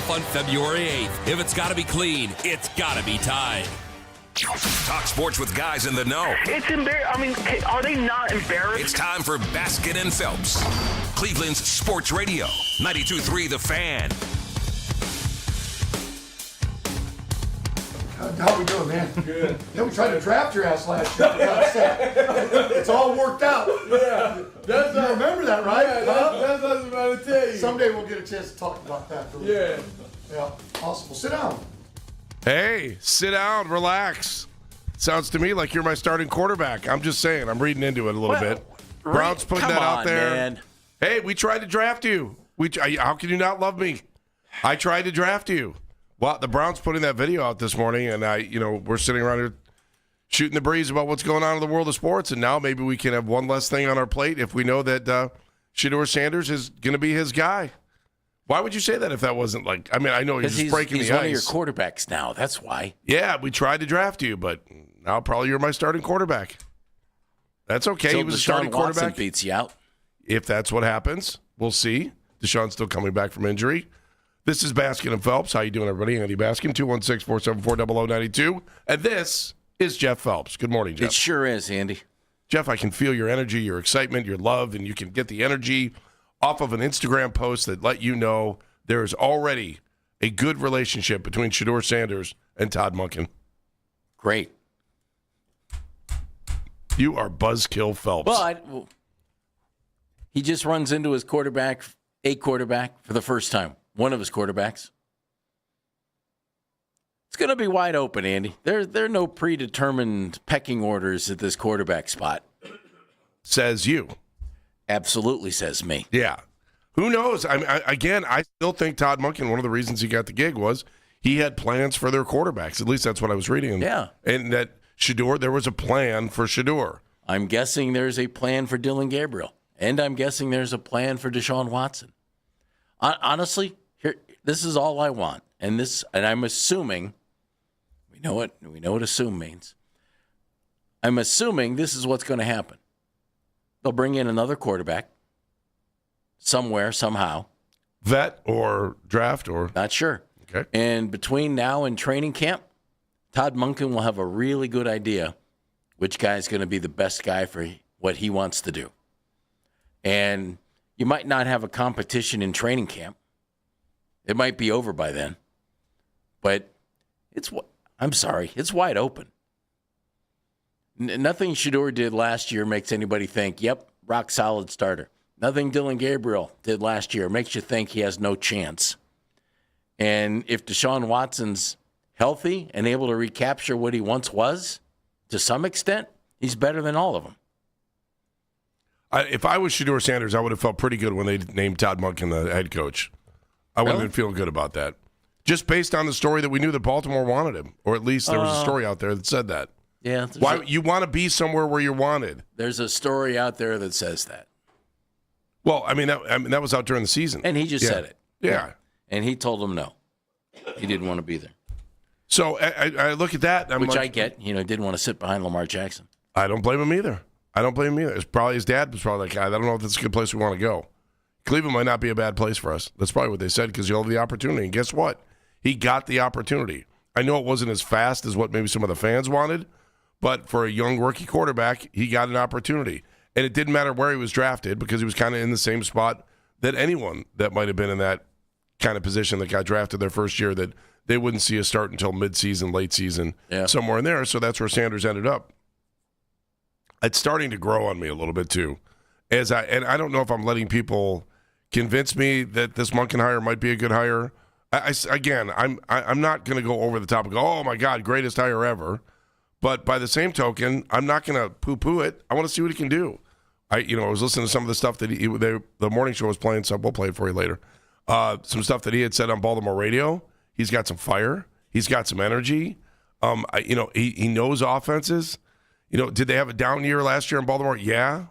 off on February 8th. If it's got to be clean, it's got to be Tide. Talk sports with guys in the know. It's embarrassing. I mean, are they not embarrassed? It's time for Baskin and Phelps, Cleveland's sports radio, 92.3 The Fan. How we doing, man? Good. Yeah, we tried to draft your ass last year. For God's sake. It's all worked out. Yeah. You remember that, right? Yeah, that's what I was about to tell you. Someday we'll get a chance to talk about that. Yeah. Yeah. Awesome. Well, sit down. Hey, sit down, relax. Sounds to me like you're my starting quarterback. I'm just saying, I'm reading into it a little bit. Brown's putting that out there. Man. Hey, we tried to draft you. How can you not love me? I tried to draft you. Well, the Browns putting that video out this morning, and we're sitting around here shooting the breeze about what's going on in the world of sports, and now maybe we can have one less thing on our plate if we know that Shedeur Sanders is going to be his guy. Why would you say that if that wasn't like? I mean, I know he's just breaking the ice. He's one of your quarterbacks now. That's why. Yeah, we tried to draft you, but now probably you're my starting quarterback. That's okay. So he was a Deshaun starting quarterback. Watson beats you out. If that's what happens, we'll see. Deshaun's still coming back from injury. This is Baskin and Phelps. How you doing, everybody? Andy Baskin, 216-474-0092. And this is Jeff Phelps. Good morning, Jeff. It sure is, Andy. Jeff, I can feel your energy, your excitement, your love, and you can get the energy off of an Instagram post that let you know there is already a good relationship between Shedeur Sanders and Todd Monken. Great. You are Buzzkill Phelps. Well, he just runs into his quarterback for the first time. One of his quarterbacks. It's going to be wide open, Andy. There are no predetermined pecking orders at this quarterback spot. Says you. Absolutely, says me. Yeah. Who knows? I still think Todd Monken, one of the reasons he got the gig was he had plans for their quarterbacks. At least that's what I was reading. Yeah. And that Shedeur, there was a plan for Shedeur. I'm guessing there's a plan for Dillon Gabriel. And I'm guessing there's a plan for Deshaun Watson. Honestly, this is all I want. And I'm assuming, we know what assume means. I'm assuming this is what's going to happen. They'll bring in another quarterback somewhere, somehow. Vet or draft or? Not sure. Okay. And between now and training camp, Todd Monken will have a really good idea which guy is going to be the best guy for what he wants to do. And you might not have a competition in training camp. It might be over by then. But it's wide open. Nothing Shedeur did last year makes anybody think, yep, rock solid starter. Nothing Dillon Gabriel did last year makes you think he has no chance. And if Deshaun Watson's healthy and able to recapture what he once was, to some extent, he's better than all of them. If I was Shedeur Sanders, I would have felt pretty good when they named Todd Monken the head coach. I would have been feeling good about that. Just based on the story that we knew that Baltimore wanted him, or at least there was a story out there that said that. Yeah. Why you want to be somewhere where you're wanted? There's a story out there that says that. Well, that was out during the season, and he just said it. Yeah, and he told them no, he didn't want to be there. So I look at that, which I get. Didn't want to sit behind Lamar Jackson. I don't blame him either. It's probably his dad was probably like, I don't know if that's a good place we want to go. Cleveland might not be a bad place for us. That's probably what they said because you'll have the opportunity. And guess what? He got the opportunity. I know it wasn't as fast as what maybe some of the fans wanted, but for a young rookie quarterback, he got an opportunity. And it didn't matter where he was drafted because he was kind of in the same spot that anyone that might have been in that kind of position that got drafted their first year that they wouldn't see a start until midseason, late season, somewhere in there. So that's where Sanders ended up. It's starting to grow on me a little bit too. And I don't know if I'm letting people convince me that this Monken hire might be a good hire. I'm not going to go over the top and go, oh my God, greatest hire ever. But by the same token, I'm not going to poo-poo it. I want to see what he can do. I was listening to some of the stuff that the morning show was playing, so we'll play it for you later. Some stuff that he had said on Baltimore radio. He's got some fire. He's got some energy. He knows offenses. Did they have a down year last year in Baltimore? Yeah.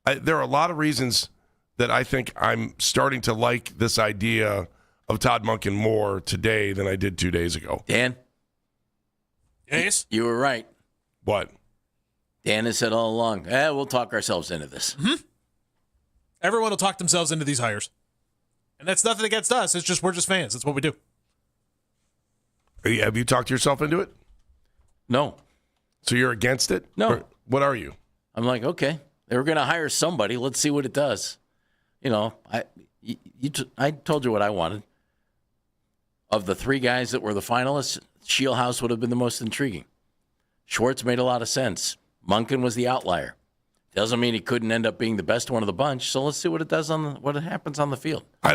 There are a lot of reasons that I think I'm starting to like this idea of Todd Monken more today than I did 2 days ago. Dan? Yes? You were right. What? Dan has said all along, we'll talk ourselves into this. Mm-hmm. Everyone will talk themselves into these hires. And that's nothing against us. It's just we're just fans. That's what we do. Have you talked yourself into it? No. So you're against it? No. Or what are you? I'm like, okay, they were going to hire somebody. Let's see what it does. I told you what I wanted. Of the 3 guys that were the finalists, Shieldhouse would have been the most intriguing. Schwartz made a lot of sense. Monken was the outlier. Doesn't mean he couldn't end up being the best one of the bunch. So let's see what it does what happens on the field. I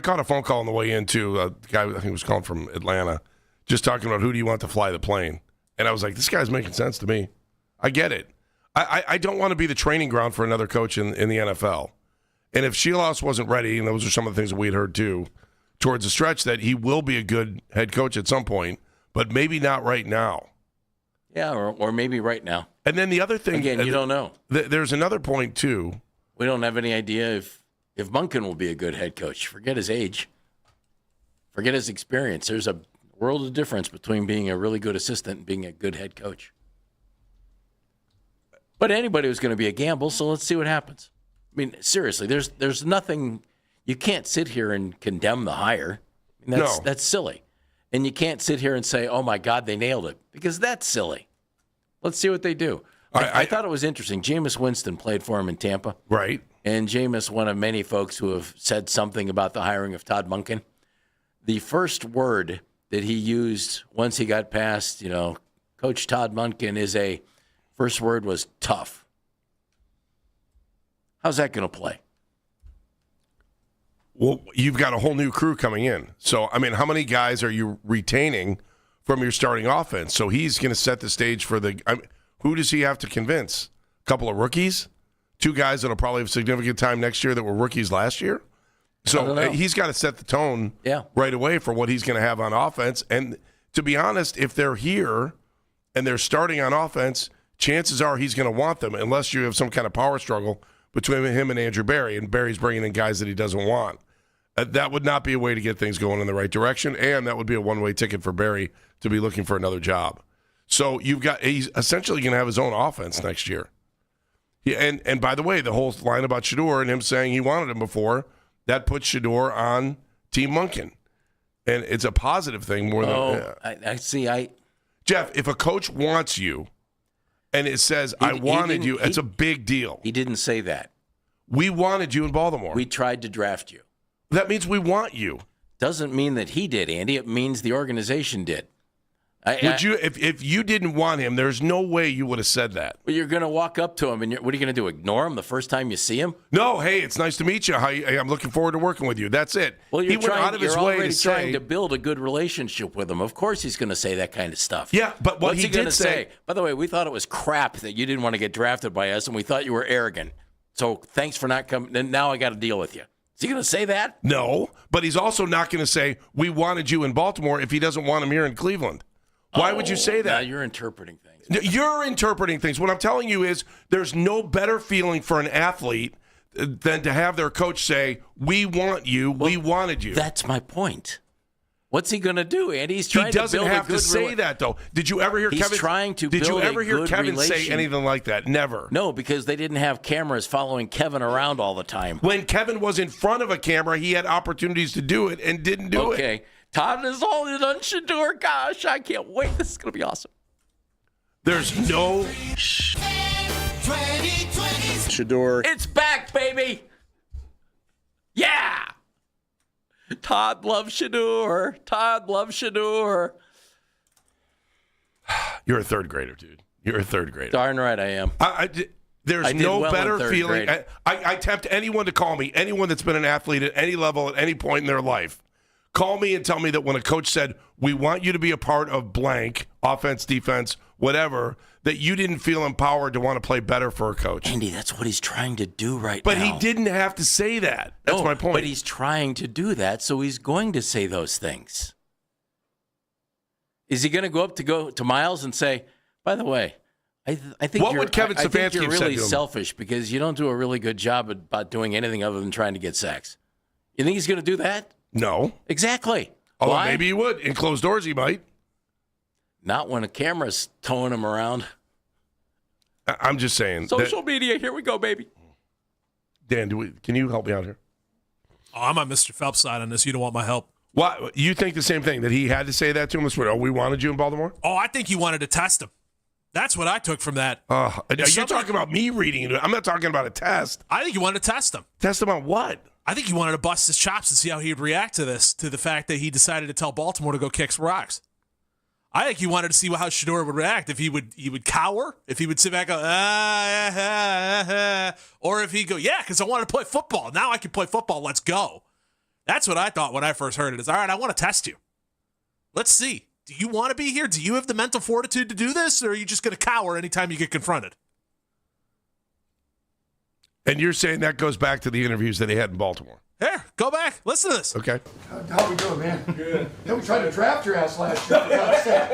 caught a phone call on the way in too. A guy I think was calling from Atlanta, just talking about who do you want to fly the plane, and I was like, this guy's making sense to me. I get it. I don't want to be the training ground for another coach in the NFL. And if Shieldhouse wasn't ready, and those are some of the things that we had heard too, towards the stretch that he will be a good head coach at some point, but maybe not right now. Yeah, or maybe right now. And then the other thing, again, you don't know. There's another point too. We don't have any idea if Monken will be a good head coach. Forget his age. Forget his experience. There's a world of difference between being a really good assistant and being a good head coach. But anybody was going to be a gamble, so let's see what happens. I mean, seriously, there's nothing. You can't sit here and condemn the hire. I mean, that's silly. And you can't sit here and say, oh, my God, they nailed it, because that's silly. Let's see what they do. I thought it was interesting. Jameis Winston played for him in Tampa. Right. And Jameis, one of many folks who have said something about the hiring of Todd Monken, the first word that he used once he got past, Coach Todd Monken first word was tough. How's that going to play? Well, you've got a whole new crew coming in. So, I mean, how many guys are you retaining from your starting offense? So he's going to set the stage for who does he have to convince? A couple of rookies? 2 guys that'll probably have significant time next year that were rookies last year? So he's got to set the tone right away for what he's going to have on offense. And to be honest, if they're here and they're starting on offense, chances are he's going to want them unless you have some kind of power struggle between him and Andrew Berry, and Berry's bringing in guys that he doesn't want. That would not be a way to get things going in the right direction, and that would be a one-way ticket for Berry to be looking for another job. So he's essentially going to have his own offense next year. And by the way, the whole line about Shedeur and him saying he wanted him before, that puts Shedeur on Team Monken. And it's a positive thing more than... I see. Jeff, if a coach wants you and it says, I wanted you, it's a big deal. He didn't say that. We wanted you in Baltimore. We tried to draft you. That means we want you. Doesn't mean that he did, Andy. It means the organization did. Would you, if you didn't want him, there's no way you would have said that. Well, you're going to walk up to him, and what are you going to do? Ignore him the first time you see him? No. Hey, it's nice to meet you. I'm looking forward to working with you. That's it. Well, he went out of his way to say, trying to build a good relationship with him. Of course, he's going to say that kind of stuff. Yeah, but what's he did did say? By the way, we thought it was crap that you didn't want to get drafted by us, and we thought you were arrogant. So thanks for not coming. And now I got to deal with you. Is he going to say that? No, but he's also not going to say we wanted you in Baltimore if he doesn't want him here in Cleveland. Why would you say that? Now you're interpreting things. You're interpreting things. What I'm telling you is there's no better feeling for an athlete than to have their coach say, we want you, we wanted you. That's my point. What's he going to do, Andy? He's trying to build a good... He doesn't have to say that, though. Did you ever hear Kevin... He's trying to build a good Did you ever hear Kevin say anything like that? Never. No, because they didn't have cameras following Kevin around all the time. When Kevin was in front of a camera, he had opportunities to do it and didn't do it. Okay. Todd is all in on Shedeur. Gosh, I can't wait. This is going to be awesome. There's no... Shedeur. It's back, baby. Yeah. Todd loves Shedeur. Todd loves Shedeur. You're a third grader, dude. You're a third grader. Darn right I am. There's no better feeling. I tempt anyone to call me, anyone that's been an athlete at any level at any point in their life. Call me and tell me that when a coach said, we want you to be a part of blank, offense, defense, whatever, that you didn't feel empowered to want to play better for a coach. Andy, that's what he's trying to do right now. But now. he didn't have to say that. That's my point. But he's trying to do that, so he's going to say those things. Is he going to go up to Miles and say, by the way, I think what would Kevin Stefanski you're have said really to him? selfish because you don't do a really good job about doing anything other than trying to get sacks. You think he's going to do that? No. Exactly. Although Why? maybe he would. In closed doors, he might. Not when a camera's towing him around. I'm just saying. Social media, here we go, baby. Dan, can you help me out here? Oh, I'm on Mr. Phelps' side on this. You don't want my help. What, you think the same thing, that he had to say that to him? Oh, we wanted you in Baltimore? Oh, I think he wanted to test him. That's what I took from that. You're talking about me reading it. I'm not talking about a test. I think he wanted to test him. Test him on what? I think he wanted to bust his chops and see how he would react to this, to the fact that he decided to tell Baltimore to go kick some rocks. I think he wanted to see how Shedeur would react. If he would cower, if he would sit back and go, or if he'd go, yeah, because I want to play football. Now I can play football. Let's go. That's what I thought when I first heard it. Is all right, I want to test you. Let's see. Do you want to be here? Do you have the mental fortitude to do this, or are you just going to cower anytime you get confronted? And you're saying that goes back to the interviews that he had in Baltimore. Here, go back. Listen to this. Okay. How we doing, man? Good. Yeah, we tried to draft your ass last year. For God's sake.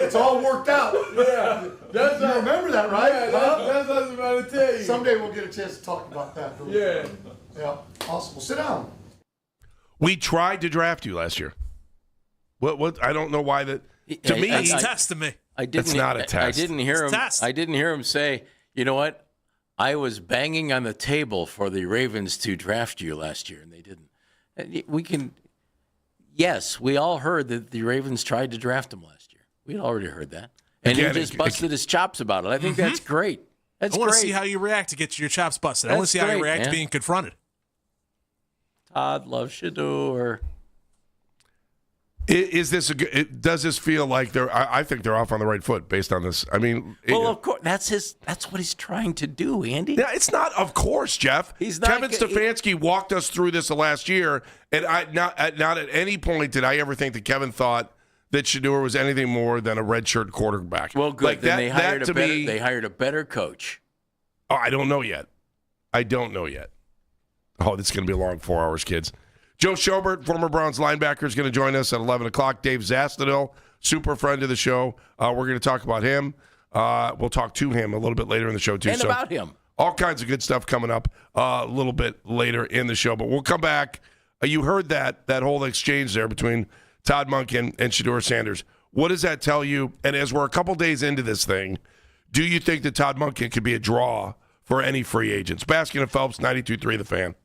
It's all worked out. Yeah. You remember that, right? Yeah, that's what I was about to tell you. Someday we'll get a chance to talk about that. Yeah. Yeah. Awesome. Well, sit down. We tried to draft you last year. What? I don't know why that. To me, That's a test to me. It's not a test. I didn't hear him. Test. I didn't hear him say, you know what? I was banging on the table for the Ravens to draft you last year, and they didn't. Yes, we all heard that the Ravens tried to draft him last year. We'd already heard that. And he just busted his chops about it. I think that's great. That's I want great. to see how you react to get your chops busted. I want to see how you react to being confronted. Todd loves Shedeur. Is this does this feel like they're? I think they're off on the right foot based on this. I mean, Well, of course, that's what he's trying to do, Andy. yeah, it's not. Of course, Jeff. He's not Kevin Stefanski walked us through this the last year, and not at any point did I ever think that Kevin thought that Shedeur was anything more than a redshirt quarterback. Well, good. Like then that, they hired a better coach. Oh, I don't know yet. Oh, this is going to be a long 4 hours, kids. Joe Schobert, former Browns linebacker, is going to join us at 11 o'clock. Dave Zastadil, super friend of the show. We're going to talk about him. We'll talk to him a little bit later in the show, too. And about him. All kinds of good stuff coming up a little bit later in the show. But we'll come back. You heard that whole exchange there between Todd Monken and Shedeur Sanders. What does that tell you? And as we're a couple days into this thing, do you think that Todd Monken could be a draw for any free agents? Baskin and Phelps, 92.3 The Fan.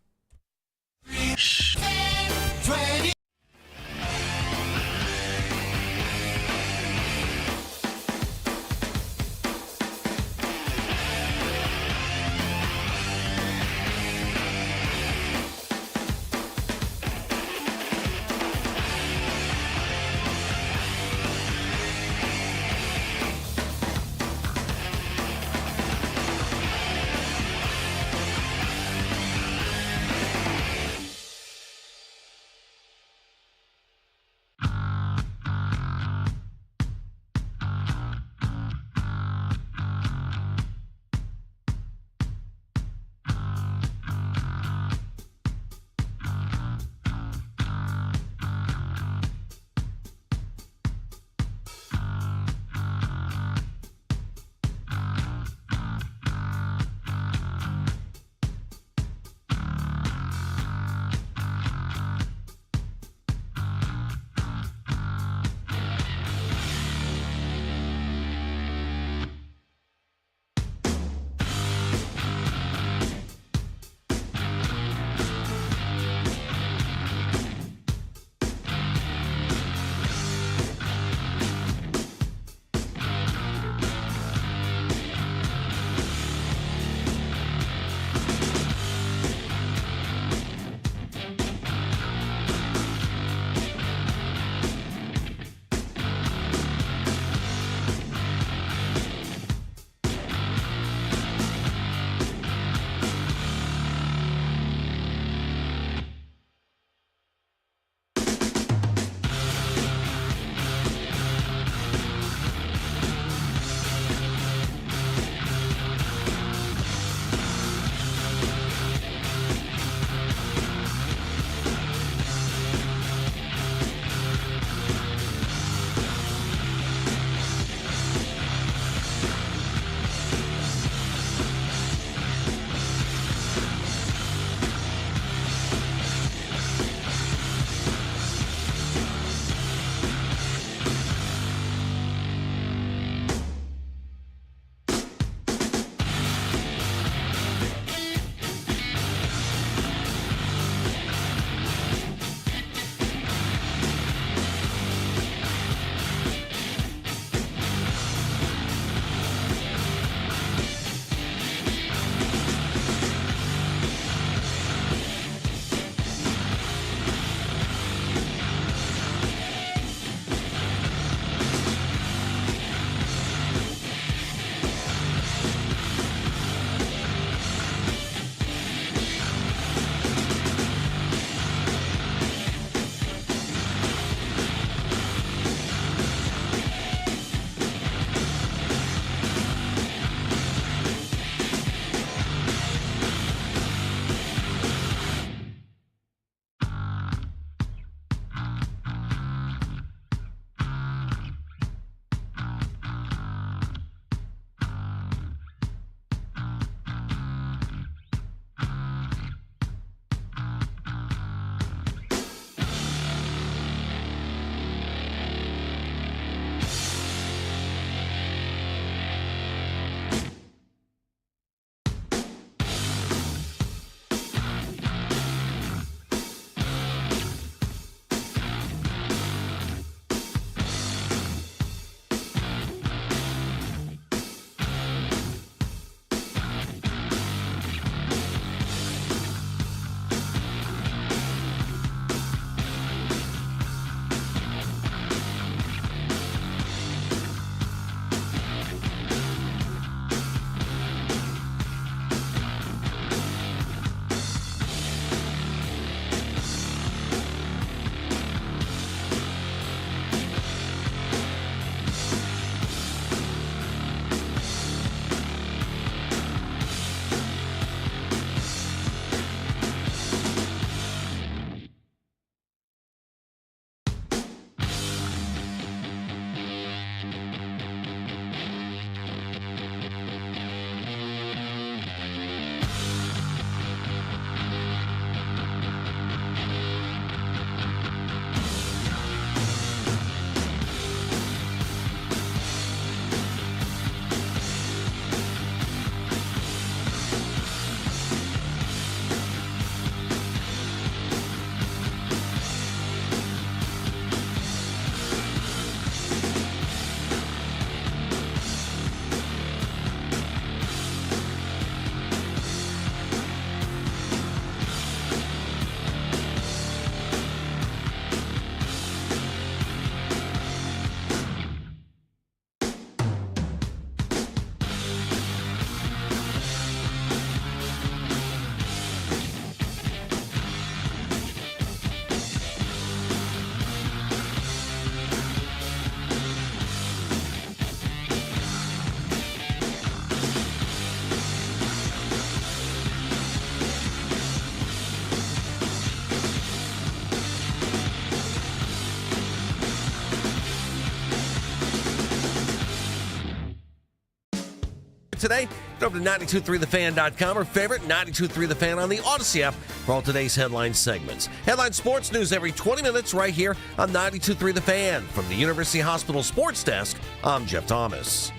today? Go over to 923thefan.com or favorite 923 The Fan on the Odyssey app for all today's headline segments. Headline sports news every 20 minutes right here on 923 The Fan. From the University Hospital Sports Desk, I'm Jeff Thomas.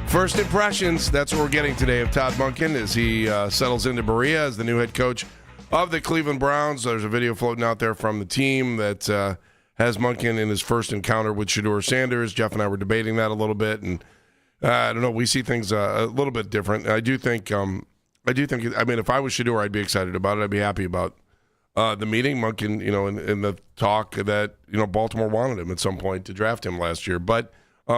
First impressions, that's what we're getting today of Todd Monken as he settles into Berea as the new head coach of the Cleveland Browns. There's a video floating out there from the team that has Monken in his first encounter with Shedeur Sanders. Jeff and I were debating that a little bit, and I don't know, we see things a little bit different. I think, I mean, if I was Shedeur, I'd be excited about it. I'd be happy about the meeting. Monken, in the talk that, Baltimore wanted him at some point to draft him last year, but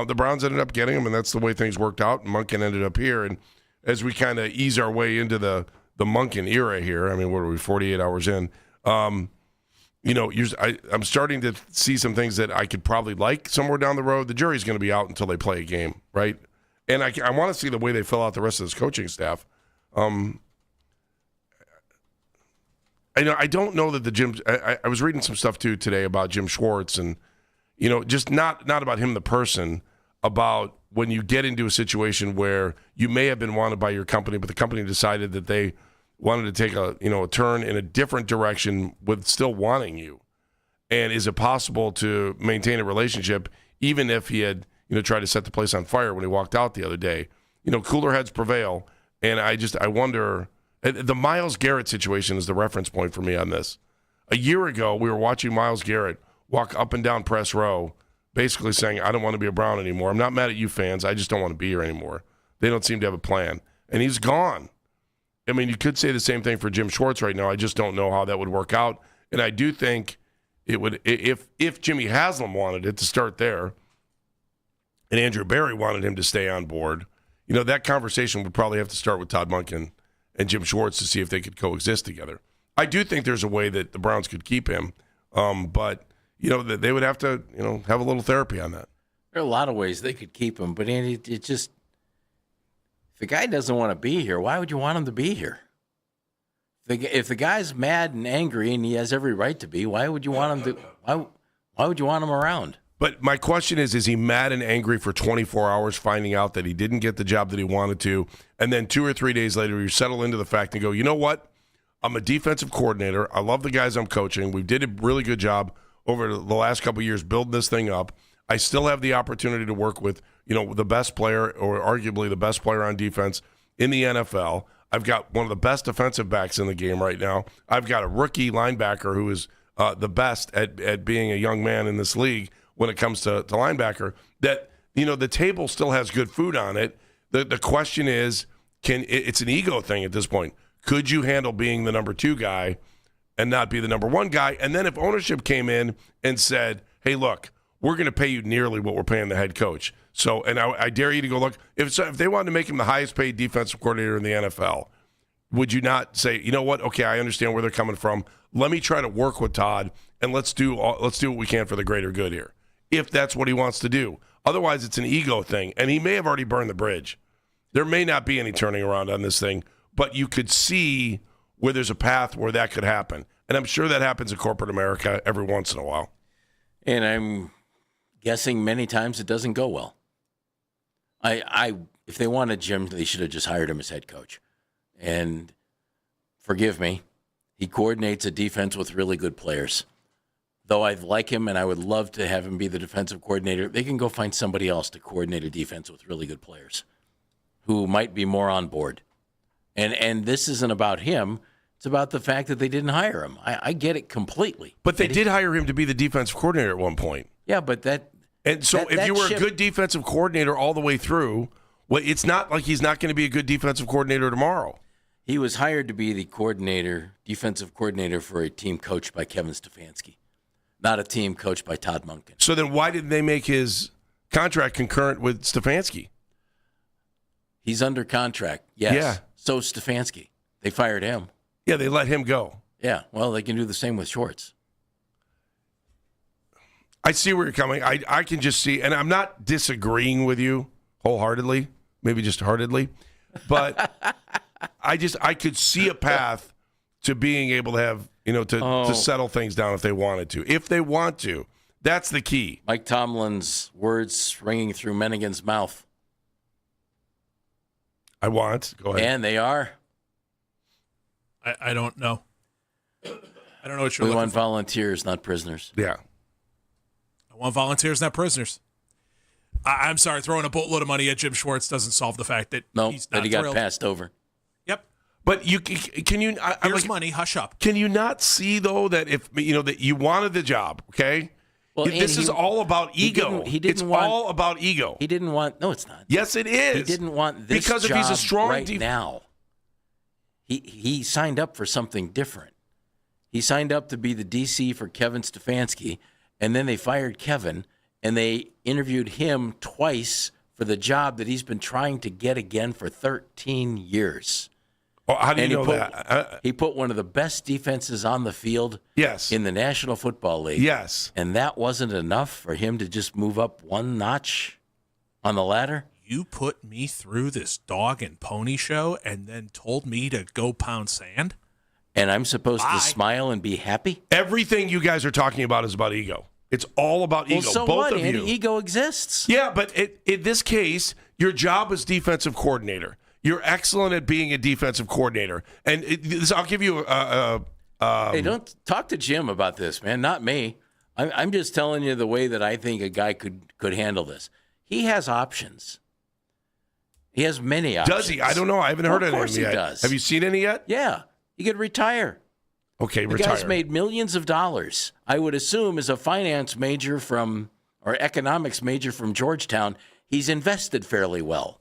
the Browns ended up getting him, and that's the way things worked out. And Monken ended up here. And as we kind of ease our way into the Monken era here, I mean, what are we, 48 hours in? I'm starting to see some things that I could probably like somewhere down the road. The jury's going to be out until they play a game, right? And I want to see the way they fill out the rest of this coaching staff. I don't know that the Jim. I was reading some stuff too today about Jim Schwartz and. Just not about him, the person, about when you get into a situation where you may have been wanted by your company, but the company decided that they wanted to take a turn in a different direction with still wanting you. And is it possible to maintain a relationship even if he had, tried to set the place on fire when he walked out the other day? Cooler heads prevail. And I wonder, the Myles Garrett situation is the reference point for me on this. A year ago, we were watching Myles Garrett walk up and down press row, basically saying, I don't want to be a Brown anymore. I'm not mad at you fans. I just don't want to be here anymore. They don't seem to have a plan. And he's gone. I mean, you could say the same thing for Jim Schwartz right now. I just don't know how that would work out. And I do think it would, if Jimmy Haslam wanted it to start there, and Andrew Berry wanted him to stay on board, that conversation would probably have to start with Todd Monken and Jim Schwartz to see if they could coexist together. I do think there's a way that the Browns could keep him, but they would have to, have a little therapy on that. There are a lot of ways they could keep him, but Andy, if the guy doesn't want to be here, why would you want him to be here? If the guy's mad and angry and he has every right to be, why would you want him to? Why would you want him around? But my question is he mad and angry for 24 hours finding out that he didn't get the job that he wanted to, and then 2 or 3 days later you settle into the fact and go, you know what? I'm a defensive coordinator. I love the guys I'm coaching. We did a really good job over the last couple of years building this thing up. I still have the opportunity to work with, the best player or arguably the best player on defense in the NFL. I've got one of the best defensive backs in the game right now. I've got a rookie linebacker who is the best at being a young man in this league when it comes to linebacker. That, the table still has good food on it. The question is, it's an ego thing at this point. Could you handle being the number 2 guy and not be the number 1 guy? And then if ownership came in and said, hey, look, we're going to pay you nearly what we're paying the head coach. So, and I dare you to go look. If they wanted to make him the highest paid defensive coordinator in the NFL, would you not say, you know what? Okay, I understand where they're coming from. Let me try to work with Todd, and let's do what we can for the greater good here, if that's what he wants to do. Otherwise, it's an ego thing, and he may have already burned the bridge. There may not be any turning around on this thing, but you could see where there's a path where that could happen. And I'm sure that happens in corporate America every once in a while. And I'm guessing many times it doesn't go well. If they wanted Jim, they should have just hired him as head coach. And forgive me, he coordinates a defense with really good players. Though I like him and I would love to have him be the defensive coordinator, they can go find somebody else to coordinate a defense with really good players who might be more on board. And this isn't about him. It's about the fact that they didn't hire him. I get it completely. But they did hire him to be the defensive coordinator at one point. Yeah, but that... And so if you were a good defensive coordinator all the way through, well, it's not like he's not going to be a good defensive coordinator tomorrow. He was hired to be the defensive coordinator for a team coached by Kevin Stefanski, not a team coached by Todd Monken. So then why didn't they make his contract concurrent with Stefanski? He's under contract, yes. Yeah. So Stefanski. They fired him. Yeah, they let him go. Yeah, well, they can do the same with Schwartz. I see where you're coming. I can just see, and I'm not disagreeing with you wholeheartedly, maybe just heartedly, but I could see a path to being able to have, to settle things down if they wanted to. If they want to. That's the key. Mike Tomlin's words ringing through Mennigan's mouth. Go ahead. And they are. I don't know. I don't know what you're We looking want for. volunteers, not prisoners. Yeah. I want volunteers, not prisoners. I'm sorry, throwing a boatload of money at Jim Schwartz doesn't solve the fact that he's not that he got thrilled. passed over. Yep. But can you? Here's money. Hush up. Can you not see though that if that you wanted the job, okay? Well, this is all about ego. It's all about ego. He didn't want. No, it's not. Yes, it is. He didn't want this because job if he's a strong right now. He signed up for something different. He signed up to be the DC for Kevin Stefanski, and then they fired Kevin, and they interviewed him twice for the job that he's been trying to get again for 13 years. Oh, how do you know that? He put one of the best defenses on the field in the National Football League. Yes. And that wasn't enough for him to just move up one notch on the ladder? You put me through this dog and pony show and then told me to go pound sand? And I'm supposed to smile and be happy? Everything you guys are talking about is about ego. It's all about ego. So both what? of you. Ego exists. Yeah, but in this case, your job is defensive coordinator. You're excellent at being a defensive coordinator. And I'll give you hey, don't talk to Jim about this, man. Not me. I'm just telling you the way that I think a guy could handle this. He has options. He has many options. Does he? I don't know. I haven't heard of him yet. Of course he does. Have you seen any yet? Yeah. He could retire. Okay, the retire. guy's made millions of dollars. I would assume as a finance major or economics major from Georgetown, he's invested fairly well.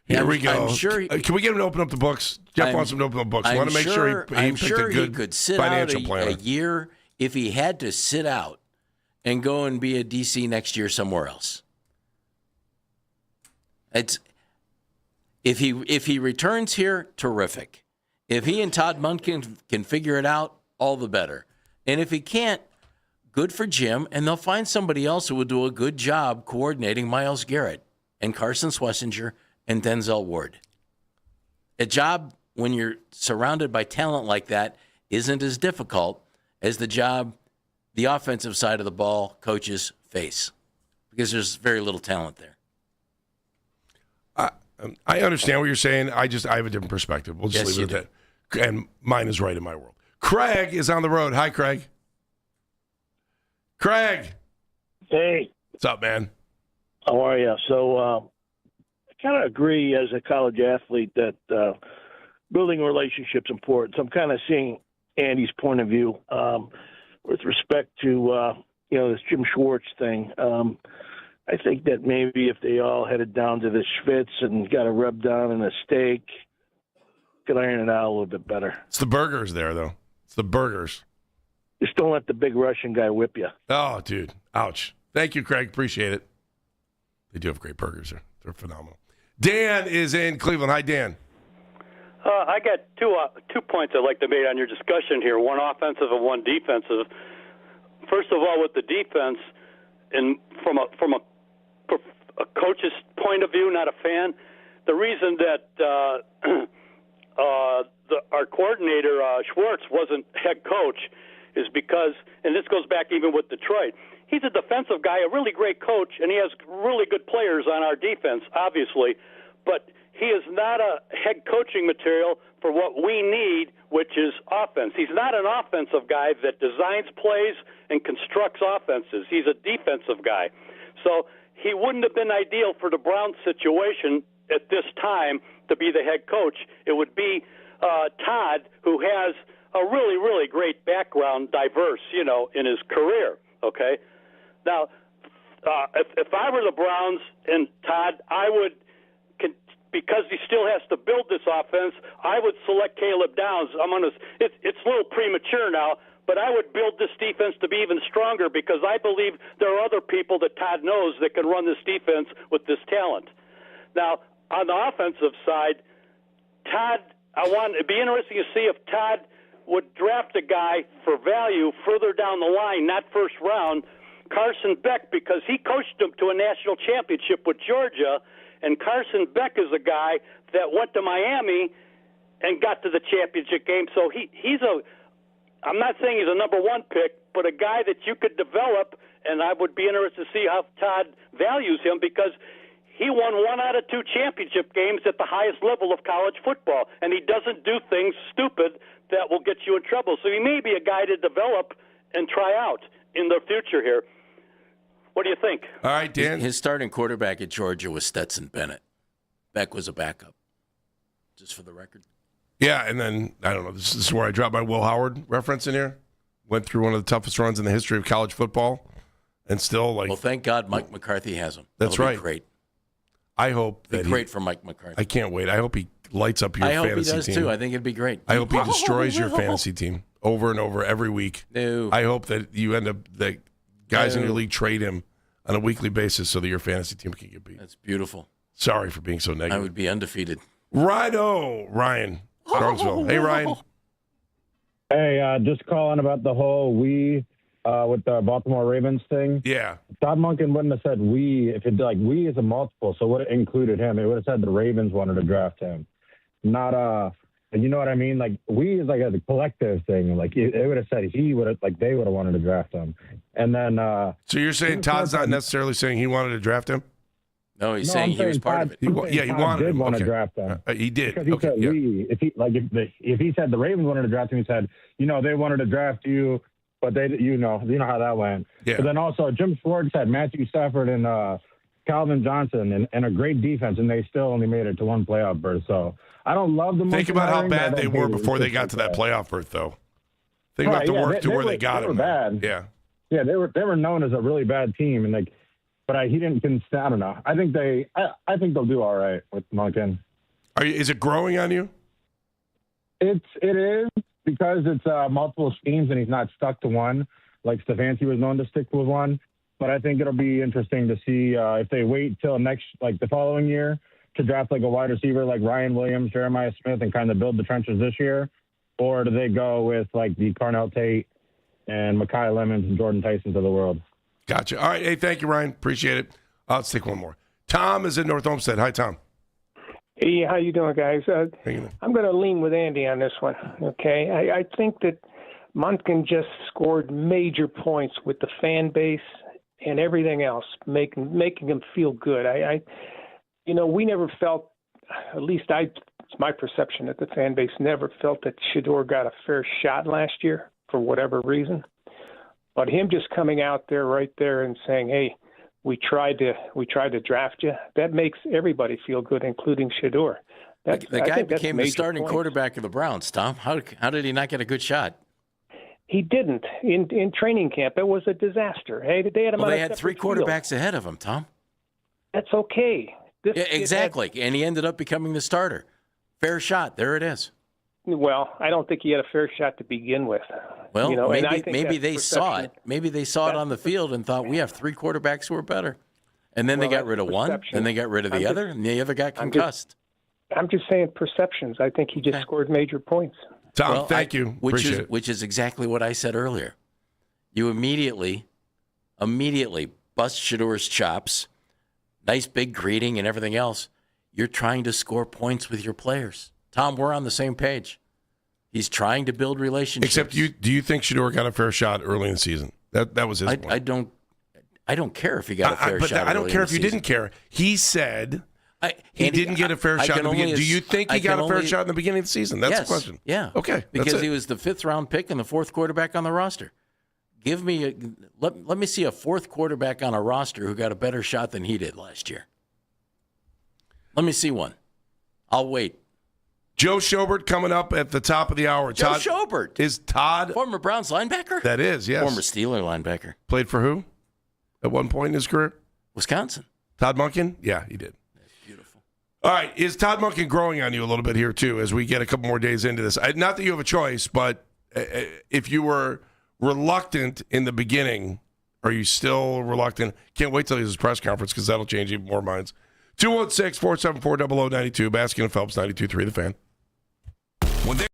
Here we go. I'm sure can we get him to open up the books? Jeff wants him to open up the books. I want to make sure he picked a good could sit financial out planner. a year if he had to sit out and go and be a DC next year somewhere else. If he returns here, terrific. If he and Todd Monken can figure it out, all the better. And if he can't, good for Jim, and they'll find somebody else who will do a good job coordinating Myles Garrett and Carson Schlesinger and Denzel Ward. A job when you're surrounded by talent like that isn't as difficult as the job the offensive side of the ball coaches face because there's very little talent there. I understand what you're saying. I have a different perspective. We'll just leave it at that. And mine is right in my world. Craig is on the road. Hi, Craig. Craig. Hey. What's up, man? How are you? So I kind of agree as a college athlete that building relationships important. So I'm kind of seeing Andy's point of view with respect to, this Jim Schwartz thing. I think that maybe if they all headed down to the Schwitz and got a rub down and a steak, could iron it out a little bit better. It's the burgers there, though. It's the burgers. Just don't let the big Russian guy whip you. Oh, dude. Ouch. Thank you, Craig. Appreciate it. They do have great burgers there. They're phenomenal. Dan is in Cleveland. Hi, Dan. I got two points I'd like to make on your discussion here, one offensive and one defensive. First of all, with the defense, and from a coach's point of view, not a fan, the reason that our coordinator, Schwartz, wasn't head coach is because, and this goes back even with Detroit, he's a defensive guy, a really great coach, and he has really good players on our defense, obviously, but he is not a head coaching material for what we need, which is offense. He's not an offensive guy that designs plays and constructs offenses. He's a defensive guy. So he wouldn't have been ideal for the Browns situation at this time to be the head coach. It would be Todd, who has a really, really great background, diverse, in his career, okay? Now, if I were the Browns and Todd, I would, because he still has to build this offense, I would select Caleb Downs. It's a little premature now, but I would build this defense to be even stronger because I believe there are other people that Todd knows that can run this defense with this talent. Now, on the offensive side, it'd be interesting to see if Todd would draft a guy for value further down the line, not first round, Carson Beck, because he coached him to a national championship with Georgia, and Carson Beck is a guy that went to Miami and got to the championship game. So I'm not saying he's a number one pick, but a guy that you could develop, and I would be interested to see how Todd values him because he won 1 out of 2 championship games at the highest level of college football, and he doesn't do things stupid that will get you in trouble. So he may be a guy to develop and try out in the future here. What do you think? All right, Dan. His starting quarterback at Georgia was Stetson Bennett. Beck was a backup, just for the record. Yeah, and then, I don't know, this is where I dropped my Will Howard reference in here. Went through one of the toughest runs in the history of college football, and still, Well, thank God Mike McCarthy has him. That's That'll right. Be great. I hope Be that great for Mike McCarthy. I can't wait. I hope he lights up your I fantasy hope he does team. too. I think it'd be great. I hope he destroys your fantasy team over and over every week. No. I hope that you end up that guys in your league trade him on a weekly basis so that your fantasy team can get beat. That's beautiful. Sorry for being so negative. I would be undefeated. Ryan, Strongsville. Hey, Ryan. Hey, just calling about the whole with the Baltimore Ravens thing. Yeah. Todd Monken wouldn't have said we if it like we is a multiple, so it would have included him. It would have said the Ravens wanted to draft him, not you know what I mean? Like we is like a collective thing. Like it would have said he would have like they would have wanted to draft him, and then. So you're saying Todd's not necessarily saying he wanted to draft him? No, he's saying he was part of it. He wanted did him. want Okay. to draft him. He did. Because he said we. If he said the Ravens wanted to draft him, he said they wanted to draft you, but they you know how that went. Yeah. But then also Jim Schwartz had Matthew Stafford and Calvin Johnson and a great defense, and they still only made it to one playoff berth. So I don't love the. Think about how bad they were before they got to that playoff berth, though. Think about the work to where they got him. Bad. Yeah. Yeah, they were known as a really bad team, and but he didn't. I don't know. I think they'll do all right with Monken. Is it growing on you? It is because it's multiple schemes and he's not stuck to one like Stefanski was known to stick with one. But I think it'll be interesting to see if they wait till the following year to draft like a wide receiver like Ryan Williams, Jeremiah Smith, and kind of build the trenches this year, or do they go with like the Carnell Tate and Mekhi Lemons and Jordan Tysons of the world? Gotcha. All right. Hey, thank you, Ryan. Appreciate it. Let's take one more. Tom is in North Olmsted. Hi, Tom. Hey, how you doing, guys? I'm going to lean with Andy on this one, okay? I think that Monken just scored major points with the fan base and everything else, making him feel good. We never felt, at least it's my perception that the fan base never felt that Shedeur got a fair shot last year for whatever reason. But him just coming out there right there and saying, "Hey, we tried to draft you," that makes everybody feel good, including Shedeur. The guy became the starting quarterback of the Browns, Tom. How did he not get a good shot? He didn't. In training camp, it was a disaster. Hey, they had him. Well, on they had 3 quarterbacks field. ahead of him, Tom. That's okay. Yeah, exactly. And he ended up becoming the starter. Fair shot. There it is. Well, I don't think he had a fair shot to begin with. Well, maybe they that's saw perception. it. Maybe they saw it on the field and thought we have 3 quarterbacks who are better. And then they got rid of one, then they got rid of the other, and the other got concussed. I'm just saying perceptions. I think he just scored major points. Tom, thank you. Which is exactly what I said earlier. You immediately bust Shedeur's chops, nice big greeting and everything else. You're trying to score points with your players. Tom, we're on the same page. He's trying to build relationships. Except do you think Shedeur got a fair shot early in the season? That was his point. I don't care if he got a fair but shot. I don't care if you didn't care. He said he didn't get a fair shot in the beginning. Do you think he got a fair shot in the beginning of the season? That's the question. Yeah. Okay. Because he was the 5th round pick and the 4th quarterback on the roster. Let me see a 4th quarterback on a roster who got a better shot than he did last year. Let me see one. I'll wait. Joe Schobert coming up at the top of the hour. Joe Schobert. Is Todd. Former Browns linebacker? That is, yes. Former Steeler linebacker. Played for who at one point in his career? Wisconsin. Todd Monken? Yeah, he did. That's beautiful. All right. Is Todd Monken growing on you a little bit here, too, as we get a couple more days into this? Not that you have a choice, but if you were reluctant in the beginning, are you still reluctant? Can't wait till his press conference because that'll change even more minds. 216-474-0092, Baskin and Phelps, 92.3 The Fan. When they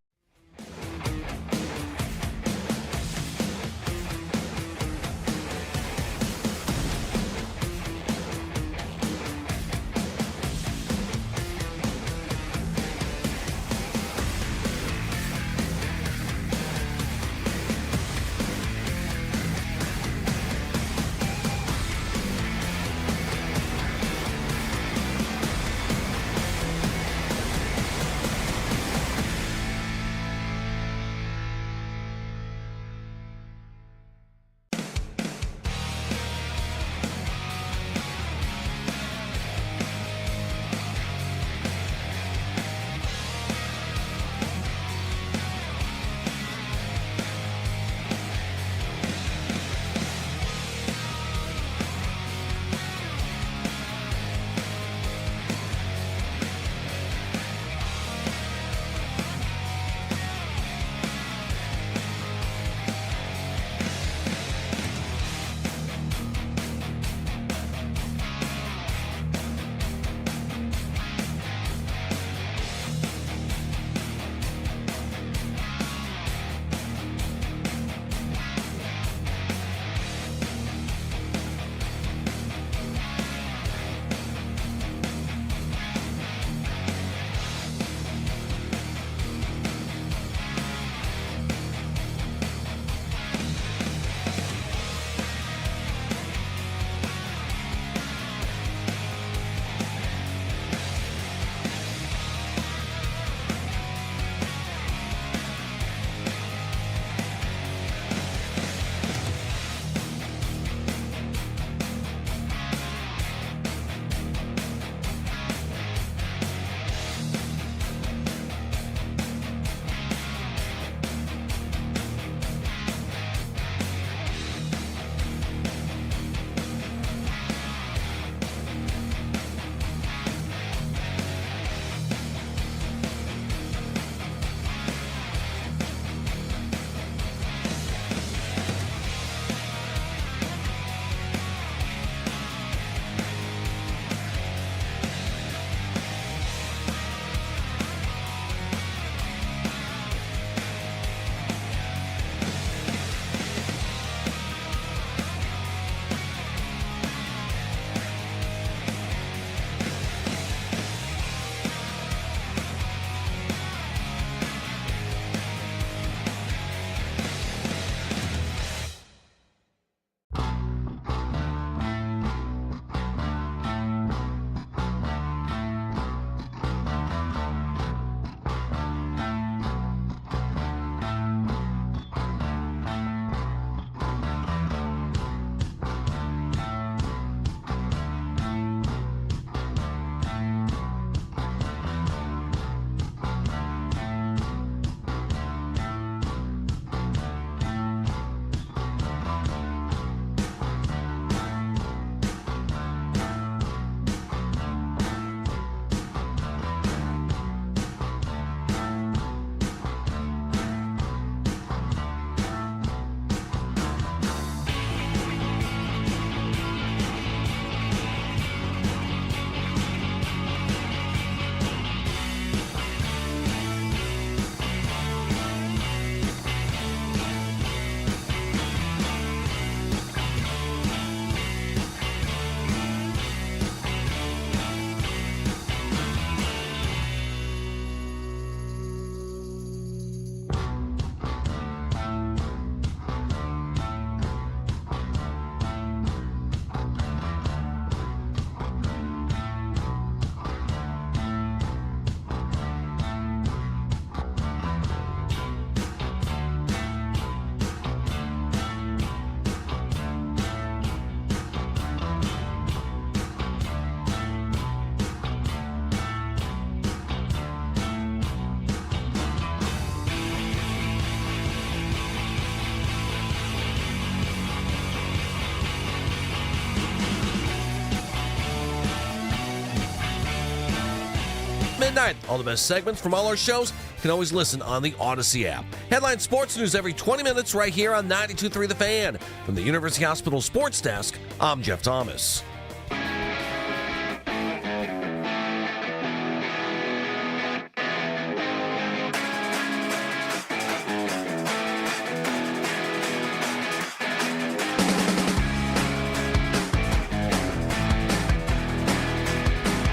at midnight. All the best segments from all our shows you can always listen on the Odyssey app. Headline sports news every 20 minutes right here on 92.3 The Fan. From the University Hospital Sports Desk, I'm Jeff Thomas.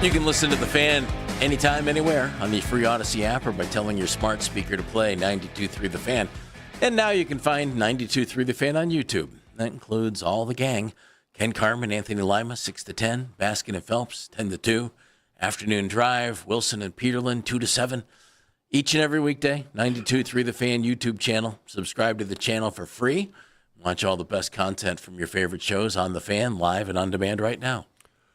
You can listen to The Fan anytime, anywhere on the free Odyssey app or by telling your smart speaker to play 92.3 The Fan. And now you can find 92.3 The Fan on YouTube. That includes all the gang. Ken Carmen, Anthony Lima, 6 to 10. Baskin and Phelps, 10 to 2. Afternoon Drive, Wilson and Peterlin, 2 to 7. Each and every weekday, 92.3 The Fan YouTube channel. Subscribe to the channel for free. Watch all the best content from your favorite shows on The Fan, live and on demand right now.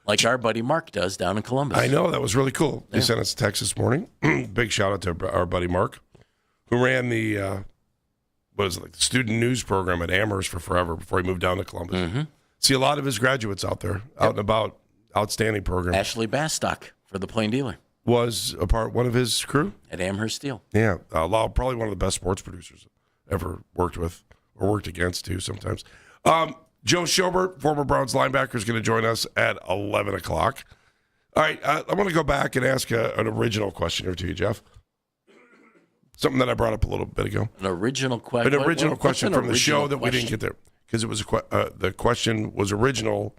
Like our buddy Mark does down in Columbus. I know, that was really cool. They sent us a text this morning. Big shout out to our buddy Mark, who ran the the student news program at Amherst for forever before he moved down to Columbus. Mm-hmm. See a lot of his graduates out there, out and about. Outstanding program. Ashley Bastock for the Plain Dealer was one of his crew at Amherst Steel. Yeah, probably one of the best sports producers ever worked with or worked against too sometimes. Joe Schobert, former Browns linebacker, is going to join us at 11 o'clock. All right, I want to go back and ask an original question here to you, Jeff. Something that I brought up a little bit ago. An original question? An original question from the show that we didn't get there. Because it was the question was original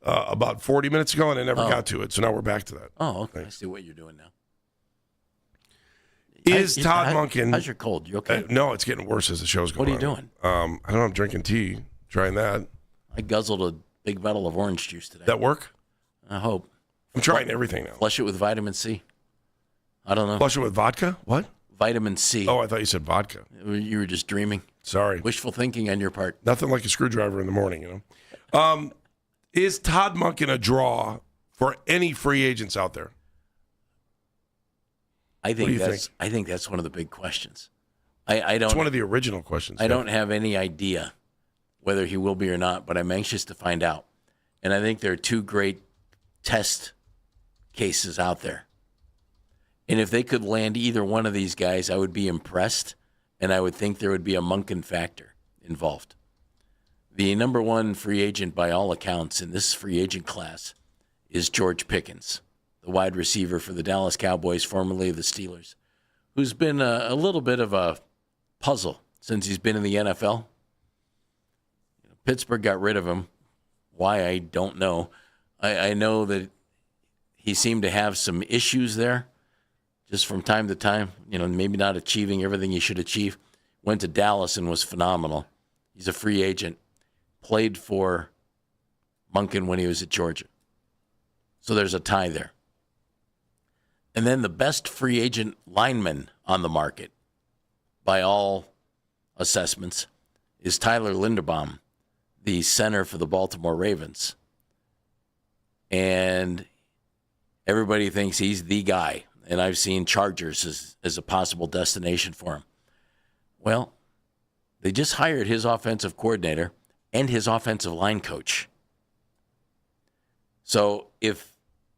about 40 minutes ago, and I never got to it. So now we're back to that. Oh, okay. I see what you're doing now. Is Todd Monken... How's your cold? You okay? No, it's getting worse as the show's going on. What are you doing? I don't know. I'm drinking tea. Trying that. I guzzled a big bottle of orange juice today. That work? I hope. I'm trying everything now. Flush it with vitamin C. I don't know. Flush it with vodka? What? Vitamin C. Oh, I thought you said vodka. You were just dreaming. Sorry. Wishful thinking on your part. Nothing like a screwdriver in the morning, you know. Is Todd Monken a draw for any free agents out there? I think that's one of the big questions. I don't. It's one of the original questions. I don't have any idea whether he will be or not, but I'm anxious to find out. And I think there are two great test cases out there. And if they could land either one of these guys, I would be impressed, and I would think there would be a Monken factor involved. The number one free agent by all accounts in this free agent class is George Pickens, the wide receiver for the Dallas Cowboys, formerly the Steelers, who's been a little bit of a puzzle since he's been in the NFL. Pittsburgh got rid of him. Why, I don't know. I know that he seemed to have some issues there just from time to time, maybe not achieving everything he should achieve. Went to Dallas and was phenomenal. He's a free agent. Played for Monken when he was at Georgia. So there's a tie there. And then the best free agent lineman on the market, by all assessments, is Tyler Linderbaum, the center for the Baltimore Ravens. And everybody thinks he's the guy. And I've seen Chargers as a possible destination for him. Well, they just hired his offensive coordinator and his offensive line coach. So if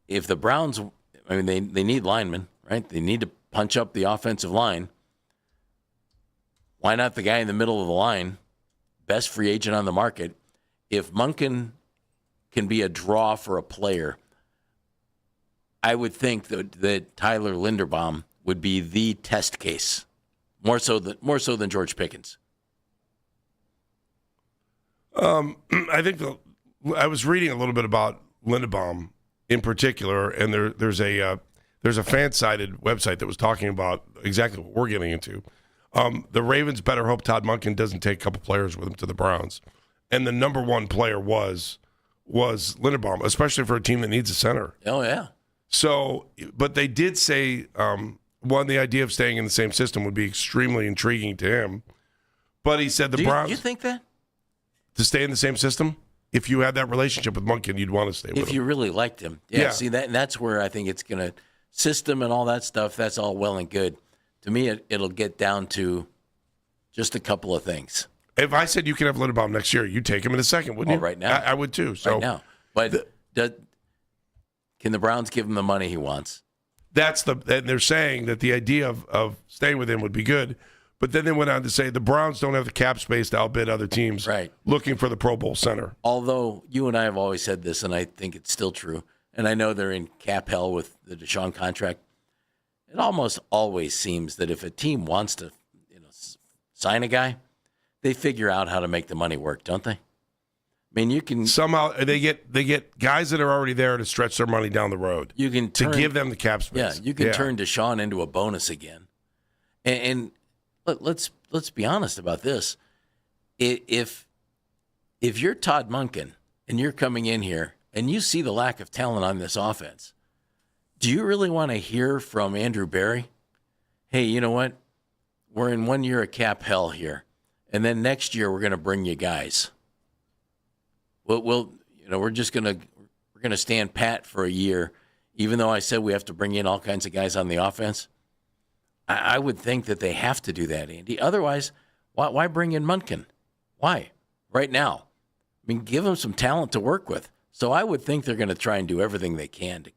the Browns, they need linemen, right? They need to punch up the offensive line. Why not the guy in the middle of the line, best free agent on the market? If Monken can be a draw for a player, I would think that Tyler Linderbaum would be the test case, more so than George Pickens. I think I was reading a little bit about Linderbaum in particular, and there's a fan-sided website that was talking about exactly what we're getting into. The Ravens better hope Todd Monken doesn't take a couple players with him to the Browns, and the number one player was Linderbaum, especially for a team that needs a center. Oh yeah. So, but they did say the idea of staying in the same system would be extremely intriguing to him. But he said Browns. You think that? To stay in the same system? If you had that relationship with Monken, you'd want to stay with him. If you really liked him. Yeah. See, that's where I think it's going to, system and all that stuff, that's all well and good. To me, it'll get down to just a couple of things. If I said you can have Linderbaum next year, you'd take him in a second, wouldn't you? Right now. I would too. So right now. But can the Browns give him the money he wants? and they're saying that the idea of staying with him would be good. But then they went on to say the Browns don't have the cap space to outbid other teams looking for the Pro Bowl center. Although you and I have always said this, and I think it's still true, and I know they're in cap hell with the Deshaun contract, it almost always seems that if a team wants to sign a guy, they figure out how to make the money work, don't they? I mean, you can somehow they get guys that are already there to stretch their money down the road. You can to give them the cap space. Yeah, you can turn Deshaun into a bonus again. And let's be honest about this. If you're Todd Monken and you're coming in here and you see the lack of talent on this offense, do you really want to hear from Andrew Berry? Hey, you know what? We're in 1 year of cap hell here, and then next year we're going to bring you guys. We're gonna stand pat for a year, even though I said we have to bring in all kinds of guys on the offense. I would think that they have to do that, Andy. Otherwise, why bring in Monken? Why? Right now. I mean, give them some talent to work with. So I would think they're going to try and do everything they can to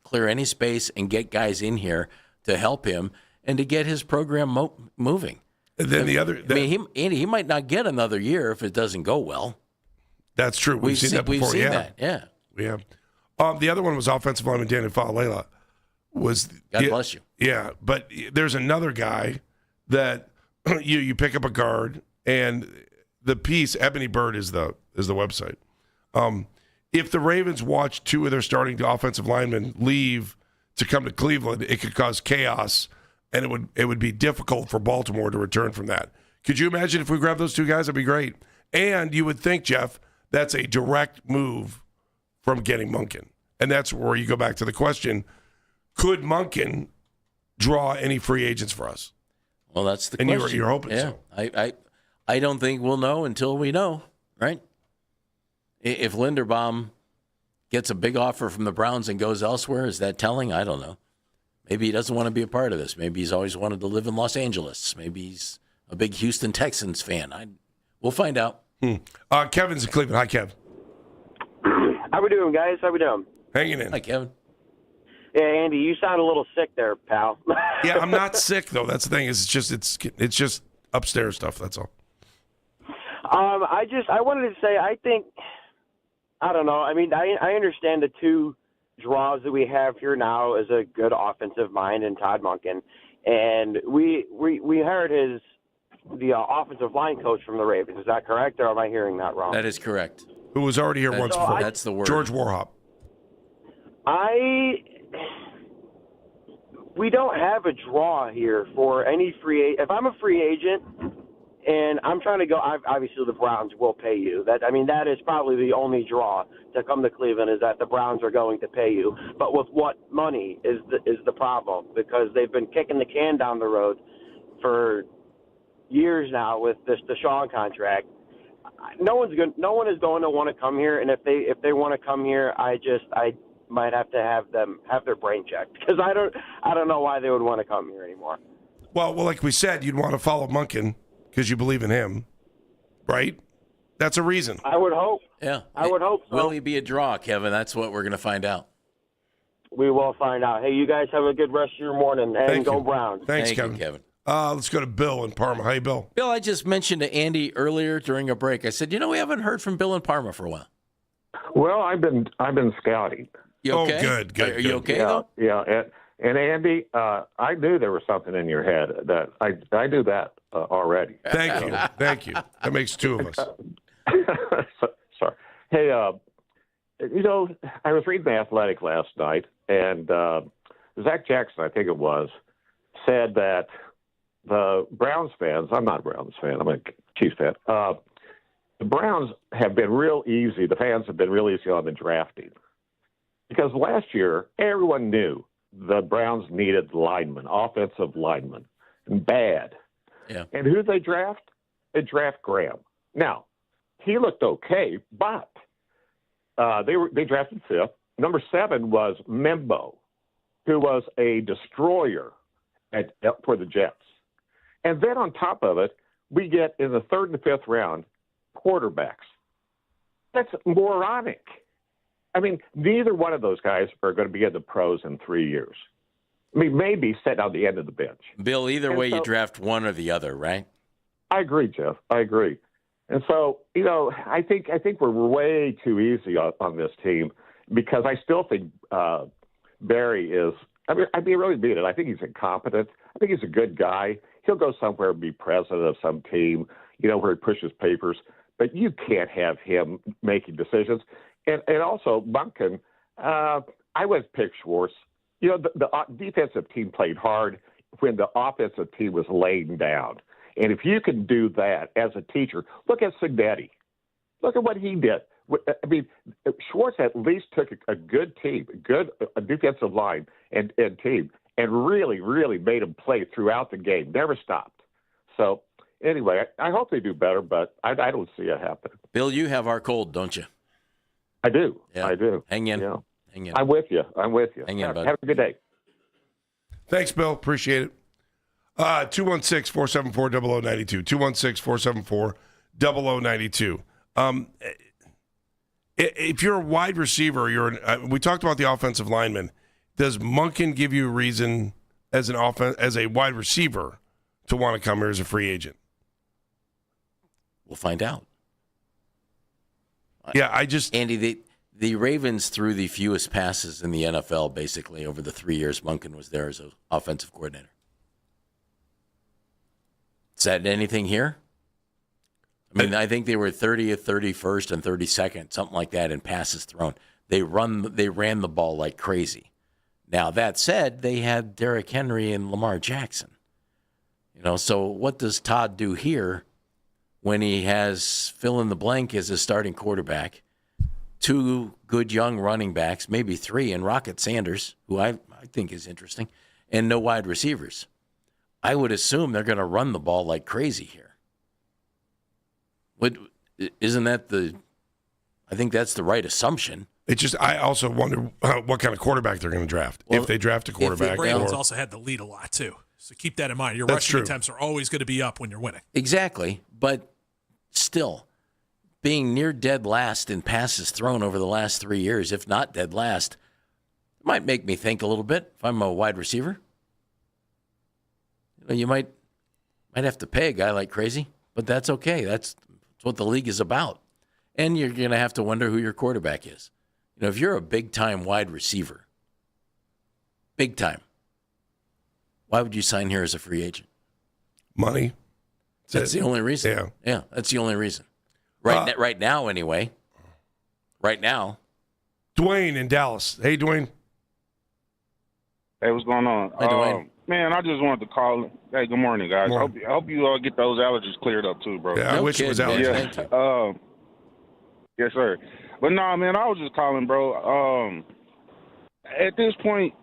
clear any space and get guys in here to help him and to get his program moving. And then Andy, he might not get another year if it doesn't go well. That's true. We've seen that before. We've seen that, yeah. We have. The other one was offensive lineman Daniel Fa'alala. God bless you. Yeah, but there's another guy that you pick up a guard, and the piece Ebony Bird is the website. If the Ravens watch two of their starting offensive linemen leave to come to Cleveland, it could cause chaos, and it would be difficult for Baltimore to return from that. Could you imagine if we grabbed those two guys? That'd be great. And you would think, Jeff, that's a direct move from getting Monken. And that's where you go back to the question, could Monken draw any free agents for us? Well, that's the question. And question. you're hoping so. I don't think we'll know until we know, right? If Linderbaum gets a big offer from the Browns and goes elsewhere, is that telling? I don't know. Maybe he doesn't want to be a part of this. Maybe he's always wanted to live in Los Angeles. Maybe he's a big Houston Texans fan. We'll find out. Kevin's in Cleveland. Hi, Kev. How we doing, guys? How we doing? Hanging in. Hi, Kevin. Yeah, Andy, you sound a little sick there, pal. Yeah, I'm not sick though. That's the thing. It's just upstairs stuff. That's all. I wanted to say, I don't know. I mean, I understand the two draws that we have here now is a good offensive mind in Todd Monken, and we hired the offensive line coach from the Ravens. Is that correct, or am I hearing that wrong? That is correct. Who was already here once before? That's the word. George Warhop. We don't have a draw here for any free. If I'm a free agent and I'm trying to go, obviously the Browns will pay you. That is probably the only draw to come to Cleveland, is that the Browns are going to pay you. But with what money is the problem, because they've been kicking the can down the road for years now with this Deshaun contract. No one is going to want to come here, and if they want to come here, I might have to have them have their brain checked, because I don't know why they would want to come here anymore. Well, like we said, you'd want to follow Monken because you believe in him, right? That's a reason. I would hope. Yeah, I would hope so. Will he be a draw, Kevin? That's what we're going to find out. We will find out. Hey, you guys have a good rest of your morning, and go Browns. Thanks, Thank Kevin. you, Kevin. Let's go to Bill in Parma. Hey, Bill. Bill, I just mentioned to Andy earlier during a break. I said, we haven't heard from Bill in Parma for a while. Well, I've been scouting. You okay? Oh, good. Are you okay, though? Yeah. And Andy, I knew there was something in your head that I knew that already. Thank you. That makes two of us. Sorry. Hey, I was reading The Athletic last night, and Zach Jackson, I think it was, said that the Browns fans, I'm not a Browns fan, I'm a Chiefs fan, the Browns have been real easy, the fans have been real easy on the drafting. Because last year, everyone knew the Browns needed linemen, offensive linemen, and bad. Yeah. And who did they draft? They draft Graham. Now, he looked okay, but they drafted fifth. Number 7 was Membo, who was a destroyer for the Jets. And then on top of it, we get in the 3rd and 5th round quarterbacks. That's moronic. I mean, neither one of those guys are going to be in the pros in 3 years. I mean, maybe set on the end of the bench. Bill, either way, you draft one or the other, right? I agree, Jeff. I agree. And so, I think we're way too easy on this team because I still think Barry is. I really mean it. I think he's incompetent. I think he's a good guy. He'll go somewhere and be president of some team, where he pushes papers. But you can't have him making decisions. And also, Monken, I would pick Schwartz. The defensive team played hard when the offensive team was laying down. And if you can do that as a teacher, look at Cignetti. Look at what he did. I mean, Schwartz at least took a good team, a defensive line and team, and really, really made them play throughout the game, never stopped. So, anyway, I hope they do better, but I don't see it happening. Bill, you have our cold, don't you? I do. Yeah. I do. Hang in. Yeah. Hang in. I'm with you. Hang in, bud. Have a good day. Thanks, Bill. Appreciate it. 216-474-0092. 216-474-0092. If you're a wide receiver, we talked about the offensive lineman. Does Monken give you a reason as a wide receiver to want to come here as a free agent? We'll find out. Yeah, Andy, the Ravens threw the fewest passes in the NFL basically over the 3 years Monken was there as an offensive coordinator. Is that anything here? I mean, I think they were 30th, 31st, and 32nd, something like that, in passes thrown. They ran the ball like crazy. Now, that said, they had Derrick Henry and Lamar Jackson. So what does Todd do here when he has fill in the blank as a starting quarterback, 2 good young running backs, maybe 3, and Rocket Sanders, who I think is interesting, and no wide receivers? I would assume they're going to run the ball like crazy here. Isn't that I think that's the right assumption. It's just, I also wonder what kind of quarterback they're going to draft. Well, if they draft a quarterback. The Ravens also had the lead a lot, too. So keep that in mind. Your rushing attempts are always going to be up when you're winning. Exactly. But still, being near dead last in passes thrown over the last 3 years, if not dead last, might make me think a little bit if I'm a wide receiver. You might have to pay a guy like crazy, but that's okay. That's what the league is about. And you're going to have to wonder who your quarterback is. If you're a big-time wide receiver, big time, why would you sign here as a free agent? Money. That's the only reason. Yeah, that's the only reason. Right now, anyway. Right now. Dwayne in Dallas. Hey, Dwayne. Hey, what's going on? Hey, Dwayne. Man, I just wanted to call. Hey, good morning, guys. I hope you all get those allergies cleared up too, bro. Yeah, I wish it was allergies. Yeah. Yes, sir. But nah, man, I was just calling, bro. At this point,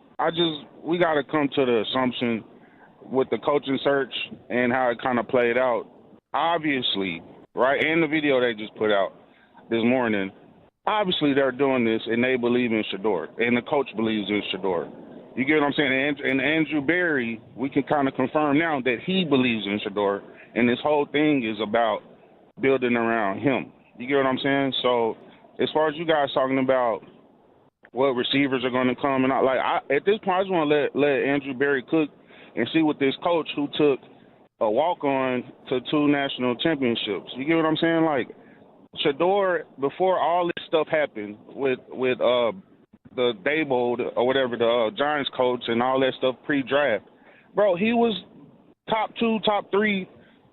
we got to come to the assumption with the coaching search and how it kind of played out. Obviously, right, and the video they just put out this morning, obviously they're doing this and they believe in Shedeur, and the coach believes in Shedeur. You get what I'm saying? And Andrew Berry, we can kind of confirm now that he believes in Shedeur, and this whole thing is about building around him. You get what I'm saying? So as far as you guys talking about what receivers are going to come, and at this point, I just want to let Andrew Berry cook and see what this coach who took a walk-on to 2 national championships. You get what I'm saying? Like, Shedeur, before all this stuff happened with the Dable or whatever, the Giants coach and all that stuff pre-draft, bro, he was top 2, top 3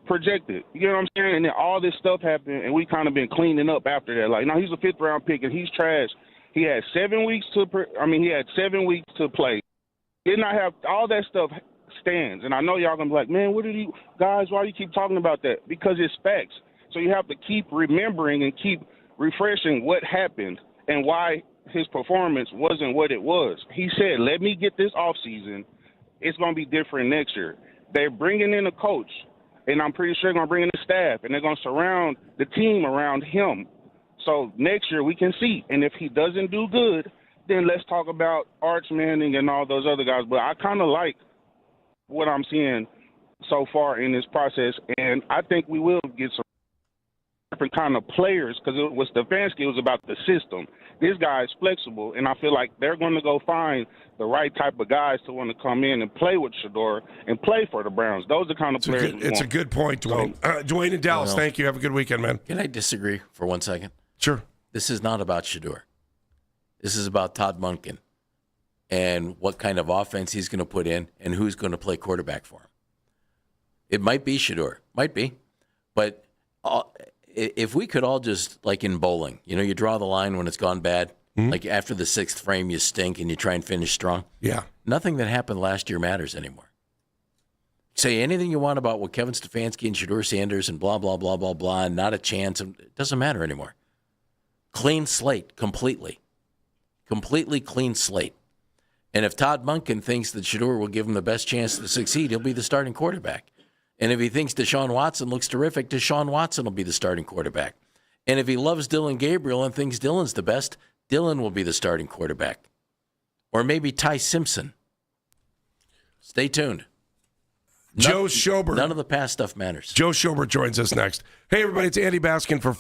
projected. You know what I'm saying? And then all this stuff happened, and we kind of been cleaning up after that. Like, no, he's a 5th-round pick, and he's trash. He had 7 weeks to play. Did not have all that stuff stands. And I know y'all gonna be like, man, why do you keep talking about that? Because it's facts. So you have to keep remembering and keep refreshing what happened and why his performance wasn't what it was. He said, let me get this offseason. It's going to be different next year. They're bringing in a coach, and I'm pretty sure they're going to bring in the staff, and they're going to surround the team around him. So next year we can see. And if he doesn't do good, then let's talk about Arch Manning and all those other guys. But I kind of like what I'm seeing so far in this process, and I think we will get some different kind of players, because with Stefanski, it was about the system. This guy is flexible, and I feel like they're going to go find the right type of guys to want to come in and play with Shedeur and play for the Browns. Those are the kind of players we It's want. a good point, Dwayne. Dwayne in Dallas, thank you. Have a good weekend, man. Can I disagree for 1 second? Sure. This is not about Shedeur. This is about Todd Monken and what kind of offense he's going to put in and who's going to play quarterback for him. It might be Shedeur. Might be. But if we could all just, like in bowling, you draw the line when it's gone bad. Mm-hmm. Like after the sixth frame, you stink and you try and finish strong. Yeah. Nothing that happened last year matters anymore. Say anything you want about what Kevin Stefanski and Shedeur Sanders and blah, blah, blah, blah, blah, and not a chance. It doesn't matter anymore. Clean slate, completely. Completely clean slate. And if Todd Monken thinks that Shedeur will give him the best chance to succeed, he'll be the starting quarterback. And if he thinks Deshaun Watson looks terrific, Deshaun Watson will be the starting quarterback. And if he loves Dillon Gabriel and thinks Dillon's the best, Dillon will be the starting quarterback. Or maybe Ty Simpson. Stay tuned. Joe Schobert. None of the past stuff matters. Joe Schobert joins us next. Hey, everybody, it's Andy Baskin for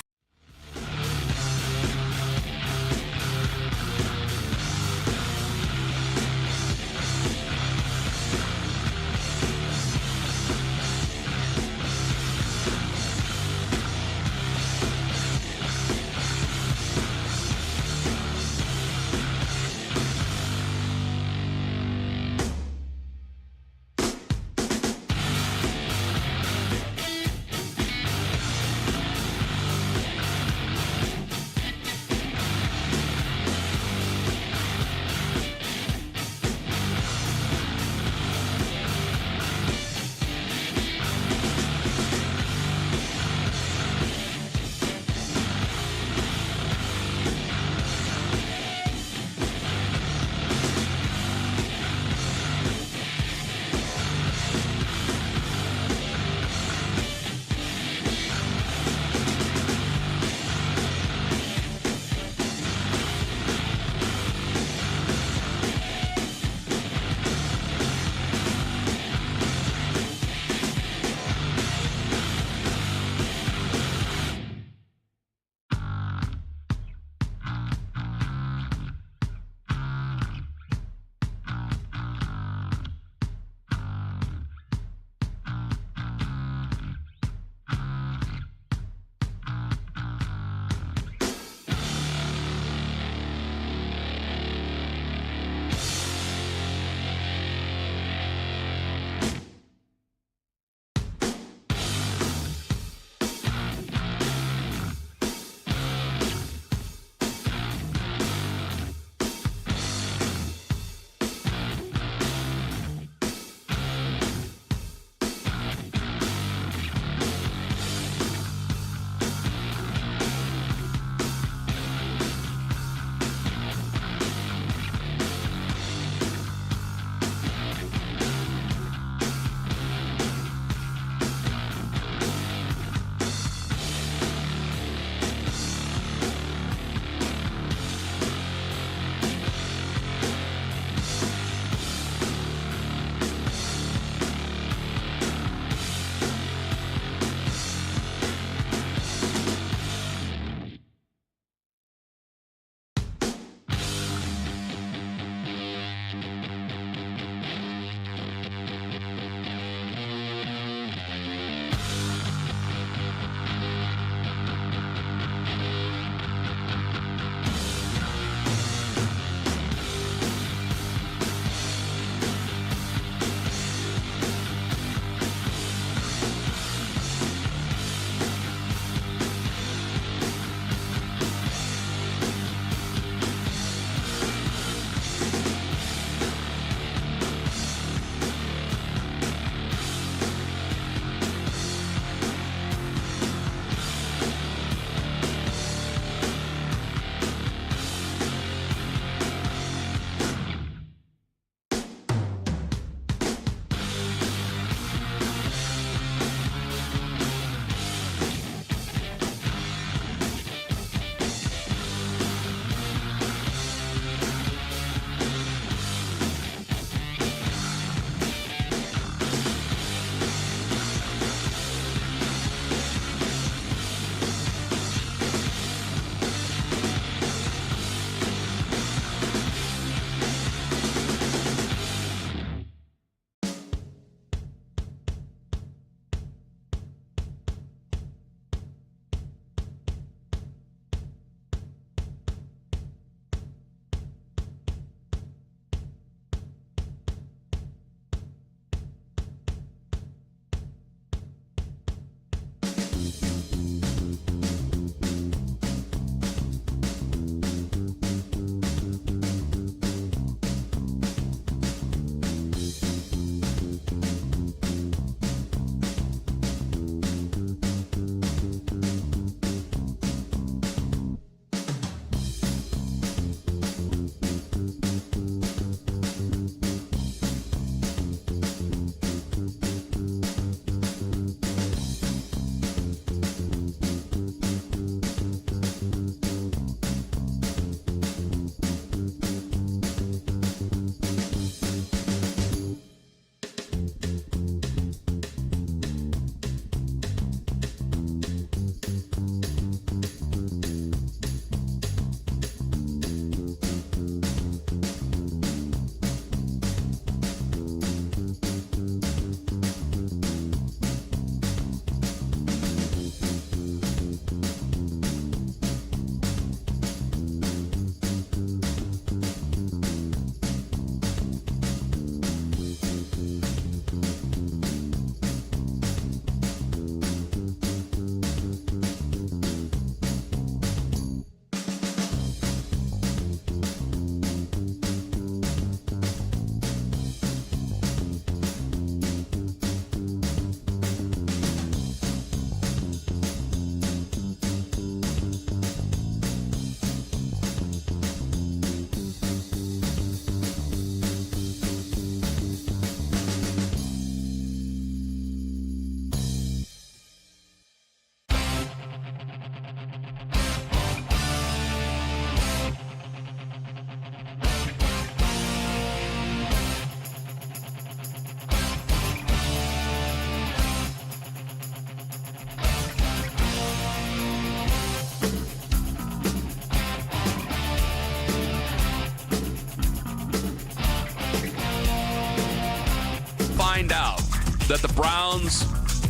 find out that the Browns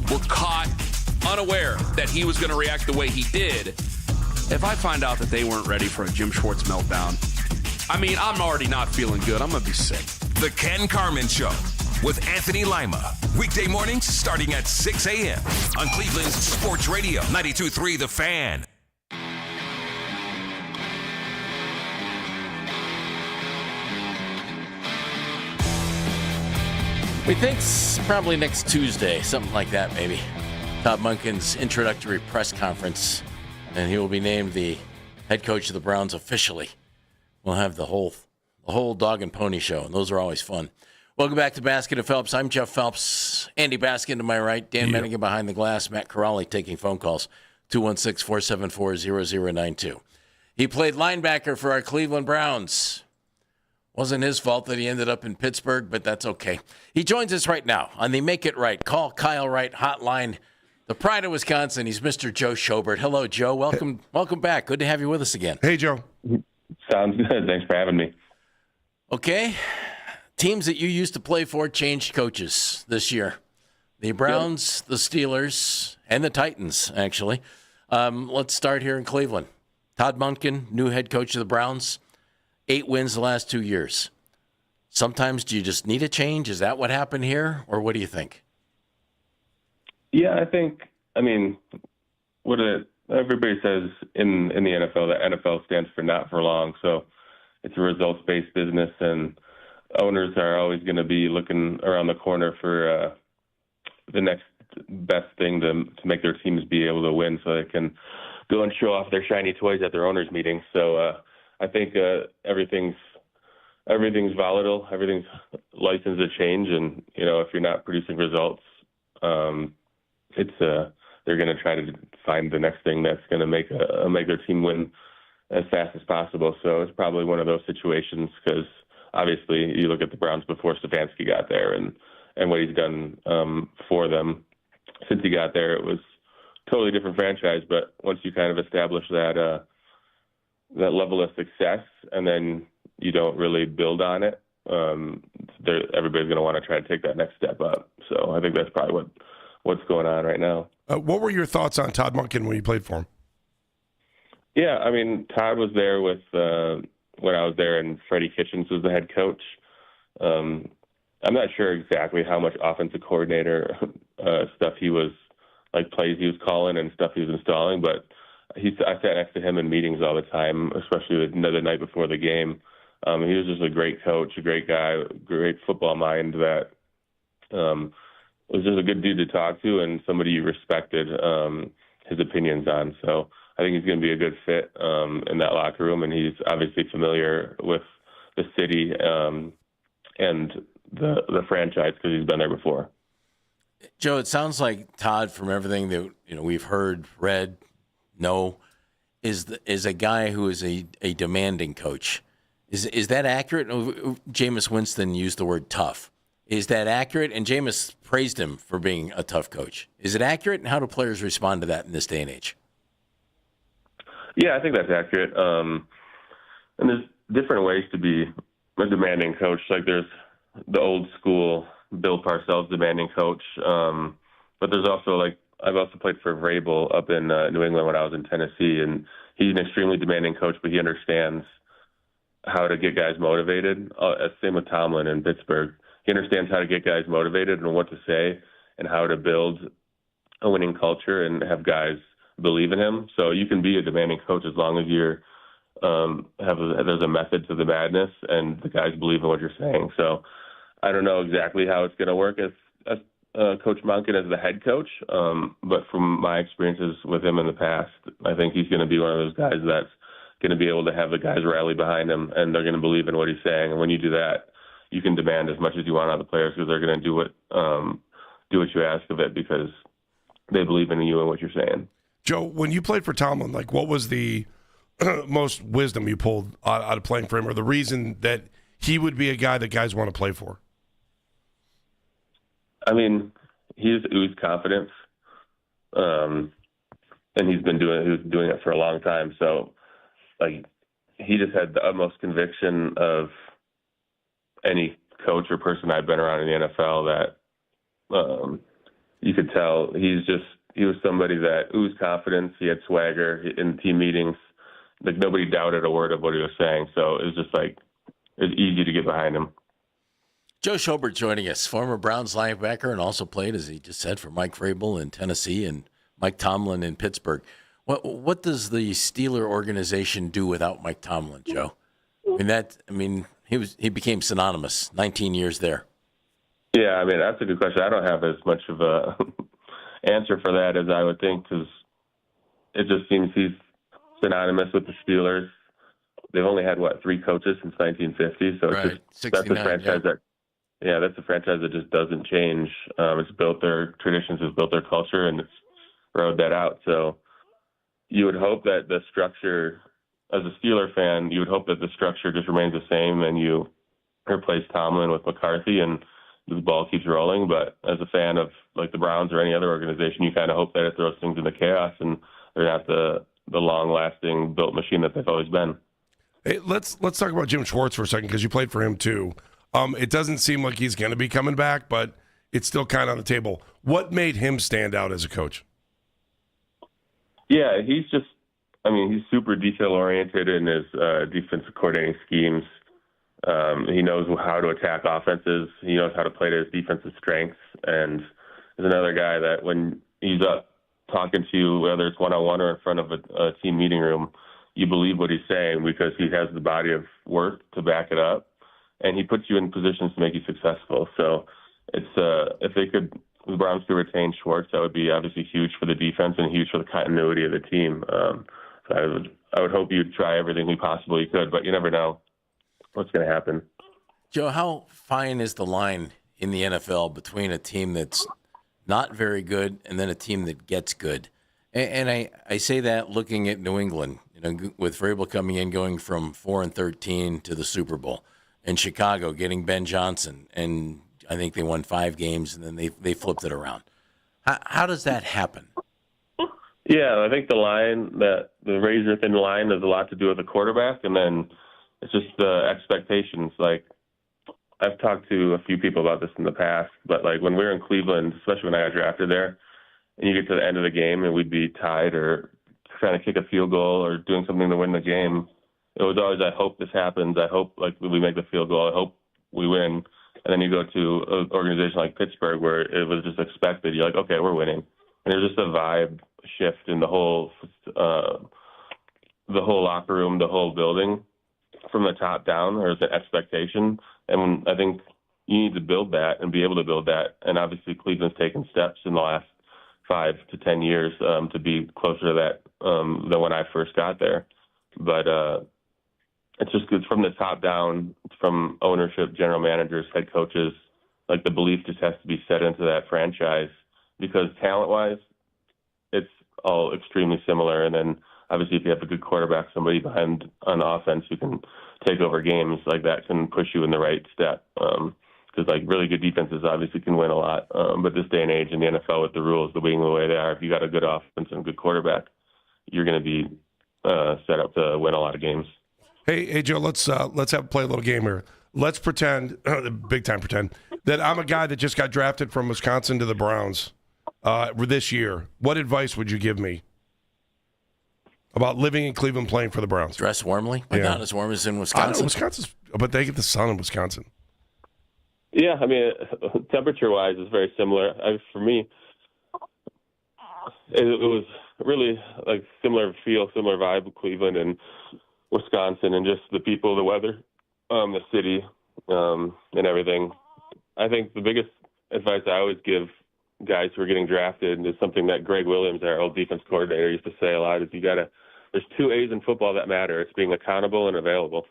were caught unaware that he was going to react the way he did, if I find out that they weren't ready for a Jim Schwartz meltdown, I mean, I'm already not feeling good. I'm going to be sick. The Ken Carman Show with Anthony Lima. Weekday mornings starting at 6 a.m. on Cleveland's Sports Radio, 92.3 The Fan. We think probably next Tuesday, something like that maybe. Todd Monken's introductory press conference, and he will be named the head coach of the Browns officially. We'll have the whole dog and pony show, and those are always fun. Welcome back to Baskin and Phelps. I'm Jeff Phelps. Andy Baskin to my right. Dan Menningen behind the glass. Matt Corrali taking phone calls. 216-474-0092. He played linebacker for our Cleveland Browns. Wasn't his fault that he ended up in Pittsburgh, but that's okay. He joins us right now on the Make It Right, Call Kyle Wright hotline. The pride of Wisconsin. He's Mr. Joe Schobert. Hello, Joe. Welcome back. Good to have you with us again. Hey, Joe. Sounds good. Thanks for having me. Okay. Teams that you used to play for changed coaches this year. The Browns, the Steelers, and the Titans, actually. Let's start here in Cleveland. Todd Monken, new head coach of the Browns. 8 wins the last 2 years. Sometimes do you just need a change? Is that what happened here? Or what do you think? Yeah, everybody says in the NFL that NFL stands for not for long. So it's a results-based business, and owners are always going to be looking around the corner for the next best thing to make their teams be able to win so they can go and show off their shiny toys at their owners' meetings. So I think everything's volatile. Everything's licensed to change, and if you're not producing results, they're going to try to find the next thing that's going to make their team win as fast as possible. So it's probably one of those situations because obviously you look at the Browns before Stefanski got there and what he's done for them since he got there. It was a totally different franchise, but once you kind of establish that level of success and then you don't really build on it, everybody's going to want to try to take that next step up. So I think that's probably what's going on right now. What were your thoughts on Todd Monken when you played for him? Yeah, Todd was there with when I was there, and Freddie Kitchens was the head coach. I'm not sure exactly how much offensive coordinator stuff he was, like plays he was calling and stuff he was installing, but I sat next to him in meetings all the time, especially the night before the game. He was just a great coach, a great guy, great football mind that was just a good dude to talk to and somebody you respected his opinions on. So I think he's going to be a good fit in that locker room, and he's obviously familiar with the city and the franchise because he's been there before. Joe, it sounds like Todd, from everything that we've heard, read, know, is a guy who is a demanding coach. Is that accurate? Jameis Winston used the word tough. Is that accurate? And Jameis praised him for being a tough coach. Is it accurate, and how do players respond to that in this day and age? Yeah, I think that's accurate. And there's different ways to be a demanding coach. Like there's the old school Bill Parcells demanding coach. But there's also I've also played for Vrabel up in New England when I was in Tennessee, and he's an extremely demanding coach, but he understands how to get guys motivated. Same with Tomlin in Pittsburgh. He understands how to get guys motivated and what to say and how to build a winning culture and have guys believe in him. So you can be a demanding coach as long as you're there's a method to the madness and the guys believe in what you're saying. So I don't know exactly how it's going to work as Coach Monken as the head coach, but from my experiences with him in the past, I think he's going to be one of those guys that's going to be able to have the guys rally behind him, and they're going to believe in what he's saying. And when you do that, you can demand as much as you want out of the players because they're going to do what you ask of it because they believe in you and what you're saying. Joe, when you played for Tomlin, what was the most wisdom you pulled out of playing for him, or the reason that he would be a guy that guys want to play for? He's oozed confidence, and he's been doing it for a long time. So, he just had the utmost conviction of any coach or person I've been around in the NFL that You could tell he was somebody that oozed confidence. He had swagger in team meetings. Like, nobody doubted a word of what he was saying. So it was just like, it was easy to get behind him. Joe Schobert joining us, former Browns linebacker, and also played, as he just said, for Mike Vrabel in Tennessee and Mike Tomlin in Pittsburgh. What does the Steeler organization do without Mike Tomlin, Joe? He became synonymous. 19 years there. Yeah, I mean, that's a good question. I don't have as much of a answer for that as I would think, because it just seems he's synonymous with the Steelers. They've only had 3 coaches since 1950, so right. That's a franchise that's a franchise that just doesn't change. It's built their traditions, it's built their culture, and it's rode that out. So you would hope that the structure, as a Steeler fan, you would hope that the structure just remains the same, and you replace Tomlin with McCarthy, and the ball keeps rolling. But as a fan of like the Browns or any other organization, you kind of hope that it throws things into chaos, and they're not the long-lasting built machine that they've always been. Hey, let's talk about Jim Schwartz for a second, because you played for him too. It doesn't seem like he's going to be coming back, but it's still kind of on the table. What made him stand out as a coach? Yeah, he's super detail-oriented in his defensive coordinating schemes. He knows how to attack offenses. He knows how to play to his defensive strengths. And is another guy that when he's up talking to you, whether it's one-on-one or in front of a team meeting room, you believe what he's saying because he has the body of work to back it up. And he puts you in positions to make you successful. So it's if the Browns could retain Schwartz, that would be obviously huge for the defense and huge for the continuity of the team. So I would hope you'd try everything we possibly could, but you never know what's going to happen. Joe, how fine is the line in the NFL between a team that's not very good and then a team that gets good? And I say that looking at New England, with Vrabel coming in, going from 4-13 to the Super Bowl, and Chicago getting Ben Johnson, and I think they won 5 games, and then they flipped it around. How does that happen? Yeah, I think the razor-thin line has a lot to do with the quarterback, and then it's just the expectations. Like, I've talked to a few people about this in the past, but like when we were in Cleveland, especially when I got drafted there, and you get to the end of the game and we'd be tied or trying to kick a field goal or doing something to win the game, it was always, I hope this happens. I hope we make the field goal. I hope we win. And then you go to an organization like Pittsburgh where it was just expected. You're like, okay, we're winning. And there's just a vibe shift in the whole locker room, the whole building. From the top down, there's an expectation. And I think you need to build that and be able to build that. And obviously Cleveland's taken steps in the last 5 to 10 years to be closer to that than when I first got there. But it's just good from the top down, from ownership, general managers, head coaches. Like, the belief just has to be set into that franchise because talent-wise, it's all extremely similar. And then obviously if you have a good quarterback, somebody behind on offense who can take over games, like that can push you in the right step. Because like really good defenses obviously can win a lot. But this day and age in the NFL with the rules being the way they are, if you got a good offense and a good quarterback, you're going to be set up to win a lot of games. Hey Joe, let's play a little game here. Let's pretend, big time pretend, that I'm a guy that just got drafted from Wisconsin to the Browns this year. What advice would you give me about living in Cleveland, playing for the Browns? Dress warmly, but not as warm as in Wisconsin. But they get the sun in Wisconsin. Yeah, I mean, temperature-wise, it's very similar. For me, it was really like similar feel, similar vibe of Cleveland and Wisconsin, and just the people, the weather, the city, and everything. I think the biggest advice I always give guys who are getting drafted is something that Greg Williams, our old defense coordinator, used to say a lot: is there's 2 A's in football that matter. It's being accountable and available.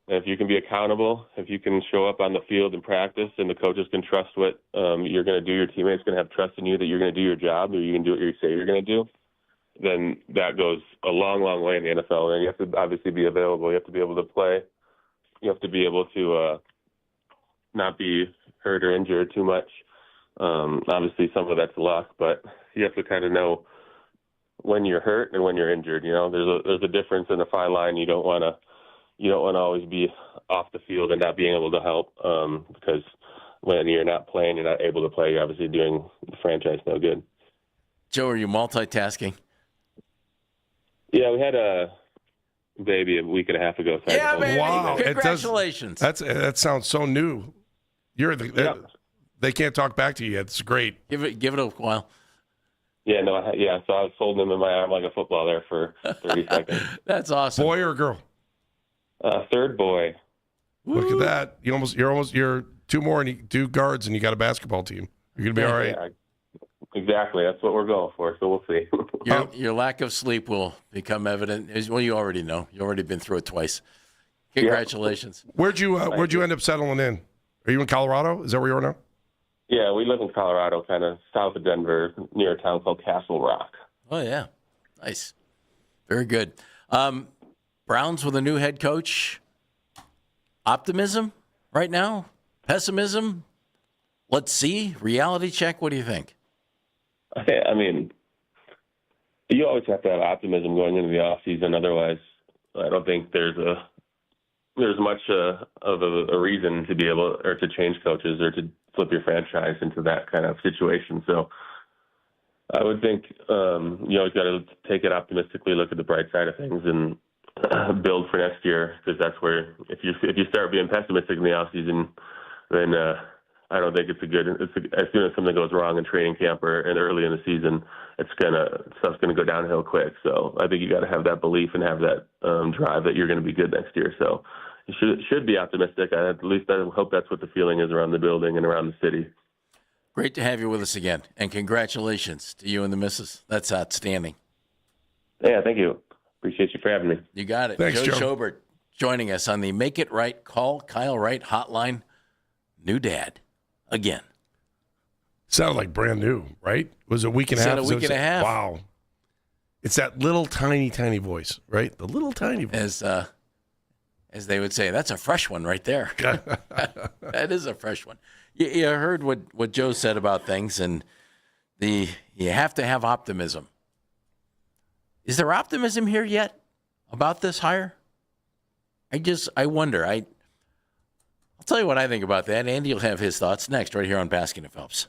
And if you can be accountable, if you can show up on the field and practice, and the coaches can trust what you're going to do, your teammates can have trust in you that you're going to do your job, or you can do what you say you're going to do, then that goes a long, long way in the NFL. And you have to obviously be available. You have to be able to play. You have to be able to not be hurt or injured too much. Obviously, some of that's luck, but you have to kind of know when you're hurt and when you're injured. You know, there's a difference in a fine line. You don't want to always be off the field and not being able to help because when you're not playing, you're not able to play, you're obviously doing the franchise no good. Joe, are you multitasking? Yeah, we had a baby a week and a half ago. So Yeah, baby. Wow. Congratulations. That sounds so new. They can't talk back to you yet. It's great. Give it a while. Yeah, no, so I was holding him in my arm like a football there for 30 seconds. That's awesome. Boy or girl? Third boy. Look at that. You're two more and 2 guards and you got a basketball team. You're going to be all right. Yeah, exactly. That's what we're going for, so we'll see. Your lack of sleep will become evident. Well, you already know. You've already been through it twice. Congratulations. Yeah. Where'd you end up settling in? Are you in Colorado? Is that where you are now? Yeah, we live in Colorado, kind of south of Denver, near a town called Castle Rock. Oh, yeah. Nice. Very good. Browns with a new head coach. Optimism right now? Pessimism? Let's see. Reality check. What do you think? I mean, you always have to have optimism going into the offseason. Otherwise, I don't think there's much of a reason to be able or to change coaches or to flip your franchise into that kind of situation. So I would think you always got to take it optimistically, look at the bright side of things, and build for next year, because that's where if you start being pessimistic in the offseason, then I don't think it's as soon as something goes wrong in training camp and early in the season, stuff's gonna go downhill quick. So I think you got to have that belief and have that drive that you're going to be good next year. So you should be optimistic. At least I hope that's what the feeling is around the building and around the city. Great to have you with us again, and congratulations to you and the missus. That's outstanding. Yeah, thank you. Appreciate you for having me. You got it. Thanks, Joe Joe. Schobert joining us on the Make It Right Call Kyle Wright hotline. New dad again. Sounded like brand new, right? It was a week and a half. A week and a half. Wow. It's that little tiny voice, right? The little tiny voice. As they would say, that's a fresh one right there. That is a fresh one. You heard what Joe said about things, and you have to have optimism. Is there optimism here yet about this hire? I wonder. I'll tell you what I think about that. Andy will have his thoughts next right here on Baskin and Phelps.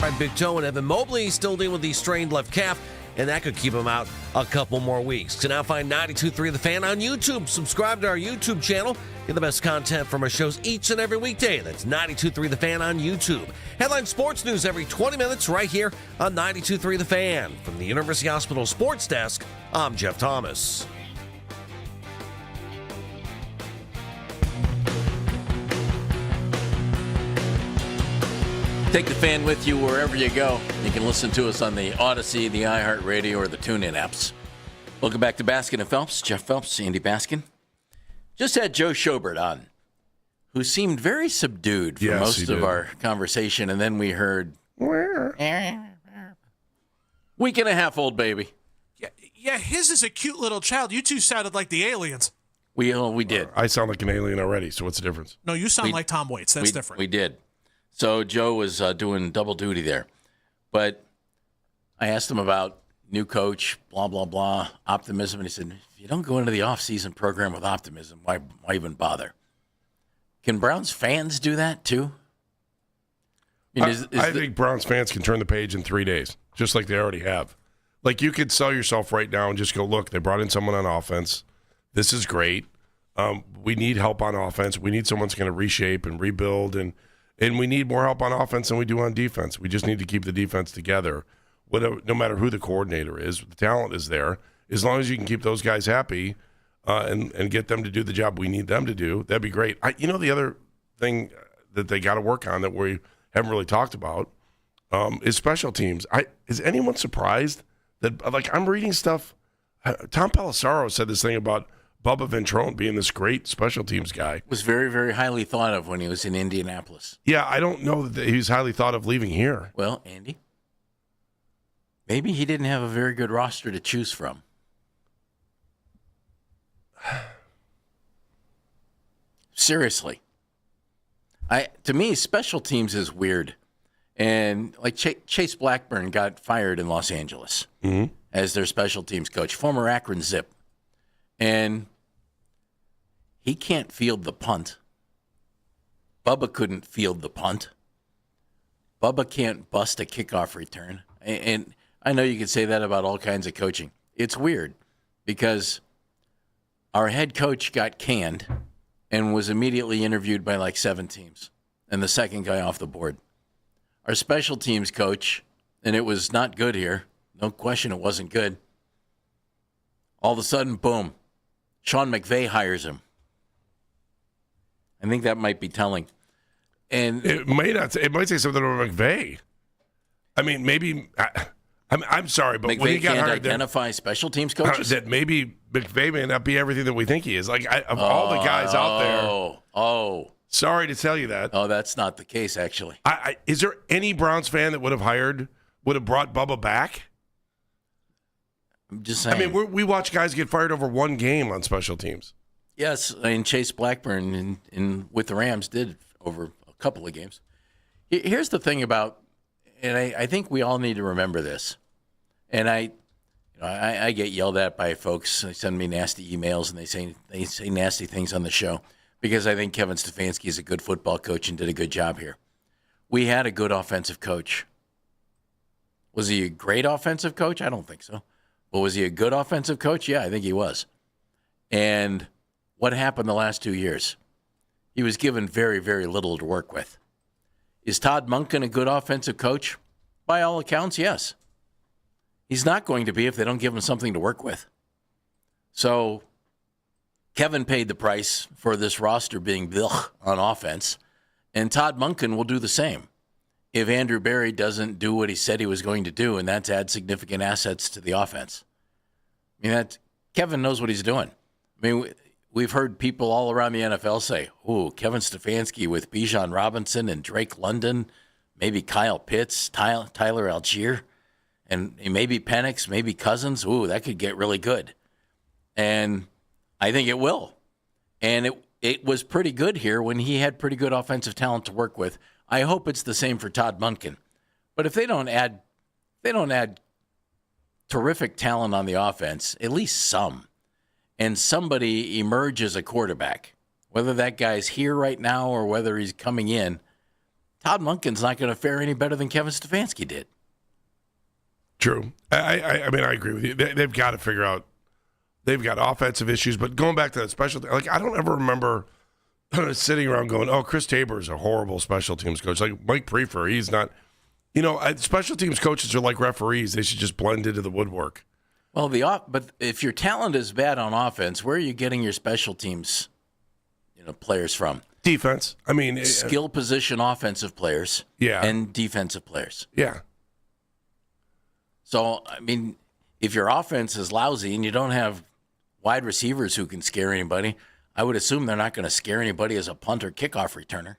5 big toe, and Evan Mobley still dealing with the strained left calf, and that could keep him out a couple more weeks. You can now find 92.3 The Fan on YouTube. Subscribe to our YouTube channel. Get the best content from our shows each and every weekday. That's 92.3 The Fan on YouTube. Headline sports news every 20 minutes right here on 92.3 The Fan. From the University Hospital Sports Desk, I'm Jeff Thomas. Take the Fan with you wherever you go. You can listen to us on the Odyssey, the iHeartRadio, or the TuneIn apps. Welcome back to Baskin and Phelps. Jeff Phelps, Andy Baskin. Just had Joe Schobert on, who seemed very subdued for most of our conversation, and then we heard week and a half old baby. Yeah, his is a cute little child. You two sounded like the aliens. We did. I sound like an alien already, so what's the difference? No, you sound like Tom Waits. That's different. We did. So Joe was doing double duty there. But I asked him about new coach, blah, blah, blah, optimism. And he said, if you don't go into the offseason program with optimism, why even bother? Can Browns fans do that too? I think Browns fans can turn the page in 3 days, just like they already have. Like, you could sell yourself right now and just go, look, they brought in someone on offense. This is great. We need help on offense. We need someone that's going to reshape and rebuild, and we need more help on offense than we do on defense. We just need to keep the defense together. No matter who the coordinator is, the talent is there. As long as you can keep those guys happy and get them to do the job we need them to do, that'd be great. The other thing that they got to work on that we haven't really talked about is special teams. Is anyone surprised that, like, I'm reading stuff? Tom Pelissaro said this thing about Bubba Ventrone being this great special teams guy. Was very, very highly thought of when he was in Indianapolis. Yeah, I don't know that he was highly thought of leaving here. Well, Andy, maybe he didn't have a very good roster to choose from. Seriously. To me, special teams is weird. And like Chase Blackburn got fired in Los Angeles as their special teams coach, former Akron Zip. And he can't field the punt. Bubba couldn't field the punt. Bubba can't bust a kickoff return. And I know you could say that about all kinds of coaching. It's weird because our head coach got canned and was immediately interviewed by like 7 teams, and the second guy off the board. Our special teams coach, and it was not good here. No question it wasn't good. All of a sudden, boom, Sean McVay hires him. I think that might be telling. And it might say something about McVay. I mean, maybe I'm sorry, but McVay when he got can't hired, identify special teams coaches. That maybe McVay may not be everything that we think he is. Like, of all the guys out there. Sorry to tell you that. Oh, that's not the case, actually. Is there any Browns fan that would have brought Bubba back? I'm just saying. I mean, we watch guys get fired over one game on special teams. Yes, and Chase Blackburn with the Rams did over a couple of games. Here's the thing about, and I think we all need to remember this. And I get yelled at by folks. They send me nasty emails and they say nasty things on the show because I think Kevin Stefanski is a good football coach and did a good job here. We had a good offensive coach. Was he a great offensive coach? I don't think so. But was he a good offensive coach? Yeah, I think he was. And what happened the last 2 years? He was given very, very little to work with. Is Todd Monken a good offensive coach? By all accounts, yes. He's not going to be if they don't give him something to work with. So Kevin paid the price for this roster being on offense, and Todd Monken will do the same if Andrew Berry doesn't do what he said he was going to do, and that's add significant assets to the offense. I mean, Kevin knows what he's doing. I mean, we've heard people all around the NFL say, ooh, Kevin Stefanski with Bijan Robinson and Drake London, maybe Kyle Pitts, Tyler Algier, and maybe Penix, maybe Cousins. Ooh, that could get really good. And I think it will. And it was pretty good here when he had pretty good offensive talent to work with. I hope it's the same for Todd Monken. But if they don't add terrific talent on the offense, at least some, and somebody emerge as a quarterback, whether that guy's here right now or whether he's coming in, Todd Monken's not going to fare any better than Kevin Stefanski did. True. I mean, I agree with you. They've got to figure out. They've got offensive issues, but going back to that special, like I don't ever remember sitting around going, "Oh, Chris Tabor is a horrible special teams coach." Like Mike Prefer, he's not. Special teams coaches are like referees; they should just blend into the woodwork. Well, but if your talent is bad on offense, where are you getting your special teams, players from? Defense. I mean, skill position offensive players. Yeah. And defensive players. Yeah. So, I mean, if your offense is lousy and you don't have wide receivers who can scare anybody, I would assume they're not going to scare anybody as a punt or kickoff returner.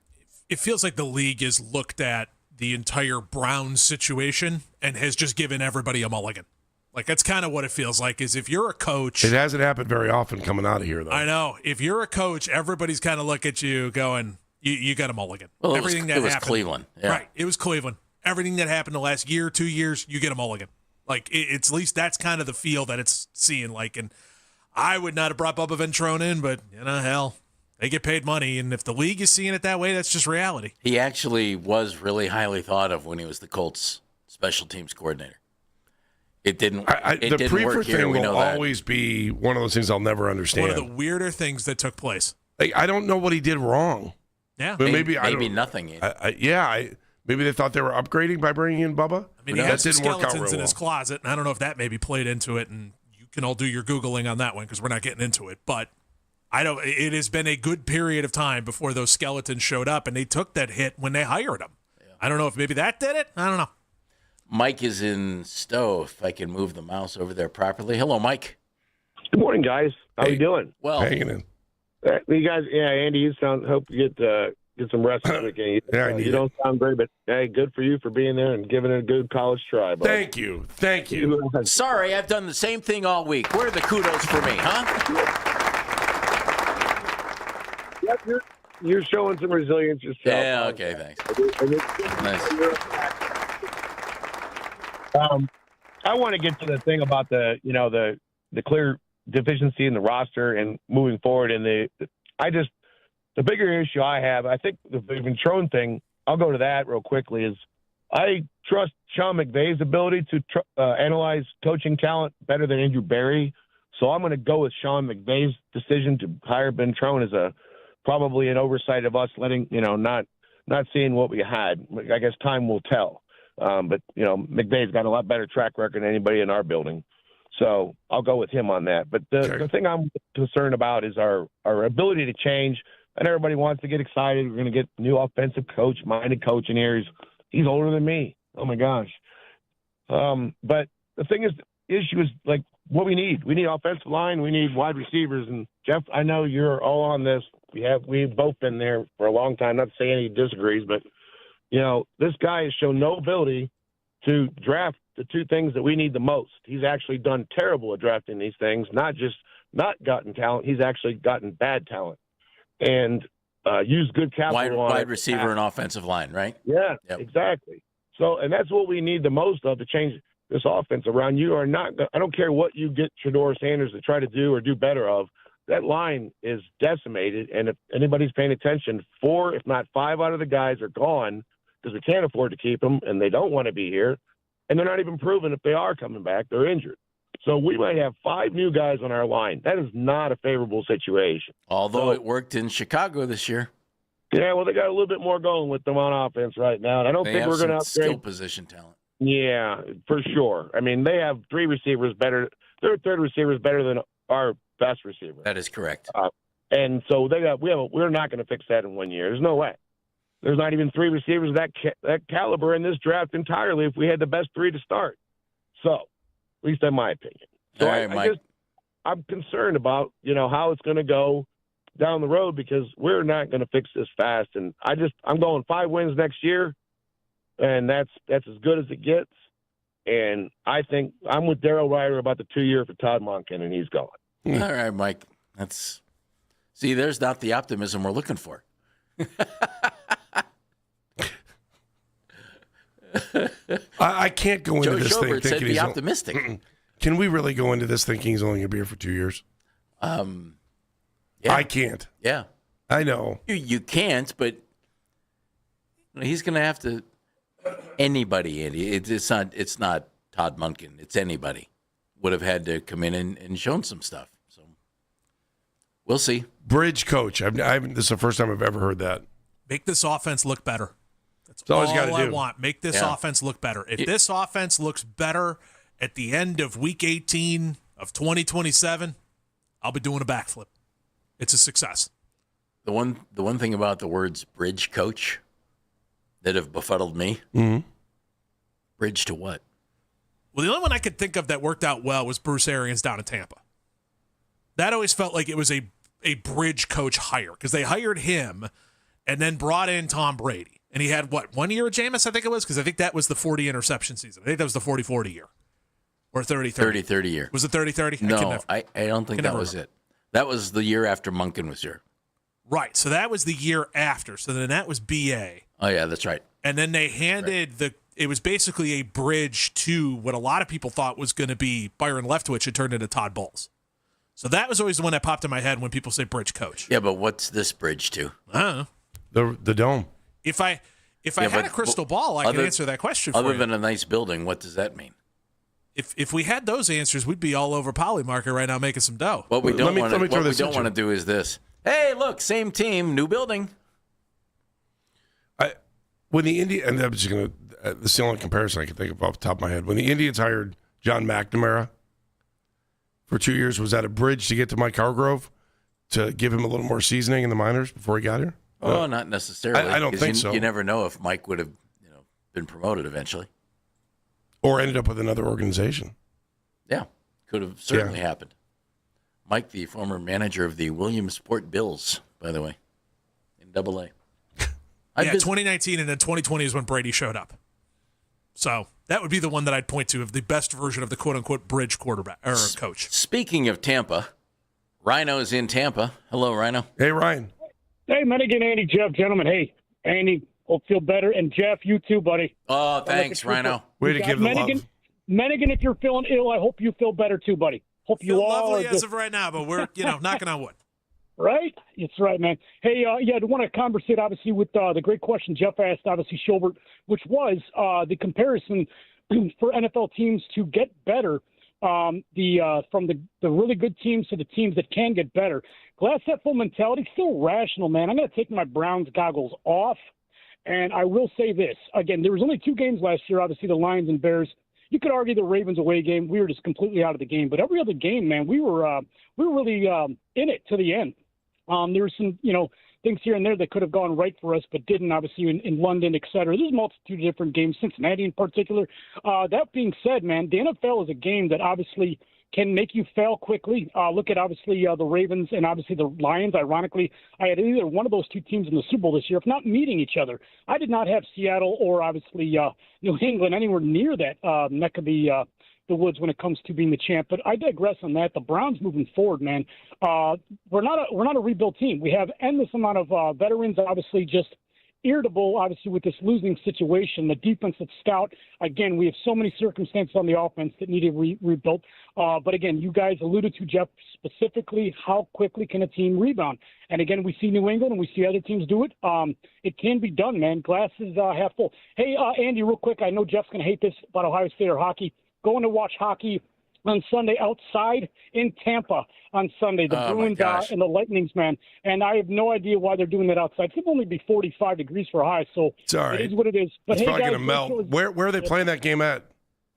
It feels like the league has looked at the entire Browns situation and has just given everybody a mulligan. Like, that's kind of what it feels like, is if you're a coach... It hasn't happened very often coming out of here, though. I know. If you're a coach, everybody's kind of look at you going, you got a mulligan. Well, it was Cleveland. Yeah. Right. It was Cleveland. Everything that happened the last year, 2 years, you get a mulligan. Like, it's at least that's kind of the feel that it's seeing like. And I would not have brought Bubba Ventrone in, but, hell, they get paid money. And if the league is seeing it that way, that's just reality. He actually was really highly thought of when he was the Colts special teams coordinator. It didn't. It didn't work here. Thing we know will that. always be one of those things I'll never understand. One of the weirder things that took place. Like, I don't know what he did wrong. Yeah, maybe nothing. Maybe they thought they were upgrading by bringing in Bubba. I mean, he had some skeletons in his closet, and I don't know if that maybe played into it. And you can all do your Googling on that one because we're not getting into it. But I don't. It has been a good period of time before those skeletons showed up, and they took that hit when they hired him. Yeah. I don't know if maybe that did it. I don't know. Mike is in Stowe, if I can move the mouse over there properly. Hello, Mike. Good morning, guys. How you doing? Well, hanging in. You guys, Andy, you hope you get some rest this weekend. You don't sound great, but hey, good for you for being there and giving it a good college try. Bud. Thank you. Sorry, I've done the same thing all week. Where are the kudos for me, huh? Yep, you're showing some resilience yourself. Yeah, okay, thanks. Nice. I want to get to the thing about the clear deficiency in the roster and moving forward. And the bigger issue I have, I think the Ventrone thing, I'll go to that real quickly, is I trust Sean McVay's ability to analyze coaching talent better than Andrew Berry. So I'm going to go with Sean McVay's decision to hire Ventrone as probably an oversight of us letting, not seeing what we had. I guess time will tell. But McVay's got a lot better track record than anybody in our building. So I'll go with him on that. But the thing I'm concerned about is our ability to change. And everybody wants to get excited. We're going to get a new offensive coach-minded coach in here. He's older than me. Oh, my gosh. But the thing is, the issue is like what we need. We need offensive line. We need wide receivers. And, Jeff, I know you're all on this. We've both been there for a long time. Not to say any disagrees, but – this guy has shown no ability to draft the two things that we need the most. He's actually done terrible at drafting these things, not just not gotten talent. He's actually gotten bad talent and used good capital on wide receiver and offensive line, right? Yeah, exactly. So, and that's what we need the most of to change this offense around. You are not – I don't care what you get Shedeur Sanders to try to do or do better of. That line is decimated, and if anybody's paying attention, 4, if not 5 out of the guys are gone because we can't afford to keep them, and they don't want to be here, and they're not even proven if they are coming back. They're injured. So we might have 5 new guys on our line. That is not a favorable situation. Although it worked in Chicago this year. Yeah, well, they got a little bit more going with them on offense right now, and I don't think we're going to upgrade skill position talent. Yeah, for sure. I mean, they have 3 receivers better. Their third receiver is better than our best receiver. That is correct. And so we're not going to fix that in 1 year. There's no way. There's not even 3 receivers of that caliber in this draft entirely if we had the best 3 to start. So, at least in my opinion. So all right, Mike. I'm concerned about, how it's going to go down the road because we're not going to fix this fast. And I'm going 5 wins next year, and that's as good as it gets. And I think I'm with Daryl Ryder about the 2-year for Todd Monken, and he's gone. All right, Mike. There's not the optimism we're looking for. I can't go into this thing thinking he's optimistic. Can we really go into this thinking he's only going to be here for 2 years? Yeah. I can't. Yeah. I know. You can't, but He's going to have to. Anybody, Andy. It's not Todd Monken. It's anybody would have had to come in and shown some stuff. So we'll see. Bridge coach. I haven't. This is the first time I've ever heard that. Make this offense look better. That's all I want. Make this offense look better. If this offense looks better at the end of Week 18 of 2027, I'll be doing a backflip. It's a success. The one thing about the words bridge coach that have befuddled me. Mm-hmm. Bridge to what? Well, the only one I could think of that worked out well was Bruce Arians down in Tampa. That always felt like it was a bridge coach hire because they hired him and then brought in Tom Brady. And he had, 1 year at Jameis, I think it was? Because I think that was the 40 interception season. I think that was the 40-40 year. Or 30-30. 30-30 year. Was it 30-30? No, I don't think that was it. That was the year after Monken was here. Right. So that was the year after. So then that was BA. Oh, yeah, that's right. And then they handed it was basically a bridge to what a lot of people thought was going to be Byron Leftwich had turned into Todd Bowles. So that was always the one that popped in my head when people say bridge coach. Yeah, but what's this bridge to? I don't know. The dome. If I had a crystal ball, I could answer that question for you. Other than a nice building, what does that mean? If we had those answers, we'd be all over Polymarket right now making some dough. What we don't want to do is this. Hey, look, same team, new building. When the Indians, and I'm just going to, this is the only comparison I can think of off the top of my head. When the Indians hired John McNamara for 2 years, was that a bridge to get to Mike Hargrove to give him a little more seasoning in the minors before he got here? Oh, not necessarily. I don't think so. You never know if Mike would have been promoted eventually. Or ended up with another organization. Yeah, could have certainly happened. Mike, the former manager of the Williamsport Bills, by the way, in Double-A. 2019 and then 2020 is when Brady showed up. So that would be the one that I'd point to of the best version of the quote-unquote bridge quarterback or coach. Speaking of Tampa, Rhino's in Tampa. Hello, Rhino. Hey, Ryan. Hey, Menigan, Andy, Jeff, gentlemen. Hey, Andy, hope you feel better. And Jeff, you too, buddy. Oh, thanks, Rhino. Way to give the love. Menigan, if you're feeling ill, I hope you feel better too, buddy. Hope you all lovely are as of right now, but we're knocking on wood. Right? It's right, man. Hey, I want to conversate, obviously, with the great question Jeff asked, obviously, Schobert, which was the comparison for NFL teams to get better, from the really good teams to the teams that can get better. Glass half full mentality, still rational, man. I'm going to take my Browns goggles off, and I will say this. Again, there was only 2 games last year, obviously, the Lions and Bears. You could argue the Ravens away game, we were just completely out of the game. But every other game, man, we were really in it to the end. There were some, things here and there that could have gone right for us, but didn't, obviously, in London, et cetera. There's a multitude of different games, Cincinnati in particular. That being said, man, the NFL is a game that obviously can make you fail quickly. Look at, obviously, the Ravens and, obviously, the Lions. Ironically, I had either one of those 2 teams in the Super Bowl this year, if not meeting each other. I did not have Seattle or, obviously, New England anywhere near that neck of the woods when it comes to being the champ. But I digress on that. The Browns moving forward, man, we're not a rebuild team. We have endless amount of veterans, obviously, just irritable, obviously, with this losing situation. The defense that's stout. Again, we have so many circumstances on the offense that need to be rebuilt. But again, you guys alluded to, Jeff, specifically how quickly can a team rebound? And again, we see New England and we see other teams do it. It can be done, man. Glass is half full. Hey, Andy, real quick, I know Jeff's going to hate this about Ohio State or hockey. Going to watch hockey on Sunday outside in Tampa on Sunday, the Bruins and the Lightnings, man. And I have no idea why they're doing that outside. It will only be 45 degrees for high, so it's all right. It is what it is. But it's probably going to melt. Where are they playing that game at?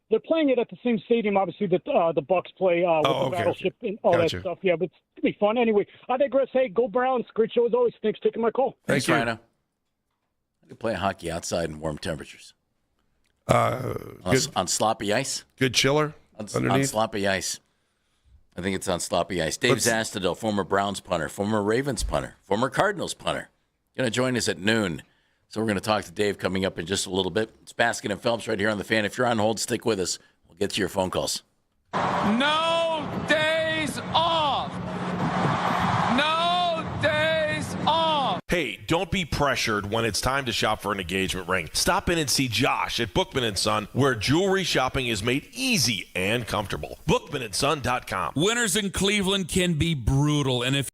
They're playing it at the same stadium, obviously, that the Bucks play with the Battleship and all that stuff. Yeah, but it's going to be fun. Anyway, I digress. Hey, go Browns. Great show as always. Thanks for taking my call. Thanks, Rhino. I could play hockey outside in warm temperatures. On sloppy ice. Good chiller on sloppy ice. I think it's on sloppy ice. Dave Zastadil, former Browns punter, former Ravens punter, former Cardinals punter, going to join us at noon. So we're going to talk to Dave coming up in just a little bit. It's Baskin and Phelps right here on The Fan. If you're on hold, stick with us. We'll get to your phone calls. No days off. No days off. Hey, don't be pressured when it's time to shop for an engagement ring. Stop in and see Josh at Bookman & Son, where jewelry shopping is made easy and comfortable. BookmanandSon.com. Winters in Cleveland can be brutal, and if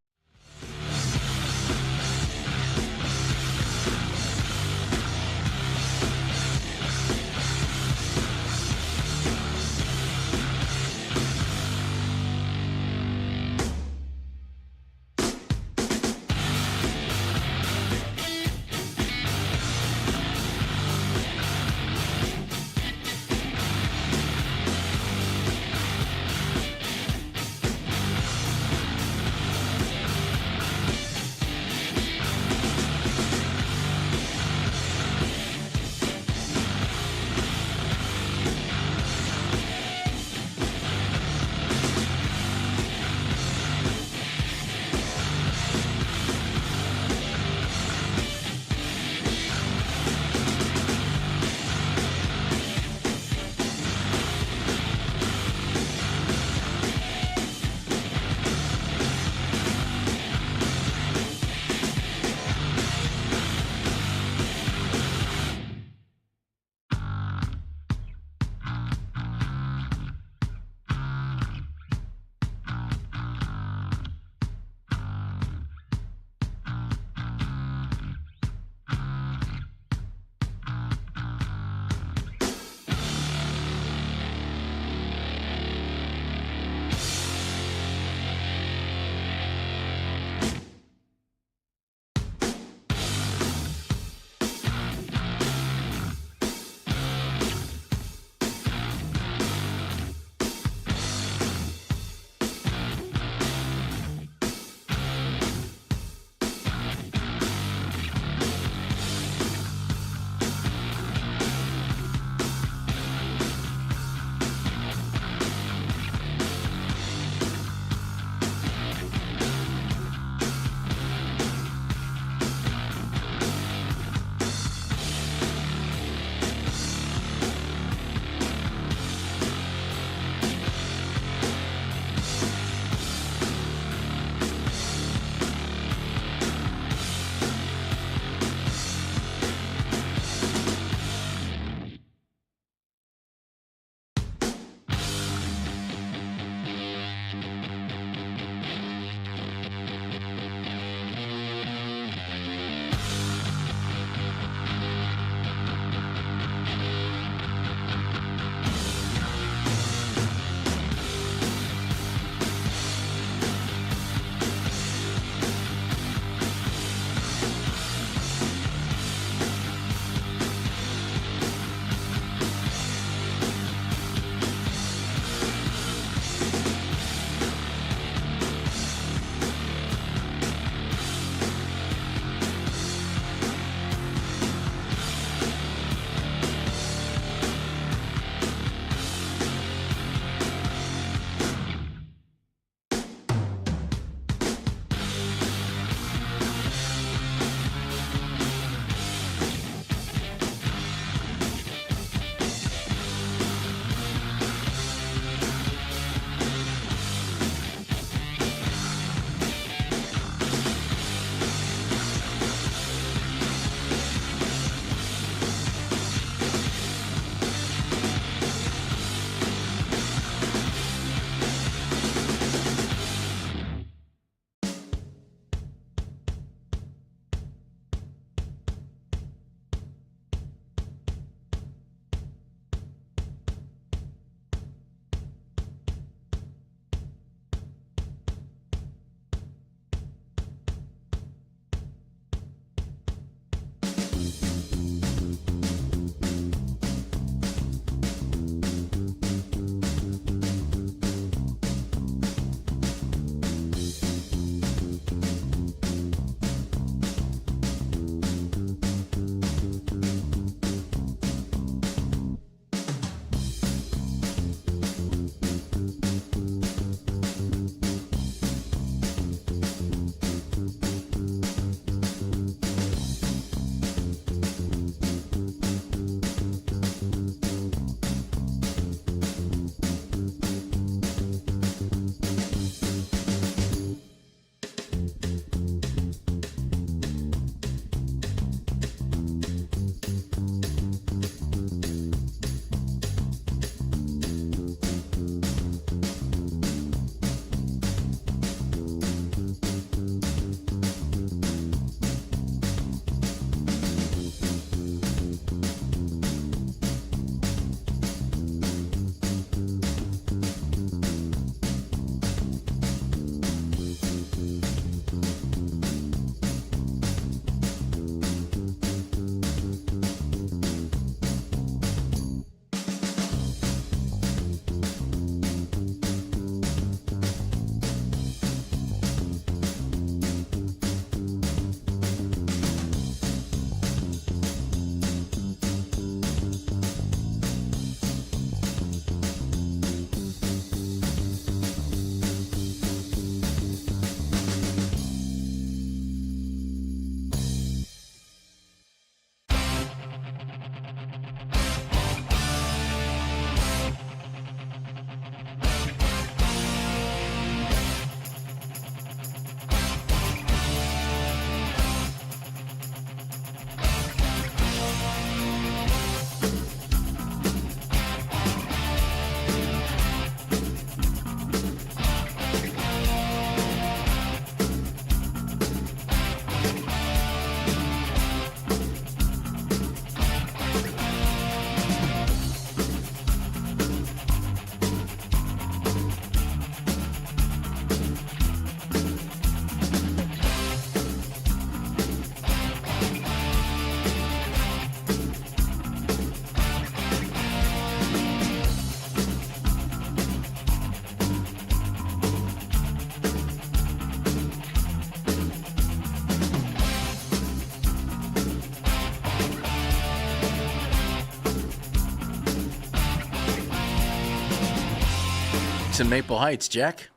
Jack's in Maple Heights. Jack,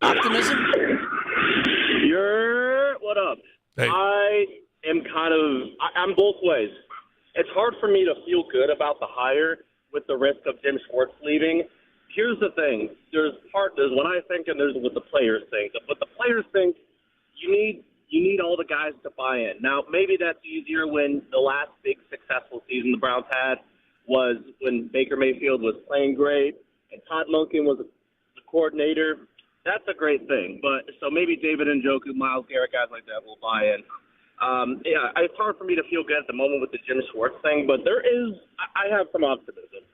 optimism? What up? Hey. I'm both ways. It's hard for me to feel good about the hire with the risk of Jim Schwartz leaving. Here's the thing. There's what I think and there's what the players think. But the players think you need all the guys to buy in. Now, maybe that's easier when the last big successful season the Browns had was when Baker Mayfield was playing great and Todd Monken was the coordinator. That's a great thing. But so maybe David Njoku, Myles Garrett, guys like that will buy in. It's hard for me to feel good at the moment with the Jim Schwartz thing, but I have some optimism.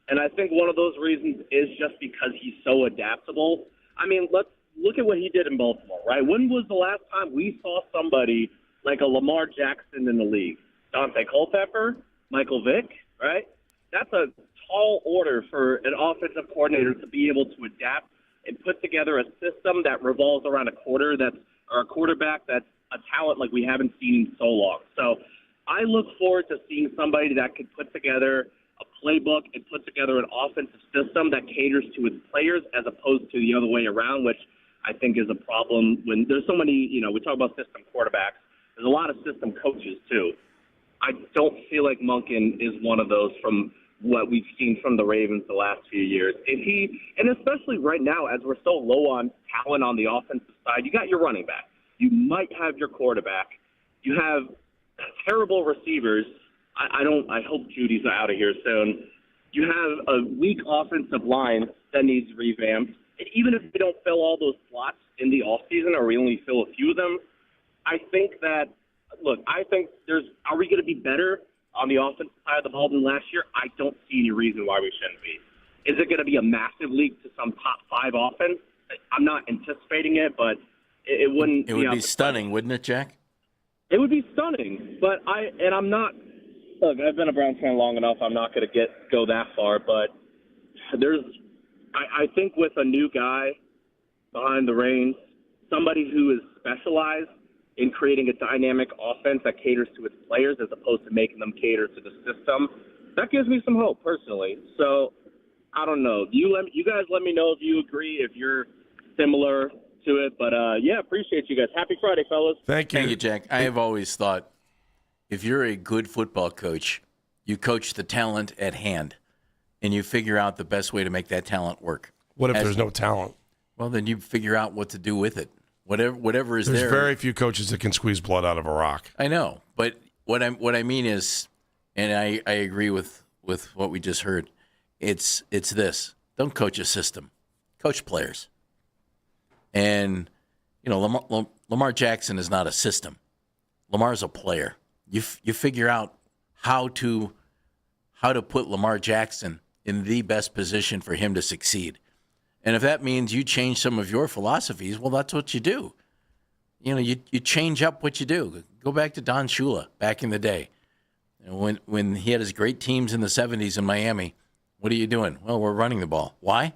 And I think one of those reasons is just because he's so adaptable. I mean, let's look at what he did in Baltimore, right? When was the last time we saw somebody like a Lamar Jackson in the league? Dante Culpepper, Michael Vick, right? That's a tall order for an offensive coordinator to be able to adapt and put together a system that revolves around a quarterback that's a talent like we haven't seen in so long. So I look forward to seeing somebody that could put together a playbook and put together an offensive system that caters to its players as opposed to the other way around, which I think is a problem when there's so many, we talk about system quarterbacks. There's a lot of system coaches too. I don't feel like Monken is one of those from what we've seen from the Ravens the last few years. And especially right now, as we're so low on talent on the offensive side, you got your running back. You might have your quarterback. You have terrible receivers. I hope Judy's out of here soon. You have a weak offensive line that needs revamped. And even if we don't fill all those slots in the offseason or we only fill a few of them, I think are we going to be better on the offensive side of the ball than last year? I don't see any reason why we shouldn't be. Is it going to be a massive leap to some top 5 offense? I'm not anticipating it, but it wouldn't. It would be stunning, wouldn't it, Jack? It would be stunning, but I'm not. Look, I've been a Browns fan long enough. I'm not going to go that far, but I think with a new guy behind the reins, somebody who is specialized in creating a dynamic offense that caters to its players as opposed to making them cater to the system, that gives me some hope personally. So I don't know. You guys let me know if you agree, if you're similar to it. But appreciate you guys. Happy Friday, fellas. Thank you. Thank you, Jack. I have always thought if you're a good football coach, you coach the talent at hand, and you figure out the best way to make that talent work. What if there's no talent? Well, then you figure out what to do with it. Whatever is there. There's very few coaches that can squeeze blood out of a rock. I know, but what I mean is, and I agree with what we just heard. It's this: don't coach a system, coach players. And Lamar Jackson is not a system. Lamar's a player. You figure out how to put Lamar Jackson in the best position for him to succeed. And if that means you change some of your philosophies, well, that's what you do. You change up what you do. Go back to Don Shula back in the day. When he had his great teams in the 70s in Miami, what are you doing? Well, we're running the ball. Why?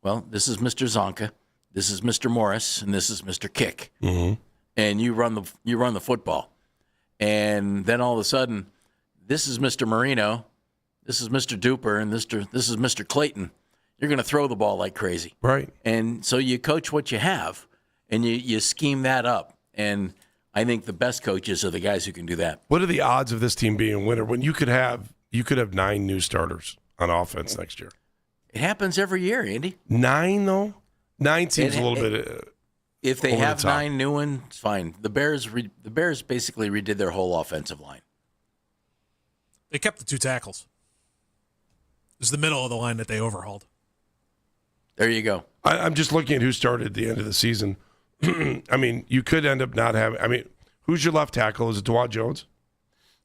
Well, this is Mr. Zonka, this is Mr. Morris, and this is Mr. Kick. Mm-hmm. And you run the football. And then all of a sudden, this is Mr. Marino, this is Mr. Duper, and this is Mr. Clayton. You're going to throw the ball like crazy. Right. And so you coach what you have, and you scheme that up. And I think the best coaches are the guys who can do that. What are the odds of this team being a winner when you could have 9 new starters on offense next year? It happens every year, Andy. 9, though? 9 seems a little bit if they over have the top. 9 new ones, fine. The Bears basically redid their whole offensive line. They kept the 2 tackles. It was the middle of the line that they overhauled. There you go. I'm just looking at who started at the end of the season. I mean, you could end up not having – I mean, who's your left tackle? Is it DeWan Jones?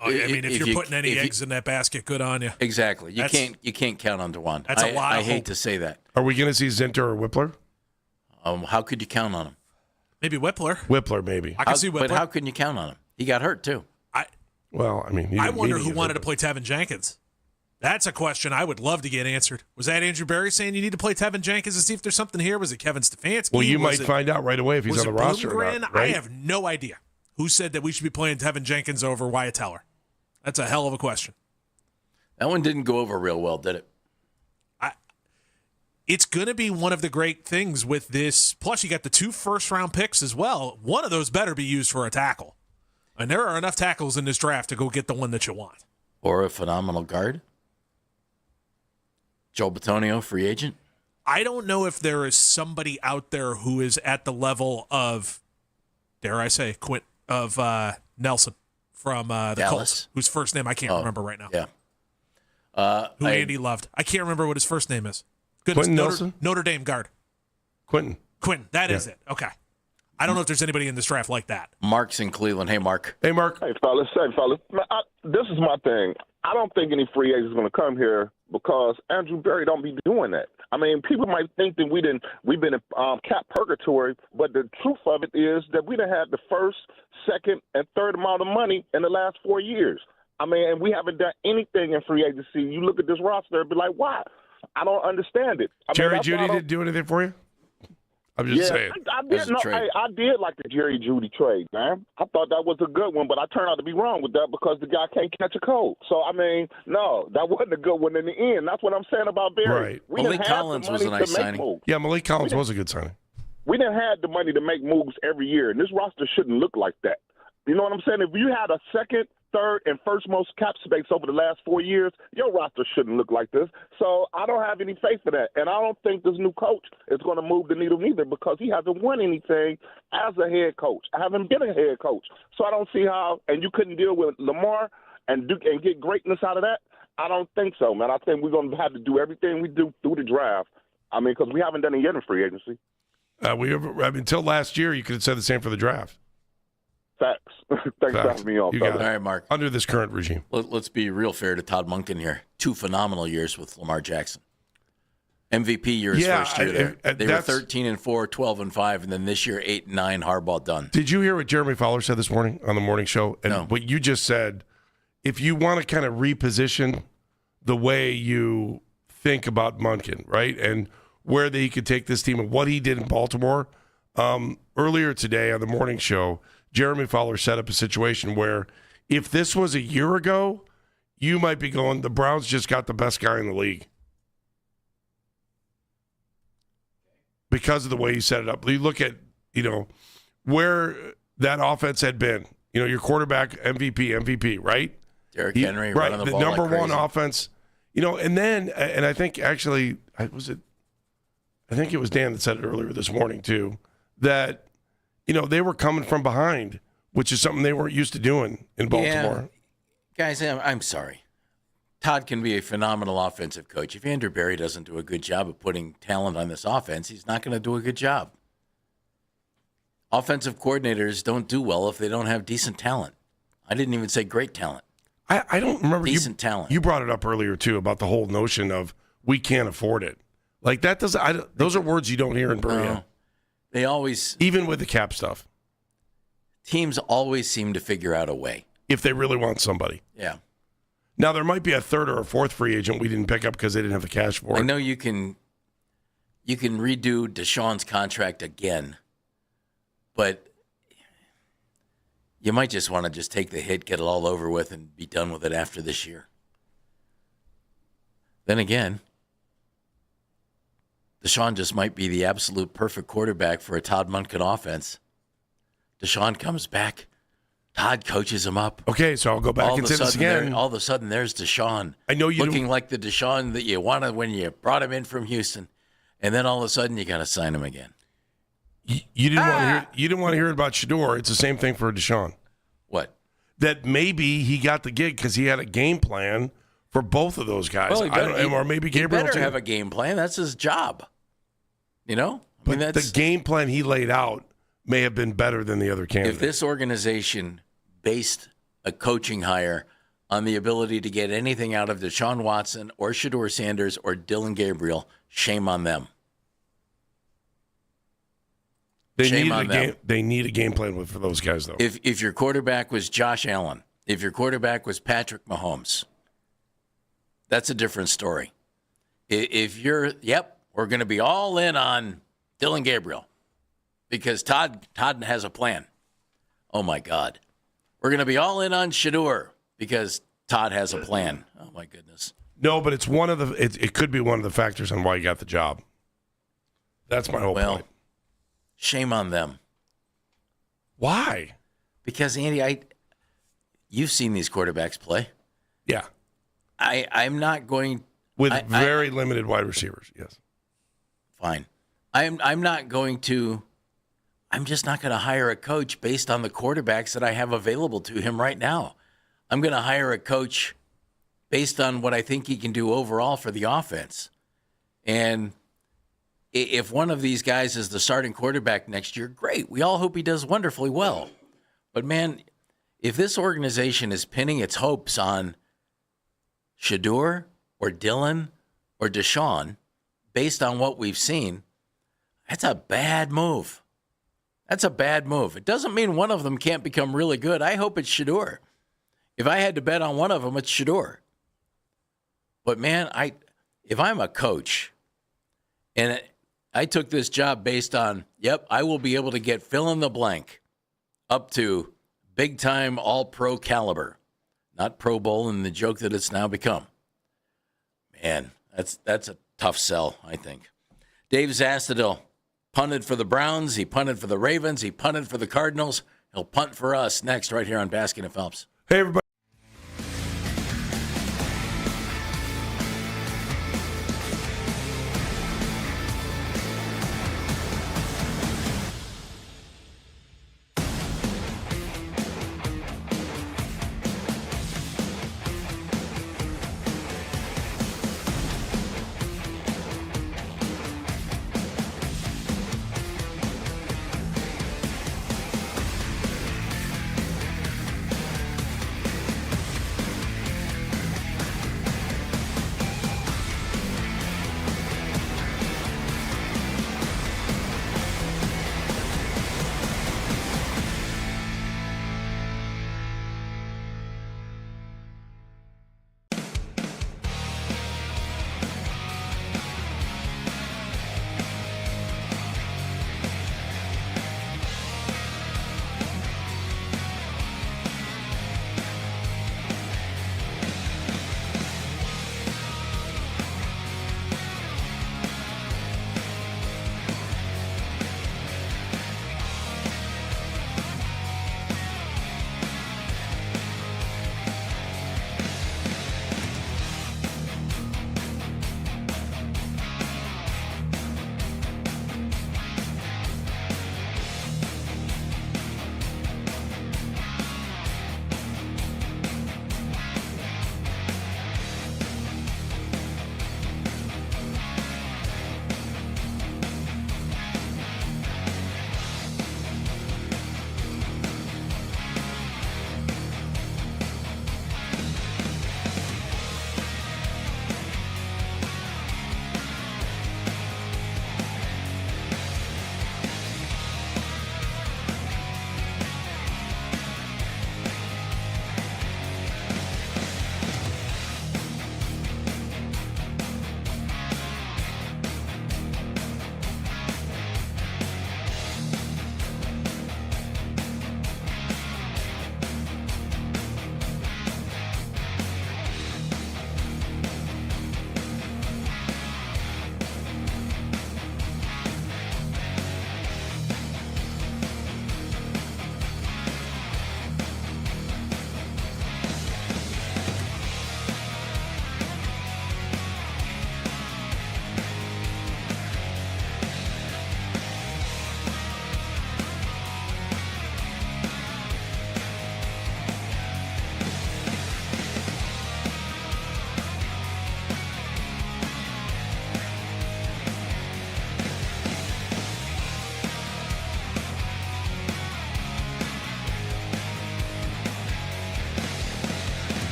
I mean, if you're putting any eggs in that basket, good on you. Exactly. You can't count on DeWan. That's a lot of I hate hope. to say that. Are we going to see Zinter or Whippler? How could you count on him? Maybe Whippler. Whippler, maybe. I can see Whippler. But how can you count on him? He got hurt, too. I wonder who wanted to play Tevin Jenkins. That's a question I would love to get answered. Was that Andrew Berry saying you need to play Tevin Jenkins to see if there's something here? Was it Kevin Stefanski? Well, you might find out right away if he's on the roster or not. Right? I have no idea who said that we should be playing Tevin Jenkins over Wyatt Teller. That's a hell of a question. That one didn't go over real well, did it? it's going to be one of the great things with this. Plus, you got the 2 first-round picks as well. One of those better be used for a tackle. And there are enough tackles in this draft to go get the one that you want. Or a phenomenal guard. Joe Bitonio, free agent. I don't know if there is somebody out there who is at the level of, dare I say, Nelson from the Dallas. Colts, whose first name I can't remember right now. Yeah. Who Andy loved. I can't remember what his first name is. Goodness, Quentin Nelson? Notre Dame guard. Quentin. That is it. Okay. I don't know if there's anybody in this draft like that. Mark's in Cleveland. Hey, Mark. Hey, Mark. Hey, fellas. This is my thing. I don't think any free agent is going to come here because Andrew Berry don't be doing that. I mean, people might think that we've been in cap purgatory, but the truth of it is that we done had the first, second, and third amount of money in the last 4 years. I mean, and we haven't done anything in free agency. You look at this roster and be like, why? I don't understand it. Jerry Jeudy didn't do anything for you? I'm just saying. I did like the Jerry Jeudy trade, man. I thought that was a good one, but I turned out to be wrong with that because the guy can't catch a cold. So, I mean, no, that wasn't a good one in the end. That's what I'm saying about Berry. Right. Malik Collins was a nice signing. Moves. Yeah, Malik Collins was a good signing. We didn't have the money to make moves every year, and this roster shouldn't look like that. You know what I'm saying? If you had a second, third, and first most cap space over the last 4 years, your roster shouldn't look like this. So I don't have any faith in that. And I don't think this new coach is going to move the needle neither because he hasn't won anything as a head coach. I haven't been a head coach. So I don't see how, and you couldn't deal with Lamar and get greatness out of that. I don't think so, man. I think we're going to have to do everything we do through the draft. I mean, because we haven't done it yet in free agency. Until last year, you could have said the same for the draft. Facts. Thanks for having me on. You got it. All right, Mark. Under this current regime. Let's be real fair to Todd Monken here. 2 phenomenal years with Lamar Jackson. MVP year his first year there. They were 13-4, 12-5, and then this year 8-9. Harbaugh done. Did you hear what Jeremy Fowler said this morning on the morning show? And no. What you just said, if you want to kind of reposition the way you think about Monken, right, and where he could take this team and what he did in Baltimore, earlier today on the morning show, Jeremy Fowler set up a situation where if this was a year ago, you might be going, the Browns just got the best guy in the league. Because of the way he set it up. You look at, where that offense had been. Your quarterback, MVP, right? Derrick Henry right, running the ball number like one crazy. offense. And then, and I think actually, I think it was Dan that said it earlier this morning too, that they were coming from behind, which is something they weren't used to doing in Baltimore. Yeah. Guys, I'm sorry. Todd can be a phenomenal offensive coach. If Andrew Berry doesn't do a good job of putting talent on this offense, he's not going to do a good job. Offensive coordinators don't do well if they don't have decent talent. I didn't even say great talent. I don't remember. Decent talent. You brought it up earlier, too, about the whole notion of we can't afford it. Like, that doesn't. Those are words you don't hear in Berea. No. They always, even with the cap stuff, teams always seem to figure out a way if they really want somebody. Yeah. Now there might be a third or a fourth free agent we didn't pick up because they didn't have the cash for it. I know you can redo Deshaun's contract again, but you might just want to just take the hit, get it all over with, and be done with it after this year. Then again, Deshaun just might be the absolute perfect quarterback for a Todd Monken offense. Deshaun comes back. Todd coaches him up. Okay, so I'll go back and say this again. All of a sudden, there's Deshaun. I know you looking like the Deshaun that you wanted when you brought him in from Houston, and then all of a sudden you got to sign him again. You didn't want to hear. You didn't want to hear about Shador. It's the same thing for Deshaun. What? That maybe he got the gig because he had a game plan for both of those guys. Well, or maybe Gabriel he better too. have a game plan. That's his job. But the game plan he laid out may have been better than the other candidates. If this organization based a coaching hire on the ability to get anything out of Deshaun Watson or Shador Sanders or Dylan Gabriel, shame on them. They need a game plan for those guys, though. If your quarterback was Josh Allen, if your quarterback was Patrick Mahomes, that's a different story. If you're, we're going to be all in on Dylan Gabriel because Todd has a plan. Oh, my God. We're going to be all in on Shador because Todd has a plan. Oh, my goodness. No, but it's one of the. It could be one of the factors on why he got the job. That's my whole point. Shame on them. Why? Because, Andy, you've seen these quarterbacks play. Yeah. I'm not going with very limited wide receivers. Yes. Fine. I'm not going to. I'm just not going to hire a coach based on the quarterbacks that I have available to him right now. I'm going to hire a coach based on what I think he can do overall for the offense. And if one of these guys is the starting quarterback next year, great. We all hope he does wonderfully well. But, man, if this organization is pinning its hopes on Shedeur or Dillon or Deshaun based on what we've seen, that's a bad move. That's a bad move. It doesn't mean one of them can't become really good. I hope it's Shedeur. If I had to bet on one of them, it's Shedeur. But, man, if I'm a coach and I took this job based on, I will be able to get fill in the blank up to big-time all-pro caliber, not Pro Bowl and the joke that it's now become. Man, that's a tough sell, I think. Dave Zastudil punted for the Browns. He punted for the Ravens. He punted for the Cardinals. He'll punt for us next right here on Baskin and Phelps. Hey, everybody.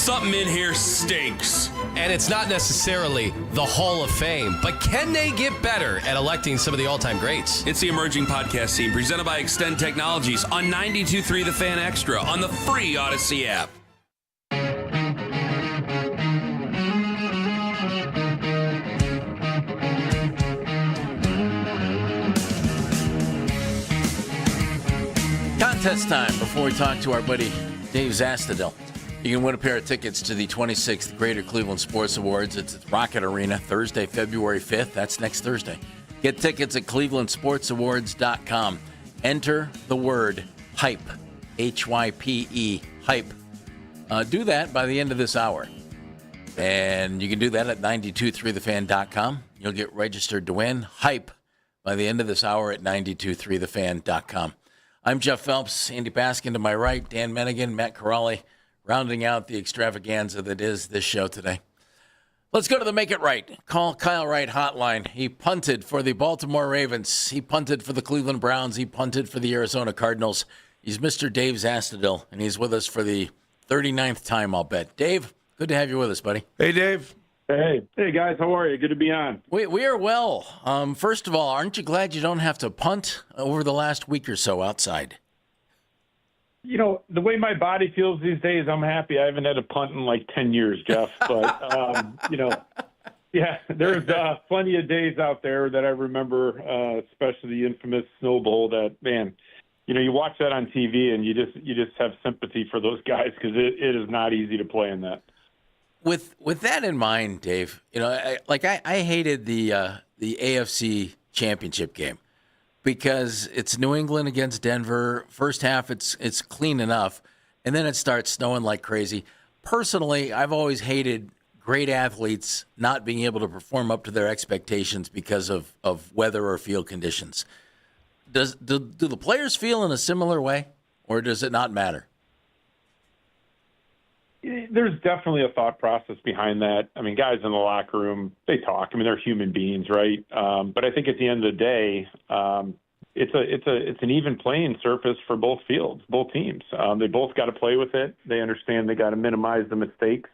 something in here stinks. And it's not necessarily the Hall of Fame, but can they get better at electing some of the all-time greats? It's the Emerging Podcast Team, presented by Extend Technologies on 92.3 The Fan Extra on the free Odyssey app. Contest time before we talk to our buddy Dave Zastudil. You can win a pair of tickets to the 26th Greater Cleveland Sports Awards. It's at Rocket Arena, Thursday, February 5th. That's next Thursday. Get tickets at clevelandsportsawards.com. Enter the word HYPE, H-Y-P-E, HYPE. Do that by the end of this hour. And you can do that at 923thefan.com. You'll get registered to win HYPE by the end of this hour at 923thefan.com. I'm Jeff Phelps, Andy Baskin to my right, Dan Mennigan, Matt Corrali, rounding out the extravaganza that is this show today. Let's go to the Make It Right. Call Kyle Wright hotline. He punted for the Baltimore Ravens. He punted for the Cleveland Browns. He punted for the Arizona Cardinals. He's Mr. Dave Zastudil, and he's with us for the 39th time, I'll bet. Dave, good to have you with us, buddy. Hey, Dave. Hey guys, how are you? Good to be on. We are well. First of all, aren't you glad you don't have to punt over the last week or so outside? You know, the way my body feels these days, I'm happy I haven't had a punt in like 10 years, Jeff. But, yeah, there's plenty of days out there that I remember, especially the infamous Snow Bowl that, man, you watch that on TV and you just have sympathy for those guys because it is not easy to play in that. With that in mind, Dave, I hated the AFC Championship game because it's New England against Denver. First half, it's clean enough, and then it starts snowing like crazy. Personally, I've always hated great athletes not being able to perform up to their expectations because of weather or field conditions. Do the players feel in a similar way, or does it not matter? There's definitely a thought process behind that. I mean, guys in the locker room, they talk. I mean, they're human beings, right? But I think at the end of the day, it's an even playing surface for both fields, both teams. They both got to play with it. They understand they got to minimize the mistakes,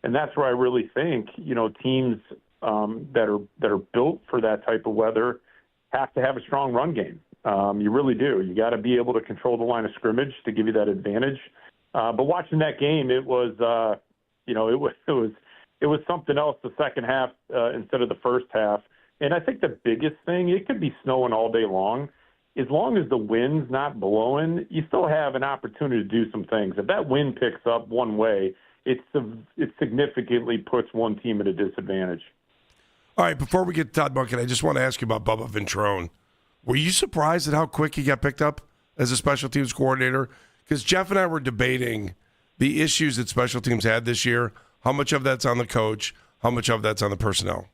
and that's where I really think teams that are built for that type of weather have to have a strong run game. You really do. You got to be able to control the line of scrimmage to give you that advantage. But watching that game, it was something else the second half instead of the first half. And I think the biggest thing, it could be snowing all day long. As long as the wind's not blowing, you still have an opportunity to do some things. If that wind picks up one way, it significantly puts one team at a disadvantage. All right, before we get to Todd Monken, I just want to ask you about Bubba Ventrone. Were you surprised at how quick he got picked up as a special teams coordinator? Because Jeff and I were debating the issues that special teams had this year. How much of that's on the coach? How much of that's on the personnel?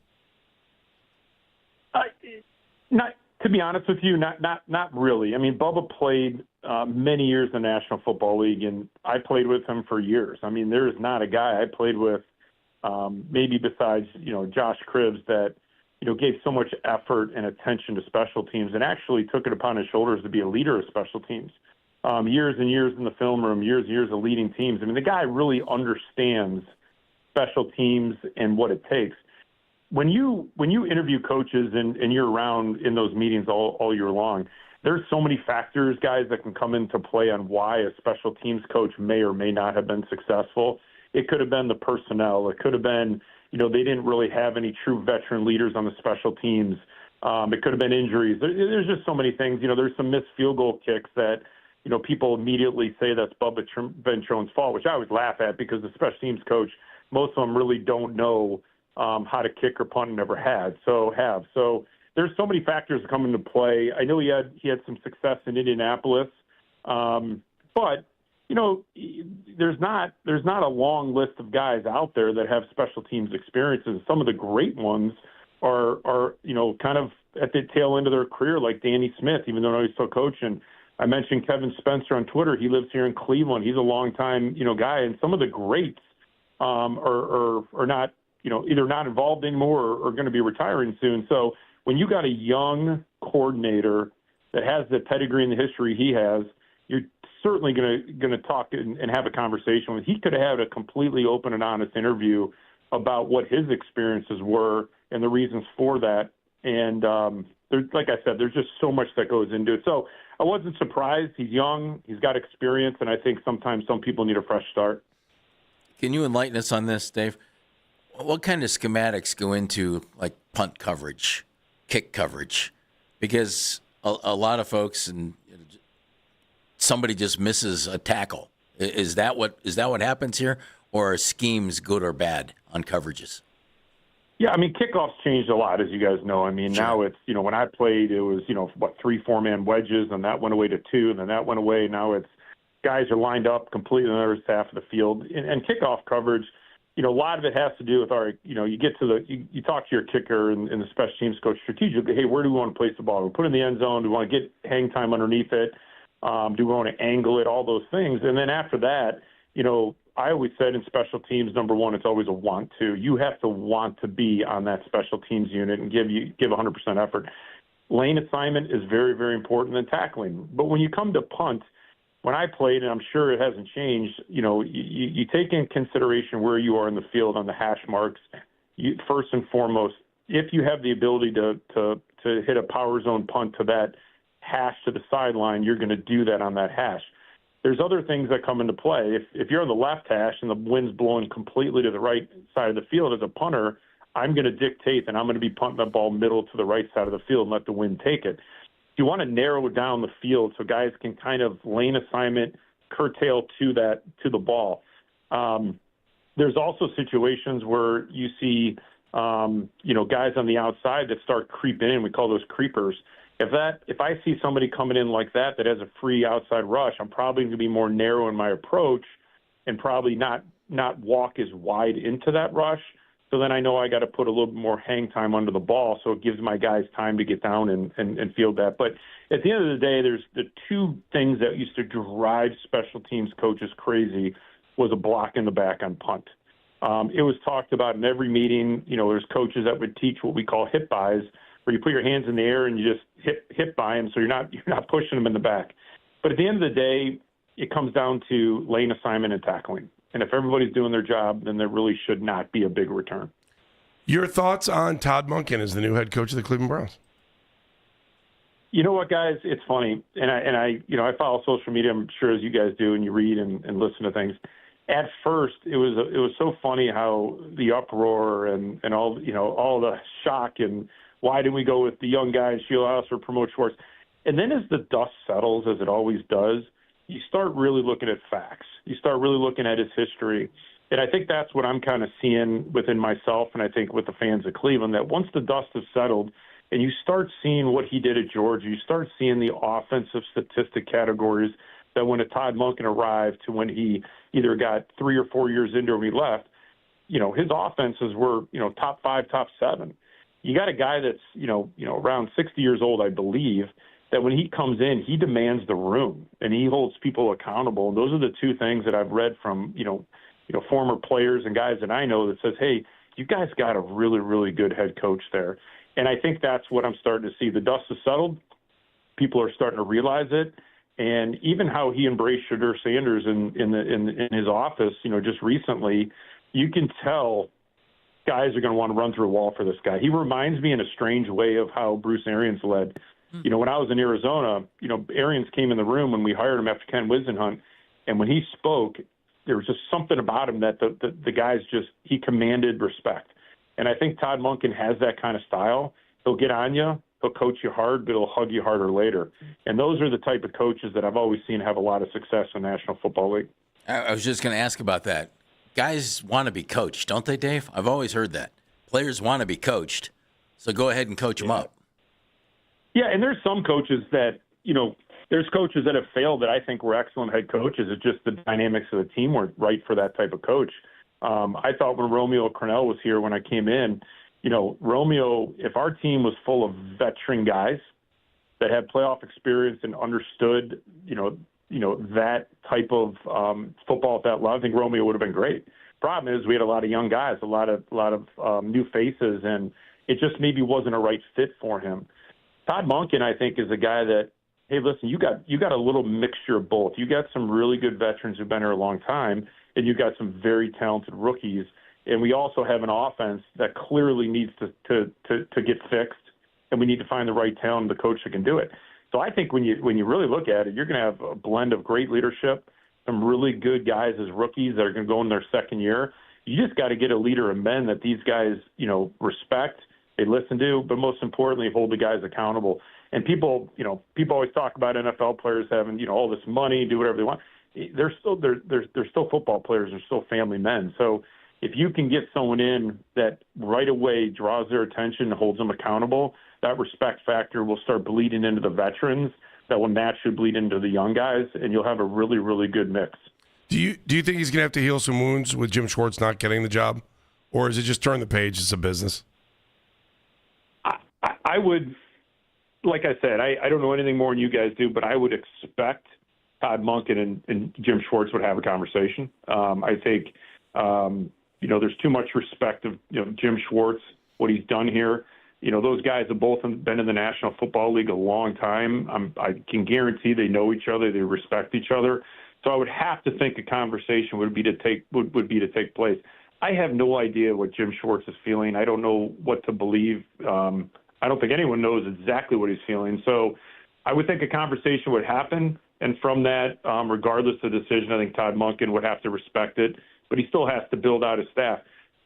Not to be honest with you, not really. I mean, Bubba played many years in the National Football League, and I played with him for years. I mean, there is not a guy I played with, maybe besides Josh Cribbs, that gave so much effort and attention to special teams and actually took it upon his shoulders to be a leader of special teams. Years and years in the film room, years and years of leading teams. I mean, the guy really understands special teams and what it takes. When you interview coaches and you're around in those meetings all year long, there's so many factors, guys, that can come into play on why a special teams coach may or may not have been successful. It could have been the personnel. It could have been, they didn't really have any true veteran leaders on the special teams. It could have been injuries. There's just so many things. There's some missed field goal kicks that people immediately say that's Bubba Ventrone's fault, which I always laugh at because the special teams coach, most of them really don't know how to kick or punt and never had. So there's so many factors that come into play. I know he had some success in Indianapolis, but there's not a long list of guys out there that have special teams experiences. Some of the great ones are kind of at the tail end of their career, like Danny Smith, even though he's still coaching. I mentioned Kevin Spencer on Twitter. He lives here in Cleveland. He's a long-time, guy, and some of the greats are not, either not involved anymore or going to be retiring soon. So when you got a young coordinator that has the pedigree and the history he has, you're certainly going to talk and have a conversation with. He could have had a completely open and honest interview about what his experiences were and the reasons for that. And like I said, there's just so much that goes into it. So I wasn't surprised. He's young, he's got experience, and I think sometimes some people need a fresh start. Can you enlighten us on this, Dave? What kind of schematics go into like punt coverage, kick coverage? Because a lot of folks and somebody just misses a tackle. Is that what happens here, or are schemes good or bad on coverages? Yeah, I mean, kickoffs changed a lot, as you guys know. I mean, Now it's, when I played, it was, 3-4-man wedges, and that went away to 2, and then that went away. Now it's guys are lined up completely on the other half of the field. And kickoff coverage, a lot of it has to do with you get to you talk to your kicker and the special teams coach strategically, hey, where do we want to place the ball? Do we put it in the end zone? Do we want to get hang time underneath it? Do we want to angle it? All those things. And then after that, I always said in special teams, number one, it's always a want to. You have to want to be on that special teams unit and give 100% effort. Lane assignment is very, very important than tackling. But when you come to punt, when I played, and I'm sure it hasn't changed, you take in consideration where you are in the field on the hash marks. First and foremost, if you have the ability to hit a power zone punt to that hash to the sideline, you're going to do that on that hash. There's other things that come into play. If you're on the left hash and the wind's blowing completely to the right side of the field as a punter, I'm going to dictate that I'm going to be punting the ball middle to the right side of the field and let the wind take it. You want to narrow down the field so guys can kind of lane assignment, curtail to the ball. There's also situations where you see, guys on the outside that start creeping in. We call those creepers. If I see somebody coming in like that has a free outside rush, I'm probably going to be more narrow in my approach and probably not walk as wide into that rush. So then I know I got to put a little bit more hang time under the ball, so it gives my guys time to get down and field that. But at the end of the day, there's the two things that used to drive special teams coaches crazy was a block in the back on punt. It was talked about in every meeting. There's coaches that would teach what we call hit buys, where you put your hands in the air and you just hit by them, so you're not pushing them in the back. But at the end of the day, it comes down to lane assignment and tackling. And if everybody's doing their job, then there really should not be a big return. Your thoughts on Todd Monken as the new head coach of the Cleveland Browns? You know what, guys? It's funny, and I follow social media, I'm sure as you guys do, and you read and listen to things. At first, it was so funny how the uproar and all the shock and why didn't we go with the young guy and Sheila House or promote Schwartz? And then as the dust settles, as it always does, you start really looking at facts. You start really looking at his history. And I think that's what I'm kind of seeing within myself and I think with the fans of Cleveland, that once the dust has settled and you start seeing what he did at Georgia, you start seeing the offensive statistic categories that when a Todd Monken arrived to when he either got 3 or 4 years into when he left, his offenses were, top 5, top 7. You got a guy that's, around 60 years old, I believe, that when he comes in, he demands the room and he holds people accountable. And those are the two things that I've read from, former players and guys that I know that says, hey, you guys got a really, really good head coach there. And I think that's what I'm starting to see. The dust has settled. People are starting to realize it. And even how he embraced Shedeur Sanders in his office, just recently, you can tell guys are going to want to run through a wall for this guy. He reminds me in a strange way of how Bruce Arians led. When I was in Arizona, Arians came in the room when we hired him after Ken Whisenhunt, and when he spoke, there was just something about him that the guys he commanded respect. And I think Todd Monken has that kind of style. He'll get on you, he'll coach you hard, but he'll hug you harder later. And those are the type of coaches that I've always seen have a lot of success in the National Football League. I was just going to ask about that. Guys want to be coached, don't they, Dave? I've always heard that. Players want to be coached, so go ahead and coach them up. Yeah, and there's some coaches that, there's coaches that have failed that I think were excellent head coaches. It's just the dynamics of the team weren't right for that type of coach. I thought when Romeo Crennel was here when I came in, Romeo, if our team was full of veteran guys that had playoff experience and understood, that type of football at that level, I think Romeo would have been great. Problem is we had a lot of young guys, a lot of new faces, and it just maybe wasn't a right fit for him. Todd Monken, I think, is a guy that hey, listen, you got a little mixture of both. You got some really good veterans who've been here a long time, and you got some very talented rookies. And we also have an offense that clearly needs to get fixed, and we need to find the right talent, the coach that can do it. So I think when you really look at it, you're going to have a blend of great leadership, some really good guys as rookies that are going to go in their second year. You just got to get a leader of men that these guys, respect, they listen to, but most importantly, hold the guys accountable. And people always talk about NFL players having, all this money, do whatever they want. They're still football players. They're still family men. So if you can get someone in that right away draws their attention and holds them accountable, that respect factor will start bleeding into the veterans. That will naturally bleed into the young guys, and you'll have a really, really good mix. Do you think he's going to have to heal some wounds with Jim Schwartz not getting the job, or is it just turn the page? It's a business. I would, like I said, I don't know anything more than you guys do, but I would expect Todd Monken and Jim Schwartz would have a conversation. I think, there's too much respect of Jim Schwartz, what he's done here. Those guys have both been in the National Football League a long time. I can guarantee they know each other, they respect each other. So I would have to think a conversation would be to take place. I have no idea what Jim Schwartz is feeling. I don't know what to believe. I don't think anyone knows exactly what he's feeling. So I would think a conversation would happen. And from that, regardless of the decision, I think Todd Monken would have to respect it. But he still has to build out his staff.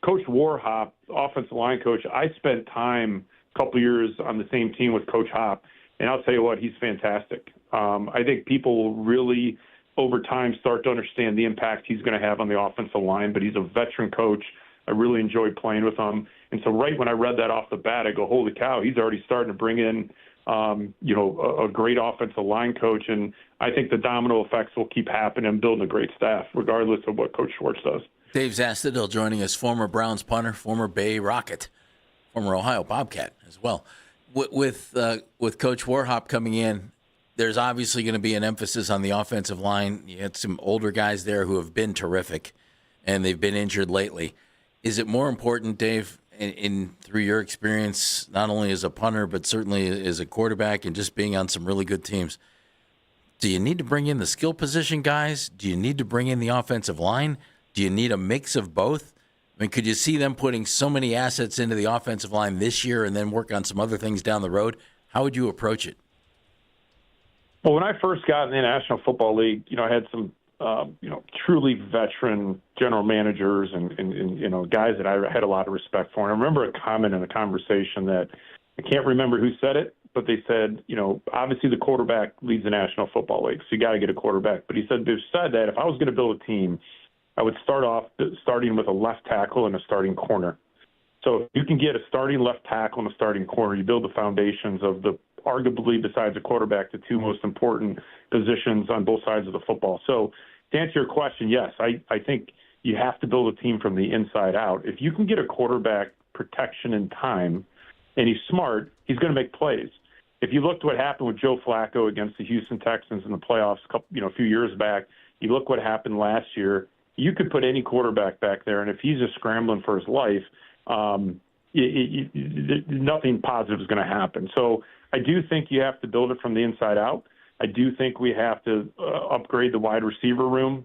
Coach Warhop, offensive line coach, I spent time a couple years on the same team with Coach Hop. And I'll tell you what, he's fantastic. I think people will really, over time, start to understand the impact he's going to have on the offensive line. But he's a veteran coach. I really enjoyed playing with him. And so right when I read that off the bat, I go, holy cow, he's already starting to bring in, a great offensive line coach. And I think the domino effects will keep happening and building a great staff, regardless of what Coach Schwartz does. Dave Zastudil joining us, former Browns punter, former Bay Rocket, former Ohio Bobcat as well. With Coach Warhop coming in, there's obviously going to be an emphasis on the offensive line. You had some older guys there who have been terrific, and they've been injured lately. Is it more important, Dave, through your experience, not only as a punter, but certainly as a quarterback and just being on some really good teams, do you need to bring in the skill position guys? Do you need to bring in the offensive line? Do you need a mix of both? I mean, could you see them putting so many assets into the offensive line this year and then work on some other things down the road? How would you approach it? Well, when I first got in the National Football League, I had some, truly veteran general managers and guys that I had a lot of respect for. And I remember a comment in a conversation that I can't remember who said it, but they said, obviously the quarterback leads the National Football League, so you got to get a quarterback. But he said that if I was going to build a team, I would starting with a left tackle and a starting corner. So if you can get a starting left tackle and a starting corner, you build the foundations of the arguably, besides the quarterback, the two most important positions on both sides of the football. So to answer your question, yes, I think you have to build a team from the inside out. If you can get a quarterback protection in time and he's smart, he's going to make plays. If you looked what happened with Joe Flacco against the Houston Texans in the playoffs a few years back, you look what happened last year, you could put any quarterback back there, and if he's just scrambling for his life, nothing positive is going to happen. So I do think you have to build it from the inside out. I do think we have to upgrade the wide receiver room,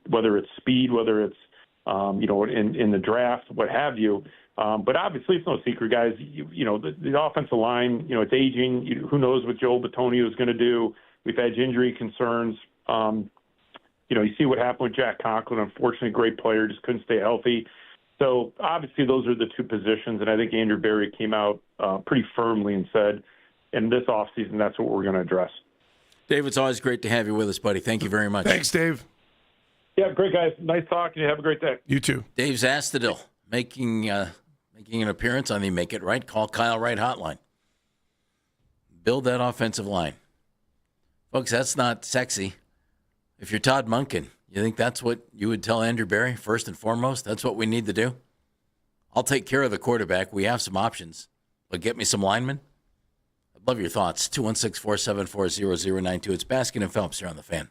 whether it's speed, whether it's in the draft, what have you. But obviously, it's no secret, guys. The offensive line, it's aging. Who knows what Joel Bitonio is going to do? We've had injury concerns. You see what happened with Jack Conklin. Unfortunately, great player, just couldn't stay healthy. So obviously, those are the two positions, and I think Andrew Berry came out pretty firmly and said, in this offseason, that's what we're going to address. Dave, it's always great to have you with us, buddy. Thank you very much. Thanks, Dave. Yeah, great, guys. Nice talking to you. Have a great day. You too. Dave Zastudil making an appearance on the Make It Right, Call Kyle Wright hotline. Build that offensive line. Folks, that's not sexy. If you're Todd Monken, you think that's what you would tell Andrew Berry first and foremost? That's what we need to do? I'll take care of the quarterback. We have some options. But get me some linemen? I'd love your thoughts. 216-474-0092. It's Baskin and Phelps here on The Fan.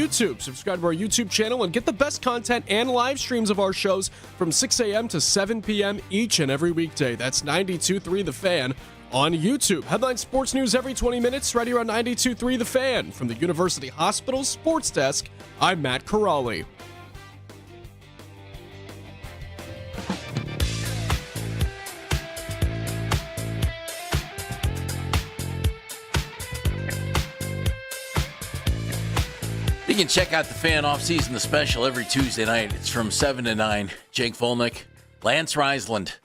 YouTube. Subscribe to our YouTube channel and get the best content and live streams of our shows from 6 a.m. to 7 p.m. each and every weekday. That's 92.3 The Fan on YouTube. Headline sports news every 20 minutes right here on 92.3 The Fan. From the University Hospital Sports Desk, I'm Matt Corrali. You can check out the Fan Off-Season, the special, every Tuesday night. It's from 7 to 9. Jake Volnick, Lance Reisland,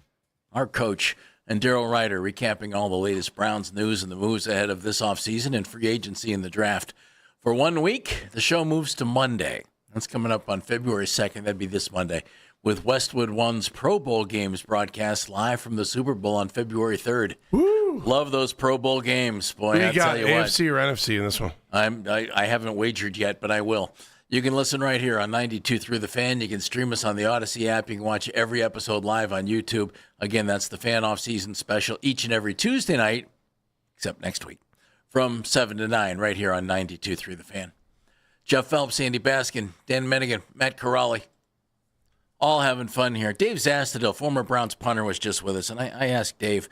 our coach, and Daryl Ryder recapping all the latest Browns news and the moves ahead of this offseason and free agency and the draft. For 1 week, the show moves to Monday. That's coming up on February 2nd. That'd be this Monday, with Westwood One's Pro Bowl games broadcast live from the Super Bowl on February 3rd. Woo! Love those Pro Bowl games, boy. Who you I'll got, tell you AFC what. or NFC in this one? I haven't wagered yet, but I will. You can listen right here on 92.3 The Fan. You can stream us on the Odyssey app. You can watch every episode live on YouTube. Again, that's the Fan Off-Season special each and every Tuesday night, except next week, from 7 to 9 right here on 92.3 The Fan. Jeff Phelps, Andy Baskin, Dan Menigan, Matt Corrali, all having fun here. Dave Zastudil, former Browns punter, was just with us, and I asked Dave,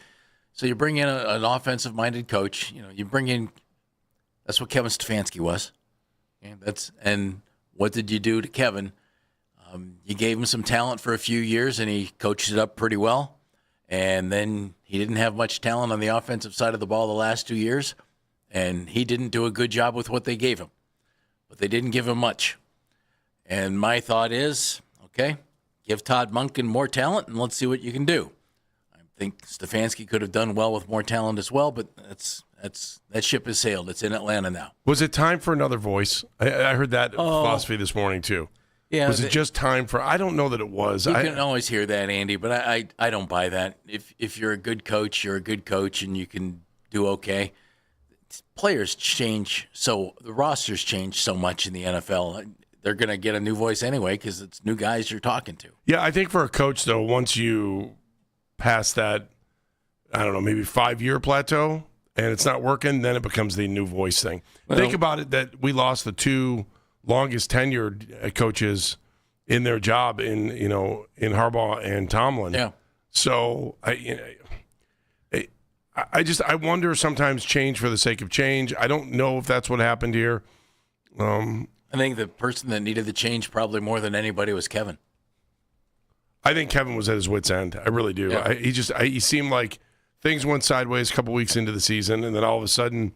so you bring in an offensive-minded coach. You know, you bring in, that's what Kevin Stefanski was. And what did you do to Kevin? You gave him some talent for a few years, and he coached it up pretty well. And then he didn't have much talent on the offensive side of the ball the last 2 years, and he didn't do a good job with what they gave him. But they didn't give him much. And my thought is, okay, give Todd Monken more talent, and let's see what you can do. I think Stefanski could have done well with more talent as well, but that ship has sailed. It's in Atlanta now. Was it time for another voice? I heard that philosophy this morning, too. Yeah, was it just time for? I don't know that it was. You can always hear that, Andy, but I don't buy that. If you're a good coach, you're a good coach, and you can do okay. Players change, so the rosters change so much in the NFL. They're going to get a new voice anyway because it's new guys you're talking to. Yeah, I think for a coach, though, once you pass that, I don't know, maybe 5-year plateau, and it's not working, then it becomes the new voice thing. Well, think about it that we lost the two longest tenured coaches in their job in Harbaugh and Tomlin. Yeah. So I wonder sometimes change for the sake of change. I don't know if that's what happened here. I think the person that needed the change probably more than anybody was Kevin. I think Kevin was at his wit's end. I really do. Yeah. He seemed like things went sideways a couple weeks into the season, and then all of a sudden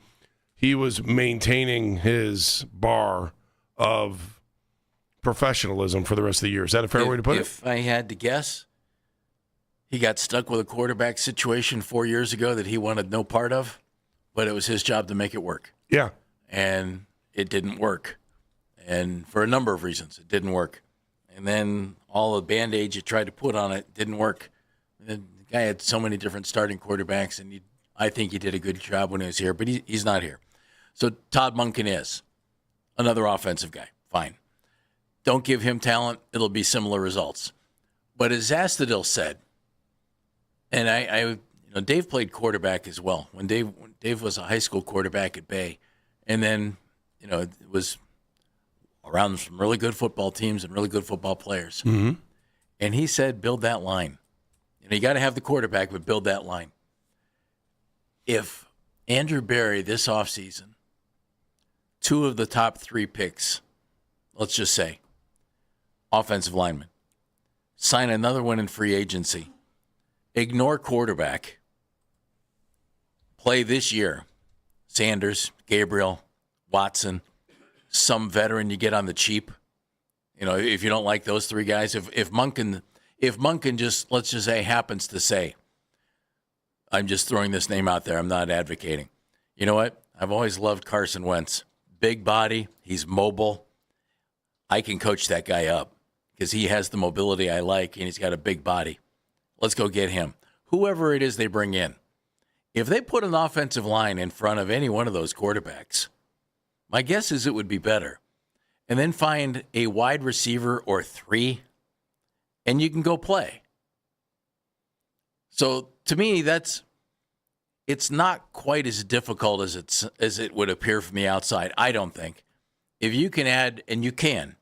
he was maintaining his bar of professionalism for the rest of the year. Is that a fair way to put it? If I had to guess, he got stuck with a quarterback situation 4 years ago that he wanted no part of, but it was his job to make it work. Yeah. And it didn't work. And for a number of reasons, it didn't work. And then all the Band-Aids you tried to put on it didn't work. The guy had so many different starting quarterbacks, and I think he did a good job when he was here, but he's not here. So Todd Monken is another offensive guy. Fine. Don't give him talent. It'll be similar results. But as Zastudil said, and Dave played quarterback as well. When Dave was a high school quarterback at Bay, and then, it was around some really good football teams and really good football players. Mm-hmm. And he said, build that line. You got to have the quarterback, but build that line. If Andrew Berry this offseason, 2 of the top 3 picks, let's just say, offensive linemen, sign another one in free agency, ignore quarterback, play this year, Sanders, Gabriel, Watson, some veteran you get on the cheap. If you don't like those 3 guys, if Monken just, let's just say, happens to say, I'm just throwing this name out there, I'm not advocating. You know what? I've always loved Carson Wentz. Big body, he's mobile. I can coach that guy up because he has the mobility I like, and he's got a big body. Let's go get him. Whoever it is they bring in, if they put an offensive line in front of any one of those quarterbacks, my guess is it would be better. And then find a wide receiver or 3, and you can go play. So to me, it's not quite as difficult as it would appear from the outside, I don't think. if you can add, and you can,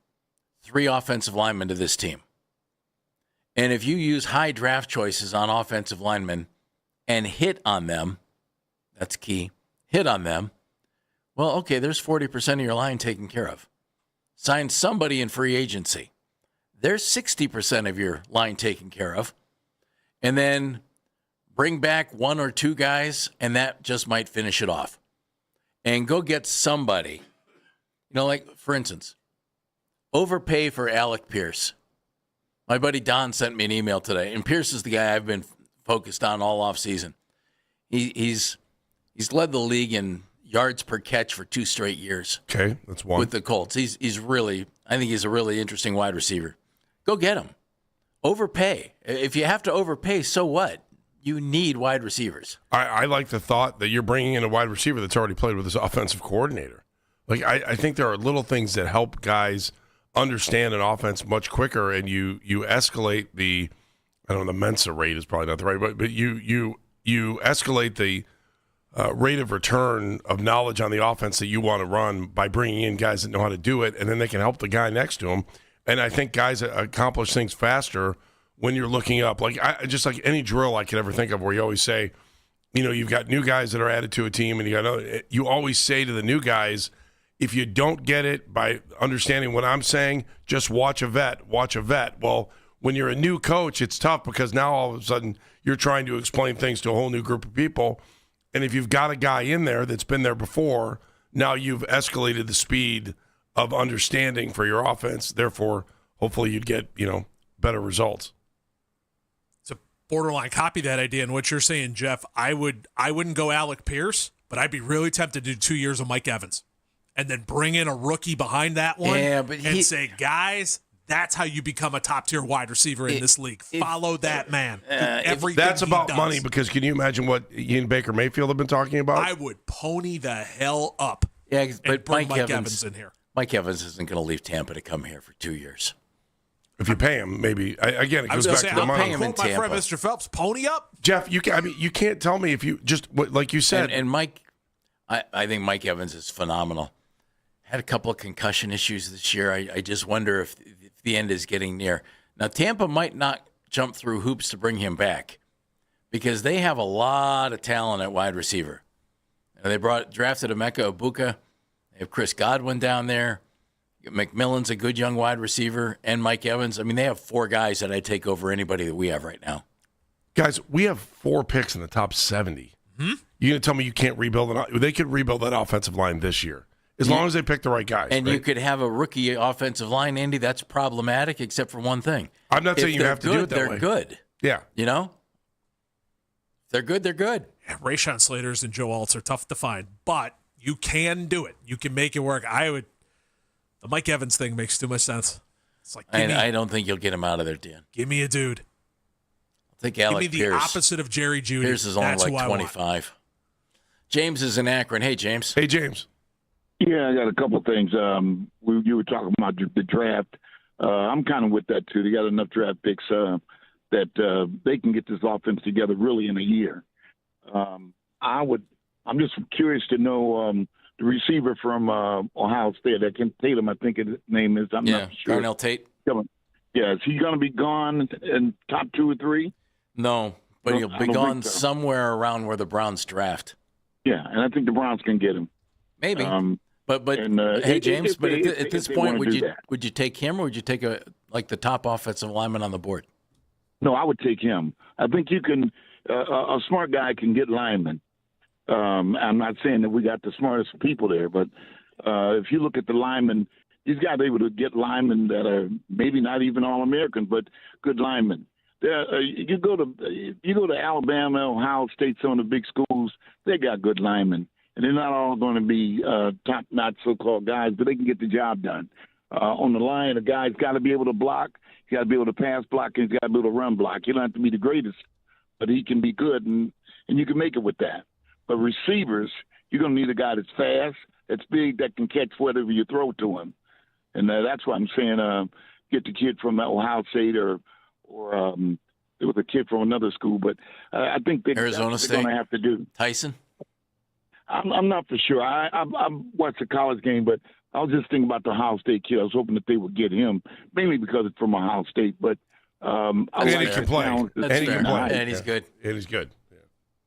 3 offensive linemen to this team, and if you use high draft choices on offensive linemen and hit on them, that's key, hit on them, well, okay, there's 40% of your line taken care of. Sign somebody in free agency. There's 60% of your line taken care of. And then bring back 1 or 2 guys, and that just might finish it off. And go get somebody. Like, for instance, overpay for Alec Pierce. My buddy Don sent me an email today, and Pierce is the guy I've been focused on all offseason. He's led the league in yards per catch for 2 straight years. Okay, that's one. With the Colts. I think he's a really interesting wide receiver. Go get him. Overpay. If you have to overpay, so what? You need wide receivers. I like the thought that you're bringing in a wide receiver that's already played with his offensive coordinator. Like, I think there are little things that help guys understand an offense much quicker, and you escalate the, I don't know, the Mensa rate is probably not the right, but you escalate the rate of return of knowledge on the offense that you want to run by bringing in guys that know how to do it, and then they can help the guy next to him. And I think guys accomplish things faster when you're looking up. Like, just like any drill I could ever think of where you always say, you've got new guys that are added to a team, and you always say to the new guys, if you don't get it by understanding what I'm saying, just watch a vet. Well, when you're a new coach, it's tough because now all of a sudden you're trying to explain things to a whole new group of people. And if you've got a guy in there that's been there before, now you've escalated the speed of understanding for your offense. Therefore, hopefully you'd get, better results. It's a borderline copy that idea. And what you're saying, Jeff, I wouldn't go Alec Pierce, but I'd be really tempted to do 2 years of Mike Evans and then bring in a rookie behind that one and say, guys, that's how you become a top-tier wide receiver in this league. Follow that man. Everything that's about does. money, because can you imagine what Ian Baker Mayfield have been talking about? I would pony the hell up. Yeah, but bring Mike Evans in here. Mike Evans isn't going to leave Tampa to come here for 2 years. If you pay him, maybe. Again, it goes back to the money. Pay him in my Tampa. friend Mr. Phelps, pony up. Jeff, you can't tell me if you just, like you said. And Mike, I think Mike Evans is phenomenal. Had a couple of concussion issues this year. I just wonder if the end is getting near. Now, Tampa might not jump through hoops to bring him back because they have a lot of talent at wide receiver. They drafted Emeka Egbuka. They have Chris Godwin down there. McMillan's a good young wide receiver, and Mike Evans. I mean, they have 4 guys that I'd take over anybody that we have right now. Guys, we have 4 picks in the top 70. Hmm? You're going to tell me you can't rebuild they could rebuild that offensive line this year. As long as they pick the right guys. And right? you could have a rookie offensive line, Andy. That's problematic, except for one thing. I'm not saying you have to do it that way. They're good. Yeah. If they're good, they're good. Yeah, Rashawn Slaters and Joe Alts are tough to find, but you can do it. You can make it work. The Mike Evans thing makes too much sense. It's like, I don't think you'll get him out of there, Dan. Give me a dude. I think Alec Give me the opposite of Jerry Jeudy. Pierce is only like 25. James is in Akron. Hey, James. Hey, James. Yeah, I got a couple things. You were talking about the draft. I'm kind of with that, too. They got enough draft picks that they can get this offense together really in a year. I'm just curious to know the receiver from Ohio State. Tatum, I think his name is. I'm not sure. Darnell Tate. Yeah, is he going to be gone in top 2 or 3? No, but he'll be gone somewhere around where the Browns draft. Yeah, and I think the Browns can get him. Maybe. Hey, James, at this point, would you take him, or would you take the top offensive lineman on the board? No, I would take him. I think you can. A smart guy can get linemen. I'm not saying that we got the smartest people there, but if you look at the linemen, these guys are able to get linemen that are maybe not even All-American, but good linemen. You go to Alabama, Ohio State, some of the big schools, they got good linemen. And they're not all going to be top-notch so-called guys, but they can get the job done. On the line, a guy's got to be able to block. He's got to be able to pass block, and he's got to be able to run block. You don't have to be the greatest, but he can be good, and you can make it with that. But receivers, you're going to need a guy that's fast, that's big, that can catch whatever you throw to him. And that's why I'm saying get the kid from Ohio State or there was a kid from another school. But I think Arizona State. They're going to have to do. Tyson? I'm not for sure. I watched the college game, but I was just thinking about the Ohio State kid. I was hoping that they would get him, mainly because it's from Ohio State. But I and like he can play. talent. And he can play. And he's good. And he's good.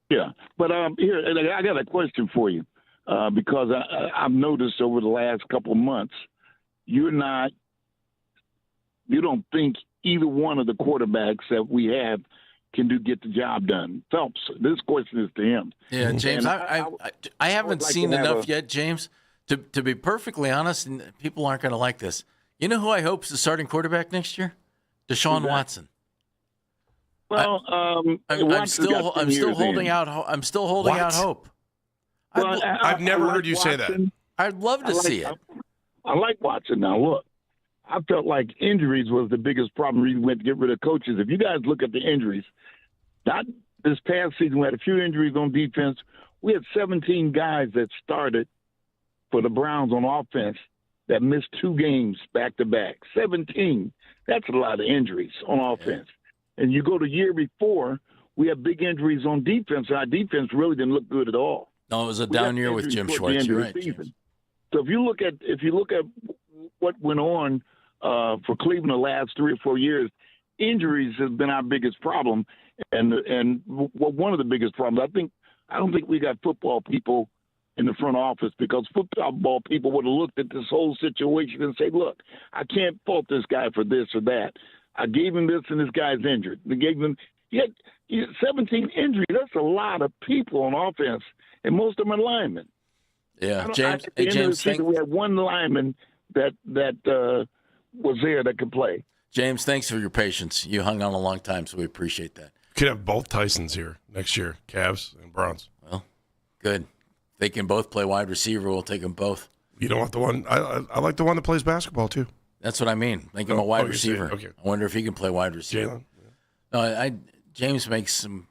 Yeah, but here I got a question for you because I've noticed over the last couple of months you don't think either one of the quarterbacks that we have can get the job done. Phelps, this question is to him. Yeah, James, I haven't like seen to have enough yet, James. To be perfectly honest, and people aren't going to like this. You know who I hope is the starting quarterback next year? Deshaun Watson. Well, I'm still holding out. I'm still holding out hope. Well, I've never heard you say that. I'd love to see it. I like Watson. Now, look, I felt like injuries was the biggest problem. We went to get rid of coaches. If you guys look at the injuries, not this past season, we had a few injuries on defense. We had 17 guys that started for the Browns on offense that missed 2 games back-to-back. 17. That's a lot of injuries on offense. And you go to year before, we had big injuries on defense. Our defense really didn't look good at all. No, it was a down year with Jim Schwartz. You're right, James. So if you look at what went on for Cleveland the last 3 or 4 years, injuries has been our biggest problem, and one of the biggest problems. I don't think we got football people in the front office, because football people would have looked at this whole situation and say, look, I can't fault this guy for this or that. I gave him this and this guy's injured. They gave him 17 injuries. That's a lot of people on offense, and most of them are linemen. Yeah, James. At the end of the season, we had one lineman that was there that could play. James, thanks for your patience. You hung on a long time, so we appreciate that. Could have both Tysons here next year, Cavs and Browns. Well, good. They can both play wide receiver. We'll take them both. You don't want the one? I like the one that plays basketball too. That's what I mean. Make him a wide receiver. Okay. I wonder if he can play wide receiver. Jalen? No, James makes some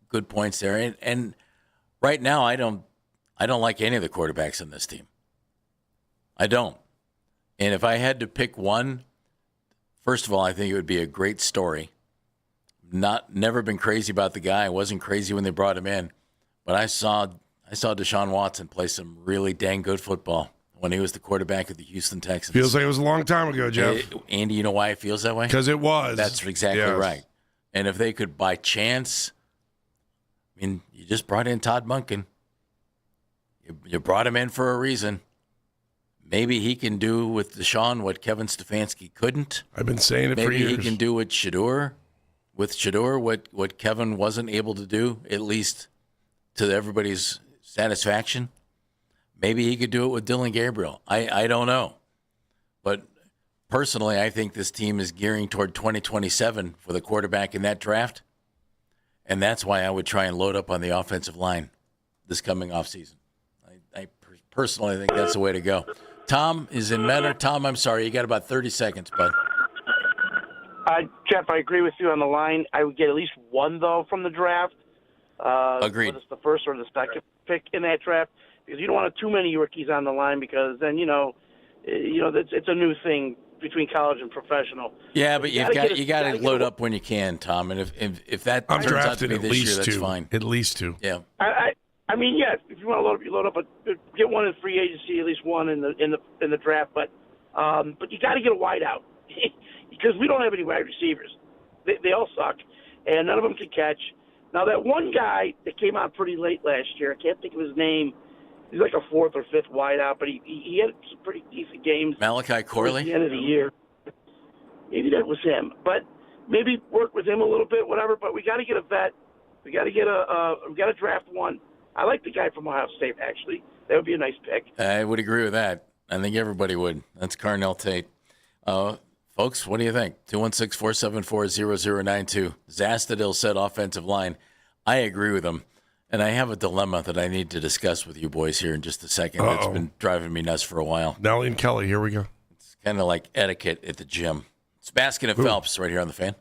good points there, and right now I don't like any of the quarterbacks in this team. I don't. And if I had to pick one, first of all, I think it would be a great story. Never been crazy about the guy. I wasn't crazy when they brought him in, but I saw Deshaun Watson play some really dang good football when he was the quarterback of the Houston Texans. Feels like it was a long time ago, Jeff. Andy, you know why it feels that way? Because it was. That's exactly right. And if they could, by chance, I mean, you just brought in Todd Monken. You brought him in for a reason. Maybe he can do with Deshaun what Kevin Stefanski couldn't. I've been saying it for years. Maybe he can do with Shedeur what Kevin wasn't able to do, at least to everybody's satisfaction. Maybe he could do it with Dylan Gabriel. I don't know. But personally, I think this team is gearing toward 2027 for the quarterback in that draft. And that's why I would try and load up on the offensive line this coming offseason. I personally think that's the way to go. Tom is in Mentor. Tom, I'm sorry. You got about 30 seconds, bud. Jeff, I agree with you on the line. I would get at least one, though, from the draft. Agreed. Whether it's the first or the second pick in that draft, because you don't want too many rookies on the line, because then it's a new thing between college and professional. Yeah, but you got to load up when you can, Tom. And if that I'm turns out to drafted be at this least year, that's two. fine. At least two. Yeah. I mean, yes, if you want to load up, you load up. But get one in free agency, at least one in the draft. But you got to get a wide out because we don't have any wide receivers. They all suck, and none of them can catch. Now that one guy that came out pretty late last year, I can't think of his name. He's like a 4th or 5th wide out, but he had some pretty decent games. Malachi Corley? At the end of the year. Maybe that was him. But maybe work with him a little bit, whatever. But we got to get a vet. We got to draft one. I like the guy from Ohio State, actually. That would be a nice pick. I would agree with that. I think everybody would. That's Carnell Tate. Folks, what do you think? 216-474-0092. Zastadil said offensive line. I agree with him. And I have a dilemma that I need to discuss with you boys here in just a second. Uh-oh. It's been driving me nuts for a while. Nelly and Kelly, here we go. It's kind of like etiquette at the gym. It's Baskin and Phelps right here on The Fan.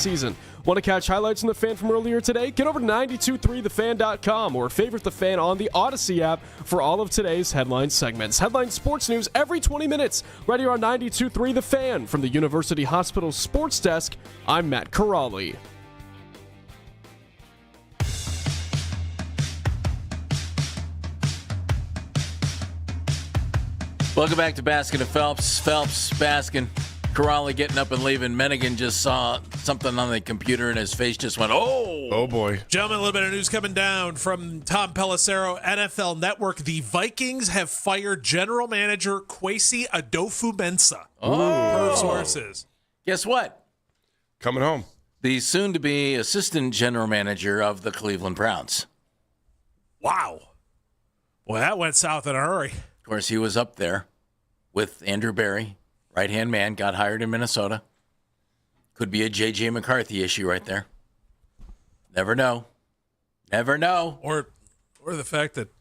season. Want to catch highlights from the Fan from earlier today? Get over to 923thefan.com or favorite the Fan on the Odyssey app for all of today's headline segments. Headline sports news every 20 minutes, right here on 92.3 The Fan. From the University Hospital Sports Desk, I'm Matt Corrali. Welcome back to Baskin and Phelps. Phelps, Baskin, Corrali getting up and leaving. Mennigan just saw something on the computer and his face just went, oh. Oh, boy. Gentlemen, a little bit of news coming down from Tom Pelissero, NFL Network. The Vikings have fired general manager Kwesi Adofo-Mensah. Per sources. Guess what? Coming home. The soon-to-be assistant general manager of the Cleveland Browns. Wow. Well, that went south in a hurry. Of course, he was up there with Andrew Berry, right-hand man, got hired in Minnesota. Could be a J.J. McCarthy issue right there. Never know. Never know. Or the fact that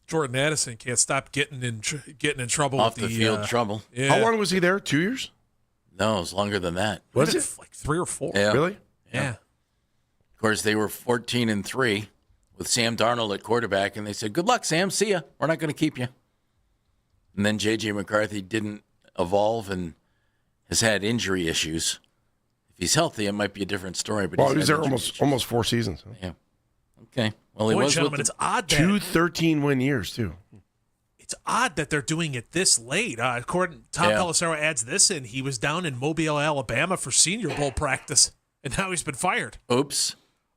Jordan Addison can't stop getting in trouble off with the field trouble. Yeah. How long was he there? 2 years? No, it was longer than that. Was it? Like 3 or 4. Yeah. Really? Yeah. Of course, they were 14-3 with Sam Darnold at quarterback, and they said, "Good luck, Sam. See ya. We're not going to keep you." And then J.J. McCarthy didn't evolve and has had injury issues. If he's healthy, it might be a different story. But He was there almost 4 seasons. Huh? Yeah. Okay. Well, he Boy, was gentlemen, with it's odd that 2 13-win years, too. It's odd that they're doing it this late. According Tom Pelissero adds this in. He was down in Mobile, Alabama for Senior Bowl practice, and now he's been fired. Oops.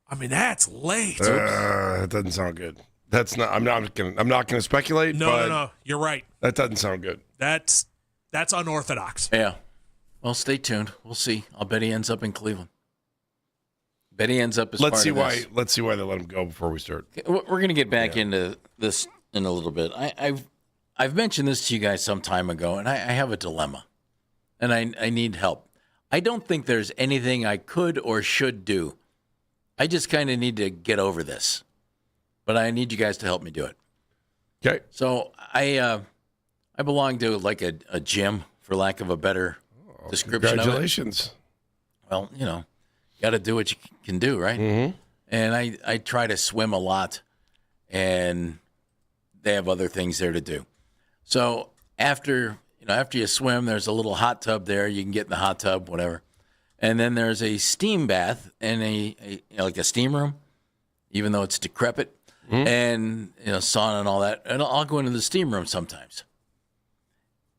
I mean, that's late. That doesn't sound good. That's not. I'm not going to speculate. No. You're right. That doesn't sound good. That's unorthodox. Yeah. Well, stay tuned. We'll see. I'll bet he ends up in Cleveland. Bet he ends up as Let's part see of why. this. Let's see why they let him go before we start. We're going to get back into this in a little bit. I've mentioned this to you guys some time ago, and I have a dilemma, and I need help. I don't think there's anything I could or should do. I just kind of need to get over this, but I need you guys to help me do it. Okay. So I belong to like a gym, for lack of a better description. Congratulations. Of it. Well, got to do what you can do, right? Mm-hmm. And I try to swim a lot, and they have other things there to do. So after you swim, there's a little hot tub there. You can get in the hot tub, whatever. And then there's a steam bath and like a steam room, even though it's decrepit, and sauna and all that. And I'll go into the steam room sometimes.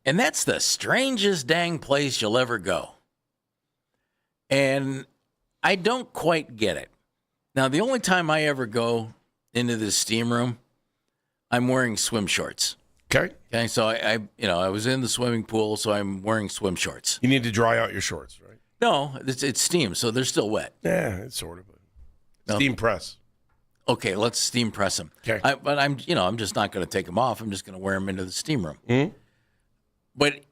And that's the strangest dang place you'll ever go. And I don't quite get it. Now, the only time I ever go into the steam room, I'm wearing swim shorts. Okay. Okay. So I was in the swimming pool, so I'm wearing swim shorts. You need to dry out your shorts, right? No, it's steam, so they're still wet. Yeah, it's sort of. Steam press. Okay, let's steam press them. Okay. But I'm just not going to take them off. I'm just going to wear them into the steam room. Mm-hmm. But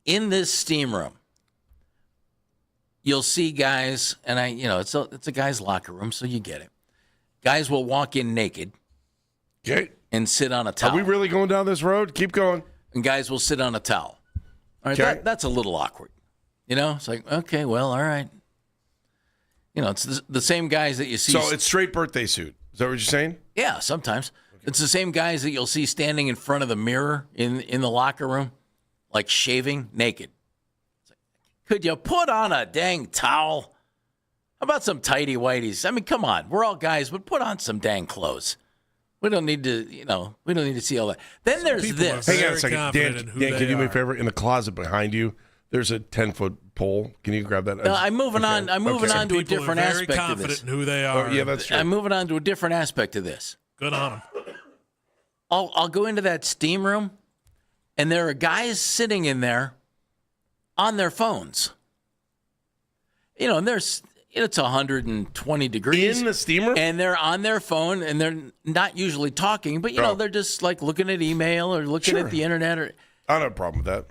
in this steam room, you'll see guys, and it's a guy's locker room, so you get it. Guys will walk in naked. Okay. And sit on a towel. Are we really going down this road? Keep going. And guys will sit on a towel. All right, Okay. that's a little awkward. It's like, okay, well, all right. It's the same guys that you see. So it's straight birthday suit. Is that what you're saying? Yeah, sometimes. Okay. It's the same guys that you'll see standing in front of the mirror in the locker room, like shaving naked. It's like, could you put on a dang towel? How about some tighty whities? I mean, come on. We're all guys, but put on some dang clothes. We don't need to, we don't need to see all that. Then there's this. Hang on a second. Dan, can you do me a favor? In the closet behind you, there's a 10-foot pole. Can you grab that? No, I'm moving on. I'm moving on to a different aspect of this. Very confident in who they are. Oh, yeah, that's true. I'm moving on to a different aspect of this. Good on them. I'll go into that steam room, and there are guys sitting in there on their phones. And it's 120 degrees. In the steam room? And they're on their phone, and they're not usually talking, but, they're just like looking at email or looking at the internet. I don't have a problem with that.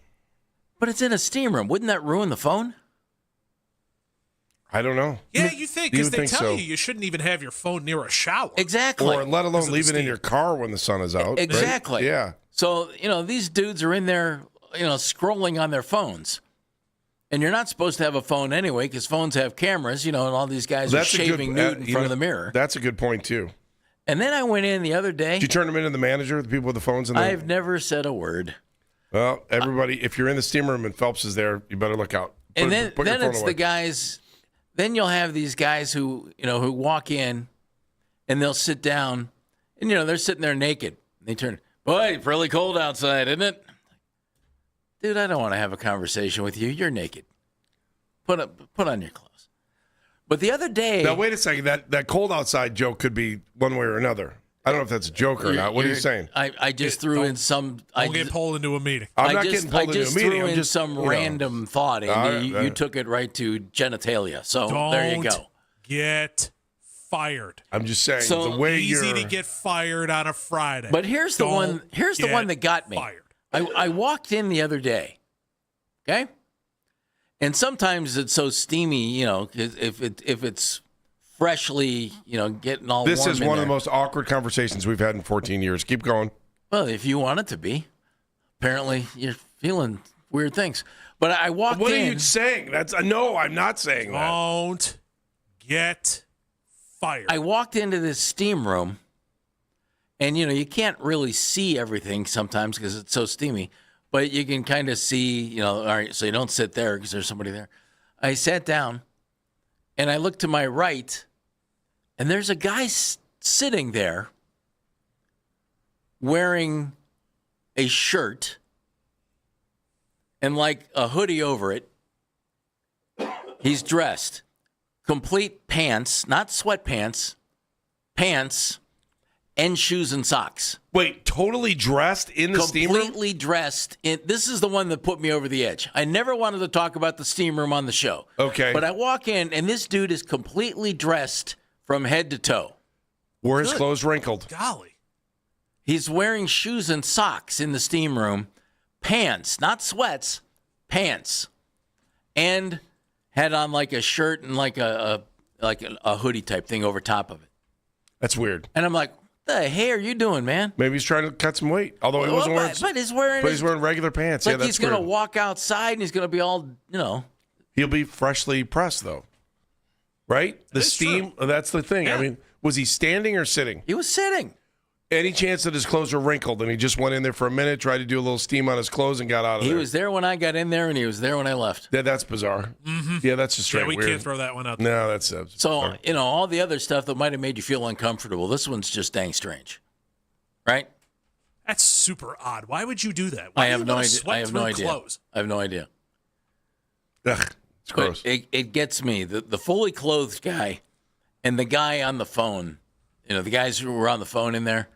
But it's in a steam room. Wouldn't that ruin the phone? I don't know. Yeah, you think, because they tell you shouldn't even have your phone near a shower. Exactly. Or let alone leave it in your car when the sun is out. Exactly. Right? Yeah. So, these dudes are in there, scrolling on their phones. And you're not supposed to have a phone anyway because phones have cameras, and all these guys are shaving nude in front of the mirror. That's a good point, too. And then I went in the other day. Did you turn them into the manager, the people with the phones? I've never said a word. Well, everybody, if you're in the steam room and Phelps is there, you better look out. Then it's away. The guys. Then you'll have these guys who walk in, and they'll sit down, and they're sitting there naked. And they turn, boy, it's really cold outside, isn't it? Dude, I don't want to have a conversation with you. You're naked. Put on your clothes. But the other day, now wait a second. That cold outside joke could be one way or another. I don't know if that's a joke or not. What are you saying? I just threw in some. Don't get pulled into a meeting. I'm not getting pulled into a meeting. I just threw in some random thought, and you took it right to genitalia. So there you go. Get fired. I'm just saying. So the way easy to get fired on a Friday. But here's the one. Here's the one that got me. Fired. I walked in the other day. Okay. And sometimes it's so steamy, if it's freshly, getting all This warm is in one of there. the most awkward conversations we've had in 14 years. Keep going. Well, if you want it to be. Apparently, you're feeling weird things. But I walked in. What are you saying? No, I'm not saying that. Don't get fired. I walked into this steam room, and, you can't really see everything sometimes because it's so steamy. But you can kind of see, all right, so you don't sit there because there's somebody there. I sat down, and I looked to my right, and there's a guy sitting there wearing a shirt and like a hoodie over it. He's dressed. Complete pants, not sweatpants, pants, and shoes and socks. Wait, totally dressed in the steam room? Completely dressed. This is the one that put me over the edge. I never wanted to talk about the steam room on the show. Okay. But I walk in, and this dude is completely dressed from head to toe. Were his clothes wrinkled? Golly. He's wearing shoes and socks in the steam room, pants, not sweats, pants, and had on like a shirt and like a hoodie type thing over top of it. That's weird. And I'm like, what the hell are you doing, man? Maybe he's trying to cut some weight. Although he wasn't wearing. But he's wearing regular pants. Like Yeah, that's he's going to weird. walk outside and he's going to be all, He'll be freshly pressed though, right? The steam. That's the thing. Yeah. I mean, was he standing or sitting? He was sitting. Any chance that his clothes were wrinkled and he just went in there for a minute, tried to do a little steam on his clothes, and got out of He there? was there when I got in there, and he was there when I left. Yeah, that's bizarre. Mm-hmm. Yeah, that's just straight Yeah, we weird. can't throw that one out No, there. that's So, all the other stuff that might have made you feel uncomfortable, this one's just dang strange. Right? That's super odd. Why would you do that? Why I do have you no wanna idea. sweat I have no through idea. clothes? I have no idea. Ugh, it's gross. It gets me. The fully clothed guy and the guy on the phone, the guys who were on the phone in there,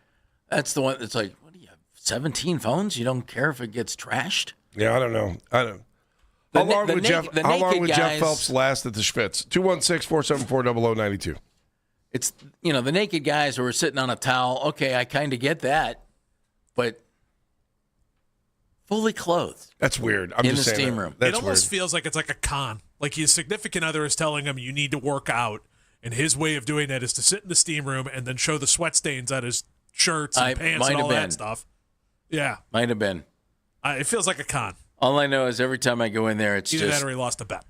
that's the one that's like, what do you have, 17 phones? You don't care if it gets trashed? Yeah, I don't know. How long would Jeff Phelps last at the Schvitz? 216-474-0092. It's, the naked guys who are sitting on a towel. Okay, I kind of get that. But fully clothed. That's weird. In the steam room. It almost feels like it's like a con. Like his significant other is telling him you need to work out, and his way of doing that is to sit in the steam room and then show the sweat stains on his shirts and pants and all that stuff. Yeah. Might have been. It feels like a con. All I know is every time I go in there, it's Either just that or he lost a bet.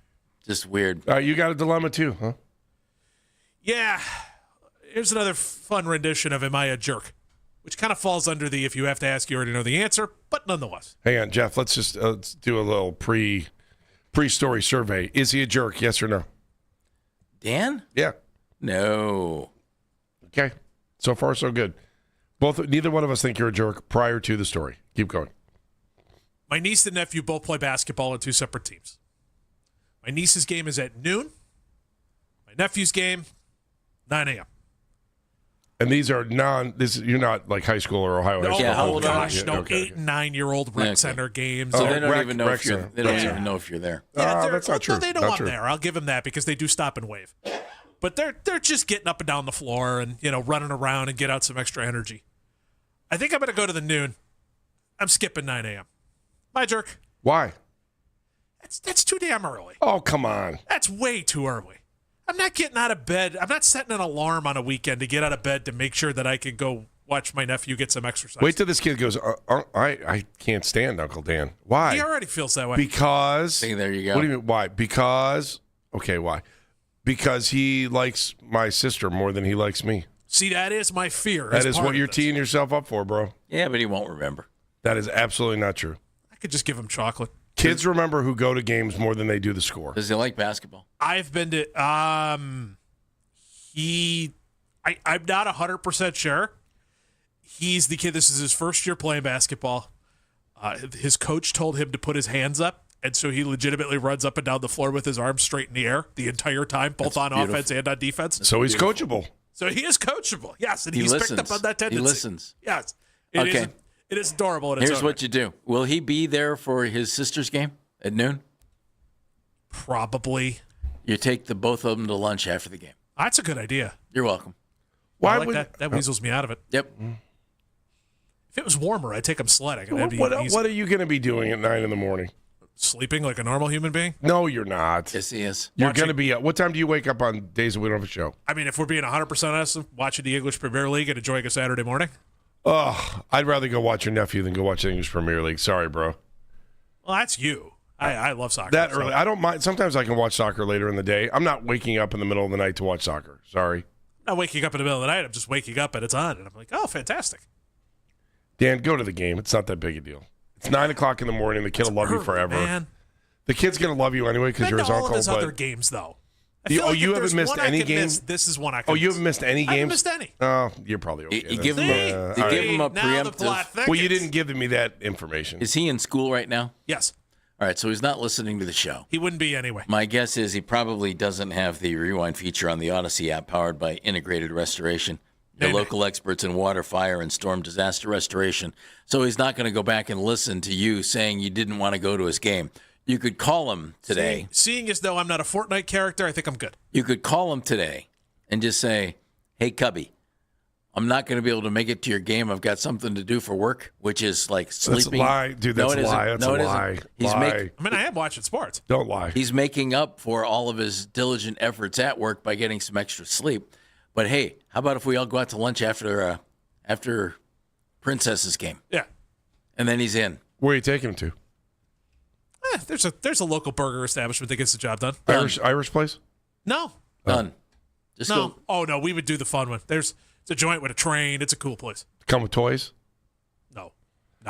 just weird. You got a dilemma too, huh? Yeah. Here's another fun rendition of Am I a Jerk? Which kind of falls under the if you have to ask, you already know the answer, but nonetheless. Hang on, Jeff. Let's just let's do a little pre-story survey. Is he a jerk? Yes or no? Dan? Yeah. No. Okay. So far, so good. Neither one of us think you're a jerk prior to the story. Keep going. My niece and nephew both play basketball on two separate teams. My niece's game is at noon. My nephew's game, 9 a.m. And these are you're not like high school or Ohio high school. how old are Gosh, they? no, 8 and 9-year-old rec center games. So they don't rec- even know rec if you're. center. They don't Yeah. even know if you're there. Yeah, that's not true. No, they know Not I'm true. there. I'll give them that because they do stop and wave. But they're just getting up and down the floor and running around and get out some extra energy. I think I'm going to go to the noon. I'm skipping 9 a.m. My jerk. Why? That's too damn early. Oh, come on. That's way too early. I'm not getting out of bed. I'm not setting an alarm on a weekend to get out of bed to make sure that I can go watch my nephew get some exercise. Wait till this kid goes, I can't stand Uncle Dan. Why? He already feels that way. Because. See, there you go. What do you mean? Why? Because. Okay, why? Because he likes my sister more than he likes me. See, that is my fear. That is what you're teeing yourself up for, bro. Yeah, but he won't remember. That is absolutely not true. I could just give him chocolate. Kids remember who go to games more than they do the score. Does he like basketball? I've been to. I'm not 100% sure. He's the kid. This is his first year playing basketball. His coach told him to put his hands up, and so he legitimately runs up and down the floor with his arms straight in the air the entire time, both on offense and on defense. So he's coachable. So he is coachable. Yes, and he's picked up on that tendency. He listens. Yes. Okay. It is adorable. Here's what you do. Will he be there for his sister's game at noon? Probably. You take the both of them to lunch after the game. That's a good idea. You're welcome. I like that. That weasels me out of it. Yep. If it was warmer, I'd take him sledding. What are you going to be doing at 9 in the morning? Sleeping like a normal human being? No, you're not. Yes, he is. You're going to be. What time do you wake up on days that we don't have a show? I mean, if we're being 100% honest, watching the English Premier League and enjoying a Saturday morning. Oh, I'd rather go watch your nephew than go watch the English Premier League. Sorry, bro. Well, that's you. I love soccer. That early. I don't mind. Sometimes I can watch soccer later in the day. I'm not waking up in the middle of the night to watch soccer. Sorry. I'm not waking up in the middle of the night. I'm just waking up and it's on. And I'm like, oh, fantastic. Dan, go to the game. It's not that big a deal. It's 9 o'clock in the morning. The kid will love you forever. Man. The kid's going to love you anyway because you're his all uncle. of his other games, though. You haven't missed any games? This is one I can Oh, you haven't missed any games? I haven't missed any. Oh, you're probably okay. You give him a preemptive. Well, you didn't give me that information. Is he in school right now? Yes. All right, so he's not listening to the show. He wouldn't be anyway. My guess is he probably doesn't have the rewind feature on the Odyssey app powered by Integrated Restoration, the local experts in water, fire, and storm disaster restoration. So he's not going to go back and listen to you saying you didn't want to go to his game. You could call him today. Seeing as though I'm not a Fortnite character, I think I'm good. You could call him today and just say, hey, Cubby, I'm not going to be able to make it to your game. I've got something to do for work, which is like sleeping. That's a lie. Dude, that's a lie. That's a lie. I am watching sports. Don't lie. He's making up for all of his diligent efforts at work by getting some extra sleep. But hey, how about if we all go out to lunch after Princess's game? Yeah. And then he's in. Where are you taking him to? There's a local burger establishment that gets the job done. Irish place? No. Done. Just no. Oh, no, we would do the fun one. It's a joint with a train. It's a cool place. Come with toys? No.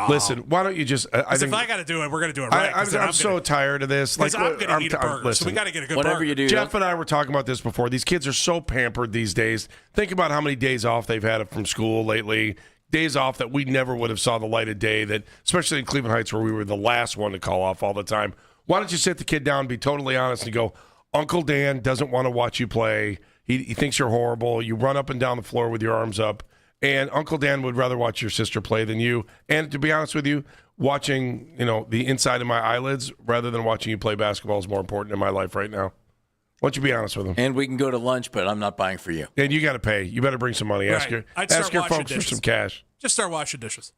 Listen, why don't you just... if I got to do it, we're going to do it right. I'm so tired of this. Because I'm going to eat a burger, so we got to get a good whatever burger. You do, Jeff and I were talking about this before. These kids are so pampered these days. Think about how many days off they've had from school lately. Days off that we never would have saw the light of day, that especially in Cleveland Heights where we were the last one to call off all the time. Why don't you sit the kid down, be totally honest, and go, Uncle Dan doesn't want to watch you play. He thinks you're horrible. You run up and down the floor with your arms up. And Uncle Dan would rather watch your sister play than you. And to be honest with you, watching the inside of my eyelids rather than watching you play basketball is more important in my life right now. Why don't you be honest with him? And we can go to lunch, but I'm not buying for you. And you got to pay. You better bring some money. Right. Ask your folks for some cash. Just start washing dishes.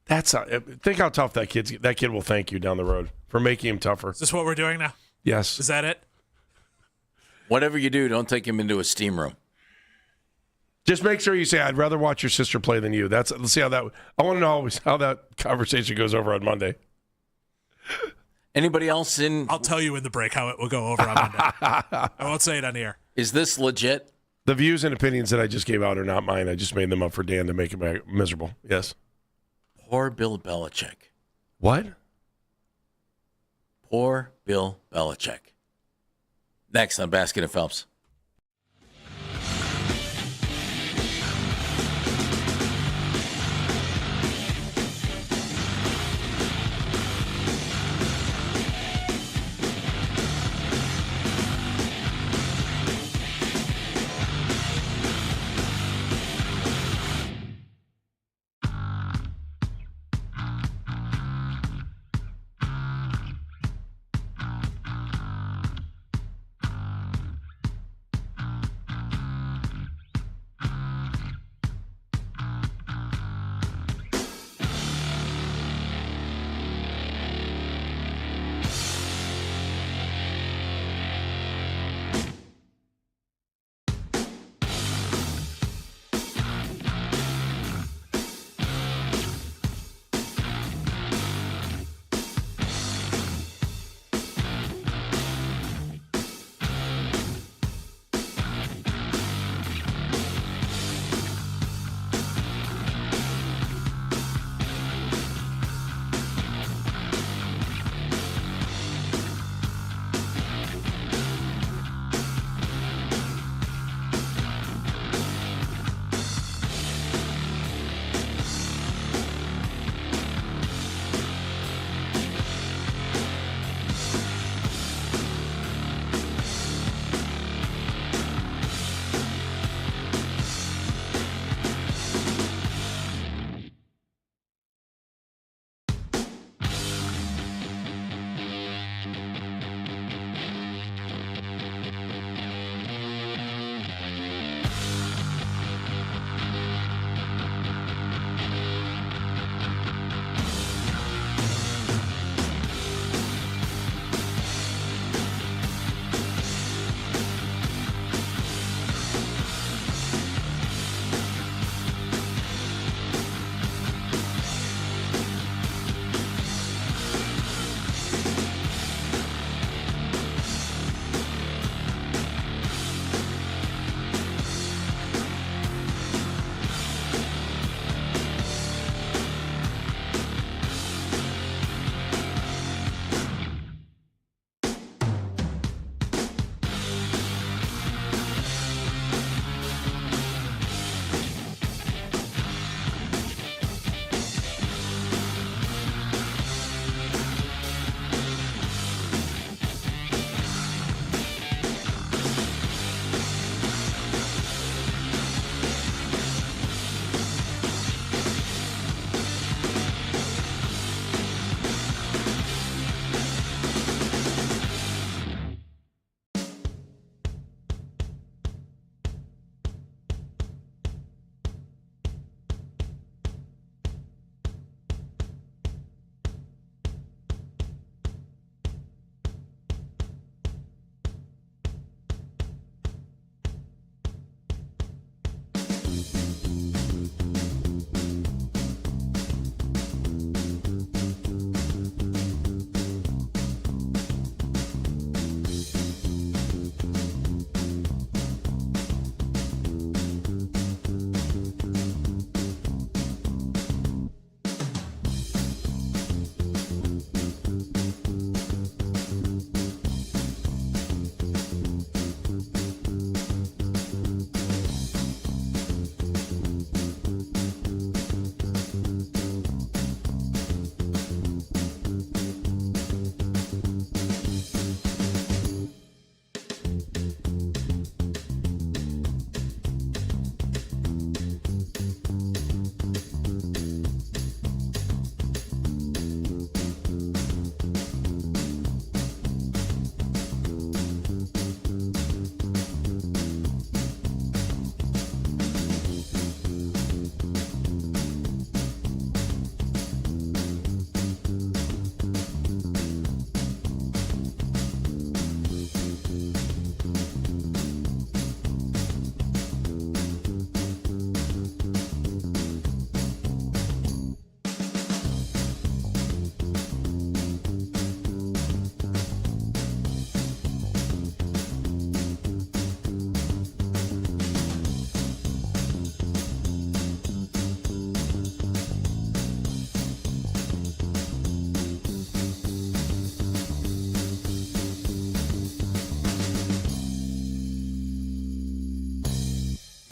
Think how tough that kid will thank you down the road for making him tougher. Is this what we're doing now? Yes. Is that it? Whatever you do, don't take him into a steam room. Just make sure you say, I'd rather watch your sister play than you. Let's see how that... I want to know how that conversation goes over on Monday. Anybody else in... I'll tell you in the break how it will go over on Monday. I won't say it on the air. Is this legit? The views and opinions that I just gave out are not mine. I just made them up for Dan to make him miserable. Yes. Poor Bill Belichick. What? Poor Bill Belichick. Next on Basket and Phelps.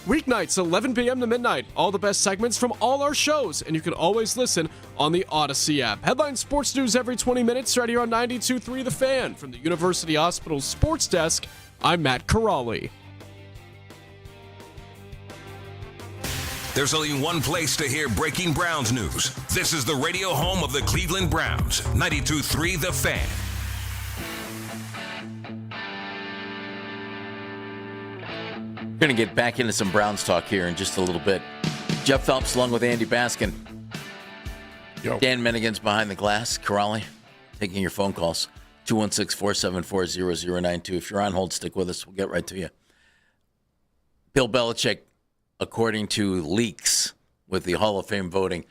Weeknights, 11 p.m. to midnight. All the best segments from all our shows, and you can always listen on the Odyssey app. Headline sports news every 20 minutes right here on 92.3 The Fan. From the University Hospital Sports Desk, I'm Matt Corrali. There's only one place to hear breaking Browns news. This is the radio home of the Cleveland Browns, 92.3 The Fan. We're going to get back into some Browns talk here in just a little bit. Jeff Phelps along with Andy Baskin. Yo. Dan Minigan's behind the glass. Corrali, taking your phone calls. 216-474-0092. If you're on hold, stick with us. We'll get right to you. Bill Belichick, according to leaks with the Hall of Fame voting,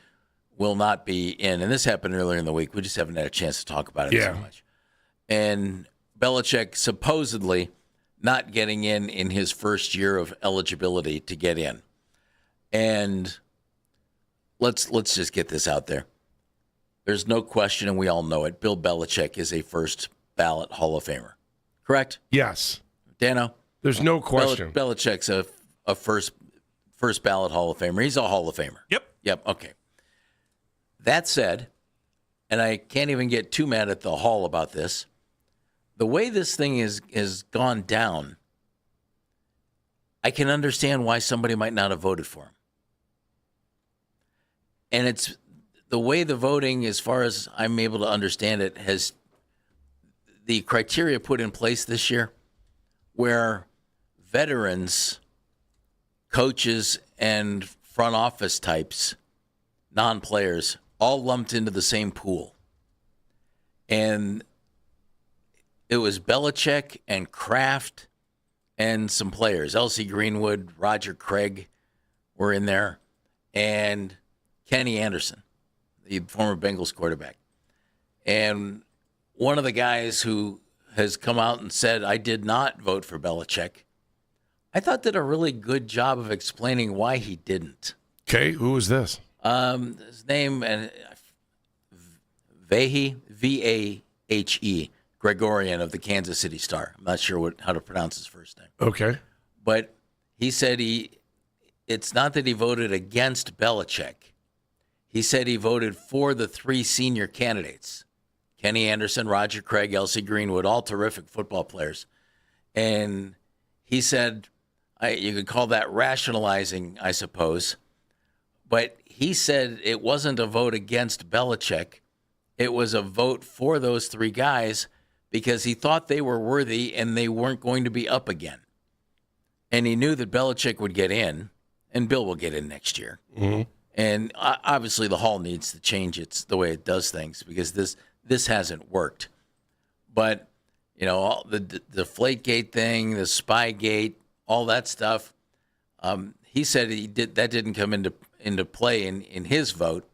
will not be in. And this happened earlier in the week. We just haven't had a chance to talk about it so much. And Belichick supposedly not getting in his first year of eligibility to get in. And let's just get this out there. There's no question, and we all know it, Bill Belichick is a first ballot Hall of Famer. Correct? Yes. Dano? There's no question. Belichick's a first ballot Hall of Famer. He's a Hall of Famer. Yep. Okay. That said, and I can't even get too mad at the Hall about this, the way this thing is gone down, I can understand why somebody might not have voted for him. And it's the way the voting, as far as I'm able to understand it, has the criteria put in place this year where veterans, coaches, and front office types, non-players, all lumped into the same pool. And it was Belichick and Kraft and some players. Elsie Greenwood, Roger Craig were in there, and Kenny Anderson, the former Bengals quarterback. And one of the guys who has come out and said, I did not vote for Belichick, I thought did a really good job of explaining why he didn't. Okay, who was this? His name, Vahe, V-A-H-E, Gregorian of the Kansas City Star. I'm not sure how to pronounce his first name. Okay. But he said it's not that he voted against Belichick. He said he voted for the three senior candidates, Kenny Anderson, Roger Craig, Elsie Greenwood, all terrific football players. And he said, you could call that rationalizing, I suppose. But he said it wasn't a vote against Belichick. It was a vote for those three guys because he thought they were worthy and they weren't going to be up again. And he knew that Belichick would get in, and Bill will get in next year. Mm-hmm. And obviously the Hall needs to change the way it does things because this hasn't worked. But, you know, all the Deflategate thing, the Spygate, all that stuff, he said that didn't come into play in his vote.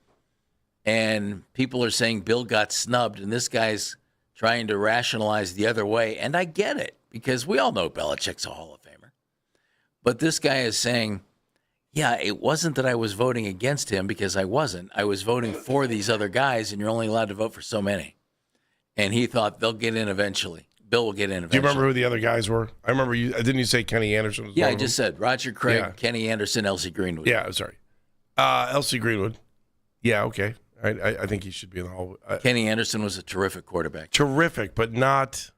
And people are saying Bill got snubbed, and this guy's trying to rationalize the other way. And I get it, because we all know Belichick's a Hall of Famer. But this guy is saying, yeah, it wasn't that I was voting against him, because I wasn't. I was voting for these other guys, and you're only allowed to vote for so many. And he thought they'll get in eventually. Bill will get in eventually. Do you remember who the other guys were? I remember you. Didn't you say Kenny Anderson? Was yeah, one I of just them? said Roger Craig, Kenny Anderson, Elsie Greenwood. Yeah, sorry. Elsie Greenwood. Yeah, okay. I think he should be in the Hall. Kenny Anderson was a terrific quarterback. Terrific, but not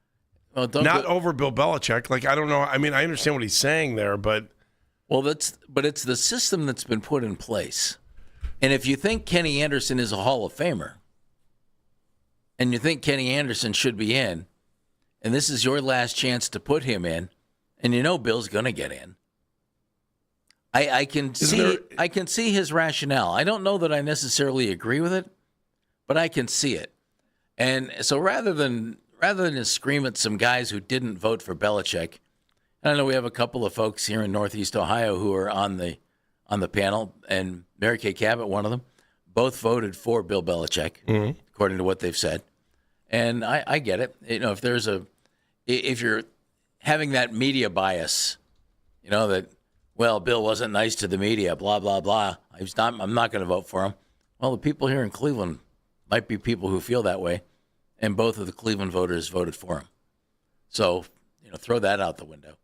over Bill Belichick. Like, I don't know. I mean, I understand what he's saying there, but it's the system that's been put in place. And if you think Kenny Anderson is a Hall of Famer, and you think Kenny Anderson should be in, and this is your last chance to put him in, and you know Bill's going to get in, I can see his rationale. I don't know that I necessarily agree with it, but I can see it. And so rather than just scream at some guys who didn't vote for Belichick, and I know we have a couple of folks here in Northeast Ohio who are on the panel, and Mary Kay Cabot, one of them, both voted for Bill Belichick, according to what they've said. And I get it. You know, if you're having that media bias, you know, that, well, Bill wasn't nice to the media, blah, blah, blah. I'm not going to vote for him. Well, the people here in Cleveland might be people who feel that way, and both of the Cleveland voters voted for him. So, you know, throw that out the window.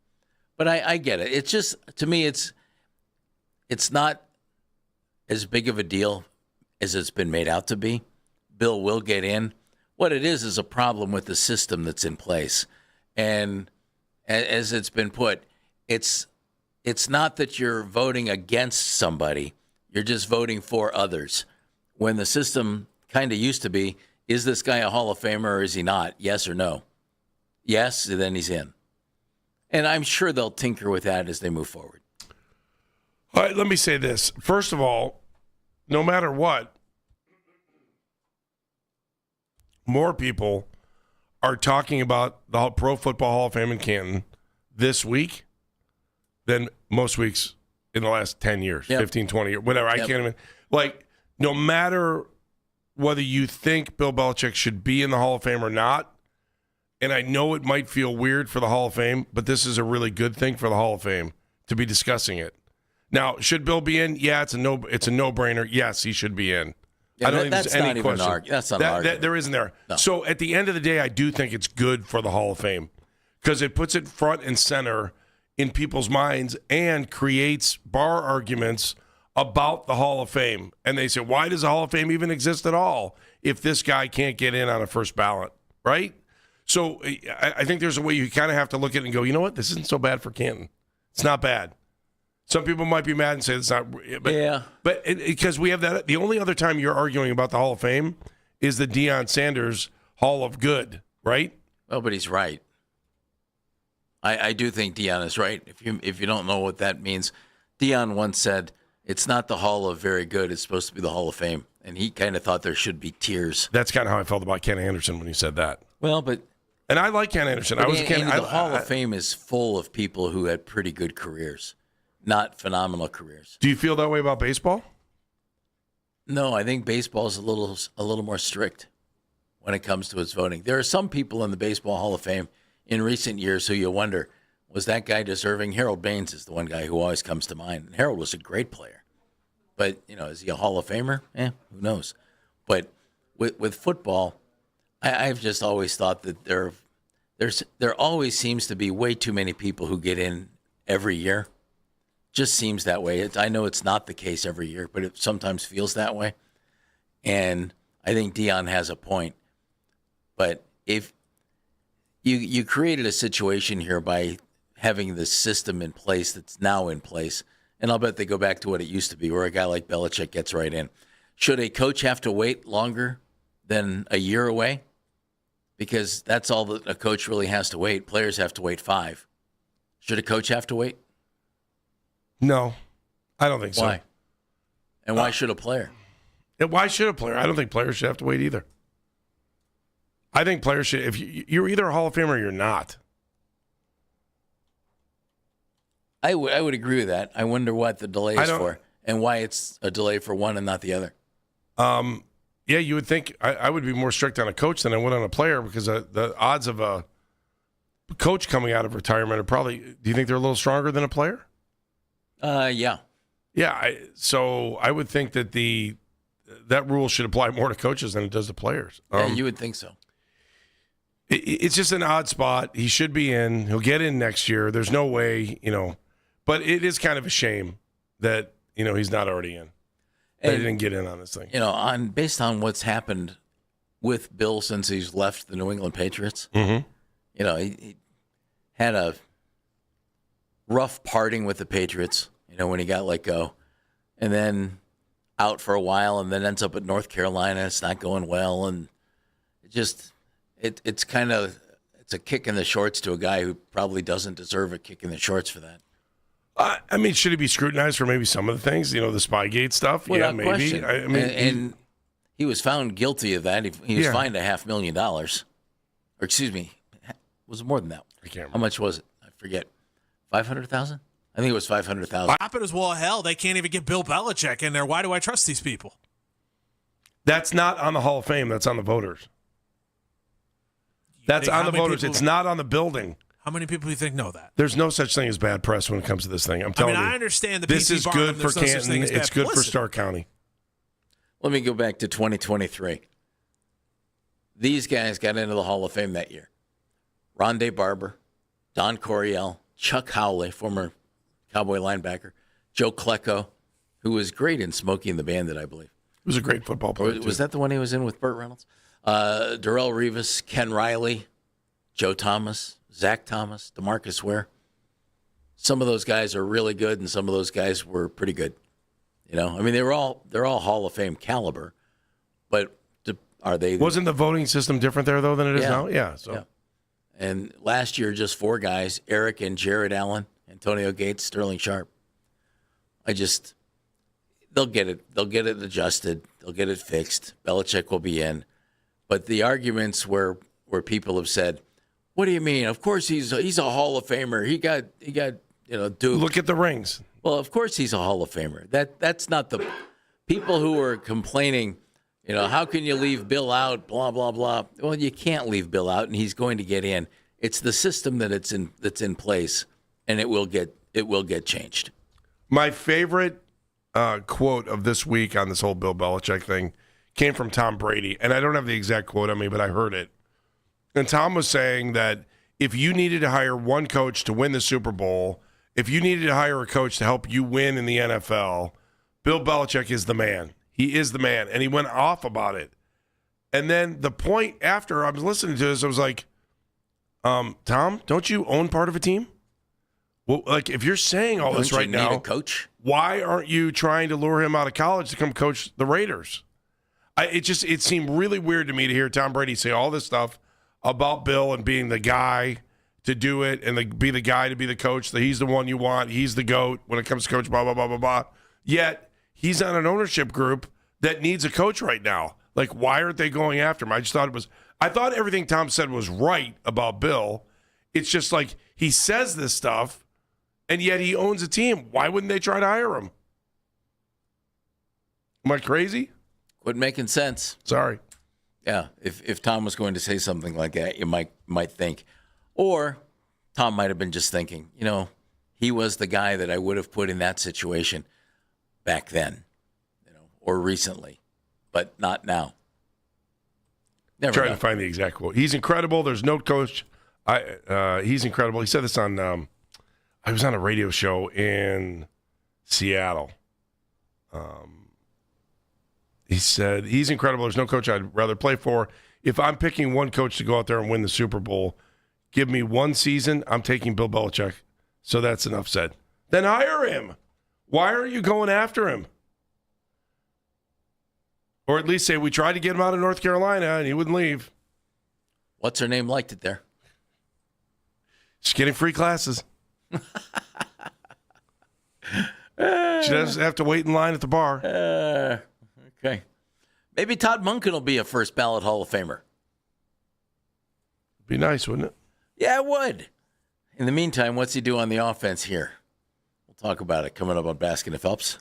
But I get it. It's just, to me, it's it's not as big of a deal as it's been made out to be. Bill will get in. What it is a problem with the system that's in place. And as it's been put, it's not that you're voting against somebody. You're just voting for others. When the system kind of used to be, is this guy a Hall of Famer or is he not? Yes or no? Yes, and then he's in. And I'm sure they'll tinker with that as they move forward. All right, let me say this. First of all, no matter what, more people are talking about the Pro Football Hall of Fame in Canton this week than most weeks in the last 10 years, 15, 20 years, whatever. I can't even. Like, no matter whether you think Bill Belichick should be in the Hall of Fame or not, and I know it might feel weird for the Hall of Fame, but this is a really good thing for the Hall of Fame to be discussing it. Now, should Bill be in? Yeah, it's a no-brainer. Yes, he should be in. Yeah, I don't think there's any question. That's not an argument. There isn't there. No. So at the end of the day, I do think it's good for the Hall of Fame because it puts it front and center in people's minds and creates bar arguments about the Hall of Fame. And they say, why does the Hall of Fame even exist at all if this guy can't get in on a first ballot, right? So I think there's a way you kind of have to look at it and go, you know what? This isn't so bad for Canton. It's not bad. Some people might be mad and say it's not. But because we have that. The only other time you're arguing about the Hall of Fame is the Deion Sanders Hall of Good, right? Well, but he's right. I do think Deion is right. If you don't know what that means, Deion once said, it's not the Hall of Very Good. It's supposed to be the Hall of Fame. And he kind of thought there should be tiers. That's kind of how I felt about Ken Anderson when he said that. Well, and I like Ken Anderson. I was a Ken. The Hall of Fame is full of people who had pretty good careers. Not phenomenal careers. Do you feel that way about baseball? No, I think baseball is a little more strict when it comes to its voting. There are some people in the Baseball Hall of Fame in recent years who you wonder, was that guy deserving? Harold Baines is the one guy who always comes to mind. And Harold was a great player. But, is he a Hall of Famer? Who knows? But with football, I've just always thought that there always seems to be way too many people who get in every year. Just seems that way. I know it's not the case every year, but it sometimes feels that way. And I think Deion has a point. But if you created a situation here by having this system in place that's now in place, and I'll bet they go back to what it used to be, where a guy like Belichick gets right in. Should a coach have to wait longer than a year away? Because that's all that a coach really has to wait. Players have to wait 5. Should a coach have to wait? No, I don't think so. Why? And why should a player? Why should a player? I don't think players should have to wait either. I think players should. If you're either a Hall of Famer or you're not. I would agree with that. I wonder what the delay is for and why it's a delay for one and not the other. Yeah, you would think I would be more strict on a coach than I would on a player because the odds of a coach coming out of retirement are probably. Do you think they're a little stronger than a player? Yeah. Yeah, so I would think that that rule should apply more to coaches than it does to players. Yeah, you would think so. It's just an odd spot. He should be in. He'll get in next year. There's no way, But it is kind of a shame that, he's not already in. That he didn't get in on this thing. Based on what's happened with Bill since he's left the New England Patriots, he had a rough parting with the Patriots, when he got let go, and then out for a while, and then ends up at North Carolina. It's not going well, and it's a kick in the shorts to a guy who probably doesn't deserve a kick in the shorts for that. Should he be scrutinized for maybe some of the things, the Spygate stuff? Without maybe. Question. And he was found guilty of that. He was fined $500,000, or excuse me, was it more than that? I can't remember. How much was it? I forget. 500,000? I think it was 500,000. Happened as well. Hell, they can't even get Bill Belichick in there. Why do I trust these people? That's not on the Hall of Fame. That's on the voters. That's on the voters. It's not on the building. How many people do you think know that? There's no such thing as bad press when it comes to this thing. I'm telling you. I understand the this PC is good for Canton. It's good for publicity. Stark County. Let me go back to 2023. These guys got into the Hall of Fame that year. Rondé Barber, Don Coryell, Chuck Howley, former Cowboy linebacker, Joe Klecko, who was great in Smokey and the Bandit, I believe. He was a great football player. Was that the one he was in with Burt Reynolds? Darrelle Revis, Ken Riley, Joe Thomas, Zach Thomas, DeMarcus Ware. Some of those guys are really good, and some of those guys were pretty good. You know, I mean, they're all Hall of Fame caliber, but are they? Wasn't the voting system different there though than it is now? Yeah. So. Yeah. And last year, just 4 guys: Eric and Jared Allen, Antonio Gates, Sterling Sharp. They'll get it. They'll get it adjusted. They'll get it fixed. Belichick will be in. But the arguments where people have said, "What do you mean? Of course he's a Hall of Famer. He got duped." Look at the rings. Well, of course he's a Hall of Famer. That's not the people who are complaining. You know, how can you leave Bill out? Blah blah blah. Well, you can't leave Bill out, and he's going to get in. It's the system that's in place, and it will get changed. My favorite quote of this week on this whole Bill Belichick thing came from Tom Brady, and I don't have the exact quote on me, but I heard it. And Tom was saying that if you needed to hire one coach to win the Super Bowl, if you needed to hire a coach to help you win in the NFL, Bill Belichick is the man. He is the man. And he went off about it. And then the point after I was listening to this, I was like, Tom, don't you own part of a team? Well, like if you're saying all this right now, coach, why aren't you trying to lure him out of college to come coach the Raiders? It seemed really weird to me to hear Tom Brady say all this stuff about Bill and being the guy to do it and be the guy to be the coach, that he's the one you want, he's the GOAT when it comes to coach, blah, blah, blah, blah, blah. Yet he's on an ownership group that needs a coach right now. Like, why aren't they going after him? I thought everything Tom said was right about Bill. It's just like he says this stuff, and yet he owns a team. Why wouldn't they try to hire him? Am I crazy? Quit making sense. Sorry. Yeah, if Tom was going to say something like that, you might think. Or Tom might have been just thinking, he was the guy that I would have put in that situation back then, or recently, but not now. Never Trying to find the exact quote. He's incredible. There's no coach. He's incredible. He said this on, I was on a radio show in Seattle. He said, he's incredible. There's no coach I'd rather play for. If I'm picking one coach to go out there and win the Super Bowl, give me one season, I'm taking Bill Belichick. So that's enough said. Then hire him. Why aren't you going after him? Or at least say, we tried to get him out of North Carolina and he wouldn't leave. What's her name liked it there? She's getting free classes. She doesn't have to wait in line at the bar. Okay. Maybe Todd Monken will be a first ballot Hall of Famer. Be nice, wouldn't it? Yeah, it would. In the meantime, what's he do on the offense here? We'll talk about it coming up on Baskin and Phelps.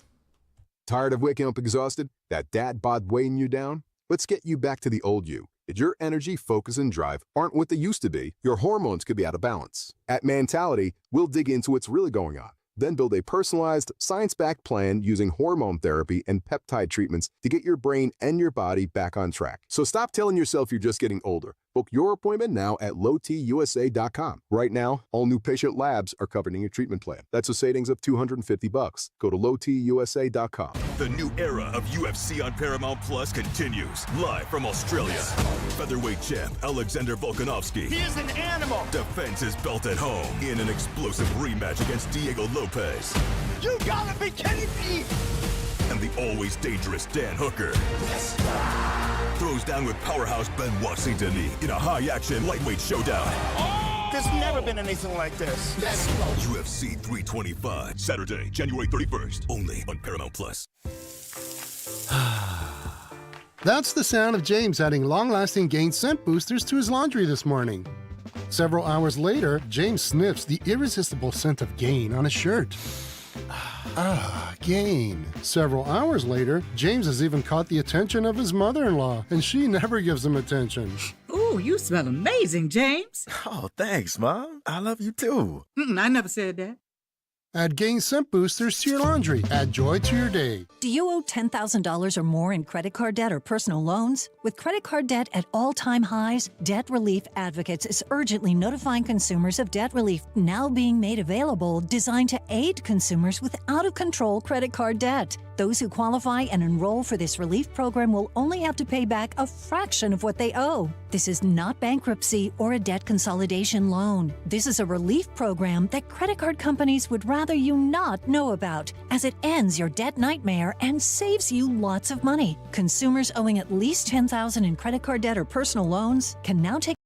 Tired of waking up exhausted? That dad bod weighing you down? Let's get you back to the old you. If your energy, focus, and drive aren't what they used to be, your hormones could be out of balance. At Mentality, we'll dig into what's really going on, then build a personalized, science-backed plan using hormone therapy and peptide treatments to get your brain and your body back on track. So stop telling yourself you're just getting older. Book your appointment now at lowtusa.com. Right now, all new patient labs are covered in your treatment plan. That's a savings of $250. Go to lowtusa.com. The new era of UFC on Paramount Plus continues. Live from Australia. Featherweight champ Alexander Volkanovski. He is an animal. Defends his belt at home in an explosive rematch against Diego Lopez. You gotta be kidding me! And the always dangerous Dan Hooker. Throws down with powerhouse Benoit Saint-Denis in a high-action lightweight showdown. There's never been anything like this. Let's go. UFC 325, Saturday, January 31st, only on Paramount Plus. That's the sound of James adding long-lasting Gain scent boosters to his laundry this morning. Several hours later, James sniffs the irresistible scent of Gain on his shirt. Gain. Several hours later, James has even caught the attention of his mother-in-law, and she never gives him attention. Ooh, you smell amazing, James. Oh, thanks, Mom. I love you too. I never said that. Add Gain Scent Boosters to your laundry. Add joy to your day. Do you owe $10,000 or more in credit card debt or personal loans? With credit card debt at all-time highs, Debt Relief Advocates is urgently notifying consumers of debt relief now being made available, designed to aid consumers with out-of-control credit card debt. Those who qualify and enroll for this relief program will only have to pay back a fraction of what they owe. This is not bankruptcy or a debt consolidation loan. This is a relief program that credit card companies would rather you not know about, as it ends your debt nightmare and saves you lots of money. Consumers owing at least $10,000 in credit card debt or personal loans can now take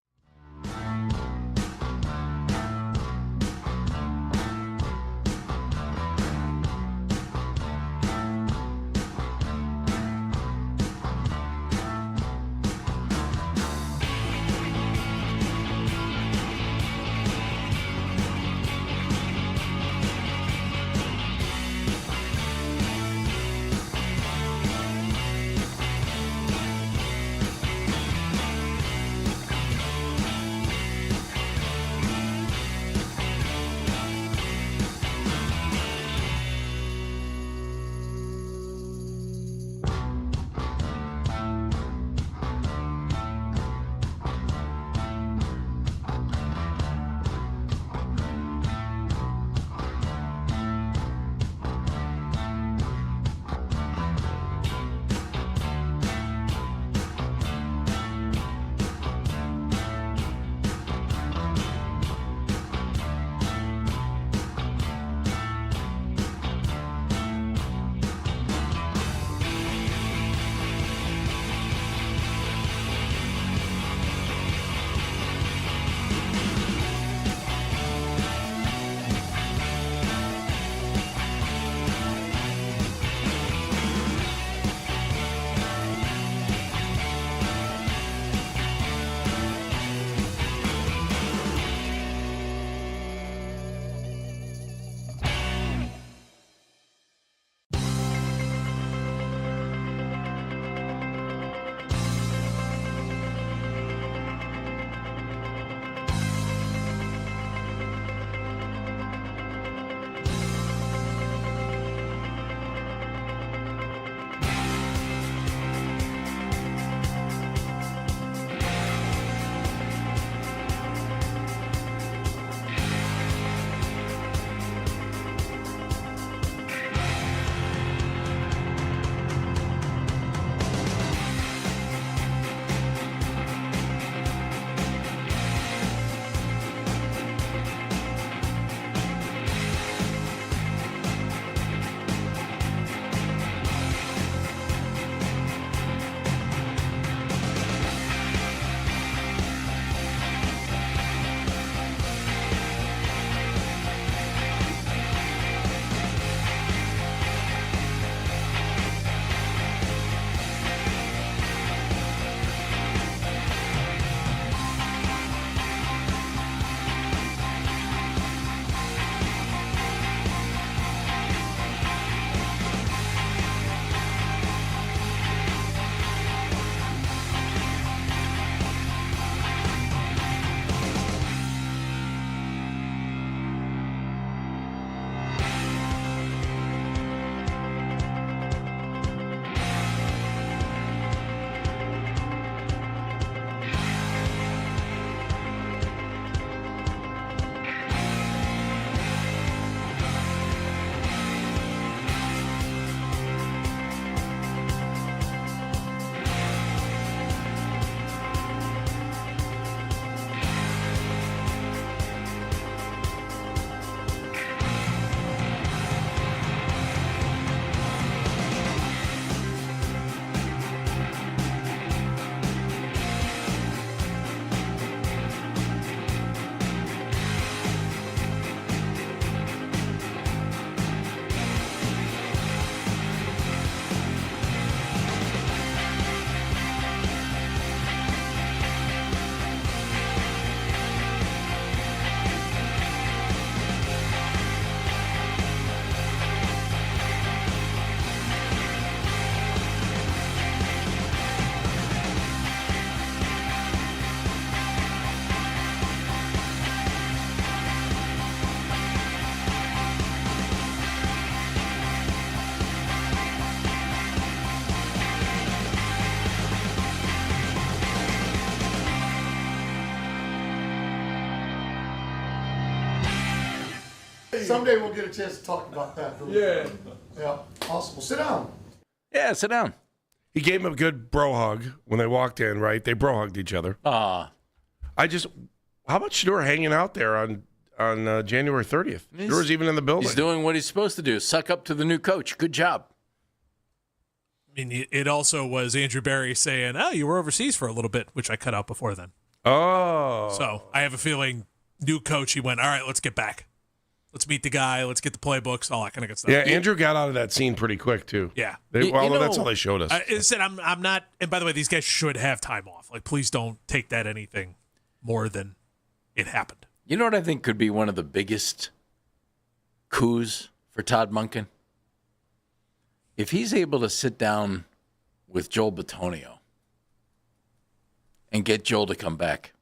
Someday we'll get a chance to talk about that. Yeah. Yeah. Awesome. Well, sit down. Yeah, sit down. He gave him a good bro hug when they walked in, right? They bro hugged each other. How about Shador hanging out there on January 30th? Shador's even in the building. He's doing what he's supposed to do. Suck up to the new coach. Good job. I mean, it also was Andrew Berry saying, "Oh, you were overseas for a little bit," which I cut out before then. Oh. So I have a feeling, new coach, he went, "All right, let's get back. Let's meet the guy. Let's get the playbooks, all that kind of good stuff." Yeah, Andrew got out of that scene pretty quick, too. Yeah. That's all they showed us. I said, I'm not, and by the way, these guys should have time off. Like, please don't take that anything more than it happened. You know what I think could be one of the biggest coups for Todd Monken? If he's able to sit down with Joel Bitonio and get Joel to come back.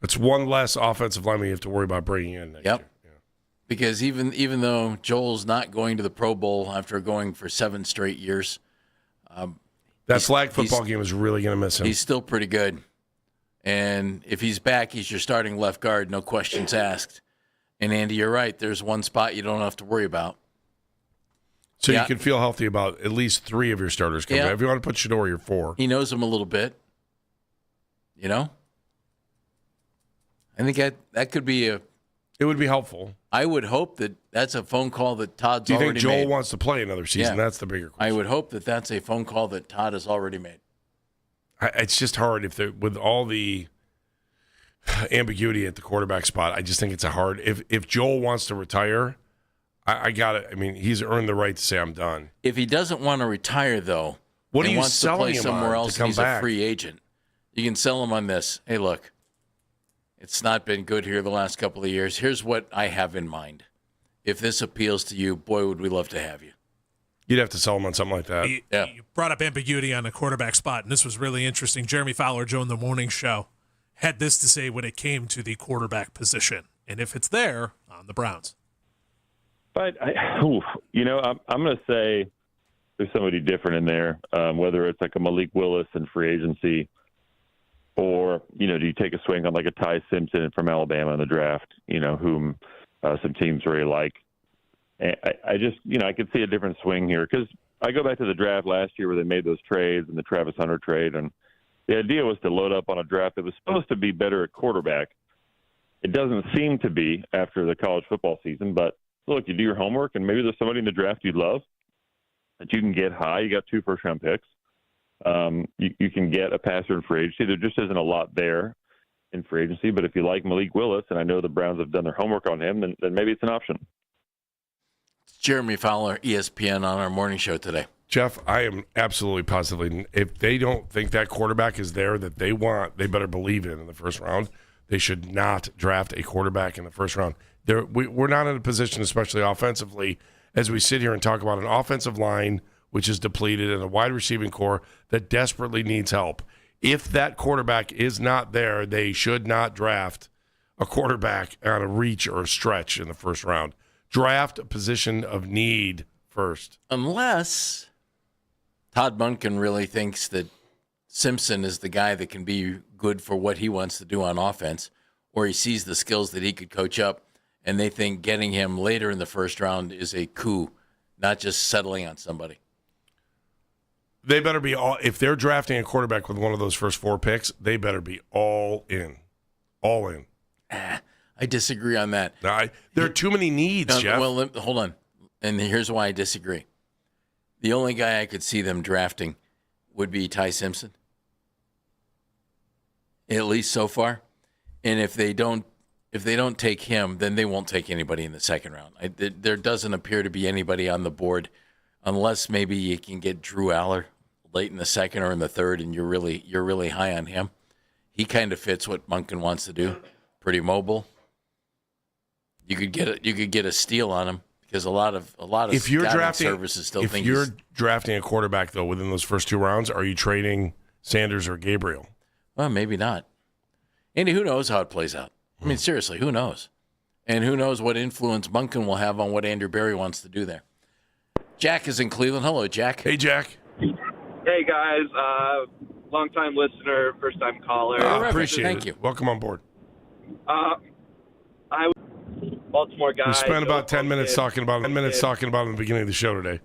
It's one less offensive lineman you have to worry about bringing in next year. Because even though Joel's not going to the Pro Bowl after going for 7 straight years, that flag football game is really going to miss him. He's still pretty good. And if he's back, he's your starting left guard, no questions asked. And Andy, you're right. There's one spot you don't have to worry about. So you can feel healthy about at least 3 of your starters coming back. If you want to put Shador, you're 4. He knows him a little bit. You know? I think that could be It would be helpful. I would hope that's a phone call that Todd's already made. Do you think Joel made. wants to play another season? Yeah. That's the bigger question. I would hope that's a phone call that Todd has already made. It's just hard with all the ambiguity at the quarterback spot. I just think it's a hard. If Joel wants to retire, I got it. I mean, he's earned the right to say I'm done. If he doesn't want to retire, though, what are and you wants selling to play him somewhere on else, to come and he's back? a free agent. You can sell him on this. Hey, look, it's not been good here the last couple of years. Here's what I have in mind. If this appeals to you, boy, would we love to have you. You'd have to sell him on something like that. You brought up ambiguity on the quarterback spot, and this was really interesting. Jeremy Fowler, Joe in the Morning Show, had this to say when it came to the quarterback position, and if it's there, on the Browns. But, I'm going to say there's somebody different in there, whether it's like a Malik Willis in free agency or, do you take a swing on like a Ty Simpson from Alabama in the draft, whom some teams really like. And I just, I could see a different swing here because I go back to the draft last year where they made those trades and the Travis Hunter trade. And the idea was to load up on a draft that was supposed to be better at quarterback. It doesn't seem to be after the college football season, but look, you do your homework and maybe there's somebody in the draft you'd love that you can get high. You got 2 first-round picks. You can get a passer in free agency. There just isn't a lot there in free agency, but if you like Malik Willis, and I know the Browns have done their homework on him, then maybe it's an option. Jeremy Fowler, ESPN, on our morning show today. Jeff, I am absolutely positively, if they don't think that quarterback is there that they want, they better believe in the first round. They should not draft a quarterback in the first round. We're not in a position, especially offensively, as we sit here and talk about an offensive line which is depleted and a wide receiving core that desperately needs help. If that quarterback is not there, they should not draft a quarterback on a reach or a stretch in the first round. Draft a position of need first. Unless Todd Monken really thinks that Simpson is the guy that can be good for what he wants to do on offense, or he sees the skills that he could coach up, and they think getting him later in the first round is a coup, not just settling on somebody. They better be all. If they're drafting a quarterback with one of those first 4 picks, they better be all in. All in. I disagree on that. There are too many needs, Jeff. Well, hold on. And here's why I disagree. The only guy I could see them drafting would be Ty Simpson, at least so far. And if they don't take him, then they won't take anybody in the second round. There doesn't appear to be anybody on the board, unless maybe you can get Drew Aller late in the second or in the third, and you're really high on him. He kind of fits what Monken wants to do. Pretty mobile. You could get a steal on him because a lot of if you're drafting services still if think you're drafting a quarterback though within those first 2 rounds, are you trading Sanders or Gabriel? Well, maybe not. Andy, who knows how it plays out? I mean, seriously, who knows? And who knows what influence Monken will have on what Andrew Berry wants to do there. Jack is in Cleveland. Hello, Jack. Hey, Jack. Hey, guys. Long-time listener, first-time caller. Appreciate it. Thank you. Welcome on board. Baltimore guy. We spent about 10 minutes Monken. talking about him. 10 minutes talking about him at the beginning of the show today.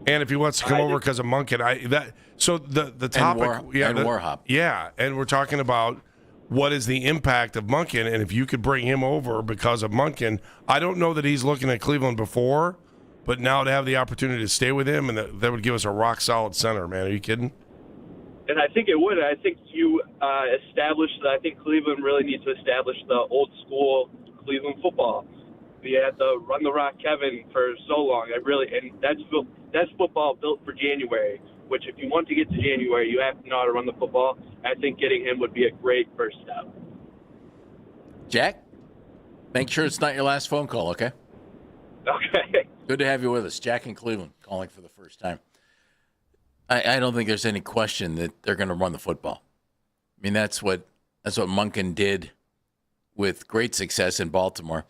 And if he wants to come over because of Monken, the topic, Warhop. Yeah, and we're talking about what is the impact of Monken, and if you could bring him over because of Monken, I don't know that he's looking at Cleveland before, but now to have the opportunity to stay with him, and that would give us a rock solid center, man. Are you kidding? And I think it would. I think you established that. I think Cleveland really needs to establish the old school Cleveland football. We had the run the rock Kevin for so long. And that's football built for January. Which, if you want to get to January, you have to know how to run the football. I think getting him would be a great first step. Jack, make sure it's not your last phone call, okay? Okay. Good to have you with us. Jack in Cleveland calling for the first time. I don't think there's any question that they're going to run the football. I mean, that's what Monken did with great success in Baltimore.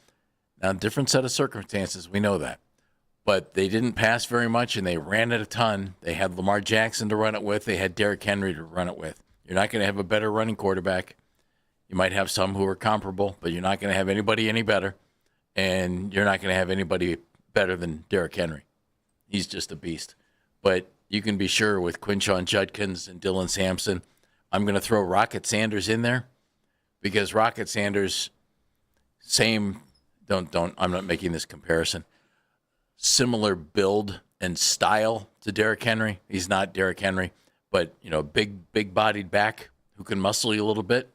Now, different set of circumstances, we know that. But they didn't pass very much, and they ran it a ton. They had Lamar Jackson to run it with. They had Derrick Henry to run it with. You're not going to have a better running quarterback. You might have some who are comparable, but you're not going to have anybody any better. And you're not going to have anybody better than Derrick Henry. He's just a beast. But you can be sure with Quinshon Judkins and Dylan Sampson, I'm going to throw Rocket Sanders in there because Rocket Sanders, I'm not making this comparison, similar build and style to Derrick Henry. He's not Derrick Henry, but, big-bodied back who can muscle you a little bit.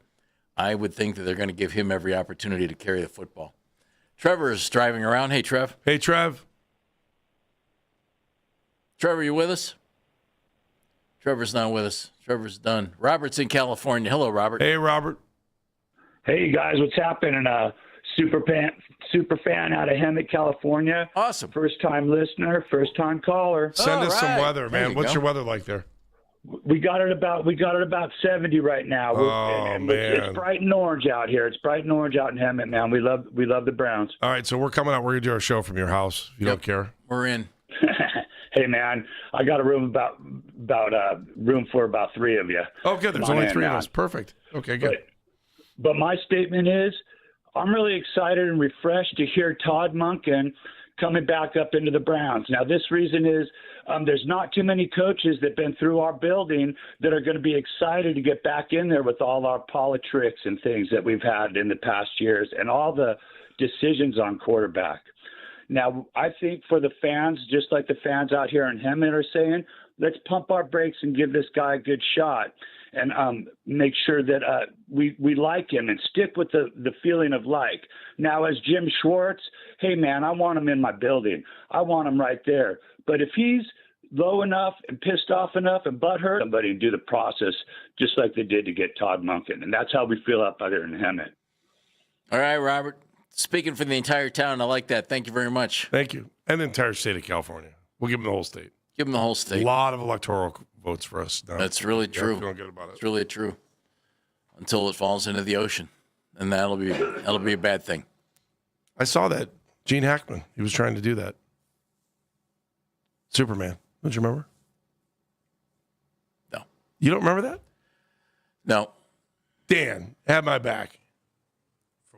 I would think that they're going to give him every opportunity to carry the football. Trevor is driving around. Hey, Trev. Hey, Trev. Trevor, you with us? Trevor's not with us. Trevor's done. Robert's in California. Hello, Robert. Hey, Robert. Hey, guys, what's happening? Super fan out of Hemet, California. Awesome. First-time listener, first-time caller. Send us some weather, man. What's your weather like there? We got it about 70 right now. Man. It's bright and orange out here. It's bright and orange out in Hemet, man. We love the Browns. All right, so we're coming out. We're going to do our show from your house, if you don't care. We're in. Hey, man, I got a room room for about 3 of you. Oh, good. There's only 3 of us. Perfect. Okay, good. But my statement is, I'm really excited and refreshed to hear Todd Monken coming back up into the Browns. Now, this reason is there's not too many coaches that have been through our building that are going to be excited to get back in there with all our politics and things that we've had in the past years and all the decisions on quarterback. Now, I think for the fans, just like the fans out here in Hemet are saying, let's pump our brakes and give this guy a good shot and make sure that we like him and stick with the feeling of like. Now, as Jim Schwartz, hey, man, I want him in my building. I want him right there. But if he's low enough and pissed off enough and butthurt, somebody do the process just like they did to get Todd Monken. And that's how we feel up out here in Hemet. All right, Robert. Speaking for the entire town, I like that. Thank you very much. Thank you. And the entire state of California. We'll give them the whole state. Give them the whole state. A lot of electoral votes for us now. That's really true. Feeling good about it. It's really true. Until it falls into the ocean. And that'll be a bad thing. I saw that. Gene Hackman. He was trying to do that. Superman. Don't you remember? No. You don't remember that? No. Dan, have my back.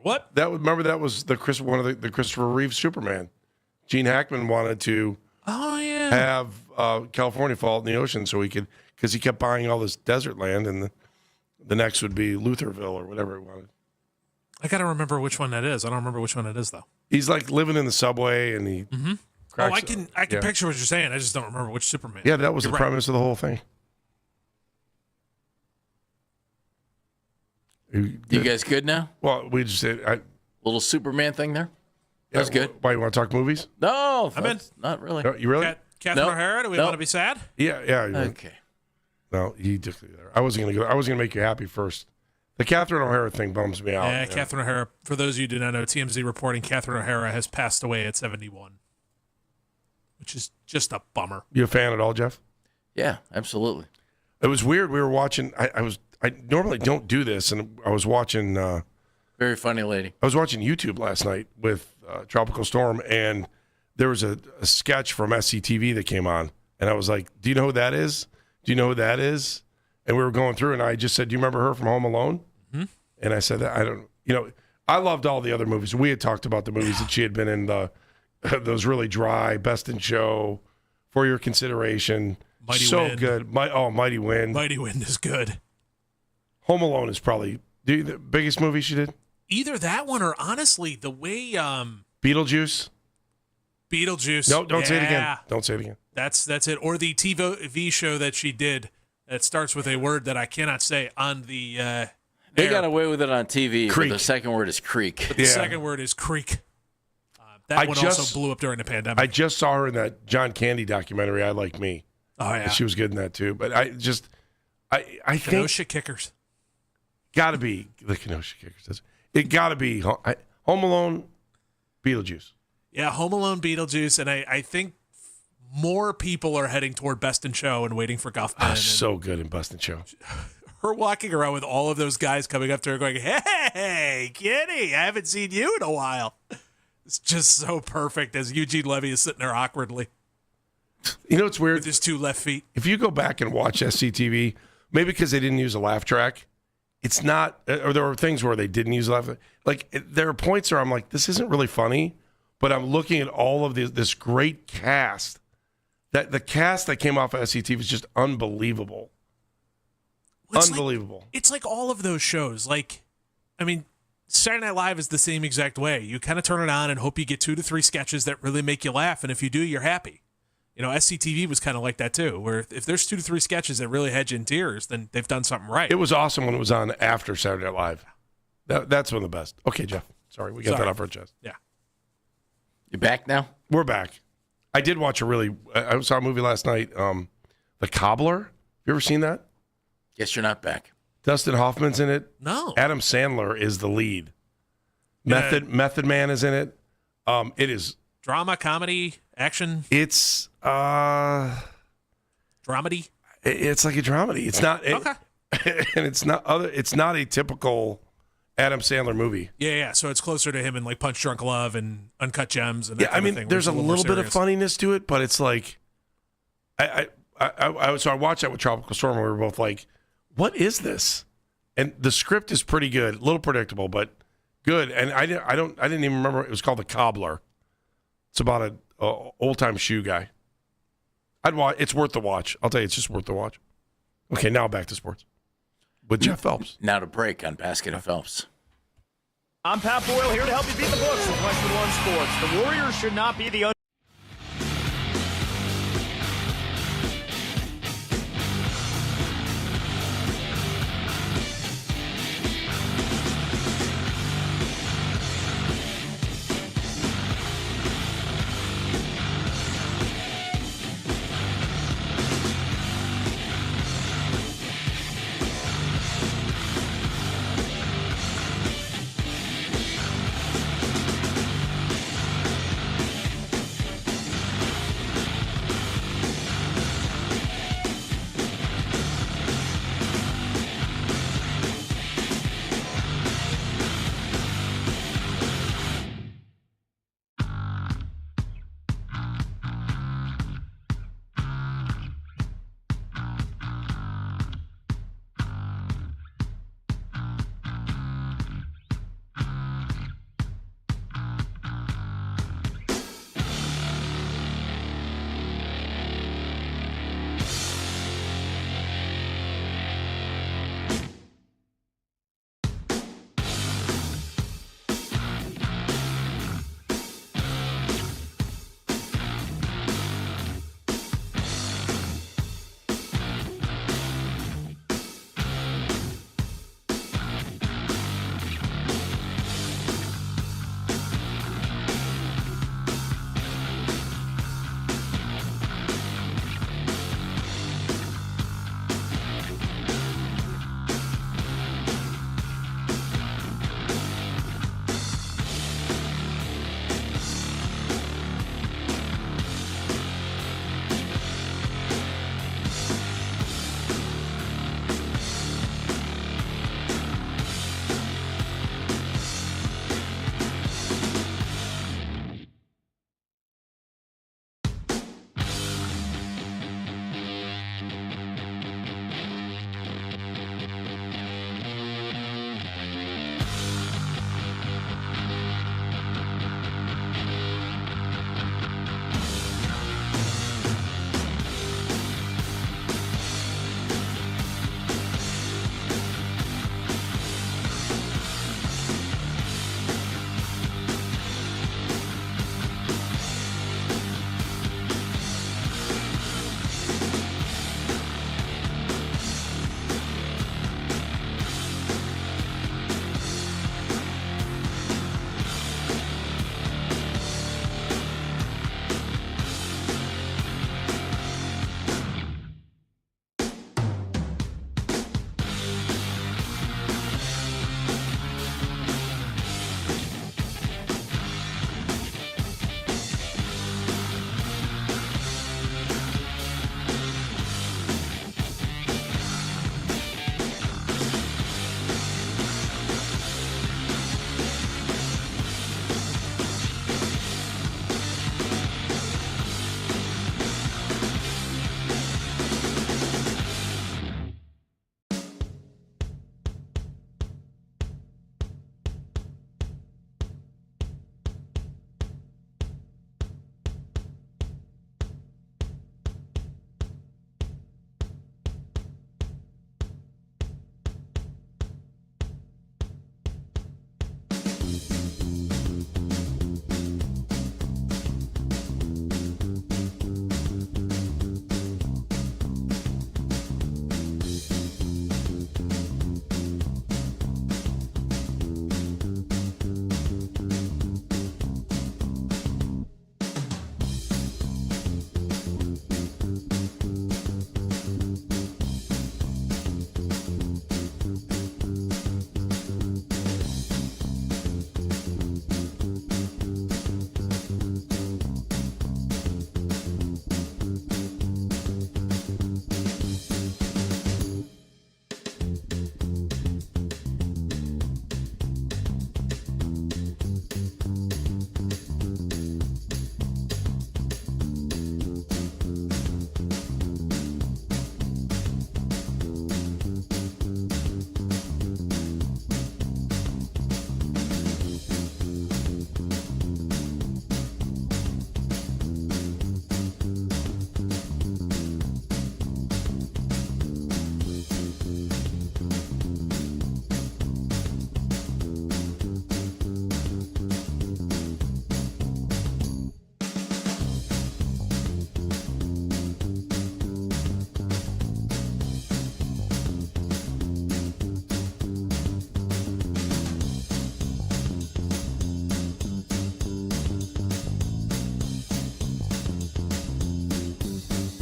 What? Remember that was the Christopher Reeve Superman. Gene Hackman wanted to have California fall in the ocean so he could, because he kept buying all this desert land, and the next would be Lutherville or whatever he wanted. I got to remember which one that is. I don't remember which one it is, though. He's like living in the subway, and he cracks. I can picture what you're saying. I just don't remember which Superman. Yeah, that was the premise of the whole thing. You guys good now? Well, we just did. Little Superman thing there? That's good. Why, you want to talk movies? No, I'm in. Not really. No, you really? Catherine O'Hara, do we want to be sad? Yeah. Okay. No, you just there. I wasn't going to go. I was going to make you happy first. The Catherine O'Hara thing bums me out. Yeah, Catherine O'Hara. For those of you who do not know, TMZ reporting Catherine O'Hara has passed away at 71, which is just a bummer. You a fan at all, Jeff? Yeah, absolutely. It was weird. We were watching. I normally don't do this, and I was watching. Very funny lady. I was watching YouTube last night with Tropical Storm, and there was a sketch from SCTV that came on, and I was like, "Do you know who that is? Do you know who that is?" And we were going through, and I just said, "Do you remember her from Home Alone?" Mm-hmm. And I said, "I don't. I loved all the other movies. We had talked about the movies that she had been in, those really dry, Best in Show, For Your Consideration. Mighty so Wind. good. Mighty Wind. Mighty Wind is good. Home Alone is probably the biggest movie she did. Either that one or honestly, the way Beetlejuice. No, don't say it again. Don't say it again. That's it. Or the TV show that she did that starts with a word that I cannot say on the They got away with it on TV. But Creek. the second word is creek. But the second word is creek. That one also blew up during the pandemic. I just saw her in that John Candy documentary, I Like Me. Oh, yeah. She was good in that, too. But I think... Kenosha Kickers. Got to be the Kenosha Kickers. It got to be Home Alone, Beetlejuice. Yeah, Home Alone, Beetlejuice, and I think more people are heading toward Best in Show and Waiting for Guffman. So good in Best in Show. Her walking around with all of those guys coming up to her going, "Hey, Kitty, I haven't seen you in a while." It's just so perfect as Eugene Levy is sitting there awkwardly. You know what's weird? With his 2 left feet. If you go back and watch SCTV, maybe because they didn't use a laugh track, it's not, or there were things where they didn't use a laugh. Like, there are points where I'm like, this isn't really funny, but I'm looking at all of this great cast. That the cast that came off of SCTV is just unbelievable. Unbelievable. It's like all of those shows. Like, I mean, Saturday Night Live is the same exact way. You kind of turn it on and hope you get 2 to 3 sketches that really make you laugh, and if you do, you're happy. You know, SCTV was kind of like that too, where if there's 2 to 3 sketches that really had you in tears, then they've done something right. It was awesome when it was on after Saturday Night Live. That's one of the best. Okay, Jeff. Sorry, we got that off our chest. Yeah. You back now? We're back. I did watch I saw a movie last night, The Cobbler. You ever seen that? Guess you're not back. Dustin Hoffman's in it. No. Adam Sandler is the lead. Method Man is in it. It is drama, comedy, action. It's dramedy. It's like a dramedy. It's not okay. And it's not a typical Adam Sandler movie. Yeah. So it's closer to him in like Punch Drunk Love and Uncut Gems and that kind of thing. There's a little bit of funniness to it, but it's like I watched that with Tropical Storm and we were both like, what is this? And the script is pretty good, a little predictable, but good. And I didn't even remember it was called The Cobbler. It's about an old-time shoe guy. It's worth the watch. I'll tell you, it's just worth the watch. Okay, now back to sports with Jeff Phelps. Now to break on Basket of Phelps. I'm Pat Boyle here to help you beat the books with Westwood One Sports. The Warriors should not be the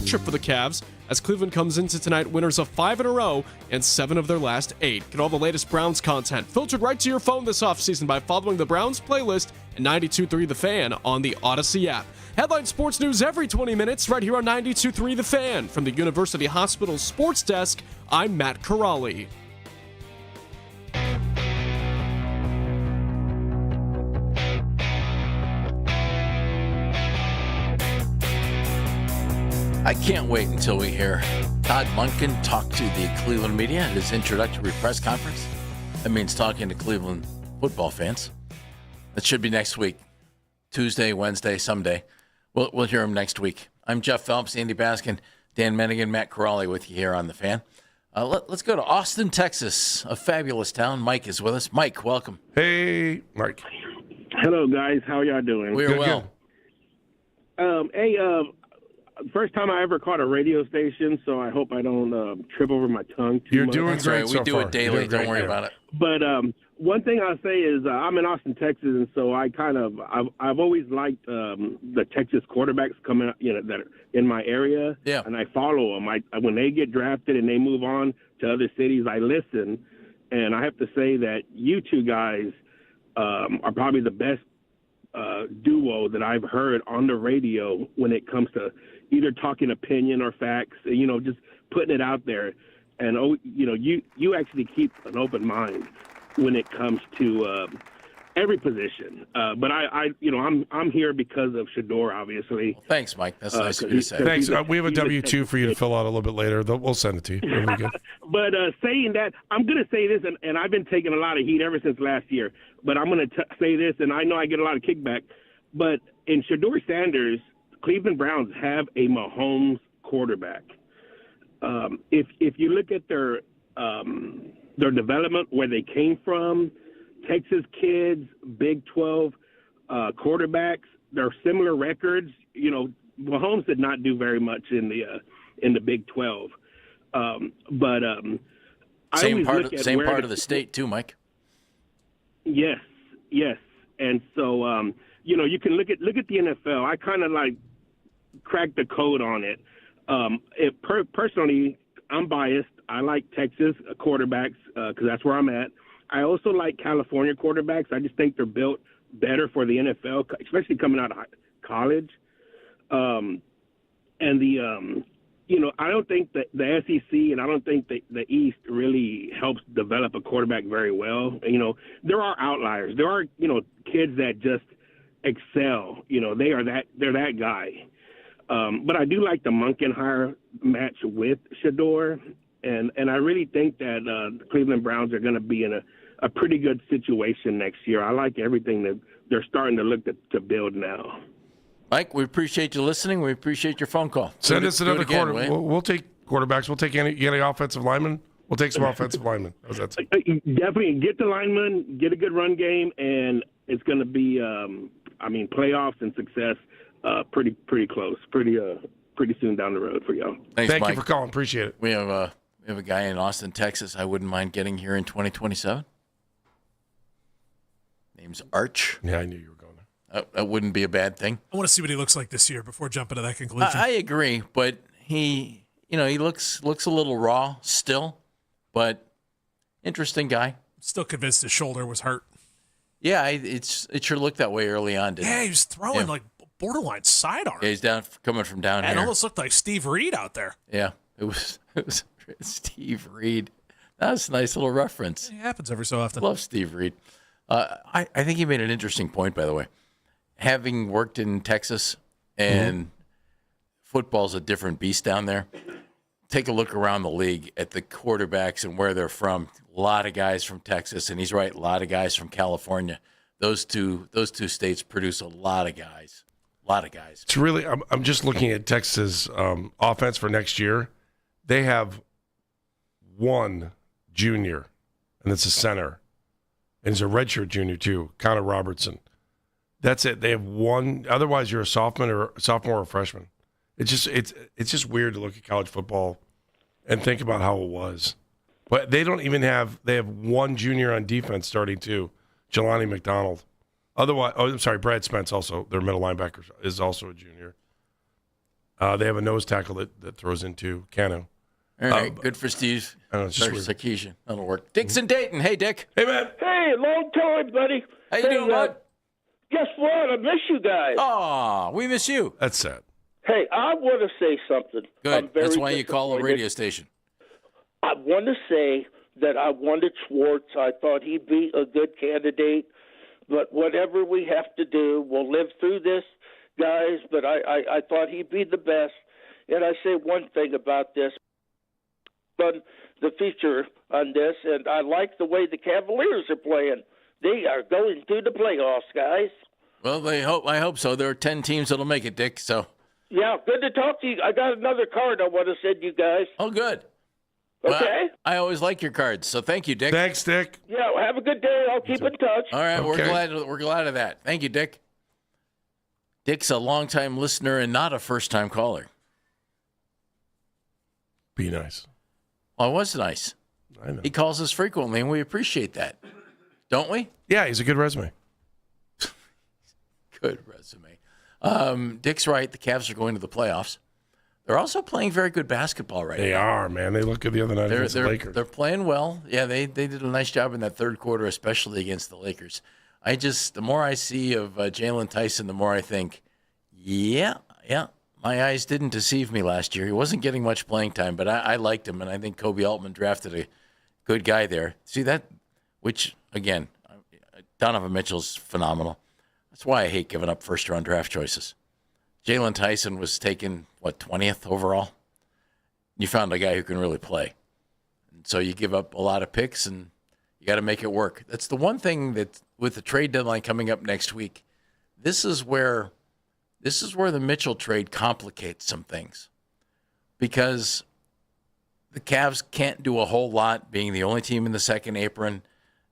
trip for the Cavs as Cleveland comes into tonight winners of 5 in a row and 7 of their last 8. Get all the latest Browns content filtered right to your phone this offseason by following the Browns playlist and 92.3 The Fan on the Odyssey app. Headline sports news every 20 minutes right here on 92.3 The Fan. From the University Hospital Sports Desk, I'm Matt Corrali. I can't wait until we hear Todd Monken talk to the Cleveland media at his introductory press conference. That means talking to Cleveland football fans. That should be next week. Tuesday, Wednesday, someday. We'll hear him next week. I'm Jeff Phelps, Andy Baskin, Dan Mennigan, Matt Corrali with you here on The Fan. Let's go to Austin, Texas, a fabulous town. Mike is with us. Mike, welcome. Hey, Mike. Hello, guys. How y'all doing? We're well. First time I ever caught a radio station, so I hope I don't trip over my tongue too much. That's great. We do it daily. Don't worry about it. But one thing I'll say is I'm in Austin, Texas, and so I've always liked the Texas quarterbacks coming up, that are in my area. Yeah. And I follow them. When they get drafted and they move on to other cities, I listen. And I have to say that you two guys are probably the best duo that I've heard on the radio when it comes to either talking opinion or facts, just putting it out there. And, you actually keep an open mind when it comes to every position. But I'm here because of Shedeur, obviously. Well, thanks, Mike. That's nice of you to say. Thanks. We have a W-2 for you to fill out a little bit later. We'll send it to you. It'll be good. But saying that, I'm going to say this, and I've been taking a lot of heat ever since last year, but I'm going to say this, and I know I get a lot of kickback, but in Shedeur Sanders, Cleveland Browns have a Mahomes quarterback. If you look at their development, where they came from, Texas kids, Big 12 quarterbacks, they're similar records. Mahomes did not do very much in the Big 12. Same part of the state too, Mike. Yes. And so you can look at the NFL. I kind of cracked the code on it. Personally, I'm biased. I like Texas quarterbacks because that's where I'm at. I also like California quarterbacks. I just think they're built better for the NFL, especially coming out of college. I don't think that the SEC and I don't think the East really helps develop a quarterback very well. There are outliers. There are, kids that just excel. They're that guy. But I do like the Monken hire match with Shedeur, and I really think that the Cleveland Browns are going to be in a pretty good situation next year. I like everything that they're starting to look to build now. Mike, we appreciate you listening. We appreciate your phone call. Send us another quarter. We'll take quarterbacks. We'll take any offensive linemen. We'll take some offensive linemen. How's that? Definitely get the linemen, get a good run game, and it's going to be, playoffs and success pretty close, pretty soon down the road for y'all. Thanks, Thank Mike. you for calling. Appreciate it. We have a guy in Austin, Texas. I wouldn't mind getting here in 2027. Name's Arch. Yeah, I knew you were going there. That wouldn't be a bad thing. I want to see what he looks like this year before jumping to that conclusion. I agree, but he looks a little raw still, but interesting guy. Still convinced his shoulder was hurt. Yeah, it sure looked that way early on, didn't it? Yeah, he was throwing borderline sidearm. Yeah, he's coming from down It here. almost looked like Steve Reed out there. Yeah, it was Steve Reed. That was a nice little reference. It happens every so often. Love Steve Reed. I think he made an interesting point, by the way. Having worked in Texas and football's a different beast down there, take a look around the league at the quarterbacks and where they're from. A lot of guys from Texas, and he's right, a lot of guys from California. Those two states produce a lot of guys. It's really, I'm just looking at Texas' offense for next year. They have one junior, and it's a center. And he's a redshirt junior, too, Connor Robertson. That's it. They have one. Otherwise, you're a sophomore or a freshman. It's just weird to look at college football and think about how it was. But they don't even have – they have one junior on defense starting, too, Jelani McDonald. Otherwise – I'm sorry, Brad Spence also, their middle linebacker, is also a junior. They have a nose tackle that throws into Cano. All right, good for Steve. Sarkisian. That'll work. Dick's in Dayton. Hey, Dick. Hey, man. Hey, long time, buddy. How you doing, bud? Guess what? I miss you guys. Aw, we miss you. That's sad. Hey, I want to say something. Good. That's why you call a radio station. I want to say that I wanted Schwartz. I thought he'd be a good candidate. But whatever we have to do, we'll live through this, guys. But I thought he'd be the best. And I say one thing about this. On the feature on this, and I like the way the Cavaliers are playing. They are going to the playoffs, guys. Well, I hope so. There are 10 teams that'll make it, Dick. So. Yeah, good to talk to you. I got another card I want to send you guys. Oh, good. Okay. Well, I always like your cards, so thank you, Dick. Thanks, Dick. Yeah, well, have a good day. I'll keep in touch. All right, Okay. we're glad of that. Thank you, Dick. Dick's a longtime listener and not a first-time caller. Be nice. Well, it was nice. I know. He calls us frequently, and we appreciate that. Don't we? Yeah, he's a good resume. Good resume. Dick's right. The Cavs are going to the playoffs. They're also playing very good basketball right now. They are, man. They look good the other night against the Lakers. They're playing well. Yeah, they did a nice job in that third quarter, especially against the Lakers. The more I see of Jalen Tyson, the more I think, yeah, my eyes didn't deceive me last year. He wasn't getting much playing time, but I liked him, and I think Kobe Altman drafted a good guy there. See that? Which, again, Donovan Mitchell's phenomenal. That's why I hate giving up first-round draft choices. Jalen Tyson was taken, 20th overall? You found a guy who can really play. And so you give up a lot of picks, and you got to make it work. That's the one thing that, with the trade deadline coming up next week, this is where the Mitchell trade complicates some things. Because the Cavs can't do a whole lot, being the only team in the second apron.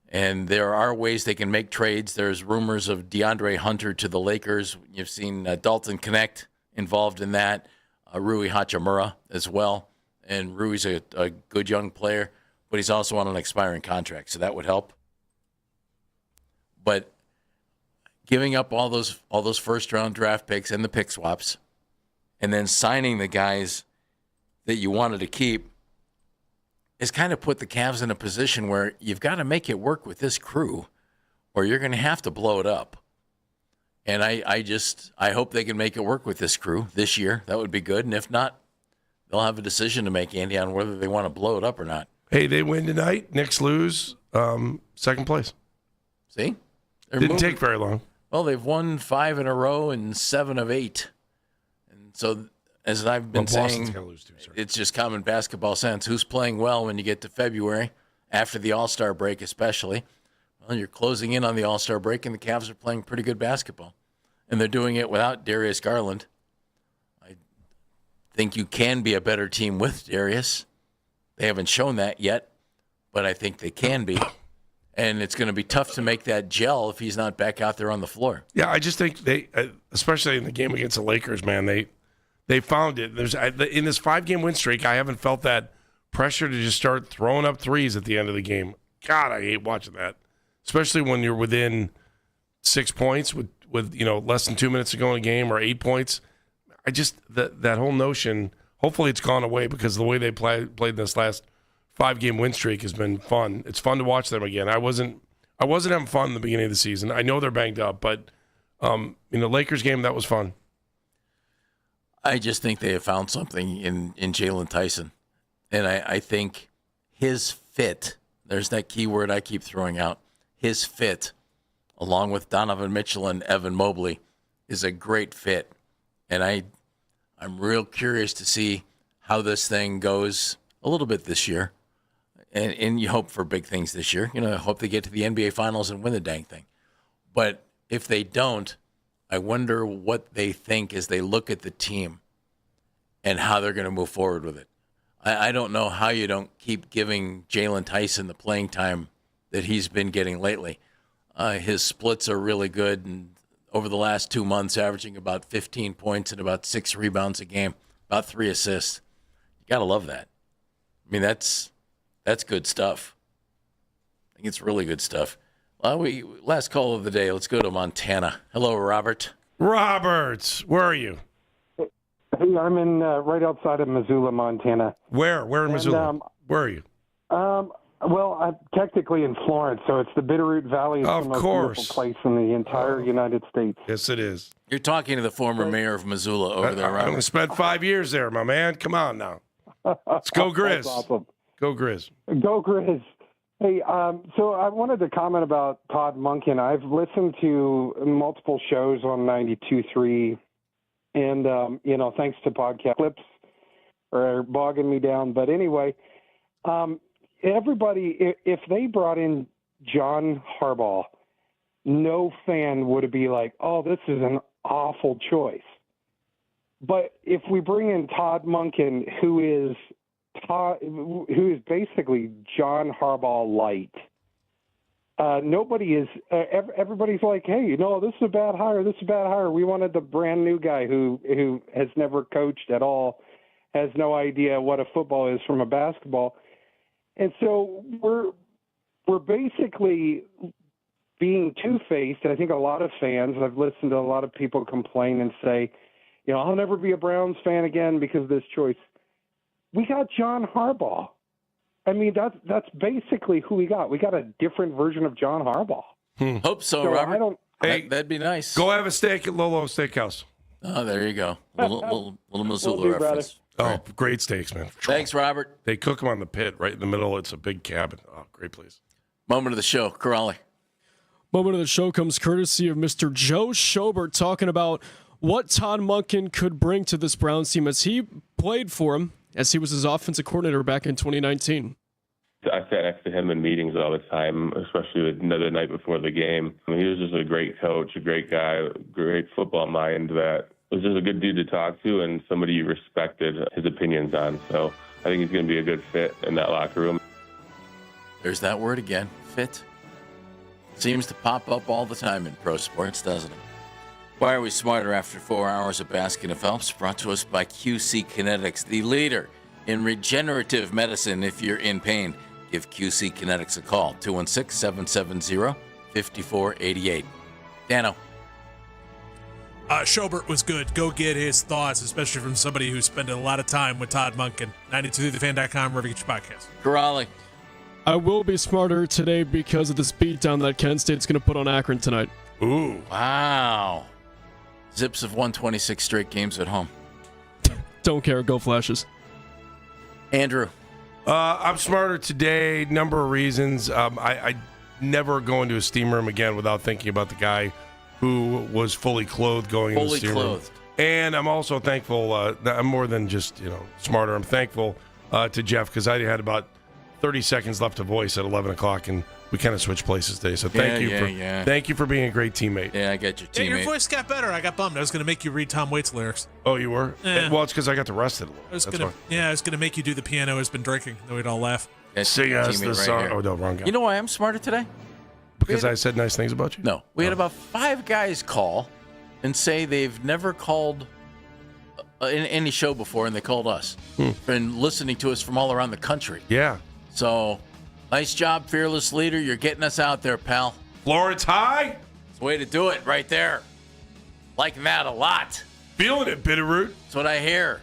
And there are ways they can make trades. There's rumors of DeAndre Hunter to the Lakers. You've seen Dalton Connect involved in that. Rui Hachimura as well. And Rui's a good young player, but he's also on an expiring contract, so that would help. But giving up all those first-round draft picks and the pick swaps, and then signing the guys that you wanted to keep, has kind of put the Cavs in a position where you've got to make it work with this crew, or you're going to have to blow it up. And I hope they can make it work with this crew this year. That would be good. And if not, they'll have a decision to make, Andy, on whether they want to blow it up or not. Hey, they win tonight. Knicks lose. Second place. See? Didn't take very long. Well, they've won 5 in a row and 7 of 8. And so, as I've been saying, it's just common basketball sense. Who's playing well when you get to February, after the All-Star break especially? Well, you're closing in on the All-Star break, and the Cavs are playing pretty good basketball. And they're doing it without Darius Garland. I think you can be a better team with Darius. They haven't shown that yet, but I think they can be. And it's going to be tough to make that gel if he's not back out there on the floor. Yeah, I just think they, especially in the game against the Lakers, man, they found it. In this 5-game win streak, I haven't felt that pressure to just start throwing up threes at the end of the game. God, I hate watching that, especially when you're within 6 points with less than 2 minutes to go in a game, or 8 points. I just that whole notion. Hopefully, it's gone away, because the way they played this last 5-game win streak has been fun. It's fun to watch them again. I wasn't having fun in the beginning of the season. I know they're banged up, but in the Lakers game, that was fun. I just think they have found something in Jalen Tyson. And I think his fit, there's that key word I keep throwing out, his fit, along with Donovan Mitchell and Evan Mobley, is a great fit. And I'm real curious to see how this thing goes a little bit this year. And you hope for big things this year. I hope they get to the NBA Finals and win the dang thing. But if they don't, I wonder what they think as they look at the team and how they're going to move forward with it. I don't know how you don't keep giving Jalen Tyson the playing time that he's been getting lately. His splits are really good, and over the last 2 months, averaging about 15 points and about 6 rebounds a game, about 3 assists. You got to love that. I mean, that's good stuff. I think it's really good stuff. Well, last call of the day. Let's go to Montana. Hello, Robert. Robert, where are you? Hey, I'm in right outside of Missoula, Montana. Where in Missoula? Where are you? Well, I'm technically in Florence, so it's the Bitterroot Valley. It's the most beautiful place in the entire United States. Yes, it is. You're talking to the former mayor of Missoula over there, I'm going Robert. to spend 5 years there, my man. Come on now. Let's go Grizz. That's awesome. Go Grizz. Go Grizz. Hey, so I wanted to comment about Todd Monken. I've listened to multiple shows on 92.3, and, thanks to podcast clips are bogging me down. But anyway, everybody, if they brought in John Harbaugh, no fan would be like, oh, this is an awful choice. But if we bring in Todd Monken, who is basically John Harbaugh light, everybody's like, hey, this is a bad hire. This is a bad hire. We wanted the brand new guy who has never coached at all, has no idea what a football is from a basketball. And so we're basically being two-faced. I think a lot of fans, I've listened to a lot of people complain and say, I'll never be a Browns fan again because of this choice. We got John Harbaugh. I mean, that's basically who we got. We got a different version of John Harbaugh. Hope so, Robert. That'd be nice. Go have a steak at Lolo Steakhouse. Oh, there you go. Little Missoula reference. Oh, great steaks, man. Thanks, Robert. They cook them on the pit right in the middle. It's a big cabin. Oh, great place. Moment of the show, Corrali. Moment of the show comes courtesy of Mr. Joe Schobert talking about what Todd Monken could bring to this Browns team as he played for him, as he was his offensive coordinator back in 2019. I sat next to him in meetings all the time, especially the night before the game. I mean, he was just a great coach, a great guy, great football mind that was just a good dude to talk to and somebody you respected his opinions on. So I think he's going to be a good fit in that locker room. There's that word again, fit. Seems to pop up all the time in pro sports, doesn't it? Why are we smarter after 4 hours of Baskin and Phelps? Brought to us by QC Kinetics, the leader in regenerative medicine. If you're in pain, give QC Kinetics a call, 216-770-5488. Dano. Schobert was good. Go get his thoughts, especially from somebody who's spending a lot of time with Todd Monken. 92thefan.com, wherever you get your podcast. Corrali. I will be smarter today because of this beatdown that Kent State's going to put on Akron tonight. Ooh. Wow. Zips have won 26 straight games at home. Don't care. Go Flashes. Andrew. I'm smarter today. Number of reasons. I never go into a steam room again without thinking about the guy who was fully clothed going into the steam room. And I'm also thankful. I'm more than just smarter. I'm thankful to Jeff because I had about 30 seconds left to voice at 11 o'clock, and we kind of switched places today. So thank you for being a great teammate. Yeah, I got your teammate. Yeah, your voice got better. I got bummed. I was going to make you read Tom Waits lyrics. Oh, you were? Yeah. Well, it's because I got to rest it a little. I was going to make you do the piano has been drinking. Then we'd all laugh. Sing us the song. Oh, no, wrong guy. You know why I'm smarter today? Because I said nice things about you? No. We had about 5 guys call and say they've never called in any show before, and they called us. Been listening to us from all around the country. Yeah. So, nice job, fearless leader. You're getting us out there, pal. Florence High. It's the way to do it right there. Liking that a lot. Feeling it, Bitterroot. That's what I hear.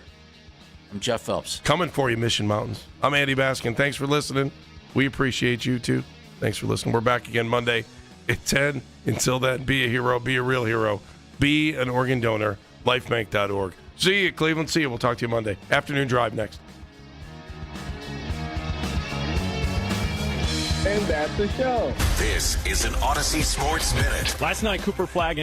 I'm Jeff Phelps. Coming for you, Mission Mountains. I'm Andy Baskin. Thanks for listening. We appreciate you, too. Thanks for listening. We're back again Monday at 10. Until then, be a hero. Be a real hero. Be an organ donor. Lifebank.org. See you, Cleveland. See you. We'll talk to you Monday. Afternoon drive next. And that's the show. This is an Odyssey Sports Minute. Last night, Cooper Flagg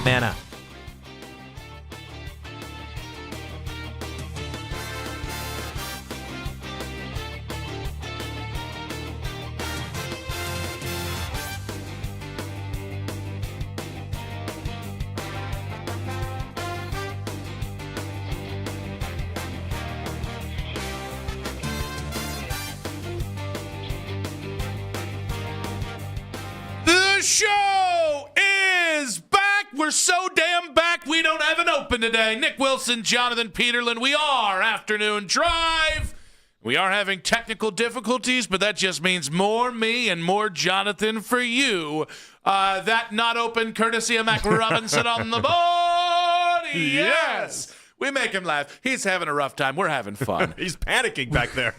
Manna. The show is back. We're so damn back, we don't have an open today. Nick Wilson, Jonathan Peterlin. We are Afternoon Drive. We are having technical difficulties, but that just means more me and more Jonathan for you. That not open courtesy of Mac Robinson on the board. Yes. We make him laugh. He's having a rough time. We're having fun. He's panicking back there.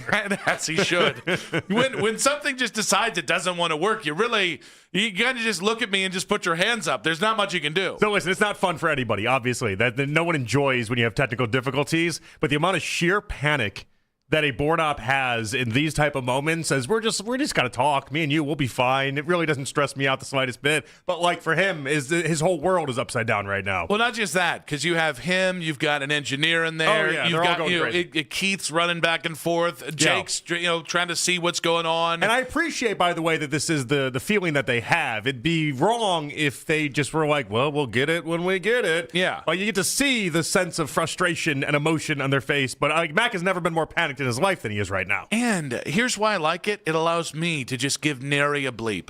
As he should. When something just decides it doesn't want to work, you kind of just look at me and just put your hands up. There's not much you can do. So listen, it's not fun for anybody, obviously. That no one enjoys when you have technical difficulties, but the amount of sheer panic that a board op has in these type of moments as we're just gotta talk. Me and you, we'll be fine. It really doesn't stress me out the slightest bit. But like for him, his whole world is upside down right now. Well, not just that, because you have him, you've got an engineer in there. Oh, yeah, you've they're got all going crazy. Keith's running back and forth. Jake's trying to see what's going on. And I appreciate, by the way, that this is the feeling that they have. It'd be wrong if they just were like, well, we'll get it when we get it. Yeah. Well, you get to see the sense of frustration and emotion on their face. But Mac has never been more panicked in his life than he is right now. And here's why I like it. It allows me to just give nary a bleep.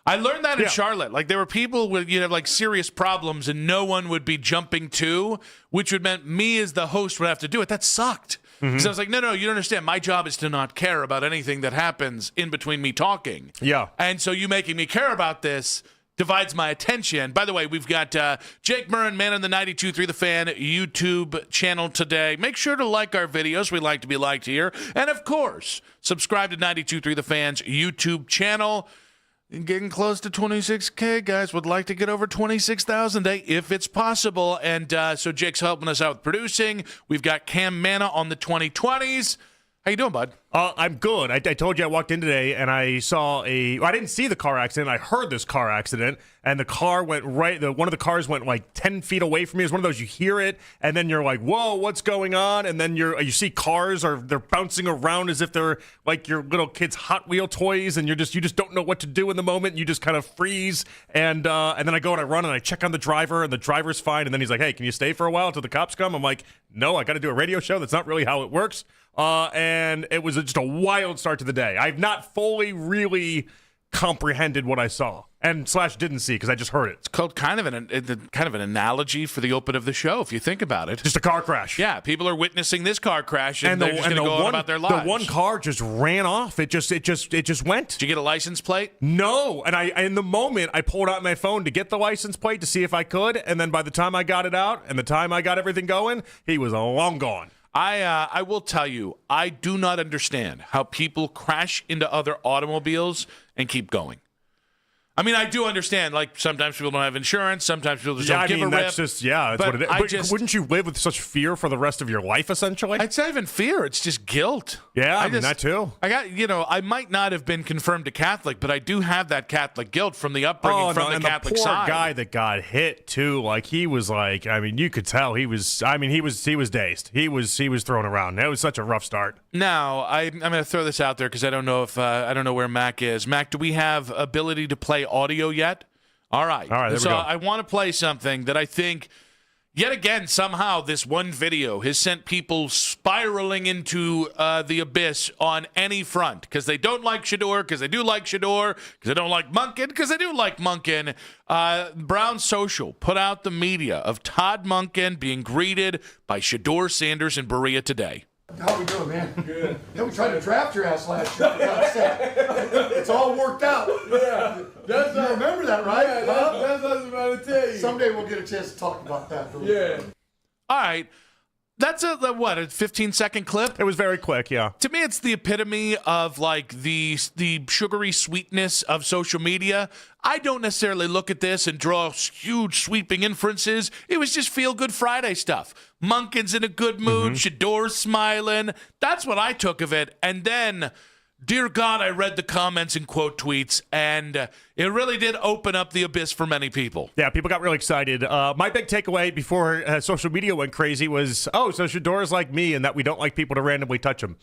I learned that in Charlotte. Like, there were people with, have like serious problems and no one would be jumping to, which would meant me as the host would have to do it. That sucked. So I was like, no, you don't understand. My job is to not care about anything that happens in between me talking. Yeah. And so you making me care about this divides my attention. By the way, we've got Jake Murren, man on the 92.3 The Fan YouTube channel today. Make sure to like our videos. We like to be liked here. And, of course, subscribe to 92.3 The Fan's YouTube channel. Getting close to 26K, guys. Would like to get over 26,000 today if it's possible. And so Jake's helping us out with producing. We've got Cam Manna on the 2020s. How you doing, bud? I'm good. I told you I walked in today and I saw I didn't see the car accident. I heard this car accident, and the car went one of the cars went like 10 feet away from me. It's one of those you hear it, and then you're like, whoa, what's going on? And then you see cars they're bouncing around as if they're like your little kid's Hot Wheel toys, and you just don't know what to do in the moment. You just kind of freeze, and then I go and I run and I check on the driver, and the driver's fine. And then he's like, hey, can you stay for a while until the cops come? I'm like, no, I got to do a radio show. That's not really how it works. And it was just a wild start to the day. I've not fully really comprehended what I saw and / didn't see because I just heard it. It's called kind of an analogy for the open of the show, if you think about it. Just a car crash. Yeah, people are witnessing this car crash, and they're just going to go on about their lives. The one car just ran off. It just went. Did you get a license plate? No, and in the moment I pulled out my phone to get the license plate to see if I could, and then by the time I got it out and the time I got everything going, he was long gone. I will tell you, I do not understand how people crash into other automobiles and keep going. I mean, I do understand, like, sometimes people don't have insurance, sometimes people just don't give a rip. That's what it is. But wouldn't you live with such fear for the rest of your life, essentially? It's not even fear, it's just guilt. Yeah, I mean, that too. I might not have been confirmed a Catholic, but I do have that Catholic guilt from the upbringing from the Catholic side. And the poor guy that got hit, too, like, he was like, I mean, you could tell he was dazed. He was thrown around. It was such a rough start. Now, I'm going to throw this out there because I don't know where Mac is. Mac, do we have ability to play audio yet? All right. There we go. I want to play something that I think, yet again, somehow this one video has sent people spiraling into the abyss on any front because they don't like Shedeur, because they do like Shedeur, because they don't like Monken, because they do like Monken. Brown Social put out the media of Todd Monken being greeted by Shedeur Sanders and Berea today. How we doing, man? Good. Yeah, we tried to draft your ass last year. It's all worked out. Yeah. You remember that, right? Yeah, that's what I was about to tell you. Someday we'll get a chance to talk about that. Yeah. All right. That's a 15-second clip? It was very quick, yeah. To me, it's the epitome of, like, the sugary sweetness of social media. I don't necessarily look at this and draw huge sweeping inferences. It was just feel-good Friday stuff. Monken's in a good mood. Shedeur's smiling. That's what I took of it. And then dear God, I read the comments and quote tweets, and it really did open up the abyss for many people. Yeah, people got really excited. My big takeaway before social media went crazy was, so Shedor's like me and that we don't like people to randomly touch him.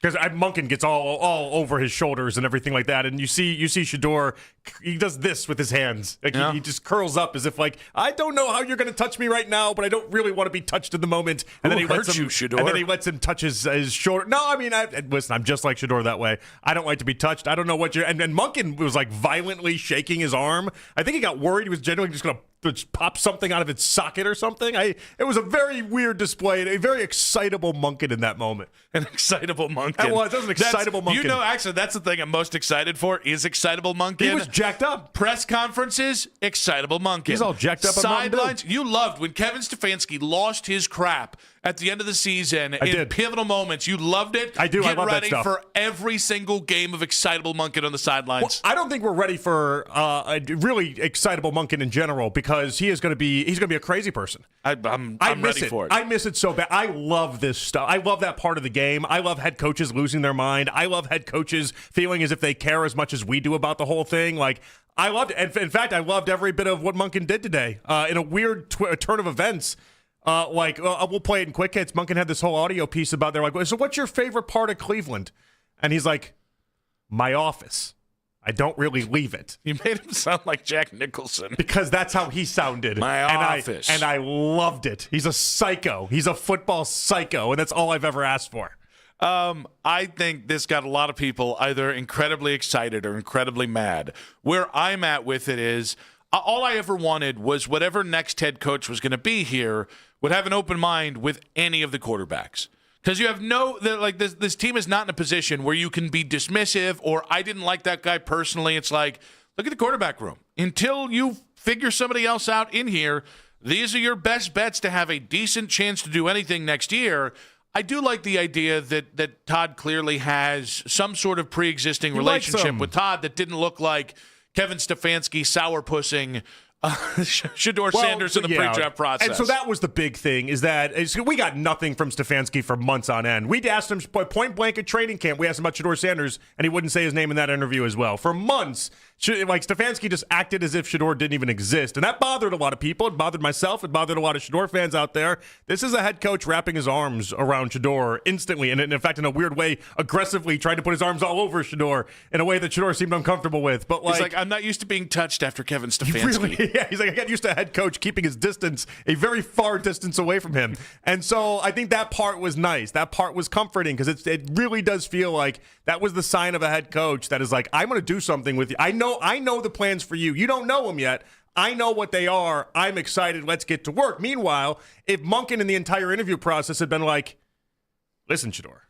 Because Monken gets all over his shoulders and everything like that, and you see Shedeur, he does this with his hands, like he just curls up as if like, I don't know how you're going to touch me right now, but I don't really want to be touched in the moment. And then he lets him, Shedeur? And then he lets him touch his shoulder. No, I mean, listen, I'm just like Shedeur that way. I don't like to be touched. I don't know what you're. And then Monken was like violently shaking his arm. I think he got worried. He was genuinely just going to pop something out of its socket or something. It was a very weird display, a very excitable Monken in that moment. An excitable Monken. That was an excitable Monken. You know, actually, that's the thing I'm most excited for is excitable Monken. He was jacked up. Press conferences, excitable Monken. He's all jacked up. Sidelines. You loved when Kevin Stefanski lost his crap at the end of the season in pivotal moments. You loved it. I do. Get I love ready that stuff. for every single game of excitable Monken on the sidelines. Well, I don't think we're ready for a really excitable Monken in general because he's going to be a crazy person. I'm ready for it. I miss it so bad. I love this stuff. I love that part of the game. I love head coaches losing their mind. I love head coaches feeling as if they care as much as we do about the whole thing. Like, I loved it. In fact, I loved every bit of what Monken did today in a weird turn of events. We'll play it in quick hits. Monken had this whole audio piece about they're like, so what's your favorite part of Cleveland? And he's like, my office. I don't really leave it. You made him sound like Jack Nicholson. Because that's how he sounded. My office. And I loved it. He's a psycho. He's a football psycho, and that's all I've ever asked for. I think this got a lot of people either incredibly excited or incredibly mad. Where I'm at with it is, all I ever wanted was whatever next head coach was going to be here would have an open mind with any of the quarterbacks. Because you have this team is not in a position where you can be dismissive or I didn't like that guy personally. It's like, look at the quarterback room. Until you figure somebody else out in here, these are your best bets to have a decent chance to do anything next year. I do like the idea that Todd clearly has some sort of pre-existing relationship with Todd that didn't look like Kevin Stefanski sourpussing Shedeur Sanders in the pre-draft process. And so that was the big thing, is that we got nothing from Stefanski for months on end. We'd asked him point blank at training camp. We asked him about Shedeur Sanders, and he wouldn't say his name in that interview as well. For months, Stefanski just acted as if Shedeur didn't even exist. And that bothered a lot of people. It bothered myself. It bothered a lot of Shedeur fans out there. This is a head coach wrapping his arms around Shedeur instantly. And in fact, in a weird way, aggressively trying to put his arms all over Shedeur in a way that Shedeur seemed uncomfortable with. But he's like, I'm not used to being touched after Kevin Stefanski. Yeah, he's like, I got used to a head coach keeping his distance a very far distance away from him. And so I think that part was nice. That part was comforting because it really does feel like that was the sign of a head coach that is like, I'm going to do something with you. I know the plans for you. You don't know them yet. I know what they are. I'm excited. Let's get to work. Meanwhile, if Monken in the entire interview process had been like, listen, Shedeur,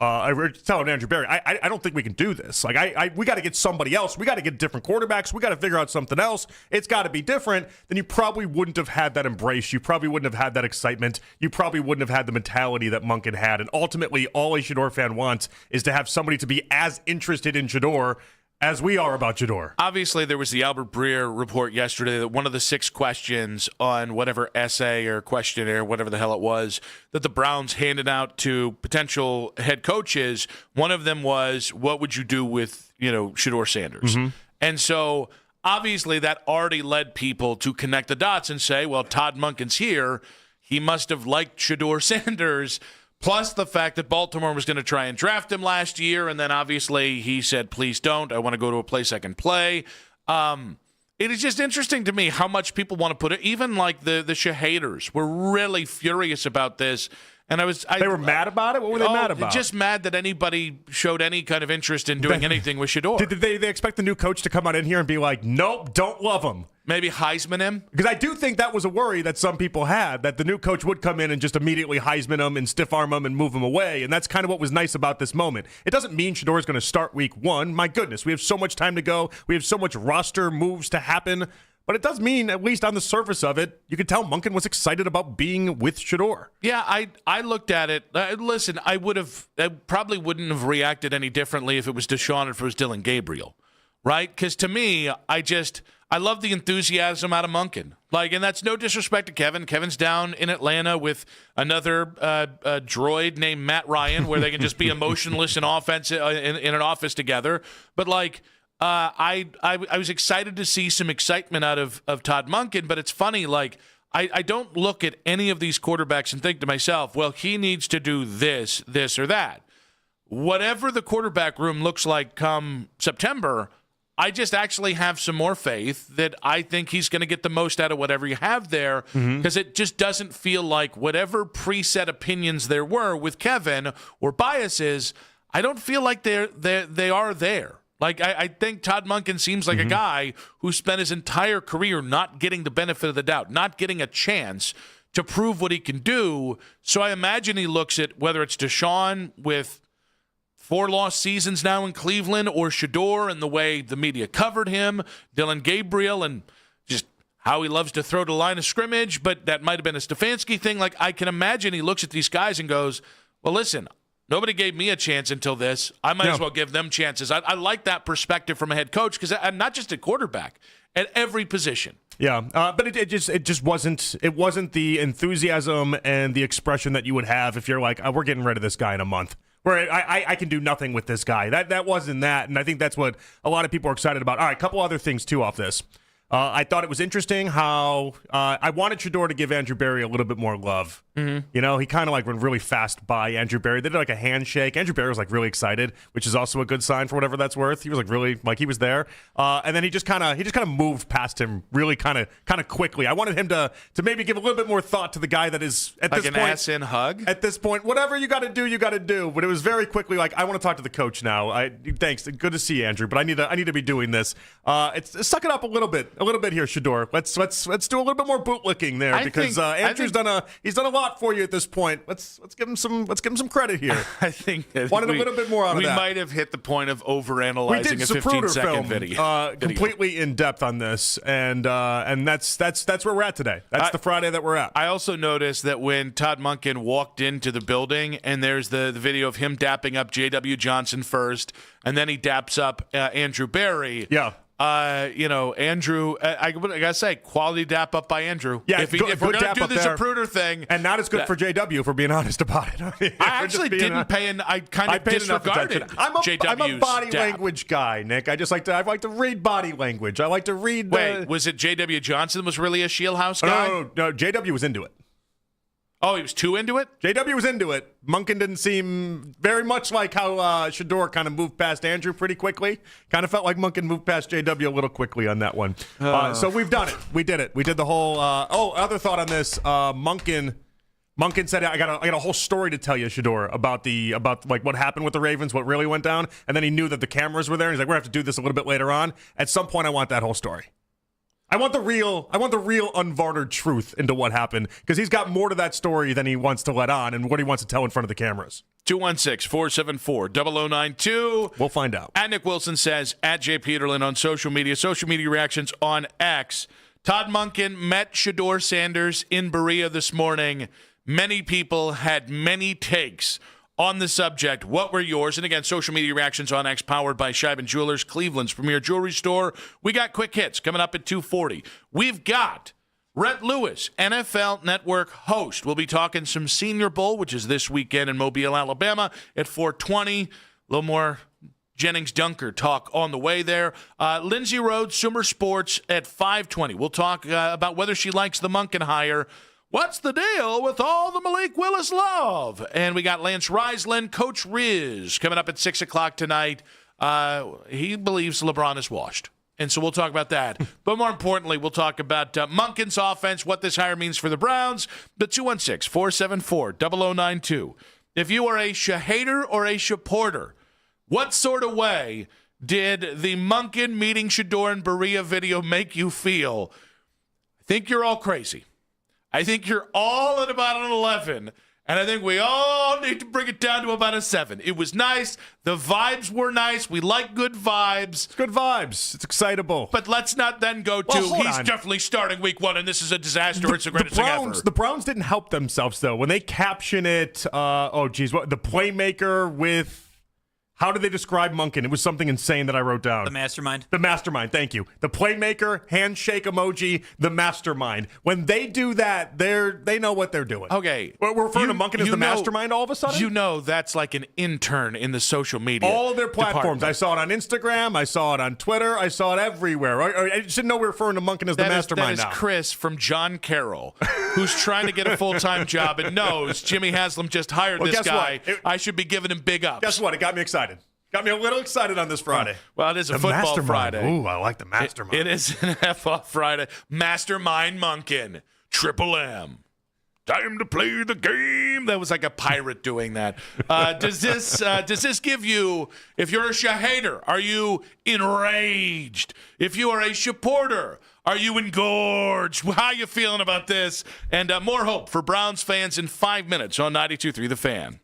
I was telling Andrew Berry, I don't think we can do this. Like, we got to get somebody else. We got to get different quarterbacks. We got to figure out something else. It's got to be different. Then you probably wouldn't have had that embrace. You probably wouldn't have had that excitement. You probably wouldn't have had the mentality that Monken had. And ultimately, all a Shedeur fan wants is to have somebody to be as interested in Shedeur as we are about Shedeur. Obviously, there was the Albert Breer report yesterday that one of the 6 questions on whatever essay or questionnaire, whatever the hell it was, that the Browns handed out to potential head coaches, one of them was, what would you do with, Shedeur Sanders? Mm-hmm. And so, obviously, that already led people to connect the dots and say, well, Todd Monken's here. He must have liked Shedeur Sanders. Plus the fact that Baltimore was going to try and draft him last year, and then obviously he said, please don't. I want to go to a place I can play. It is just interesting to me how much people want to put it. Even like the Shahaders were really furious about this. And they were mad about it? What were they mad about? Just mad that anybody showed any kind of interest in doing anything with Shedeur. Did they expect the new coach to come out in here and be like, nope, don't love him? Maybe Heisman him? Because I do think that was a worry that some people had, that the new coach would come in and just immediately Heisman him and stiff arm him and move him away. And that's kind of what was nice about this moment. It doesn't mean Shedeur is going to start week 1. My goodness, we have so much time to go. We have so much roster moves to happen. But it does mean, at least on the surface of it, you could tell Monken was excited about being with Shedeur. Yeah, I looked at it. Listen, I probably wouldn't have reacted any differently if it was Deshaun or if it was Dylan Gabriel. right? Because to me, I love the enthusiasm out of Monken. And that's no disrespect to Kevin. Kevin's down in Atlanta with another droid named Matt Ryan, where they can just be emotionless in offense in an office together. But I was excited to see some excitement out of Todd Monken. But it's funny, I don't look at any of these quarterbacks and think to myself, well, he needs to do this, or that. Whatever the quarterback room looks like come September, I just actually have some more faith that I think he's going to get the most out of whatever you have there, because it just doesn't feel like whatever preset opinions there were with Kevin or biases, I don't feel like they are there. I think Todd Monken seems like a guy who spent his entire career not getting the benefit of the doubt, not getting a chance to prove what he can do. So I imagine he looks at whether it's Deshaun with 4 lost seasons now in Cleveland, or Shedeur and the way the media covered him, Dylan Gabriel and just how he loves to throw to the line of scrimmage, but that might have been a Stefanski thing. I can imagine he looks at these guys and goes, well, listen, nobody gave me a chance until this. I might as well give them chances. I like that perspective from a head coach, because I'm not just a quarterback, at every position. Yeah, but it just wasn't the enthusiasm and the expression that you would have if you're like, we're getting rid of this guy in a month. Where I can do nothing with this guy. That wasn't that, and I think that's what a lot of people are excited about. All right, a couple other things, too, off this. I thought it was interesting how I wanted Shedeur to give Andrew Berry a little bit more love. You know, he kind of went really fast by Andrew Berry. They did a handshake. Andrew Berry was really excited, which is also a good sign for whatever that's worth. He was really he was there, and then he just kind of moved past him really kind of quickly. I wanted him to maybe give a little bit more thought to the guy that is at this point an ass-in hug. At this point, whatever you got to do, you got to do. But it was very quickly I want to talk to the coach now. Thanks, good to see you, Andrew, but I need to be doing this. Suck it up a little bit here, Shedeur. Let's do a little bit more bootlicking there, because Andrew's done a lot for you at this point. Let's give him some credit here. I think that wanted a little bit more out of that. We might have hit the point of overanalyzing a 15-second video. Completely in depth on this, and that's where we're at today. That's the Friday that we're at. I also noticed that when Todd Monken walked into the building, and there's the video of him dapping up J.W. Johnson first, and then he daps up Andrew Berry. Yeah. Andrew, I gotta say, quality dap up by Andrew. Yeah, if we're gonna do the Zapruder thing, and not as good for JW, for being honest about it. I actually didn't pay, I kind of disregarded JW. I'm a body language guy, Nick. I like to read body language. I like to read. Wait, was it JW Johnson was really a Shieldhouse guy? No, JW was into it. Oh, he was too into it? JW was into it. Monken didn't seem very much like how Shedeur kind of moved past Andrew pretty quickly. Kind of felt like Monken moved past JW a little quickly on that one. So we've done it. We did it. We did the whole other thought on this. Monken said, I got a whole story to tell you, Shedeur, about what happened with the Ravens, what really went down. And then he knew that the cameras were there. And he's like, we're going to have to do this a little bit later on. At some point, I want that whole story. I want the real unvartered truth into what happened, because he's got more to that story than he wants to let on and what he wants to tell in front of the cameras. 216-474-0092. We'll find out. At Nick Wilson says, at Jay Peterlin on social media reactions on X. Todd Monken met Shedeur Sanders in Berea this morning. Many people had many takes on the subject. What were yours? And again, social media reactions on X, powered by Scheiben Jewelers, Cleveland's premier jewelry store. We got quick hits coming up at 2:40. We've got Rhett Lewis, NFL Network host. We'll be talking some Senior Bowl, which is this weekend in Mobile, Alabama at 4:20. A little more Jennings Dunker talk on the way there. Lindsay Rhodes, Sumer Sports at 5:20. We'll talk about whether she likes the Monken hire. What's the deal with all the Malik Willis love? And we got Lance Reisland, Coach Riz, coming up at 6 o'clock tonight. He believes LeBron is washed. And so we'll talk about that. But more importantly, we'll talk about Monken's offense, what this hire means for the Browns. The 216-474-0092. If you are a Shahader or a Shaporter, what sort of way did the Monken meeting Shedeur and Berea video make you feel? I think you're all crazy. I think you're all at about an 11, and I think we all need to bring it down to about a 7. It was nice. The vibes were nice. We like good vibes. It's good vibes. It's excitable. But let's not then go to, he's definitely starting week 1, and this is a disaster. It's the greatest thing ever. The Browns didn't help themselves, though. When they caption it, the playmaker with How did they describe Monken? It was something insane that I wrote down. The mastermind. The mastermind, thank you. The playmaker, handshake emoji, the mastermind. When they do that, they know what they're doing. Okay. We're referring to Monken as the mastermind all of a sudden? You know that's like an intern in the social media. All of their platforms. department. I saw it on Instagram. I saw it on Twitter. I saw it everywhere. I just didn't know we were referring to Monken as the mastermind That now. is Chris from John Carroll, who's trying to get a full-time job and knows Jimmy Haslam just hired this guy. I should be giving him big ups. Guess what? It got me excited. Got me a little excited on this Friday. Well, it is a The football mastermind. Friday. Ooh, I like the mastermind. It is an F-off Friday. Mastermind Monken. Triple M. Time to play the game. That was like a pirate doing that. Does this give you, if you're a Shahader, are you enraged? If you are a supporter, are you engorged? How are you feeling about this? And more hope for Browns fans in 5 minutes on 92.3 The Fan.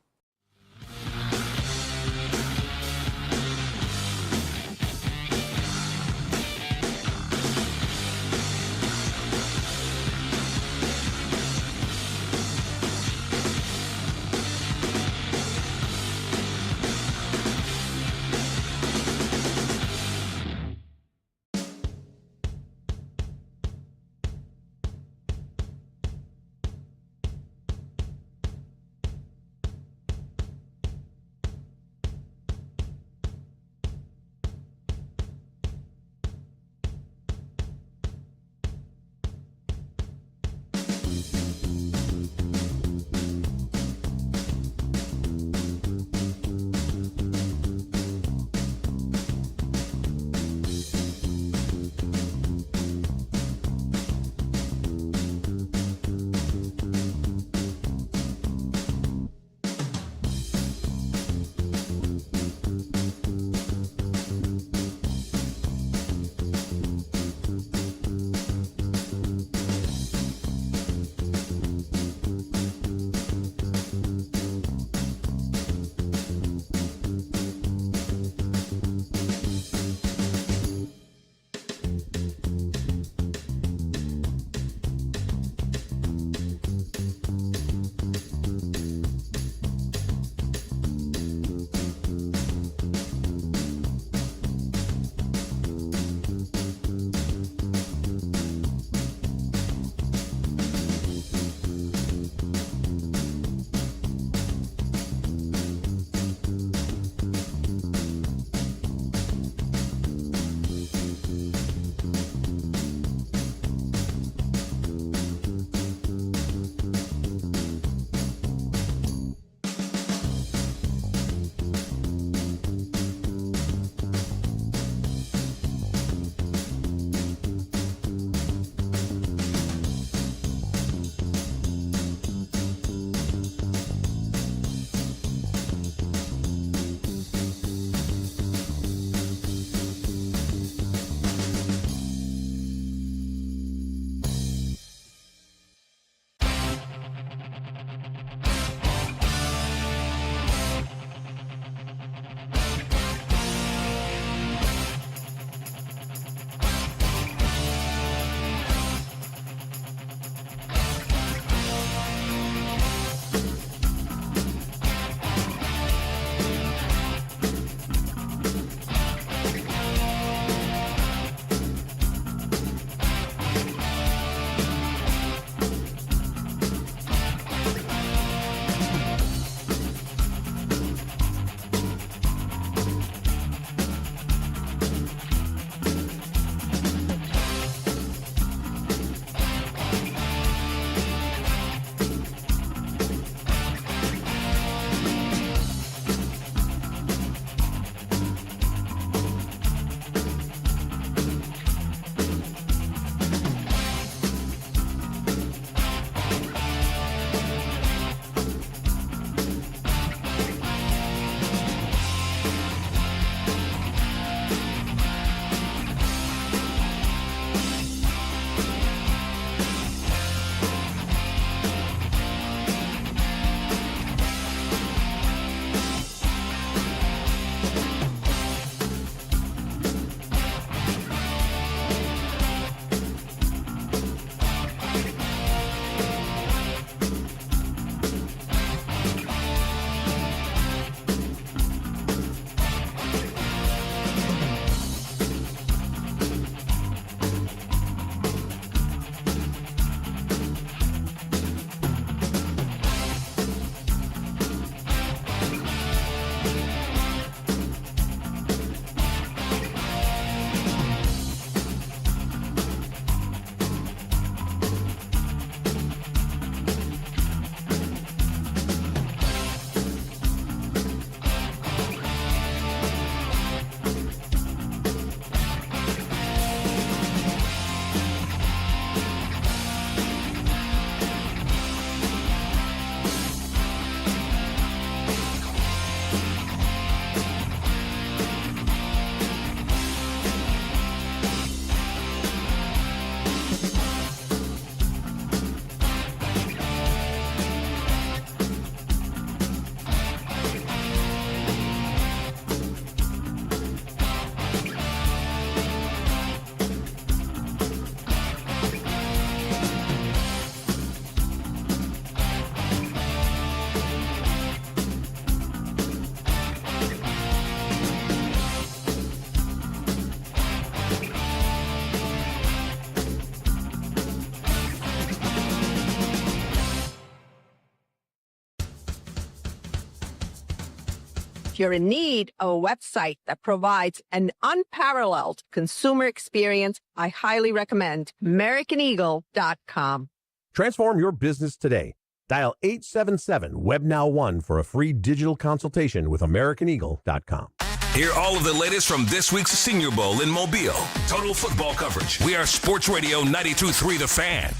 If you're in need of a website that provides an unparalleled consumer experience, I highly recommend AmericanEagle.com. Transform your business today. Dial 877-WebNow1 for a free digital consultation with AmericanEagle.com. Hear all of the latest from this week's Senior Bowl in Mobile. Total football coverage. We are Sports Radio 92.3 The Fan.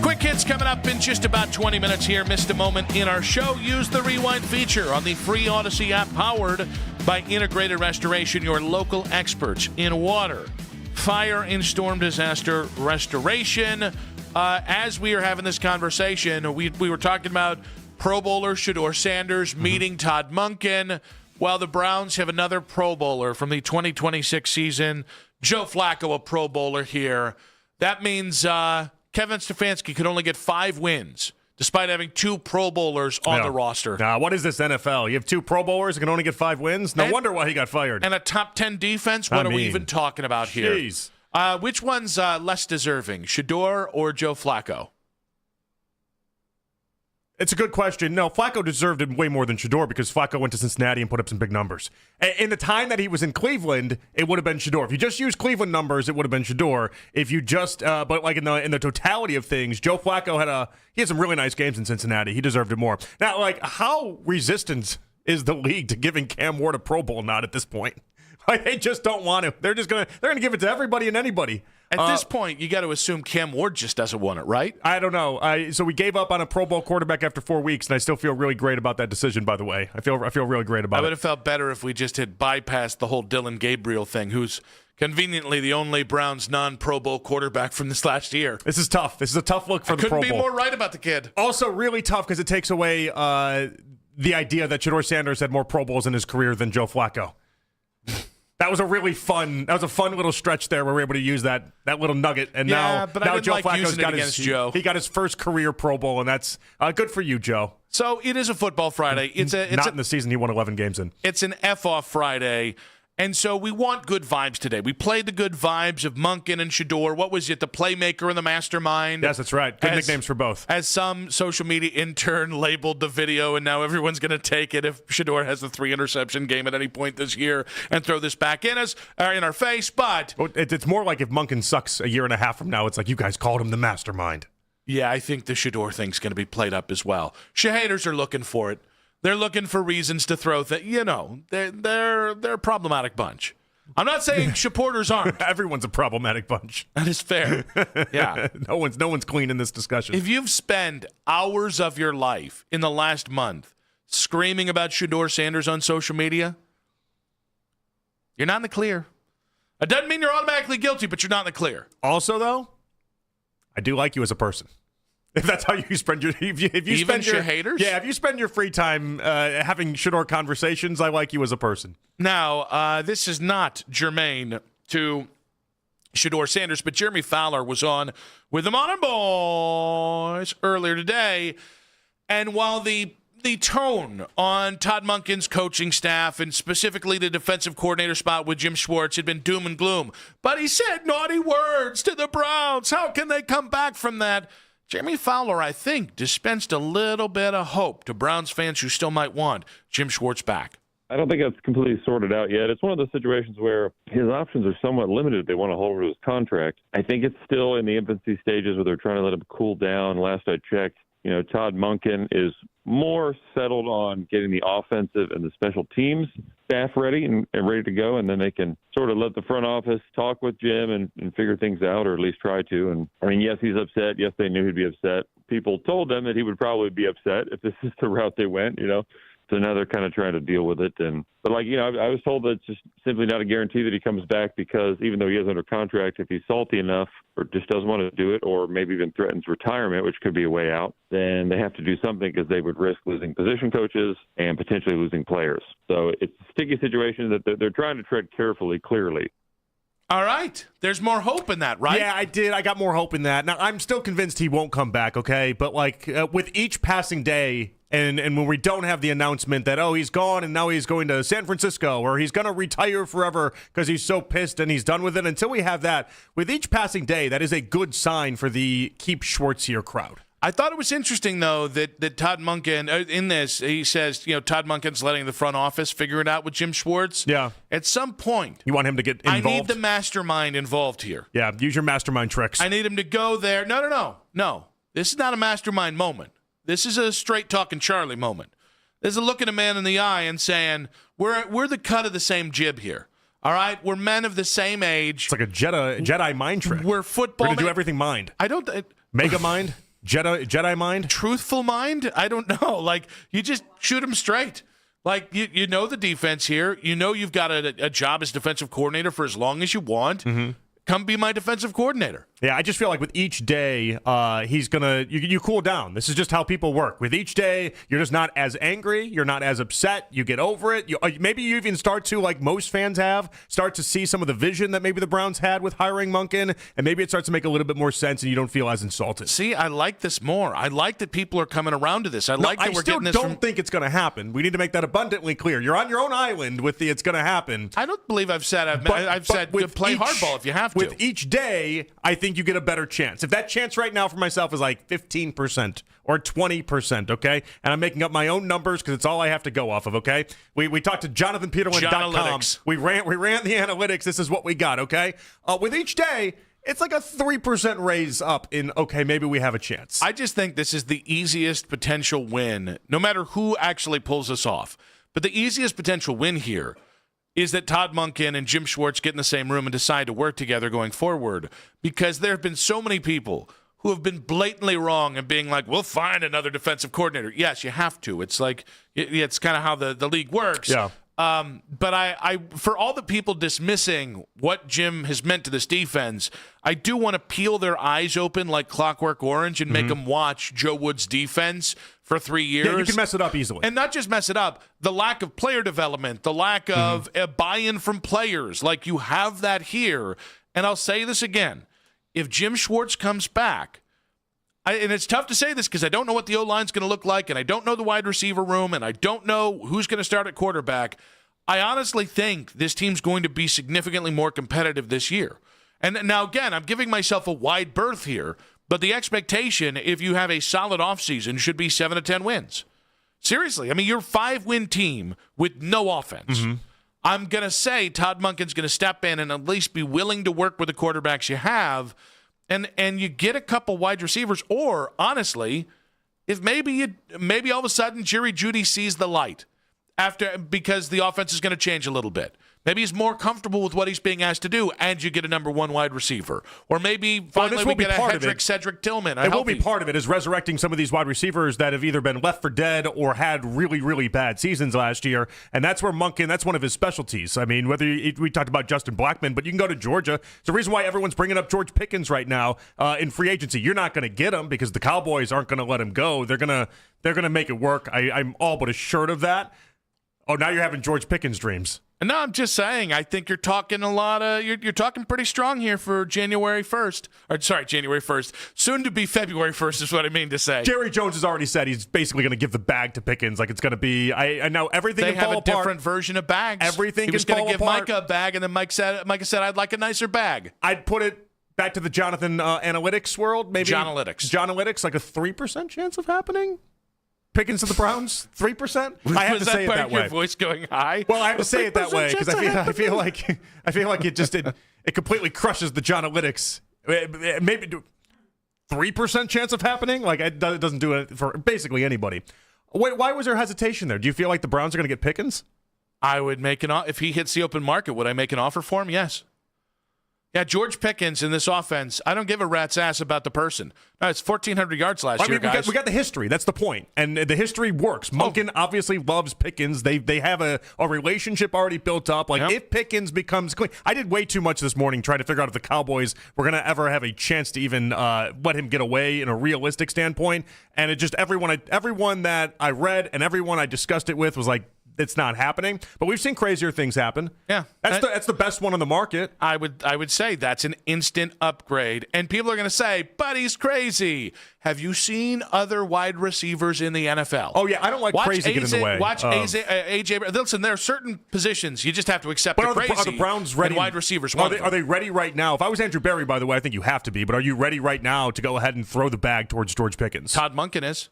Quick hits coming up in just about 20 minutes here. Missed a moment in our show? Use the rewind feature on the free Odyssey app, powered by Integrated Restoration, your local experts in water, fire, and storm disaster restoration. As we are having this conversation, we were talking about Pro Bowler Shedeur Sanders meeting Todd Monken. Well, the Browns have another Pro Bowler from the 2026 season, Joe Flacco, a Pro Bowler here. That means Kevin Stefanski could only get 5 wins, despite having 2 Pro Bowlers on the roster. What is this NFL? You have 2 Pro Bowlers and can only get 5 wins? No wonder why he got fired. And a top 10 defense? What are we even talking about here? Jeez. Which one's less deserving, Shedeur or Joe Flacco? It's a good question. No, Flacco deserved it way more than Shedeur because Flacco went to Cincinnati and put up some big numbers. In the time that he was in Cleveland, it would have been Shedeur. If you just use Cleveland numbers, it would have been Shedeur. If you just, but like in the totality of things, Joe Flacco had some really nice games in Cincinnati. He deserved it more. Now, like, how resistant is the league to giving Cam Ward a Pro Bowl nod at this point? Like, they just don't want to. They're gonna give it to everybody and anybody. At this point, you got to assume Cam Ward just doesn't want it, right? I don't know. So we gave up on a Pro Bowl quarterback after 4 weeks, and I still feel really great about that decision, by the way. I feel really great about it. I would have felt better if we just had bypassed the whole Dylan Gabriel thing, who's conveniently the only Browns non-Pro Bowl quarterback from this last year. This is tough. This is a tough look for the Pro Bowl. Couldn't be more right about the kid. Also really tough because it takes away the idea that Shedeur Sanders had more Pro Bowls in his career than Joe Flacco. That was a fun little stretch there where we were able to use that little nugget, and now Joe Flacco's got he got his first career Pro Bowl, and that's good for you, Joe. So it is a football Friday. It's in the season he won 11 games in. It's an F-off Friday, and so we want good vibes today. We played the good vibes of Monken and Shedeur. What was it? The playmaker and the mastermind. Yes, that's right. Good nicknames for both. As some social media intern labeled the video, and now everyone's going to take it if Shedeur has the 3-interception game at any point this year and throw this back in our face. But it's more like if Monken sucks a year and a half from now, it's like you guys called him the mastermind. Yeah, I think the Shedeur thing's going to be played up as well. Shahaders are looking for it. They're looking for reasons to throw things. They're a problematic bunch. I'm not saying supporters aren't. Everyone's a problematic bunch. That is fair. Yeah. No one's clean in this discussion. If you've spent hours of your life in the last month screaming about Shedeur Sanders on social media, you're not in the clear. It doesn't mean you're automatically guilty, but you're not in the clear. Also, though, I do like you as a person. If that's how you spend your, if you spend your haters, yeah. If you spend your free time having Shedeur conversations, I like you as a person. Now, this is not germane to Shedeur Sanders, but Jeremy Fowler was on with the Modern Boys earlier today, and while the tone on Todd Monken's coaching staff and specifically the defensive coordinator spot with Jim Schwartz had been doom and gloom, but he said naughty words to the Browns. How can they come back from that? Jeremy Fowler, I think, dispensed a little bit of hope to Browns fans who still might want Jim Schwartz back. I don't think it's completely sorted out yet. It's one of those situations where his options are somewhat limited if they want to hold his contract. I think it's still in the infancy stages where they're trying to let him cool down. Last I checked, Todd Monken is more settled on getting the offensive and the special teams staff ready and ready to go, and then they can sort of let the front office talk with Jim and figure things out, or at least try to. And I mean, yes, he's upset. Yes, they knew he'd be upset. People told them that he would probably be upset if this is the route they went, So now they're kind of trying to deal with it. But I was told that it's just simply not a guarantee that he comes back, because even though he is under contract, if he's salty enough or just doesn't want to do it, or maybe even threatens retirement, which could be a way out, then they have to do something, because they would risk losing position coaches and potentially losing players. So it's a sticky situation that they're trying to tread carefully, clearly. All right. There's more hope in that, right? Yeah, I did. I got more hope in that. Now, I'm still convinced he won't come back, okay? But, with each passing day, and when we don't have the announcement that, he's gone and now he's going to San Francisco, or he's going to retire forever because he's so pissed and he's done with it, until we have that, with each passing day, that is a good sign for the keep Schwartz here crowd. I thought it was interesting, though, that Todd Monken, in this, he says, Todd Monken's letting the front office figure it out with Jim Schwartz. Yeah. At some point, you want him to get involved? I need the mastermind involved here. Yeah, use your mastermind tricks. I need him to go there. No. This is not a mastermind moment. This is a straight-talking Charlie moment. This is a looking a man in the eye and saying, we're the cut of the same jib here. All right? We're men of the same age. It's like a Jedi mind trick. We're football. We're going to do everything mind. I don't... Mega mind? Jedi mind? Truthful mind? I don't know. Like, you just shoot him straight. Like, you know the defense here. You know you've got a job as defensive coordinator for as long as you want. Mm-hmm. Come be my defensive coordinator. Yeah, I just feel like with each day, he's going to, you cool down. This is just how people work. With each day, you're just not as angry. You're not as upset. You get over it. Maybe you even start to, like most fans have, start to see some of the vision that maybe the Browns had with hiring Monken, and maybe it starts to make a little bit more sense and you don't feel as insulted. See, I like this more. I like that people are coming around to this. I like that we're getting this I still don't think it's going to happen. We need to make that abundantly clear. You're on your own island with the it's going to happen. I don't believe I've said I've said play hardball if you have to. With each day, I think you get a better chance. If that chance right now for myself is like 15% or 20%, okay? And I'm making up my own numbers because it's all I have to go off of, okay? We talked to JonathanPeterlin.com. We ran the analytics. This is what we got, okay? With each day, it's like a 3% raise up in, okay, maybe we have a chance. I just think this is the easiest potential win, no matter who actually pulls this off. But the easiest potential win here is that Todd Monken and Jim Schwartz get in the same room and decide to work together going forward, because there have been so many people who have been blatantly wrong and being like, we'll find another defensive coordinator. Yes, you have to. It's like, it's kind of how the league works. Yeah. But I for all the people dismissing what Jim has meant to this defense, I do want to peel their eyes open like Clockwork Orange and make them watch Joe Woods' defense for 3 years. Yeah, you can mess it up easily. And not just mess it up, the lack of player development, the lack of a buy-in from players. Like, you have that here. And I'll say this again. If Jim Schwartz comes back, and it's tough to say this because I don't know what the O-line's going to look like, and I don't know the wide receiver room, and I don't know who's going to start at quarterback. I honestly think this team's going to be significantly more competitive this year. And now, again, I'm giving myself a wide berth here, but the expectation, if you have a solid offseason, should be 7 to 10 wins. Seriously. I mean, you're a 5-win team with no offense. I'm going to say Todd Monken's going to step in and at least be willing to work with the quarterbacks you have, and you get a couple wide receivers, or honestly, if maybe all of a sudden Jerry Jeudy sees the light because the offense is going to change a little bit. Maybe he's more comfortable with what he's being asked to do, and you get a number one wide receiver. Or maybe finally we get a Cedric Tillman. It will be part of it, is resurrecting some of these wide receivers that have either been left for dead or had really, really bad seasons last year. And that's where Monken, that's one of his specialties. I mean, we talked about Justin Blackmon, but you can go to Georgia. It's the reason why everyone's bringing up George Pickens right now in free agency. You're not going to get him because the Cowboys aren't going to let him go. They're going to make it work. I'm all but assured of that. Oh, now you're having George Pickens dreams. No, I'm just saying, I think you're talking a lot of, you're talking pretty strong here for January 1st. January 1st. Soon to be February 1st is what I mean to say. Jerry Jones has already said he's basically going to give the bag to Pickens. Like, it's going to be, I know everything they can fall have a apart. Different version of bags. Everything he was going to give Micah a bag, and then Micah said, I'd like a nicer bag. I'd put it back to the Jonathan analytics world. Maybe Jonalytics, like a 3% chance of happening. Pickens to the Browns, 3%. I have to say it that way. Your voice going high? Well, I have to say it that way because I feel like it completely crushes the Jonalytics. Maybe 3% chance of happening. Like, it doesn't do it for basically anybody. Why was there hesitation there? Do you feel like the Browns are going to get Pickens? I would make an offer if he hits the open market. Would I make an offer for him? Yes. Yeah, George Pickens in this offense, I don't give a rat's ass about the person. No, it's 1,400 yards last year, guys. We got the history. That's the point. And the history works. Monken obviously loves Pickens. They have a relationship already built up. Like, if Pickens becomes clean. I did way too much this morning trying to figure out if the Cowboys were going to ever have a chance to even let him get away in a realistic standpoint. And it just everyone that I read and everyone I discussed it with was like, it's not happening. But we've seen crazier things happen. Yeah, that's the best one on the market. I would say that's an instant upgrade. And people are going to say, but he's crazy. Have you seen other wide receivers in the NFL? Oh, yeah, I don't like crazy get in the way. Watch AJ. Listen, there are certain positions you just have to accept the crazy. Are the Browns ready? And wide receivers. Are they ready right now? If I was Andrew Berry, by the way, I think you have to be. But are you ready right now to go ahead and throw the bag towards George Pickens? Todd Monken is.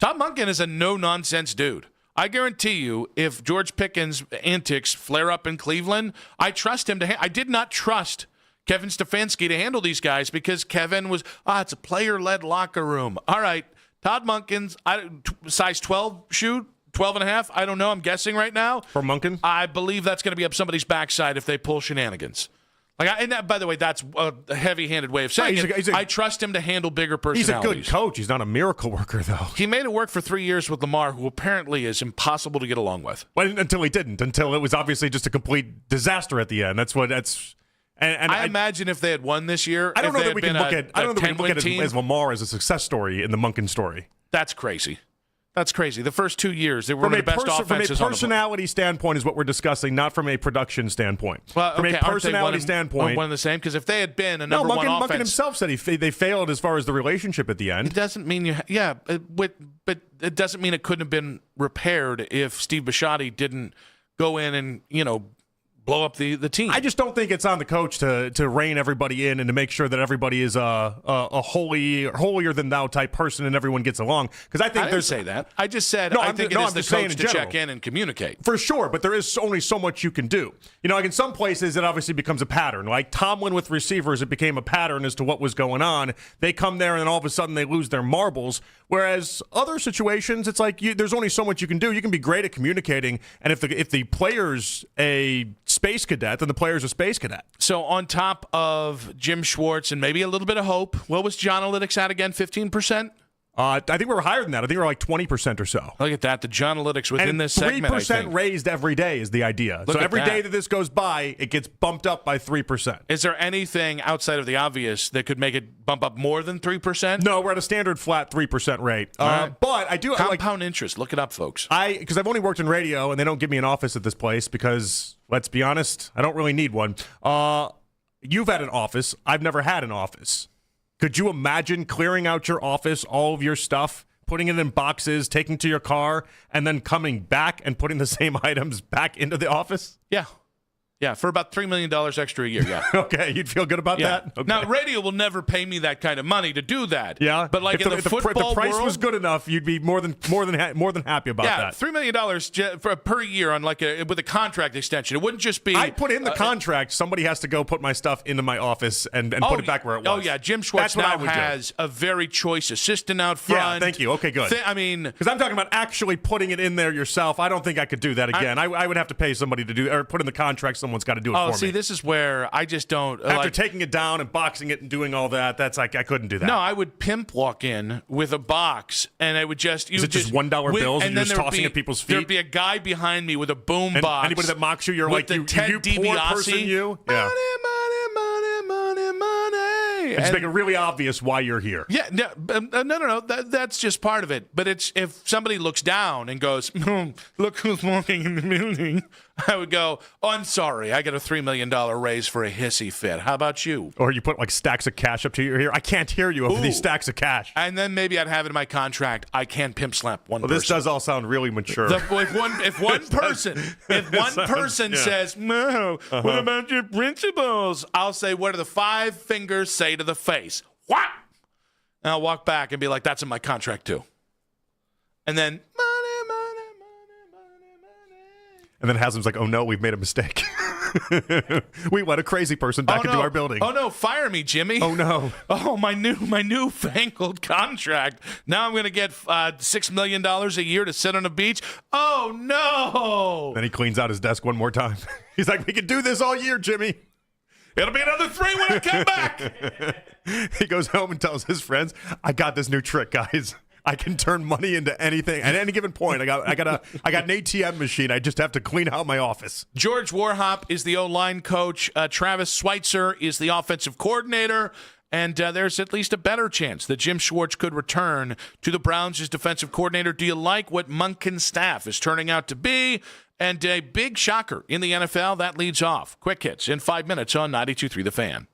Todd Monken is a no-nonsense dude. I guarantee you, if George Pickens' antics flare up in Cleveland, I trust him to. I did not trust Kevin Stefanski to handle these guys because Kevin was, it's a player-led locker room. All right, Todd Monken's size 12 shoe, 12 and a half, I don't know, I'm guessing right now. For Monken? I believe that's going to be up somebody's backside if they pull shenanigans. By the way, that's a heavy-handed way of saying it. I trust him to handle bigger personalities. He's a good coach. He's not a miracle worker, though. He made it work for 3 years with Lamar, who apparently is impossible to get along with. Well, until he didn't. Until it was obviously just a complete disaster at the end. And I imagine if they had won this year, I don't know that we can look at. I don't know that we can look at team, as Lamar as a success story in the Monken story. That's crazy. That's crazy. The first 2 years, they were one of the best offenses. From a personality standpoint is what we're discussing, not from a production standpoint. Well, from a personality standpoint. One and the same, because if they had been a number one offense. Monken himself said they failed as far as the relationship at the end. It doesn't mean but it doesn't mean it couldn't have been repaired if Steve Bisciotti didn't go in and, blow up the team. I just don't think it's on the coach to rein everybody in and to make sure that everybody is a holier than thou type person and everyone gets along. Because I think didn't say that. I just said I think it is the coach to check in and communicate. For sure, but there is only so much you can do. Like in some places, it obviously becomes a pattern. Like Tomlin with receivers, it became a pattern as to what was going on. They come there and then all of a sudden they lose their marbles. Whereas other situations, it's like there's only so much you can do. You can be great at communicating, and if the player's a space cadet, then the player's a space cadet. So on top of Jim Schwartz and maybe a little bit of hope, what was John Analytics at again? 15%? I think we were higher than that. I think we were like 20% or so. Look at that. The John Analytics within this segment, 3% raised every day is the idea. So every day that this goes by, it gets bumped up by 3%. Is there anything outside of the obvious that could make it bump up more than 3%? No, we're at a standard flat 3% rate. But I do compound interest. Look it up, folks. Because I've only worked in radio, and they don't give me an office at this place because, let's be honest, I don't really need one. You've had an office. I've never had an office. Could you imagine clearing out your office, all of your stuff, putting it in boxes, taking to your car, and then coming back and putting the same items back into the office? Yeah. Yeah, for about $3 million extra a year, yeah. Okay, you'd feel good about that? Okay. Now, radio will never pay me that kind of money to do that. Yeah? But like if the price world, was good enough, you'd be more than happy about that. $3 million per year on with a contract extension. It wouldn't just be... I put in the contract. Somebody has to go put my stuff into my office and put it back where it was. Oh, yeah. Jim Schwartz now has a very choice assistant out front. Yeah, thank you. Okay, good. Because I'm talking about actually putting it in there yourself. I don't think I could do that again. I would have to pay somebody to do or put in the contract. Someone's got to do it for me. See, this is where I just don't... After taking it down and boxing it and doing all that, that's like I couldn't do that. No, I would pimp walk in with a box, and I would just... Is it just $1 bills and you're just tossing at people's feet? There'd be a guy behind me with a boom box. Anybody that mocks you, you're like, you Ted poor person, you. Yeah. Money. Just make it really obvious why you're here. Yeah, no. That's just part of it. But it's if somebody looks down and goes, look who's walking in the building, I would go, I'm sorry, I got a $3 million raise for a hissy fit. How about you? Or you put like stacks of cash up to your ear. I can't hear you over these stacks of cash. And then maybe I'd have it in my contract, I can't pimp slap one person. This does all sound really mature. If one person says, no, what about your principles? I'll say, what do the 5 fingers say to the face? What? And I'll walk back and be like, that's in my contract too. And then... And then Haslam's like, oh no, we've made a mistake. We let a crazy person back into our building. Oh no, fire me, Jimmy. Oh no. Oh, my newfangled contract. Now I'm going to get $6 million a year to sit on a beach. Oh no. Then he cleans out his desk one more time. He's like, we can do this all year, Jimmy. It'll be another 3 when I come back. He goes home and tells his friends, I got this new trick, guys. I can turn money into anything at any given point. I got an ATM machine. I just have to clean out my office. George Warhop is the O-line coach. Travis Schweitzer is the offensive coordinator. And there's at least a better chance that Jim Schwartz could return to the Browns as defensive coordinator. Do you like what Monken's staff is turning out to be? And a big shocker in the NFL, that leads off. Quick hits in 5 minutes on 92.3 The Fan.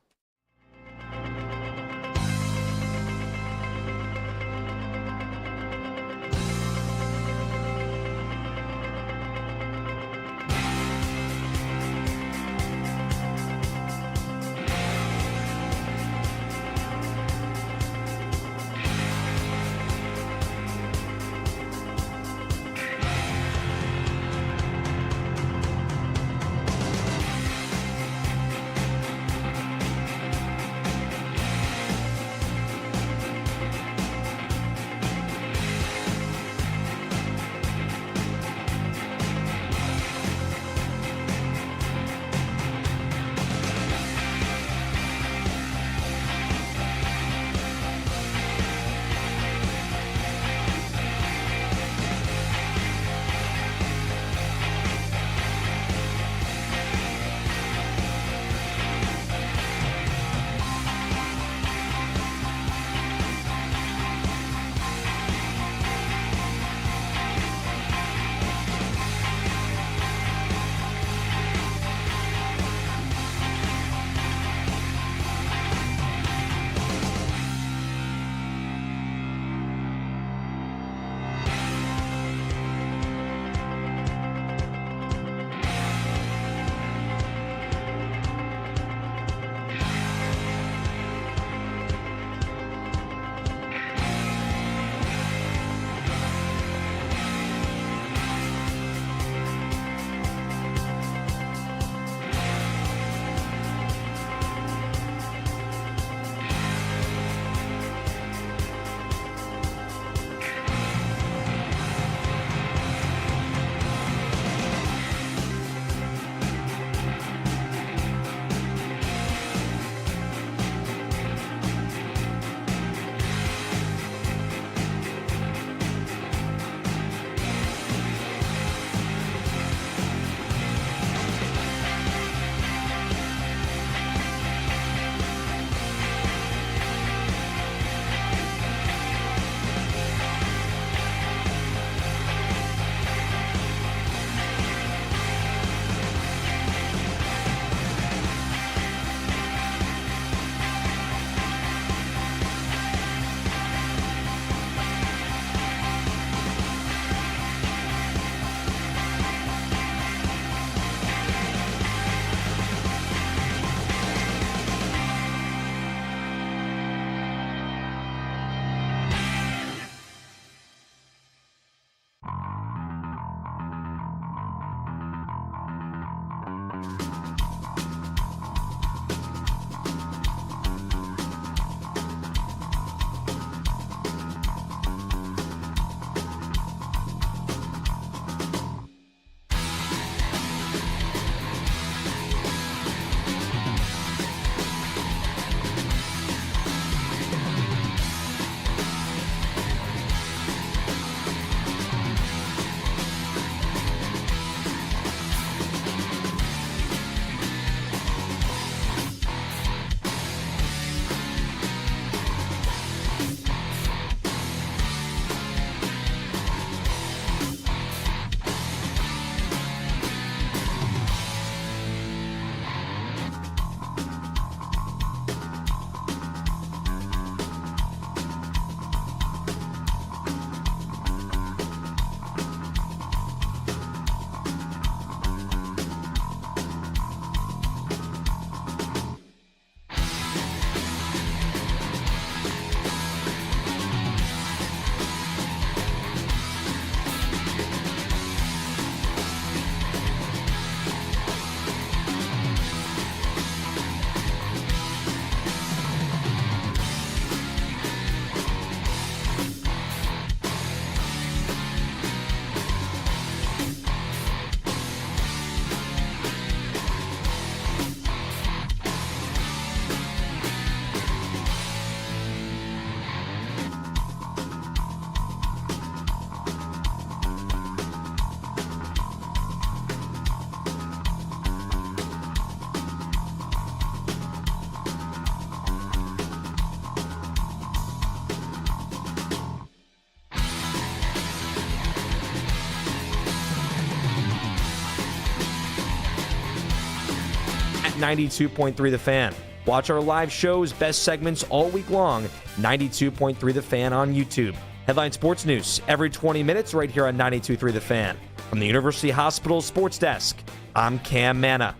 92.3 The Fan. Watch our live shows, best segments all week long. 92.3 The Fan on YouTube. Headline Sports News every 20 minutes right here on 92.3 The Fan. From the University Hospital Sports Desk, I'm Cam Manna.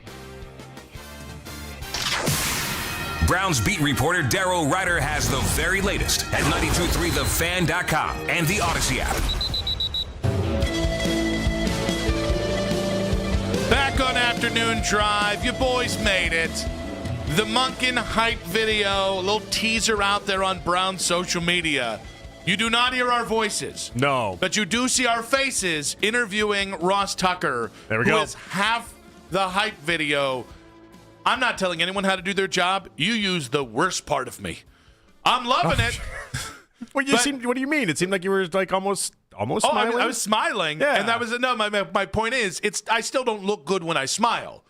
Browns beat reporter Darrow Ryder has the very latest at 923thefan.com and the Odyssey app. Back on Afternoon Drive. You boys made it. The Monken hype video, a little teaser out there on Brown's social media. You do not hear our voices. No. But you do see our faces interviewing Ross Tucker. There we who go. is half the hype video. I'm not telling anyone how to do their job. You use the worst part of me. I'm loving it. What do you mean? It seemed like you were like almost smiling. I was smiling. Yeah. And that was no. My point is, I still don't look good when I smile.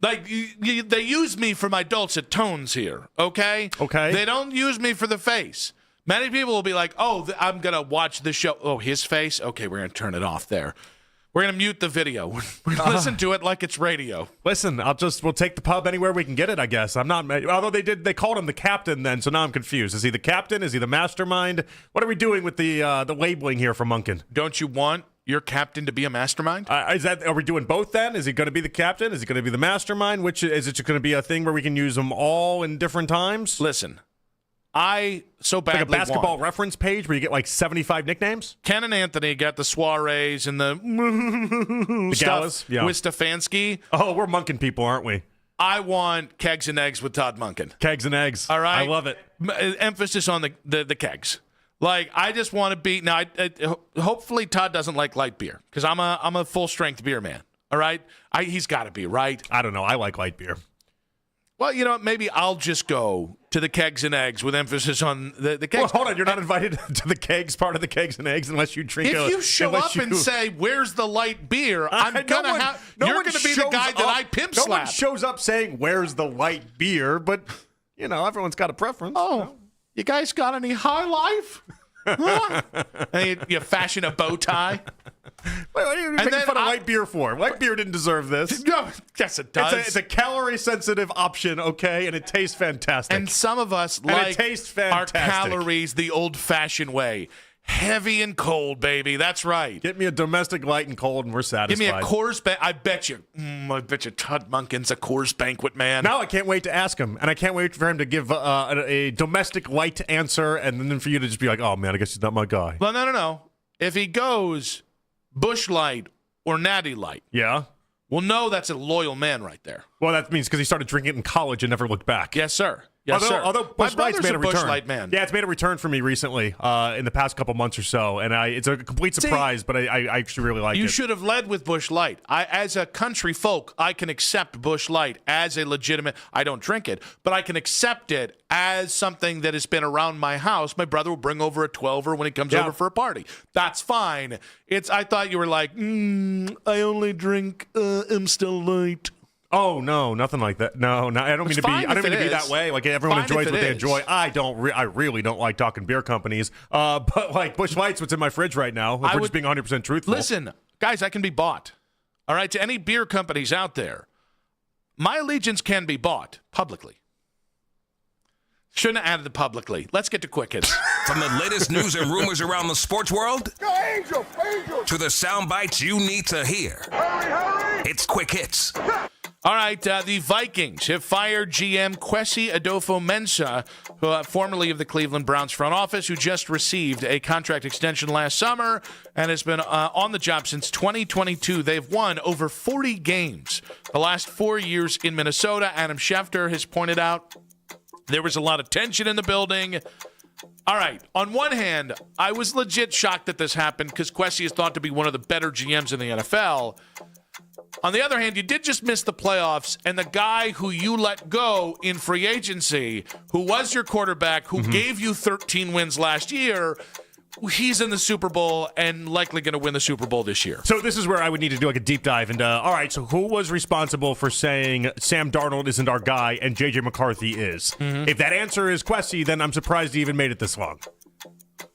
Like they use me for my dulcet tones here. Okay. They don't use me for the face. Many people will be like, "Oh, I'm gonna watch the show. Oh, his face. Okay, we're gonna turn it off there. We're gonna mute the video. We're gonna listen to it like it's radio." Listen, we'll take the pub anywhere we can get it, I guess. I'm not, although they called him the captain then, so now I'm confused. Is he the captain? Is he the mastermind? What are we doing with the labeling here for Monken? Don't you want your captain to be a mastermind? Are we doing both then? Is he going to be the captain? Is he going to be the mastermind? Which is it going to be a thing where we can use them all in different times? Listen, I so badly like a basketball want. reference page where you get like 75 nicknames? Ken and Anthony got the soirees and the galas with Stefanski. Oh, we're Monken people, aren't we? I want kegs and eggs with Todd Monken. Kegs and eggs. All right? I love it. Emphasis on the kegs. Like, I just want to be now. Hopefully, Todd doesn't like light beer because I'm a full strength beer man. All right, he's got to be right. I don't know. I like light beer. Well, you know, maybe I'll just go to the kegs and eggs with emphasis on the kegs. Well, hold on, you're not invited to the kegs part of the kegs and eggs unless you drink. If you show up and say, "Where's the light beer?" You're going to be the guy that I pimp slap. No one shows up saying, "Where's the light beer?" But you know, everyone's got a preference. Oh. You guys got any High Life? Huh? And you fashion a bow tie. What are you making fun of light beer for? Light beer didn't deserve this. No, yes, it does. It's a calorie-sensitive option, okay, and it tastes fantastic. And some of us like our calories the old-fashioned way. Heavy and cold, baby. That's right. Get me a domestic light and cold, and we're satisfied. Give me a Coors Banquet. I bet you Todd Monken's a Coors Banquet man. Now I can't wait to ask him, and I can't wait for him to give a domestic light answer, and then for you to just be like, "Oh man, I guess he's not my guy." Well, no. If he goes Busch Light or Natty Light, yeah, well, no, that's a loyal man right there. Well, that means because he started drinking it in college and never looked back. Yes, sir. Yes, although Busch Light's made a return. Busch Light man. Yeah, it's made a return for me recently in the past couple months or so, and it's a complete surprise, but I actually really like it. You should have led with Busch Light. As a country folk, I can accept Busch Light as a legitimate. I don't drink it, but I can accept it as something that has been around my house. My brother will bring over a 12er when he comes over for a party. That's fine. I thought you were like, I only drink Amstel Light. Oh no, nothing like that. No, I don't mean to be. I don't mean to be that way. Like everyone enjoys what they enjoy. I don't. I really don't like talking beer companies. But like Busch Light's what's in my fridge right now. If we're just being 100% truthful. Listen, guys, I can be bought. All right, to any beer companies out there, my allegiance can be bought publicly. Shouldn't have added the publicly. Let's get to quick hits. From the latest news and rumors around the sports world to the sound bites you need to hear. Hurry! It's quick hits. All right, the Vikings have fired GM Kwesi Adofo-Mensah, formerly of the Cleveland Browns front office, who just received a contract extension last summer and has been on the job since 2022. They've won over 40 games the last 4 years in Minnesota. Adam Schefter has pointed out there was a lot of tension in the building. All right, on one hand, I was legit shocked that this happened because Kwesi is thought to be one of the better GMs in the NFL. On the other hand, you did just miss the playoffs, and the guy who you let go in free agency, who was your quarterback, who gave you 13 wins last year, he's in the Super Bowl and likely going to win the Super Bowl this year. So this is where I would need to do like a deep dive into, all right, so who was responsible for saying Sam Darnold isn't our guy and J.J. McCarthy is? If that answer is Kwesi, then I'm surprised he even made it this long.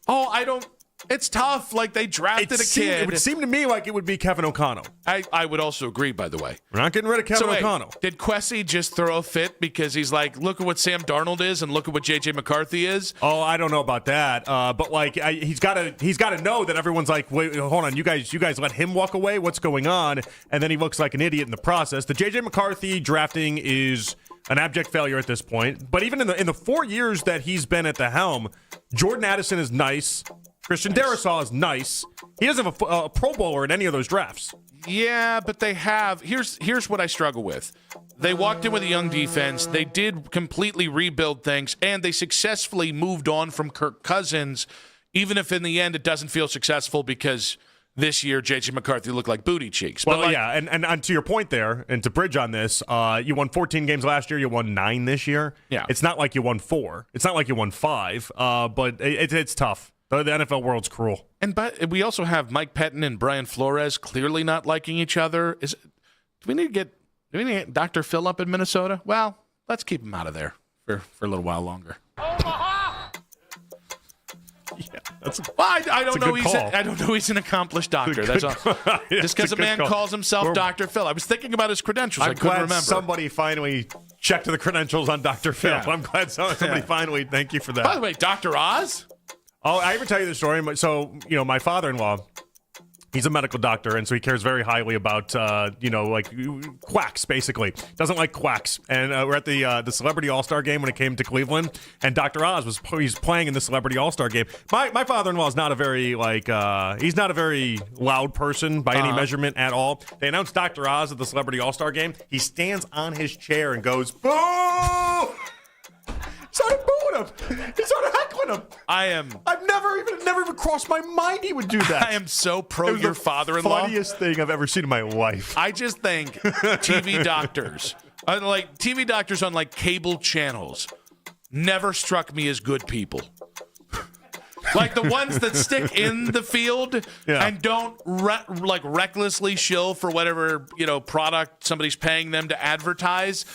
Oh, I don't It's tough. Like, they drafted a kid. It would seem to me like it would be Kevin O'Connell. I would also agree, by the way. We're not getting rid of Kevin O'Connell. Did Kwesi just throw a fit because he's like, look at what Sam Darnold is and look at what J.J. McCarthy is? Oh, I don't know about that. But like, he's got to know that everyone's like, wait, hold on, you guys let him walk away. What's going on? And then he looks like an idiot in the process. The J.J. McCarthy drafting is an abject failure at this point. But even in the 4 years that he's been at the helm, Jordan Addison is nice. Christian Darrisaw is nice. He doesn't have a Pro Bowler in any of those drafts. Yeah, but they have. Here's what I struggle with. They walked in with a young defense. They did completely rebuild things, and they successfully moved on from Kirk Cousins, even if in the end it doesn't feel successful because this year J.J. McCarthy looked like booty cheeks. Well, but yeah, and to your point there, and to bridge on this, you won 14 games last year. You won 9 this year. Yeah. It's not like you won 4. It's not like you won 5, but it's tough. The NFL world's cruel. But we also have Mike Pettin and Brian Flores clearly not liking each other. Do we need to get Dr. Phil up in Minnesota? Well, let's keep him out of there for a little while longer. Yeah, that's I don't know. I don't know he's an accomplished doctor. That's all. Just because a man calls himself Dr. Phil. I was thinking about his credentials. I couldn't remember. Somebody finally checked the credentials on Dr. Phil. Yeah. I'm glad somebody finally. Thank you for that. By the way, Dr. Oz. Oh, I ever tell you the story? So, my father-in-law, he's a medical doctor, and so he cares very highly about, like quacks, basically. Doesn't like quacks. And we're at the Celebrity All-Star game when it came to Cleveland, and Dr. Oz he's playing in the Celebrity All-Star game. My father-in-law is not a very, he's not a very loud person by any measurement at all. They announced Dr. Oz at the Celebrity All-Star game. He stands on his chair and goes, boo! Started booing him. He started heckling him. I've never even crossed my mind he would do that. I am so pro your father-in-law. Funniest thing I've ever seen in my life. I just think TV doctors, TV doctors on like cable channels, never struck me as good people. Like the ones that stick in the field and don't recklessly shill for whatever product somebody's paying them to advertise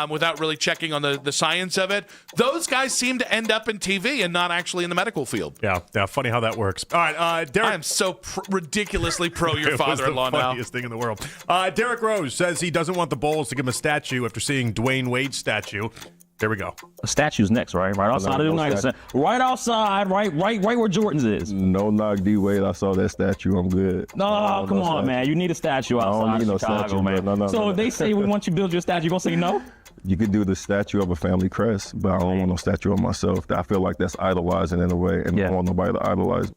without really checking on the science of it. Those guys seem to end up in TV and not actually in the medical field. Yeah, funny how that works. All right, Derek. I am so ridiculously pro your father-in-law now. The funniest thing in the world. Derek Rose says he doesn't want the Bulls to give him a statue after seeing Dwayne Wade's statue. There we go. A statue's next, right? Right outside of the United Center. Right outside, right where Jordan's is. No knock D Wade. I saw that statue. I'm good. No, come on, man. You need a statue outside of Chicago, man. So if they say we want you to build your statue, you gonna say no? You could do the statue of a family crest, but I don't want no statue of myself. I feel like that's idolizing in a way, and I don't want nobody to idolize.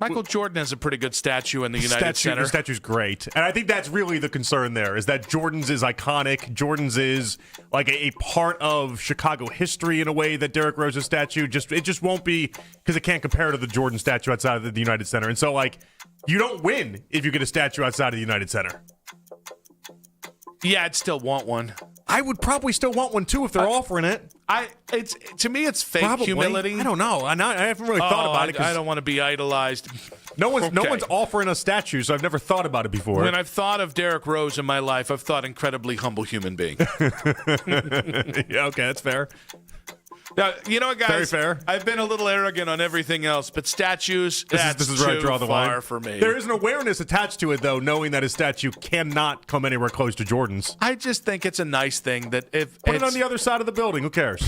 Michael Jordan has a pretty good statue in the United Center. The statue's great. And I think that's really the concern there, is that Jordan's is iconic. Jordan's is like a part of Chicago history in a way that Derrick Rose's statue it just won't be, because it can't compare to the Jordan statue outside of the United Center. And so, you don't win if you get a statue outside of the United Center. Yeah, I'd still want one. I would probably still want one too if they're offering it. To me, it's fake humility. I don't know. I haven't really thought about it. I don't want to be idolized. No one's offering a statue, so I've never thought about it before. When I've thought of Derrick Rose in my life, I've thought incredibly humble human being. Yeah, okay, that's fair. Now, you know what, guys? Very fair. I've been a little arrogant on everything else, but statues, this is where I draw the line for me. There is an awareness attached to it, though, knowing that his statue cannot come anywhere close to Jordan's. I just think it's a nice thing that if put it on the other side of the building, who cares?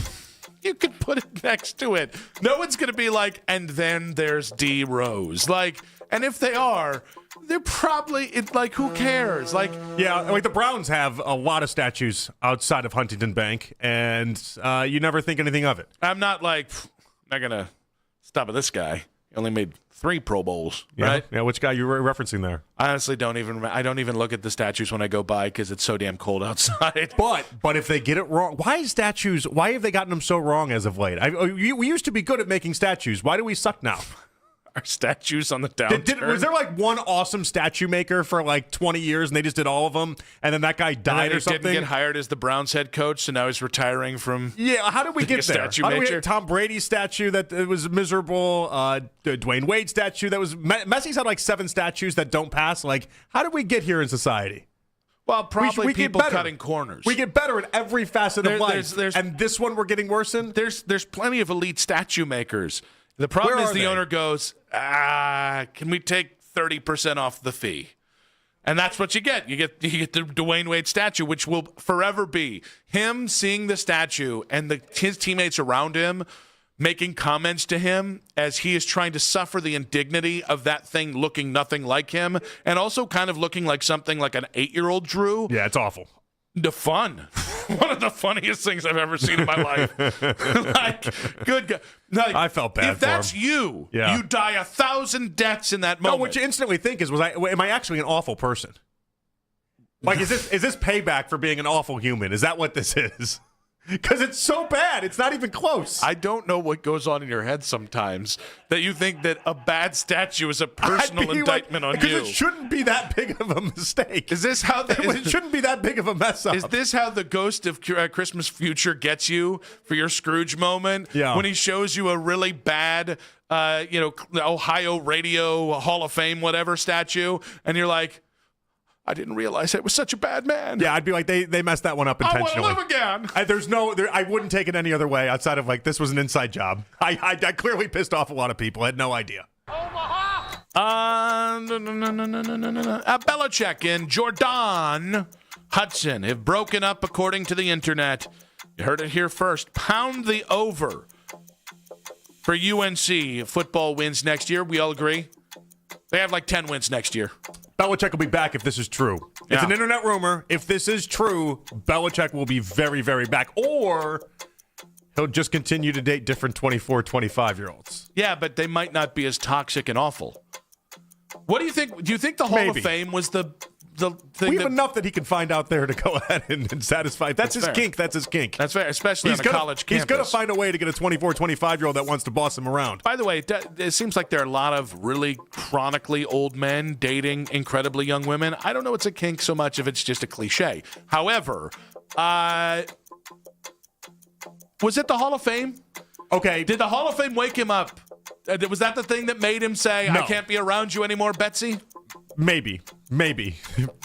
You could put it next to it. No one's going to be like, and then there's D Rose. And if they are, they're probably, who cares? The Browns have a lot of statues outside of Huntington Bank, and you never think anything of it. I'm not not going to stop at this guy. He only made 3 Pro Bowls, right? Yeah, which guy you were referencing there? I honestly don't even look at the statues when I go by because it's so damn cold outside. But if they get it wrong, why have they gotten them so wrong as of late? We used to be good at making statues. Why do we suck now? Our statues on the downturn. Was there one awesome statue maker for 20 years and they just did all of them, and then that guy died or something? Didn't get hired as the Browns head coach, so now he's retiring from. Yeah, how did we get there? How did we get Tom Brady's statue that was miserable? Dwayne Wade's statue that was. Messi's had 7 statues that don't pass. How did we get here in society? Well, probably people cutting corners. We get better at every facet of life, and this one we're getting worse in. There's plenty of elite statue makers. The problem Where is are the they? owner goes, can we take 30% off the fee? And that's what you get. You get the Dwayne Wade statue, which will forever be him seeing the statue and his teammates around him making comments to him as he is trying to suffer the indignity of that thing looking nothing like him and also kind of looking like something like an 8-year-old drew. Yeah, it's awful. The fun. One of the funniest things I've ever seen in my life. Like, good God. Like, I felt bad if that's for him. you, Yeah. you die 1,000 deaths in that No, moment. what you instantly think is, am I actually an awful person? Like, is this payback for being an awful human? Is that what this is? Because it's so bad. It's not even close. I don't know what goes on in your head sometimes that you think that a bad statue is a personal indictment on you. Because it shouldn't be that big of a mistake. Is this how it shouldn't be that big of a mess up? Is this how the ghost of Christmas Future gets you for your Scrooge moment? Yeah. When he shows you a really bad, Ohio Radio Hall of Fame whatever statue, and you're like, I didn't realize it was such a bad man. Yeah, I'd be like, they messed that one up intentionally. I want to live again. I wouldn't take it any other way outside of like, this was an inside job. I clearly pissed off a lot of people. I had no idea. Belichick and Jordan Hudson have broken up according to the internet. You heard it here first. Pound the over for UNC football wins next year. We all agree. They have like 10 wins next year. Belichick will be back if this is true. Yeah. It's an internet rumor. If this is true, Belichick will be very, very back. Or he'll just continue to date different 24, 25-year-olds. Yeah, but they might not be as toxic and awful. What do you think? Do you think the Hall of Fame was the thing? We have enough that he can find out there to go ahead and satisfy. That's his fair. kink. That's his kink. That's fair, especially on a college campus. He's going to find a way to get a 24, 25-year-old that wants to boss him around. By the way, it seems like there are a lot of really chronically old men dating incredibly young women. I don't know it's a kink so much if it's just a cliche. However, was it the Hall of Fame? Okay. Did the Hall of Fame wake him up? Was that the thing that made him say, No. I can't be around you anymore, Betsy? Maybe.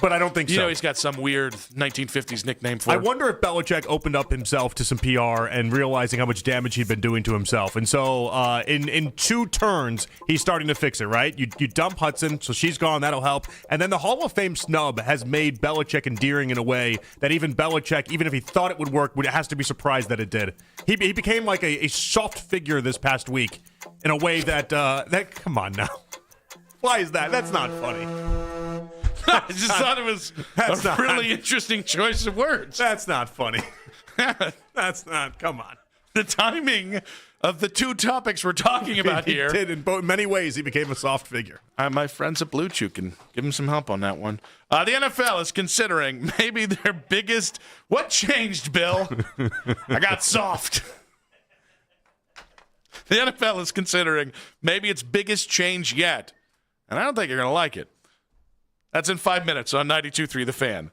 But I don't think so. You know he's got some weird 1950s nickname for it. I wonder if Belichick opened up himself to some PR and realizing how much damage he'd been doing to himself. And so in 2 turns, he's starting to fix it, right? You dump Hudson, so she's gone. That'll help. And then the Hall of Fame snub has made Belichick endearing in a way that even Belichick, even if he thought it would work, has to be surprised that it did. He became like a soft figure this past week in a way that come on now. Why is that? That's not funny. I just thought it was a really interesting choice of words. That's not funny. That's not. Come on. The timing of the 2 topics we're talking about here. He did in many ways. He became a soft figure. My friends at Blue Chew can give him some help on that one. The NFL is considering maybe their biggest. What changed, Bill? I got soft. The NFL is considering maybe its biggest change yet. And I don't think you're going to like it. That's in 5 minutes on 92.3 The Fan.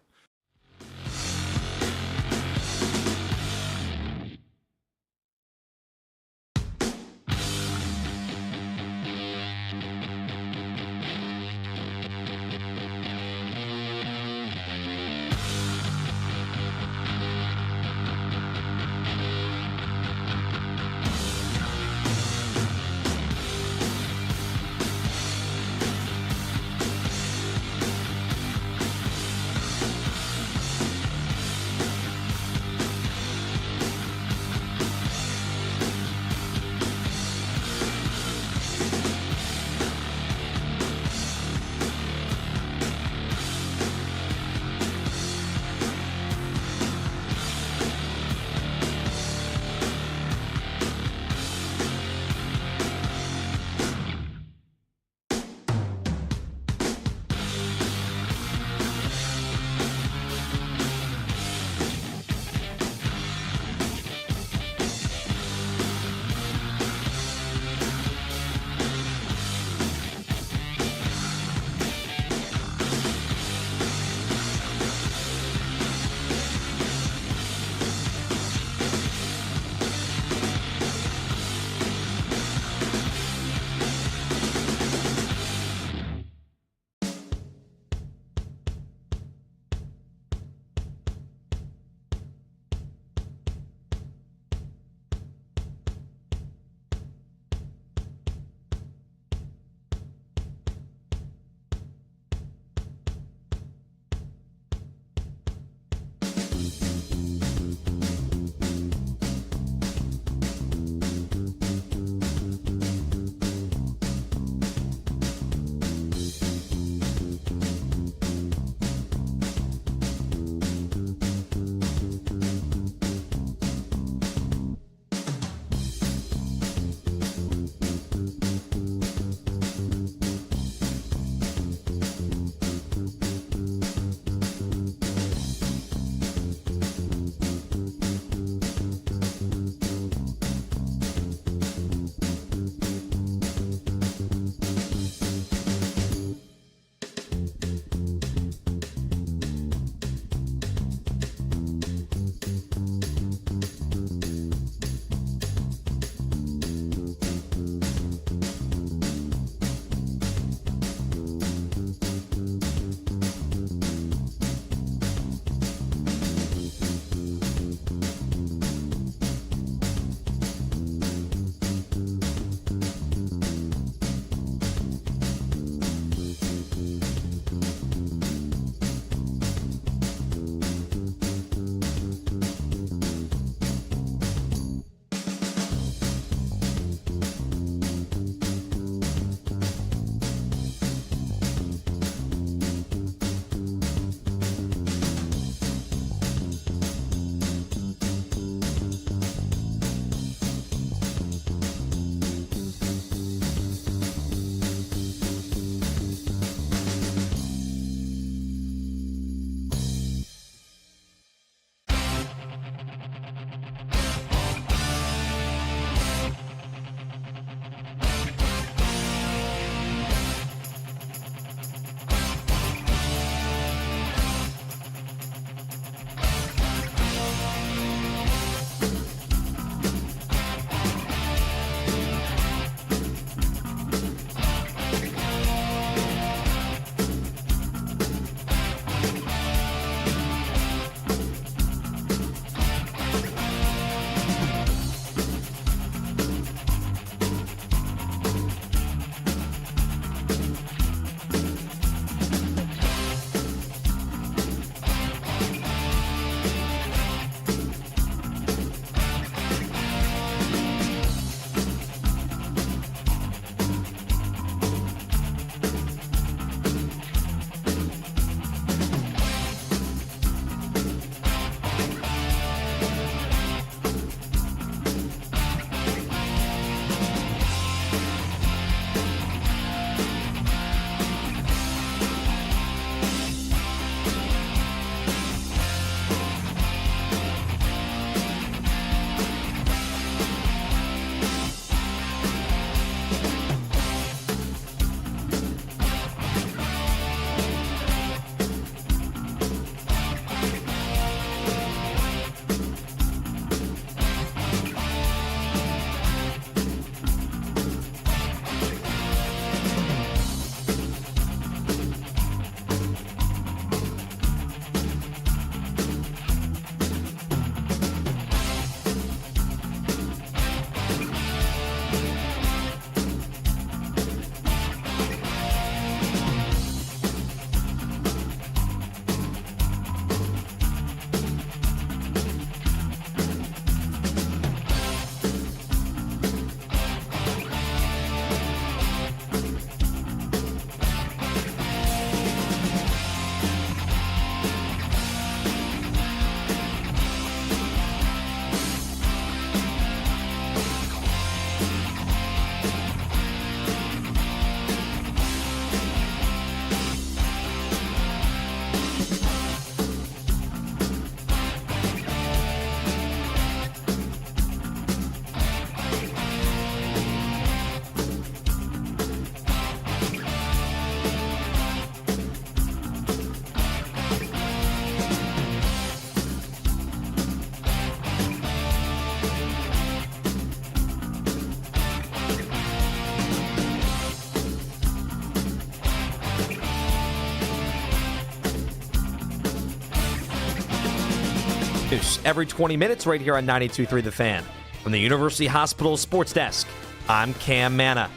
News every 20 minutes right here on 92.3 The Fan. From the University Hospital Sports Desk, I'm Cam Manna.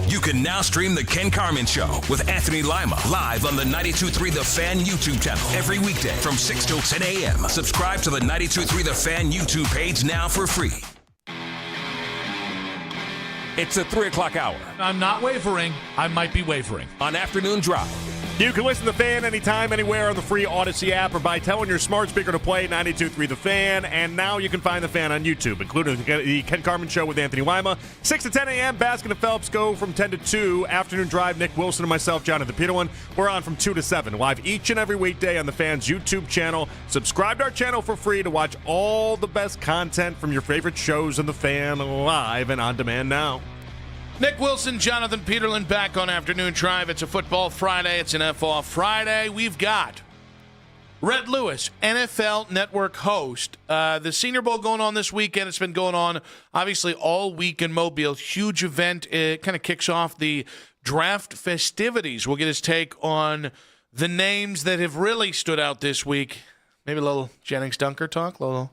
You can now stream The Ken Carman Show with Anthony Lima live on the 92.3 The Fan YouTube channel every weekday from 6 till 10 a.m. Subscribe to the 92.3 The Fan YouTube page now for free. It's the 3 o'clock hour. I'm not wavering. I might be wavering. On Afternoon Drive. You can listen to The Fan anytime, anywhere on the free Odyssey app or by telling your smart speaker to play 92.3 The Fan. And now you can find The Fan on YouTube, including the Ken Carman Show with Anthony Lima. 6 to 10 a.m., Baskin and Phelps go from 10 to 2. Afternoon Drive, Nick Wilson and myself, Jonathan Peterlin. We're on from 2 to 7, live each and every weekday on The Fan's YouTube channel. Subscribe to our channel for free to watch all the best content from your favorite shows on The Fan live and on demand now. Nick Wilson, Jonathan Peterlin back on Afternoon Drive. It's a football Friday. It's an F-off Friday. We've got Red Lewis, NFL Network host. The Senior Bowl going on this weekend. It's been going on, obviously, all week in Mobile. Huge event. It kind of kicks off the draft festivities. We'll get his take on the names that have really stood out this week. Maybe a little Jennings Dunker talk, a little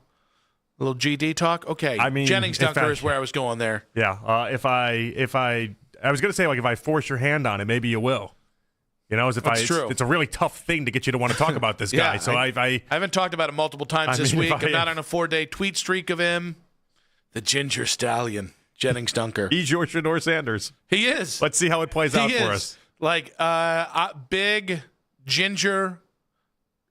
GD talk. Okay, I mean, Jennings Dunker is where I was going there. Yeah, if I was going to say, like, if I force your hand on it, maybe you will. You know, That's true. It's a really tough thing to get you to want to talk about this guy. Yeah, so I haven't talked about it multiple times this week. I'm not on a 4-day tweet streak of him. The Ginger Stallion, Jennings Dunker. He's your Shedeur Sanders. He is. Let's see how it plays out for us. Like, big, ginger.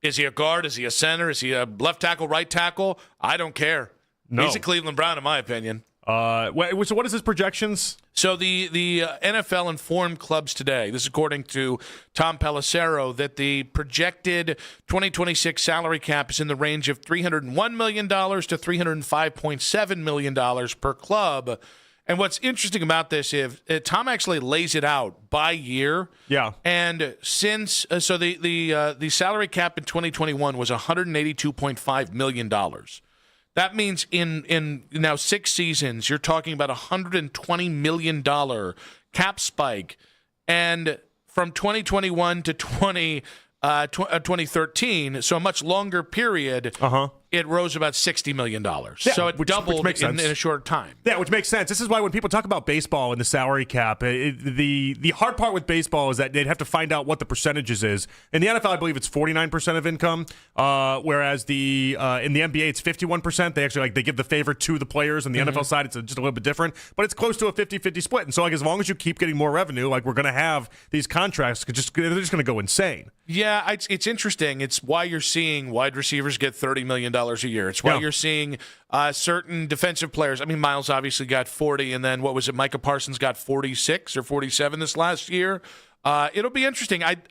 Is he a guard? Is he a center? Is he a left tackle, right tackle? I don't care. No. He's a Cleveland Brown, in my opinion. So what is his projections? So the NFL informed clubs today, this is according to Tom Pelissero, that the projected 2026 salary cap is in the range of $301 million to $305.7 million per club. And what's interesting about this is Tom actually lays it out by year. Yeah. And since the salary cap in 2021 was $182.5 million. That means in now 6 seasons, you're talking about $120 million cap spike. And from 2021 to 2013, so a much longer period, it rose about $60 million. Yeah, so it doubled in a short time. Yeah, which makes sense. This is why when people talk about baseball and the salary cap, the hard part with baseball is that they'd have to find out what the percentages is. In the NFL, I believe it's 49% of income, whereas in the NBA, it's 51%. They actually they give the favor to the players. On the NFL side, it's just a little bit different, but it's close to a 50-50 split. And so, as long as you keep getting more revenue, we're going to have these contracts, they're just going to go insane. Yeah, it's interesting. It's why you're seeing wide receivers get $30 million a year. It's why you're seeing certain defensive players. I mean, Miles obviously got 40, and then what was it? Micah Parsons got 46 or 47 this last year. It'll be interesting. I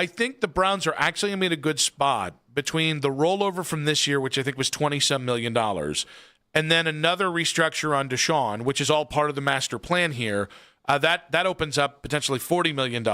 think the Browns are actually going to be in a good spot between the rollover from this year, which I think was $20-some million, and then another restructure on Deshaun, which is all part of the master plan here. That opens up potentially $40 million.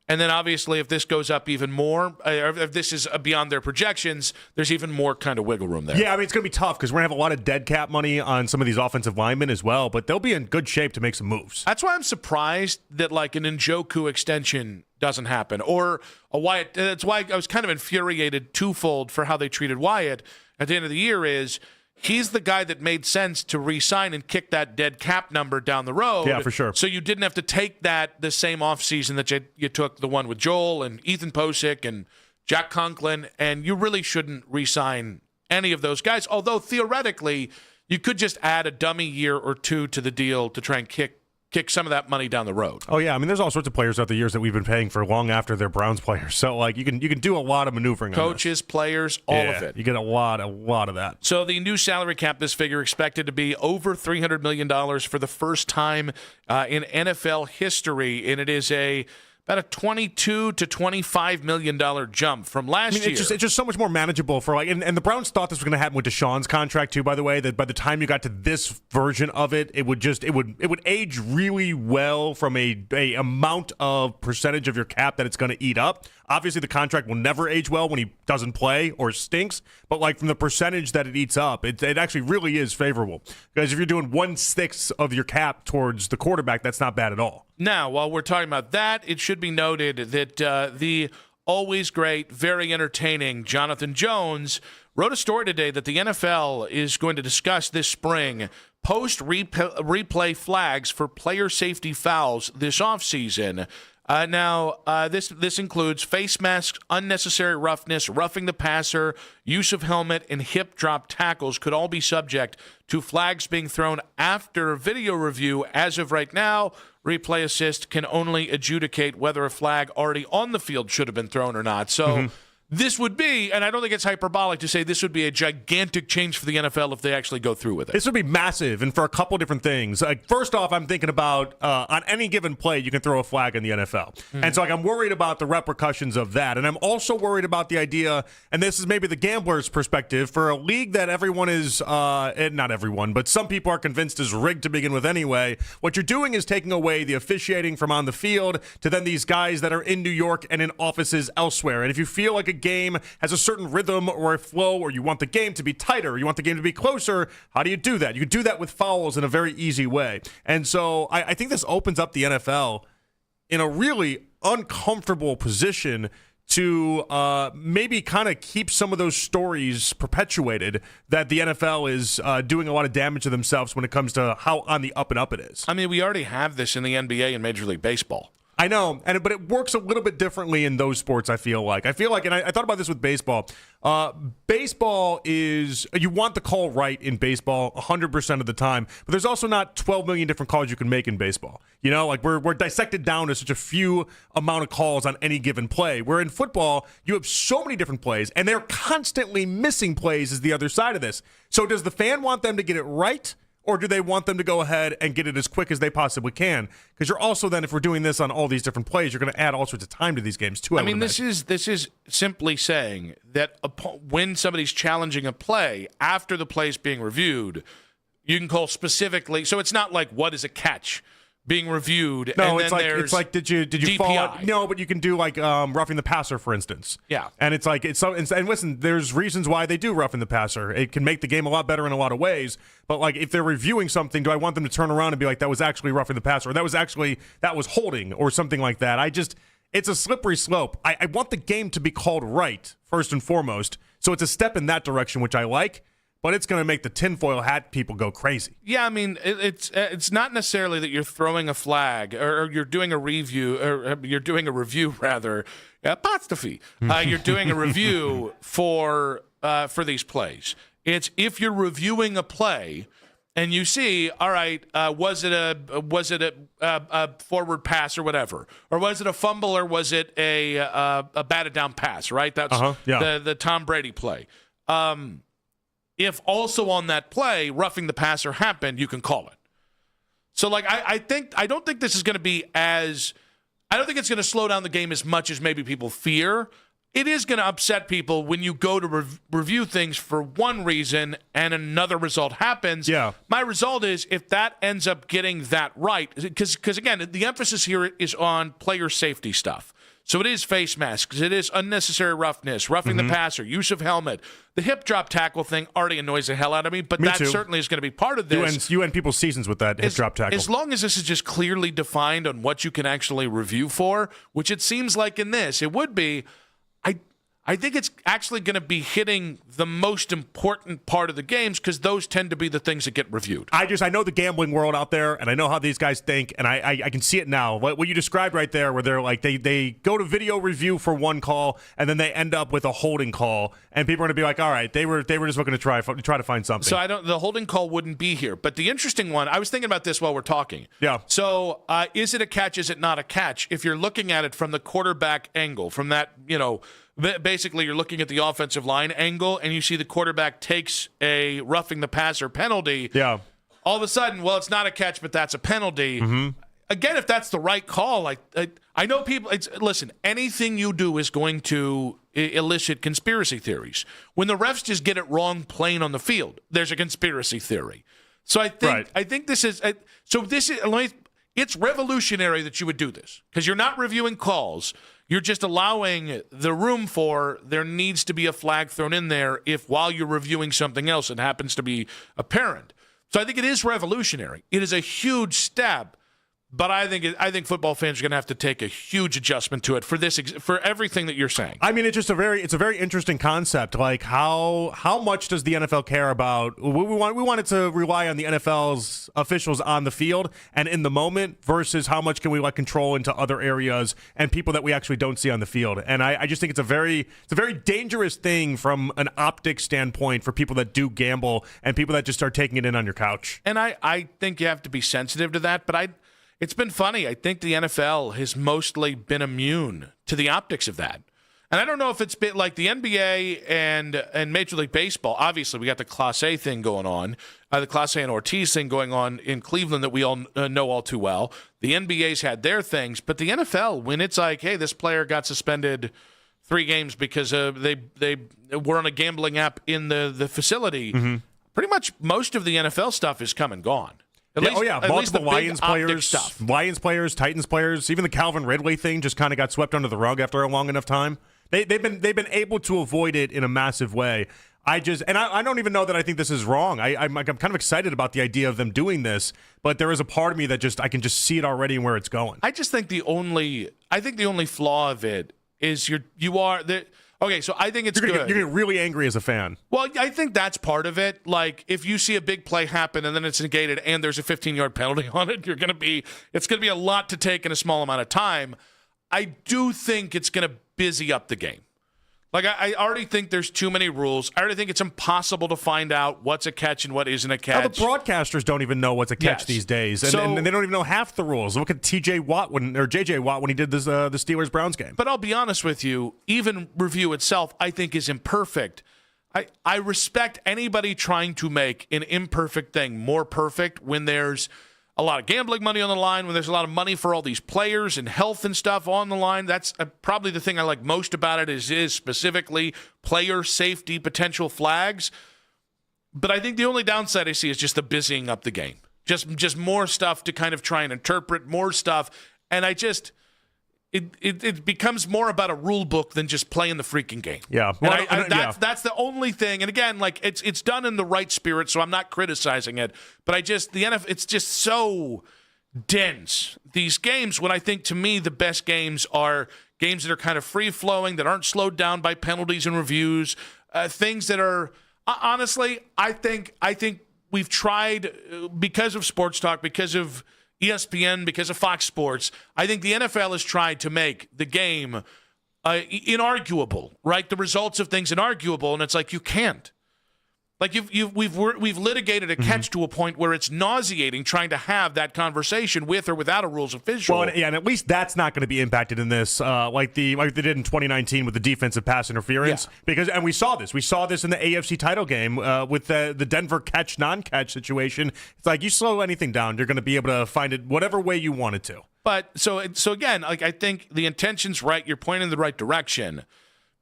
And then, obviously, if this goes up even more, or if this is beyond their projections, there's even more kind of wiggle room there. Yeah, I mean, it's going to be tough because we're going to have a lot of dead cap money on some of these offensive linemen as well, but they'll be in good shape to make some moves. That's why I'm surprised that, like, an Njoku extension doesn't happen. Or a Wyatt. That's why I was kind of infuriated twofold for how they treated Wyatt at the end of the year is he's the guy that made sense to re-sign and kick that dead cap number down the road. Yeah, for sure. So you didn't have to take that the same offseason that you took the one with Joel and Ethan Posick and Jack Conklin, and you really shouldn't re-sign any of those guys. Although theoretically, you could just add a dummy year or two to the deal to try and kick some of that money down the road. Oh yeah, I mean, there's all sorts of players out the years that we've been paying for long after they're Browns players. So like you can do a lot of maneuvering. Coaches, players, all of it. You get a lot of that. So the new salary cap, this figure expected to be over $300 million for the first time in NFL history, and it is about a $22 to $25 million jump from last year. It's just so much more manageable for and the Browns thought this was going to happen with Deshaun's contract too. By the way, that by the time you got to this version of it, it would age really well from a amount of percentage of your cap that it's going to eat up. Obviously, the contract will never age well when he doesn't play or stinks, but like from the percentage that it eats up, it actually really is favorable. Because if you're doing 1/6 of your cap towards the quarterback, that's not bad at all. Now, while we're talking about that, it should be noted that the always great, very entertaining Jonathan Jones wrote a story today that the NFL is going to discuss this spring post-replay flags for player safety fouls this offseason. This includes face masks, unnecessary roughness, roughing the passer, use of helmet, and hip drop tackles could all be subject to flags being thrown after video review. As of right now, Replay Assist can only adjudicate whether a flag already on the field should have been thrown or not. So this would be, and I don't think it's hyperbolic to say this would be a gigantic change for the NFL if they actually go through with it. This would be massive, and for a couple different things. Like, first off, I'm thinking about on any given play, you can throw a flag in the NFL. And so I'm worried about the repercussions of that. And I'm also worried about the idea, and this is maybe the gambler's perspective, for a league that everyone is, not everyone, but some people are convinced is rigged to begin with anyway. What you're doing is taking away the officiating from on the field to then these guys that are in New York and in offices elsewhere. And if you feel like a game has a certain rhythm or a flow, or you want the game to be tighter, or you want the game to be closer, how do you do that? You can do that with fouls in a very easy way. And so I think this opens up the NFL in a really uncomfortable position to maybe kind of keep some of those stories perpetuated that the NFL is doing a lot of damage to themselves when it comes to how on the up and up it is. I mean, we already have this in the NBA and Major League Baseball. I know, but it works a little bit differently in those sports, I feel like, and I thought about this with baseball. Baseball is, you want the call right in baseball 100% of the time, but there's also not 12 million different calls you can make in baseball. You know, like we're dissected down to such a few amount of calls on any given play, where in football, you have so many different plays, and they're constantly missing plays is the other side of this. So does the fan want them to get it right? Or do they want them to go ahead and get it as quick as they possibly can? Because you're also then, if we're doing this on all these different plays, you're going to add all sorts of time to these games too. I mean, this is simply saying that when somebody's challenging a play after the play is being reviewed, you can call specifically. So it's not like what is a catch being reviewed. No, and it's like did you DPI. fall? No, but you can do like roughing the passer, for instance. Yeah, and it's like and listen, there's reasons why they do roughing the passer. It can make the game a lot better in a lot of ways. But like if they're reviewing something, do I want them to turn around and be like, that was actually roughing the passer, or that was holding, or something like that? It's a slippery slope. I want the game to be called right first and foremost. So it's a step in that direction, which I like. But it's going to make the tinfoil hat people go crazy. Yeah, I mean, it's not necessarily that you're throwing a flag or you're doing a review, or you're doing a review rather. Apostrophe. You're doing a review for these plays. It's if you're reviewing a play and you see, all right, was it a forward pass or whatever, or was it a fumble, or was it a batted down pass? Right. That's the Tom Brady play. If also on that play, roughing the passer happened, you can call it. So, like, I don't think this is going to be I don't think it's going to slow down the game as much as maybe people fear. It is going to upset people when you go to review things for one reason and another result happens. Yeah. My result is if that ends up getting that right, because again, the emphasis here is on player safety stuff. So it is face masks, it is unnecessary roughness, roughing the passer, use of helmet. The hip drop tackle thing already annoys the hell out of me, but that certainly is going to be part of this. You end people's seasons with that hip drop tackle. As long as this is just clearly defined on what you can actually review for, which it seems like in this, it would be, I think it's actually going to be hitting the most important part of the games because those tend to be the things that get reviewed. I know the gambling world out there, and I know how these guys think, and I can see it now. What you described right there, where they're like they go to video review for one call, and then they end up with a holding call, and people are going to be like, all right, they were just looking to try to find something. So the holding call wouldn't be here, but the interesting one, I was thinking about this while we're talking. Yeah. So is it a catch? Is it not a catch? If you're looking at it from the quarterback angle, from that basically, you're looking at the offensive line angle, and you see the quarterback takes a roughing the passer penalty. Yeah. All of a sudden, well, it's not a catch, but that's a penalty. Mm-hmm. Again, if that's the right call, I know people. Listen, anything you do is going to elicit conspiracy theories. When the refs just get it wrong, playing on the field, there's a conspiracy theory. So I think this is. It's revolutionary that you would do this because you're not reviewing calls. You're just allowing the room for there needs to be a flag thrown in there if while you're reviewing something else it happens to be apparent. So I think it is revolutionary. It is a huge step. But I think football fans are going to have to take a huge adjustment to it for everything that you're saying. I mean, it's a very interesting concept. Like how much does the NFL care about? We want it to rely on the NFL's officials on the field and in the moment versus how much can we let control into other areas and people that we actually don't see on the field. And I just think it's a very dangerous thing from an optics standpoint for people that do gamble and people that just start taking it in on your couch. And I think you have to be sensitive to that. But it's been funny. I think the NFL has mostly been immune to the optics of that. And I don't know if it's been like the NBA and Major League Baseball. Obviously, we got the Class A thing going on, the Class A and Ortiz thing going on in Cleveland that we all know all too well. The NBA's had their things. But the NFL, when it's like, hey, this player got suspended 3 games because they were on a gambling app in the facility, pretty much most of the NFL stuff is come and gone. Multiple Lions players, Titans players, even the Calvin Ridley thing just kind of got swept under the rug after a long enough time. They've been able to avoid it in a massive way. I don't even know that I think this is wrong. I'm kind of excited about the idea of them doing this, but there is a part of me that I can just see it already and where it's going. I just think the only flaw of it is you are there. Okay, so I think it's good. You're getting really angry as a fan. Well, I think that's part of it. Like, if you see a big play happen and then it's negated and there's a 15-yard penalty on it, it's going to be a lot to take in a small amount of time. I do think it's going to busy up the game. Like, I already think there's too many rules. I already think it's impossible to find out what's a catch and what isn't a catch. Now, the broadcasters don't even know what's a catch these days, and they don't even know half the rules. Look at J.J. Watt when he did this the Steelers-Browns game. But I'll be honest with you, even review itself, I think, is imperfect. I respect anybody trying to make an imperfect thing more perfect when there's a lot of gambling money on the line, when there's a lot of money for all these players and health and stuff on the line. That's probably the thing I like most about it is specifically player safety potential flags. But I think the only downside I see is just the busying up the game. Just more stuff to kind of try and interpret, more stuff. And it becomes more about a rule book than just playing the freaking game. Yeah. Well, that's the only thing. And again, like it's done in the right spirit, so I'm not criticizing it. But the NFL, it's just so dense. These games, when I think to me the best games are games that are kind of free flowing, that aren't slowed down by penalties and reviews, things that are honestly, I think we've tried because of sports talk, because of ESPN, because of Fox Sports. I think the NFL has tried to make the game inarguable, right? The results of things inarguable, and it's like you can't. Like we've litigated a catch to a point where it's nauseating trying to have that conversation with or without a rules official. Well, and at least that's not going to be impacted in this, like they did in 2019 with the defensive pass interference. Yeah. We saw this in the AFC title game with the Denver catch non-catch situation. It's like you slow anything down, you're going to be able to find it whatever way you want it to. But so again, like I think the intention's right. You're pointing in the right direction,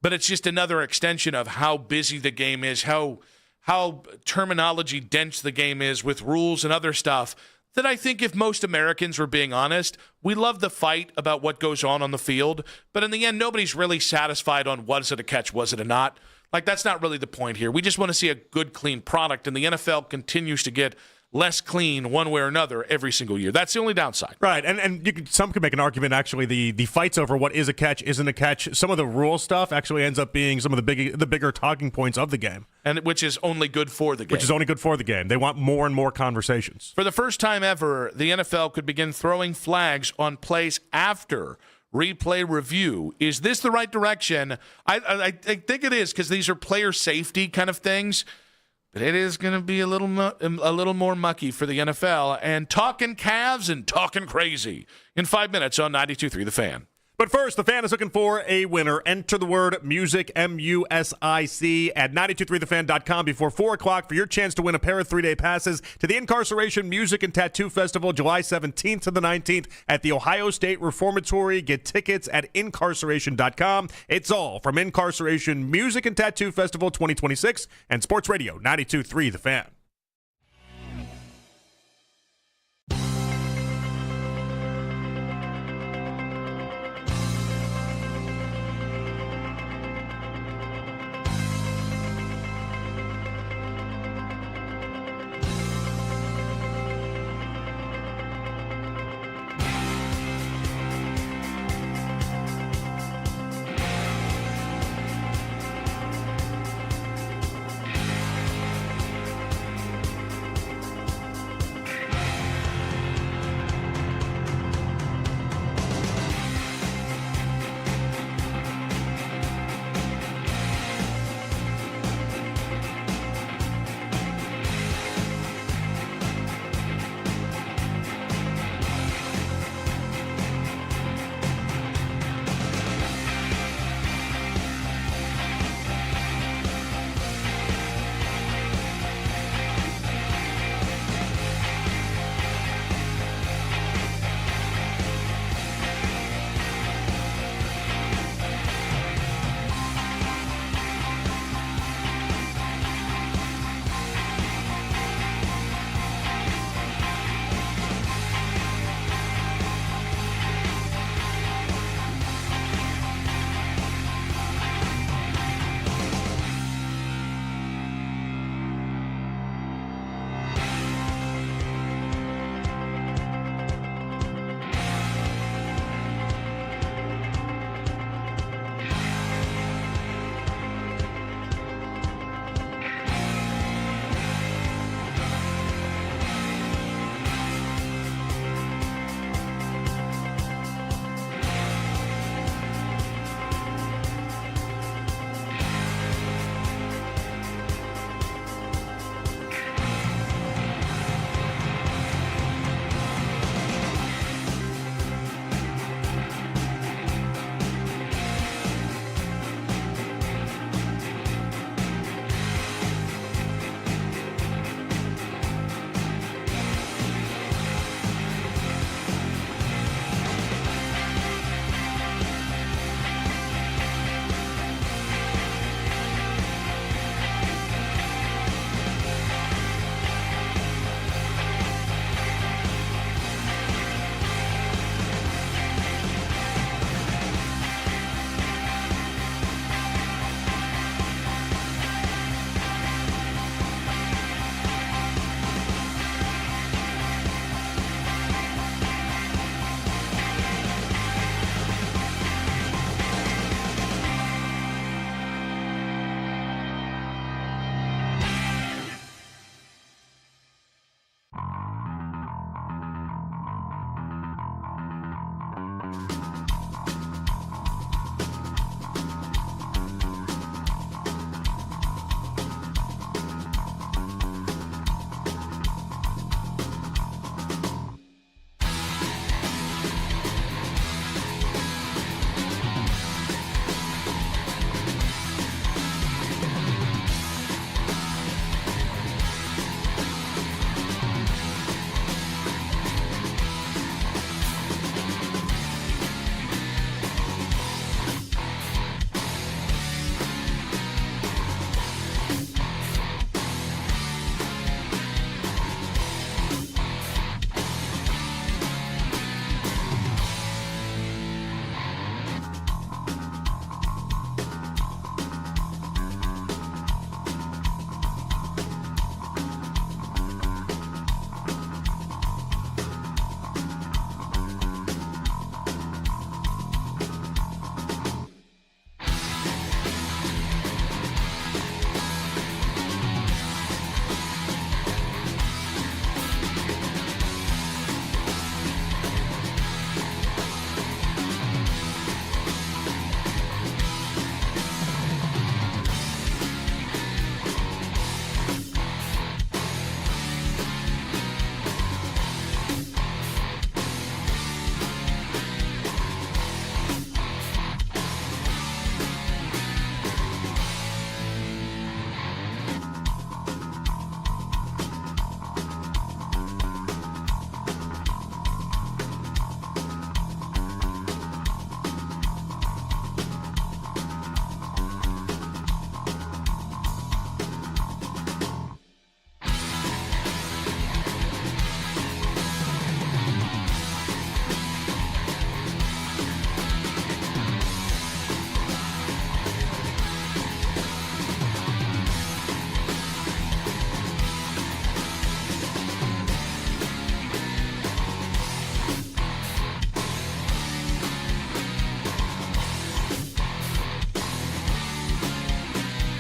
but it's just another extension of how busy the game is, how terminology dense the game is with rules and other stuff that I think if most Americans were being honest, we love the fight about what goes on the field, but in the end, nobody's really satisfied on was it a catch, was it a not. Like, that's not really the point here. We just want to see a good, clean product, and the NFL continues to get less clean one way or another every single year. That's the only downside. Right, and some could make an argument, actually, the fights over what is a catch, isn't a catch, some of the rule stuff actually ends up being some of the bigger talking points of the game. And which is only good for the game. Which is only good for the game. They want more and more conversations. For the first time ever, the NFL could begin throwing flags on plays after replay review. Is this the right direction? I think it is, because these are player safety kind of things. But it is going to be a little more mucky for the NFL. And talking Cavs and talking crazy in 5 minutes on 92.3 The Fan. But first, The Fan is looking for a winner. Enter the word music, MUSIC, at 923thefan.com before 4 o'clock for your chance to win a pair of 3-day passes to the Incarceration Music and Tattoo Festival, July 17th to the 19th at the Ohio State Reformatory. Get tickets at incarceration.com. It's all from Incarceration Music and Tattoo Festival 2026 and Sports Radio 92.3 The Fan.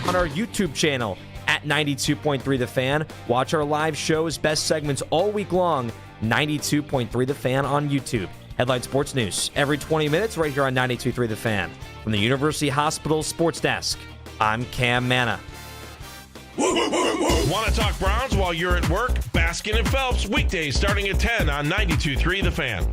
on our YouTube channel at 92.3 The Fan. Watch our live shows, best segments all week long. 92.3 The Fan on YouTube. Headline Sports News every 20 minutes right here on 92.3 The Fan. From the University Hospital Sports Desk, I'm Cam Manna. Want to talk Browns while you're at work? Baskin and Phelps, weekdays starting at 10 on 92.3 The Fan.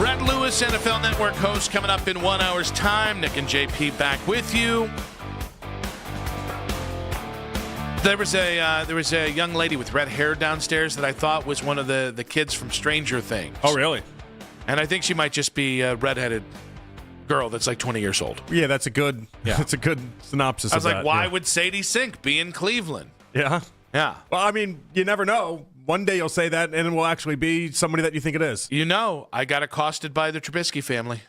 Red Lewis, NFL Network host, coming up in 1 hour's time. Nick and JP back with you. There was a young lady with red hair downstairs that I thought was one of the kids from Stranger Things. Oh, really? And I think she might just be a redheaded girl that's like 20 years old. Yeah, that's a good synopsis. I was of like, that, why yeah. would Sadie Sink be in Cleveland? Yeah. Yeah. Well, I mean, you never know. One day you'll say that, and it will actually be somebody that you think it is. You know, I got accosted by the Trubisky family.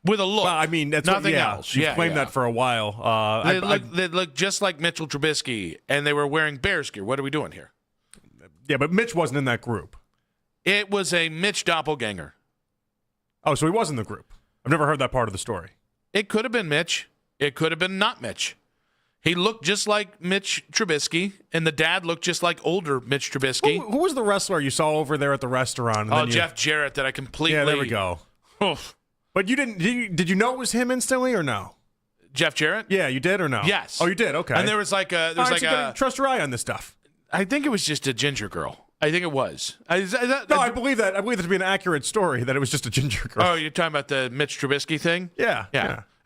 With a look. Well, I mean, that's nothing else. You've You've claimed that for a while. They look just like Mitchell Trubisky, and they were wearing Bears gear. What are we doing here? Yeah, but Mitch wasn't in that group. It was a Mitch doppelganger. Oh, so he was in the group. I've never heard that part of the story. It could have been Mitch. It could have been not Mitch. He looked just like Mitch Trubisky, and the dad looked just like older Mitch Trubisky. Who was the wrestler you saw over there at the restaurant? Jeff Jarrett, that I completely... Yeah, there we go. Oof. But you didn't. Did you know it was him instantly or no? Jeff Jarrett? Yeah, you did or no? Yes. Oh, you did. Okay. And there was like a. There's All right, so you gotta trust your eye on this stuff. I think it was just a ginger girl. I think it was. I believe that. I believe that to be an accurate story. That it was just a ginger girl. Oh, you're talking about the Mitch Trubisky thing? Yeah.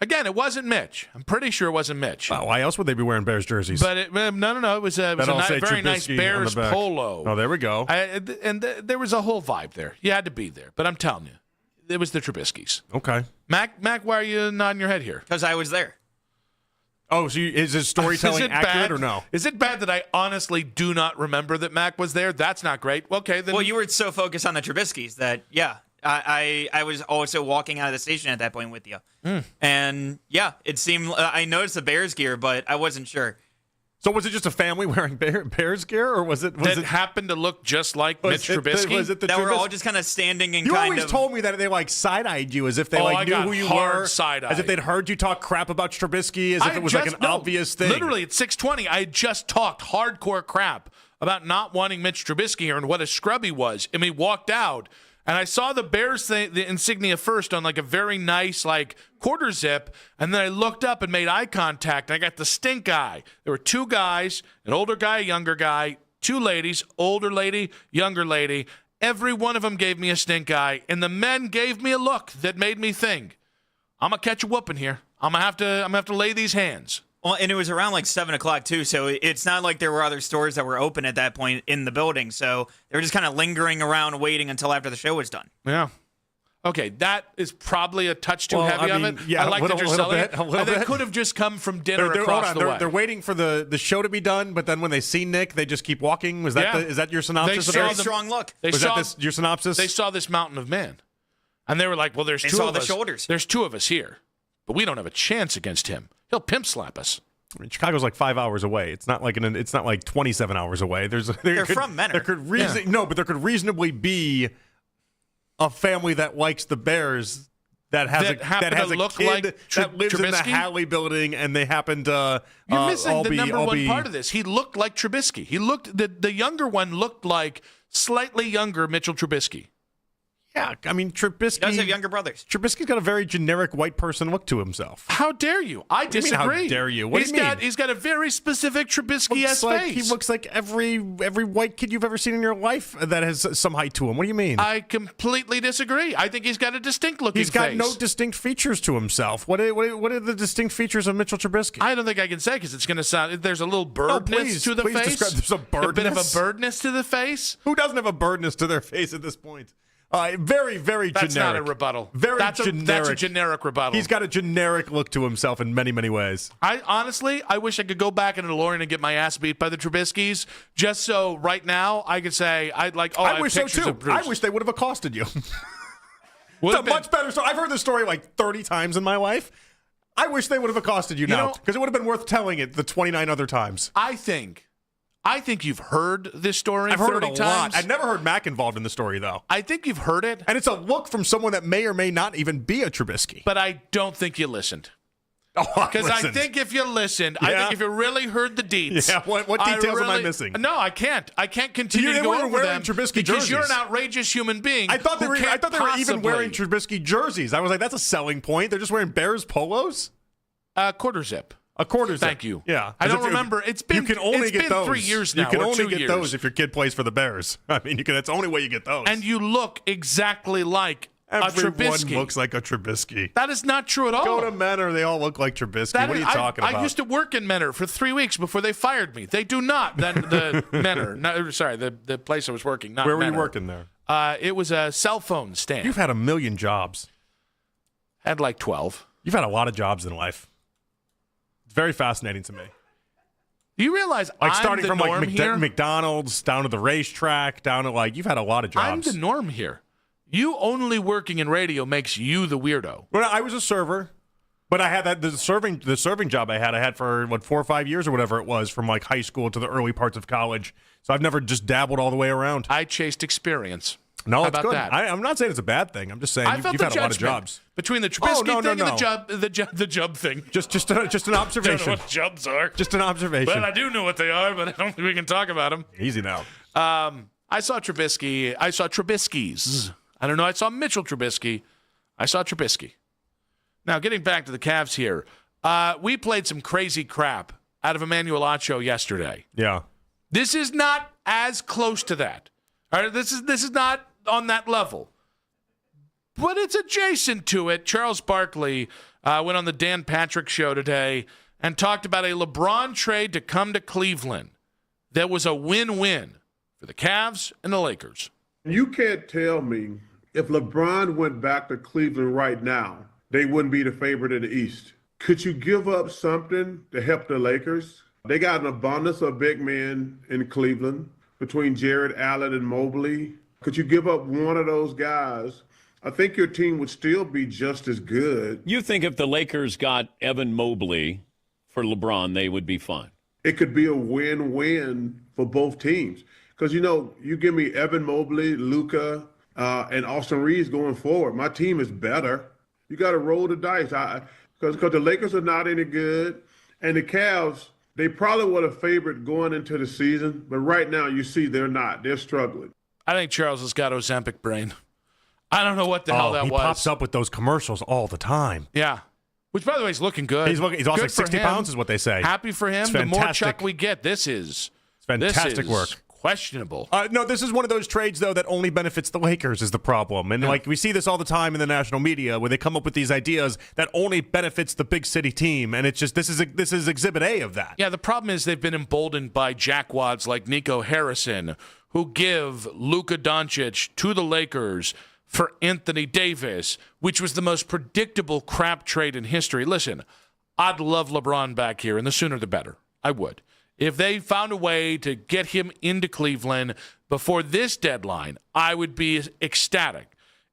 Again, it wasn't Mitch. I'm pretty sure it wasn't Mitch. Well, why else would they be wearing Bears jerseys? But no. It was a very nice Bears polo. Oh, there we go. There was a whole vibe there. You had to be there. But I'm telling you, it was the Trubiskys. Okay. Mac, why are you nodding your head here? Because I was there. Oh, so is his storytelling accurate or no? Is it bad that I honestly do not remember that Mac was there? That's not great. Okay, then. Well, you were so focused on the Trubiskys that, I was also walking out of the station at that point with you. And, it seemed, I noticed the Bears gear, but I wasn't sure. So was it just a family wearing Bears gear, or was it happened to look just like Mitch Trubisky? Was it the that Trubisky? we're all just kind of standing and you kind always of told me that they like side-eyed you as if they knew who you were, side-eyed. as if they'd heard you talk crap about Trubisky, as if it was like an obvious thing. Literally at 6:20, I had just talked hardcore crap about not wanting Mitch Trubisky here and what a scrub he was, and we walked out. And I saw the Bears thing, the insignia first on like a very nice like quarter zip, and then I looked up and made eye contact, and I got the stink eye. There were two guys, an older guy, a younger guy, two ladies, older lady, younger lady. Every one of them gave me a stink eye, and the men gave me a look that made me think, I'm gonna catch a whooping here. I'm gonna have to lay these hands. Well, and it was around like 7 o'clock too, so it's not like there were other stores that were open at that point in the building. So they were just kind of lingering around, waiting until after the show was done. Yeah. Okay, that is probably a touch too heavy of it. Yeah, I like that you're selling it. A little They bit. could have just come from dinner They're across the way. They're waiting for the show to be done, but then when they see Nick, they just keep walking. Is that your synopsis? They saw strong look. Your synopsis? They saw this mountain of men, and they were like, "Well, there's two of us. They saw the shoulders. There's two of us here, but we don't have a chance against him. He'll pimp slap us." I mean, Chicago's like 5 hours away. It's not like 27 hours away. They're from Menor. There could but there could reasonably be a family that likes the Bears that has a kid like that lives Trubisky? in the Halley building, and they happen to. You're missing the number one part of this. He looked like Trubisky. He looked the younger one looked like slightly younger Mitchell Trubisky. Yeah, I mean, Trubisky. He does have younger brothers. Trubisky's got a very generic white person look to himself. How dare you? I disagree. What do you mean, how dare you? What do you mean? He's got a very specific Trubisky-esque face. He looks like every white kid you've ever seen in your life that has some height to him. What do you mean? I completely disagree. I think he's got a distinct looking face. He's got no distinct features to himself. What are the distinct features of Mitchell Trubisky? I don't think I can say because it's going to sound. There's a little birdness to the face. There's a birdness. A bit of a birdness to the face. Who doesn't have a birdness to their face at this point? Very, very That's generic. That's not a rebuttal. That's a generic rebuttal. He's got a generic look to himself in many, many ways. I wish I could go back in a DeLorean and get my ass beat by the Trubiskys, just so right now I could say I wish so too. I wish they would have accosted you. It's a much better story. I've heard this story like 30 times in my life. I wish they would have accosted you now because it would have been worth telling it the 29 other times. I think I think you've heard this story I've heard 30 it a times. lot. I've never heard Mac involved in the story, though. I think you've heard it. And it's a look from someone that may or may not even be a Trubisky. But I don't think you listened. Oh, Because I think if you listened, I think if you really heard the deets. Yeah, what details am I missing? No, I can't. I can't continue to go over wearing them Trubisky because jerseys. you're an outrageous human being. I thought they were even wearing Trubisky Trubisky jerseys. I was like, that's a selling point. They're just wearing Bears polos? quarter zip. A quarter zip. Thank you. Yeah. I don't remember. It's been, you can only it's get been those. 3 years now. You can or only 2 get years. those if your kid plays for the Bears. I mean, that's the only way you get those. And you look exactly like Everyone a Trubisky. looks like a Trubisky. That is not true at all. Go to Menor, they all look like Trubisky. That what are is- you talking about? I used to work in Menor for 3 weeks before they fired me. They do not. The Menor. No, sorry, the place I was working. Not Where were you Menor. working there? It was a cell phone stand. You've had a million jobs. Had like 12. You've had a lot of jobs in life. It's very fascinating to me. Do you realize Like I'm starting the from norm like here? McDonald's down to the racetrack, down to like you've had a lot of I'm jobs. the norm here. You only working in radio makes you the weirdo. Well, I was a server, but I had that the serving job I had for 4 or 5 years or whatever it was, from like high school to the early parts of college. So I've never just dabbled all the way around. I chased experience. No, How it's about good. that? I'm not saying it's a bad thing. I'm just saying I you've felt had the a lot of judgment jobs. between the Trubisky no, thing no. and the job thing. Just an observation. Don't know what jobs are. Just an observation. Well, I do know what they are, but I don't think we can talk about them. Easy now. I saw Trubisky. I saw Trubisky's. I don't know. I saw Mitchell Trubisky. I saw Trubisky. Now, getting back to the Cavs here, we played some crazy crap out of Emmanuel Acho yesterday. Yeah. This is not as close to that. All right, this is not on that level, but it's adjacent to it. Charles Barkley went on the Dan Patrick Show today and talked about a LeBron trade to come to Cleveland. That was a win-win for the Cavs and the Lakers. You can't tell me if LeBron went back to Cleveland right now, they wouldn't be the favorite in the East. Could you give up something to help the Lakers? They got an abundance of big men in Cleveland between Jared Allen and Mobley. Could you give up one of those guys? I think your team would still be just as good. You think if the Lakers got Evan Mobley for LeBron, they would be fine? It could be a win-win for both teams. Because, you give me Evan Mobley, Luka, and Austin Reeves going forward. My team is better. You got to roll the dice. Because the Lakers are not any good. And the Cavs, they probably were the favorite going into the season. But right now, you see they're not. They're struggling. I think Charles has got Ozempic brain. I don't know what the hell that he was. pops up with those commercials all the time. Yeah. Which, by the way, is looking good. He's lost Good like for 60 him. pounds is what they say. Happy for him. It's The more fantastic. chuck we get, this is fantastic work. Questionable. No, this is one of those trades, though, that only benefits the Lakers is the problem. And, we see this all the time in the national media where they come up with these ideas that only benefits the big city team. And it's just, this is exhibit A of that. Yeah, the problem is they've been emboldened by jackwads like Nico Harrison, who give Luka Doncic to the Lakers for Anthony Davis, which was the most predictable crap trade in history. Listen, I'd love LeBron back here, and the sooner the better. I would. If they found a way to get him into Cleveland before this deadline, I would be ecstatic.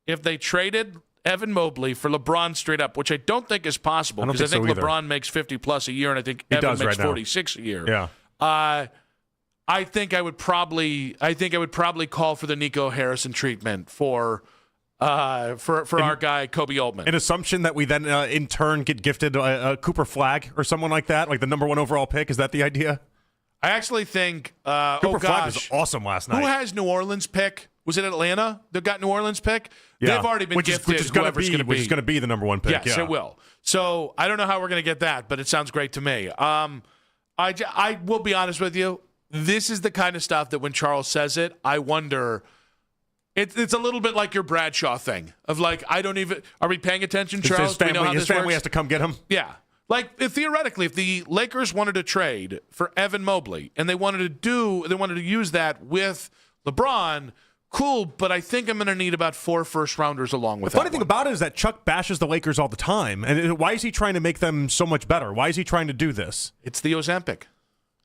If they traded Evan Mobley for LeBron straight up, which I don't think is possible, because I think so either. LeBron makes 50-plus a year, and I think He Evan does makes right now. 46 a year. Yeah. I think I would probably call for the Nico Harrison treatment for our guy Kobe Altman. An assumption that we then in turn get gifted a Cooper Flagg or someone like that, like the number 1 overall pick. Is that the idea? I actually think Cooper Flagg was awesome last night. Who has New Orleans pick? Was it Atlanta that got New Orleans pick? Yeah. They've already been gifted which is going whoever's going to be. Which is going to be the number 1 pick. Yes, yeah. it will. So I don't know how we're going to get that, but it sounds great to me. I will be honest with you. This is the kind of stuff that when Charles says it, I wonder. It's a little bit like your Bradshaw thing of like, I don't even. Are we paying attention, Charles? His Do we know how family, this works? has to come get him. Yeah. Like theoretically, if the Lakers wanted to trade for Evan Mobley and they wanted to use that with LeBron, cool. But I think I'm going to need about 4 first-rounders along with The funny thing about it is that Chuck bashes the Lakers all the time, and why is he trying to make them so much better? Why is he trying to do this? It's the Ozempic.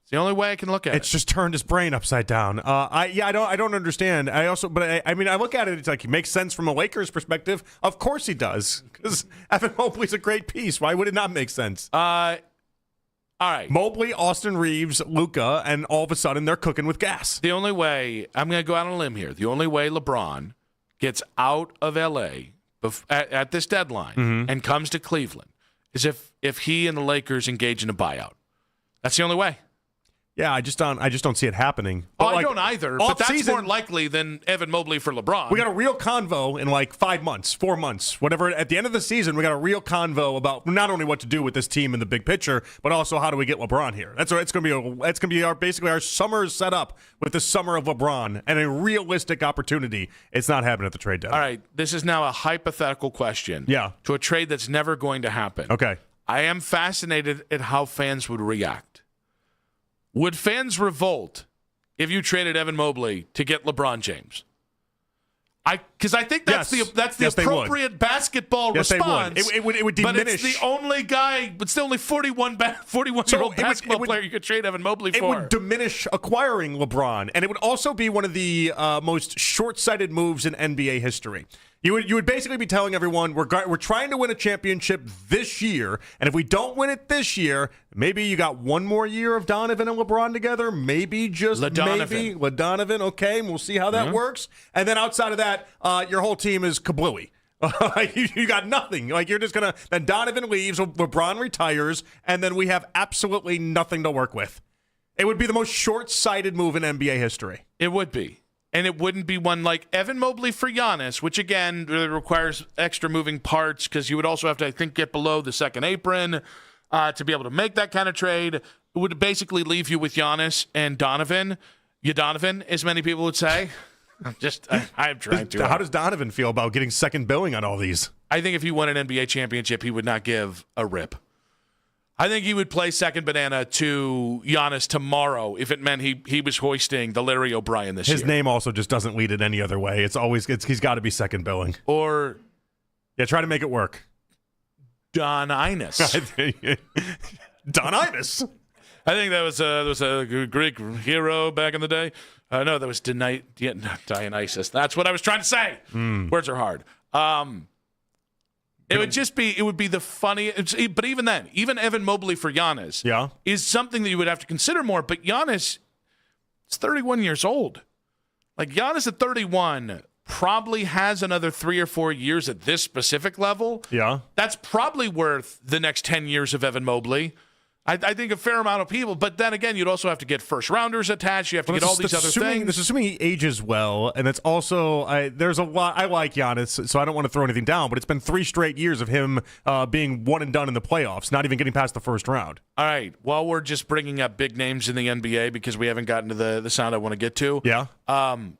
It's the only way I can look at it. It's just turned his brain upside down. I don't understand. I look at it. It's like it makes sense from a Lakers perspective. Of course he does, because Evan Mobley's a great piece. Why would it not make sense? I All right. Mobley, Austin Reeves, Luka, and all of a sudden they're cooking with gas. The only way, I'm going to go out on a limb here, the only way LeBron gets out of L.A. At this deadline and comes to Cleveland is if he and the Lakers engage in a buyout. That's the only way. Yeah, I just don't see it happening. But I don't either. But that's more likely than Evan Mobley for LeBron. We got a real convo in like 5 months, 4 months, whatever. At the end of the season, we got a real convo about not only what to do with this team in the big picture, but also how do we get LeBron here. It's going to be basically our summer is set up with the summer of LeBron and a realistic opportunity. It's not happening at the trade deadline. All right, this is now a hypothetical question. Yeah. To a trade that's never going to happen. Okay. I am fascinated at how fans would react. Would fans revolt if you traded Evan Mobley to get LeBron James? Because I think that's the appropriate basketball response. They would. It would diminish. But it's the only guy. It's the only 41-year-old basketball player you could trade Evan Mobley for. It would diminish acquiring LeBron, and it would also be one of the most short-sighted moves in NBA history. You would basically be telling everyone we're trying to win a championship this year, and if we don't win it this year, maybe you got one more year of Donovan and LeBron together, maybe just maybe LaDonovan. Okay, and we'll see how that works. And then outside of that, your whole team is kablooey. You got nothing. Like you're just gonna. Then Donovan leaves, LeBron retires, and then we have absolutely nothing to work with. It would be the most short-sighted move in NBA history. It would be. And it wouldn't be one like Evan Mobley for Giannis, which, again, really requires extra moving parts because you would also have to, I think, get below the second apron to be able to make that kind of trade. It would basically leave you with Giannis and Donovan. Donovan, as many people would say. I'm trying to. How does Donovan feel about getting second billing on all these? I think if he won an NBA championship, he would not give a rip. I think he would play second banana to Giannis tomorrow if it meant he was hoisting the Larry O'Brien this year. His name also just doesn't lead it any other way. He's got to be second billing. Or try to make it work. Don Imus. Don Imus. I think that was a Greek hero back in the day. No, that was Dionysus. That's what I was trying to say. Words are hard. It would be the funniest. But even then, even Evan Mobley for Giannis is something that you would have to consider more. But Giannis is 31 years old. Like Giannis at 31 probably has another 3 or 4 years at this specific level. Yeah. That's probably worth the next 10 years of Evan Mobley. I think a fair amount of people, but then again, you'd also have to get first rounders attached. You have to get all these other things. This is assuming he ages well, and it's also there's a lot. I like Giannis, so I don't want to throw anything down, but it's been 3 straight years of him being one and done in the playoffs, not even getting past the first round. All right, while we're just bringing up big names in the NBA because we haven't gotten to the sound I want to get to. Yeah.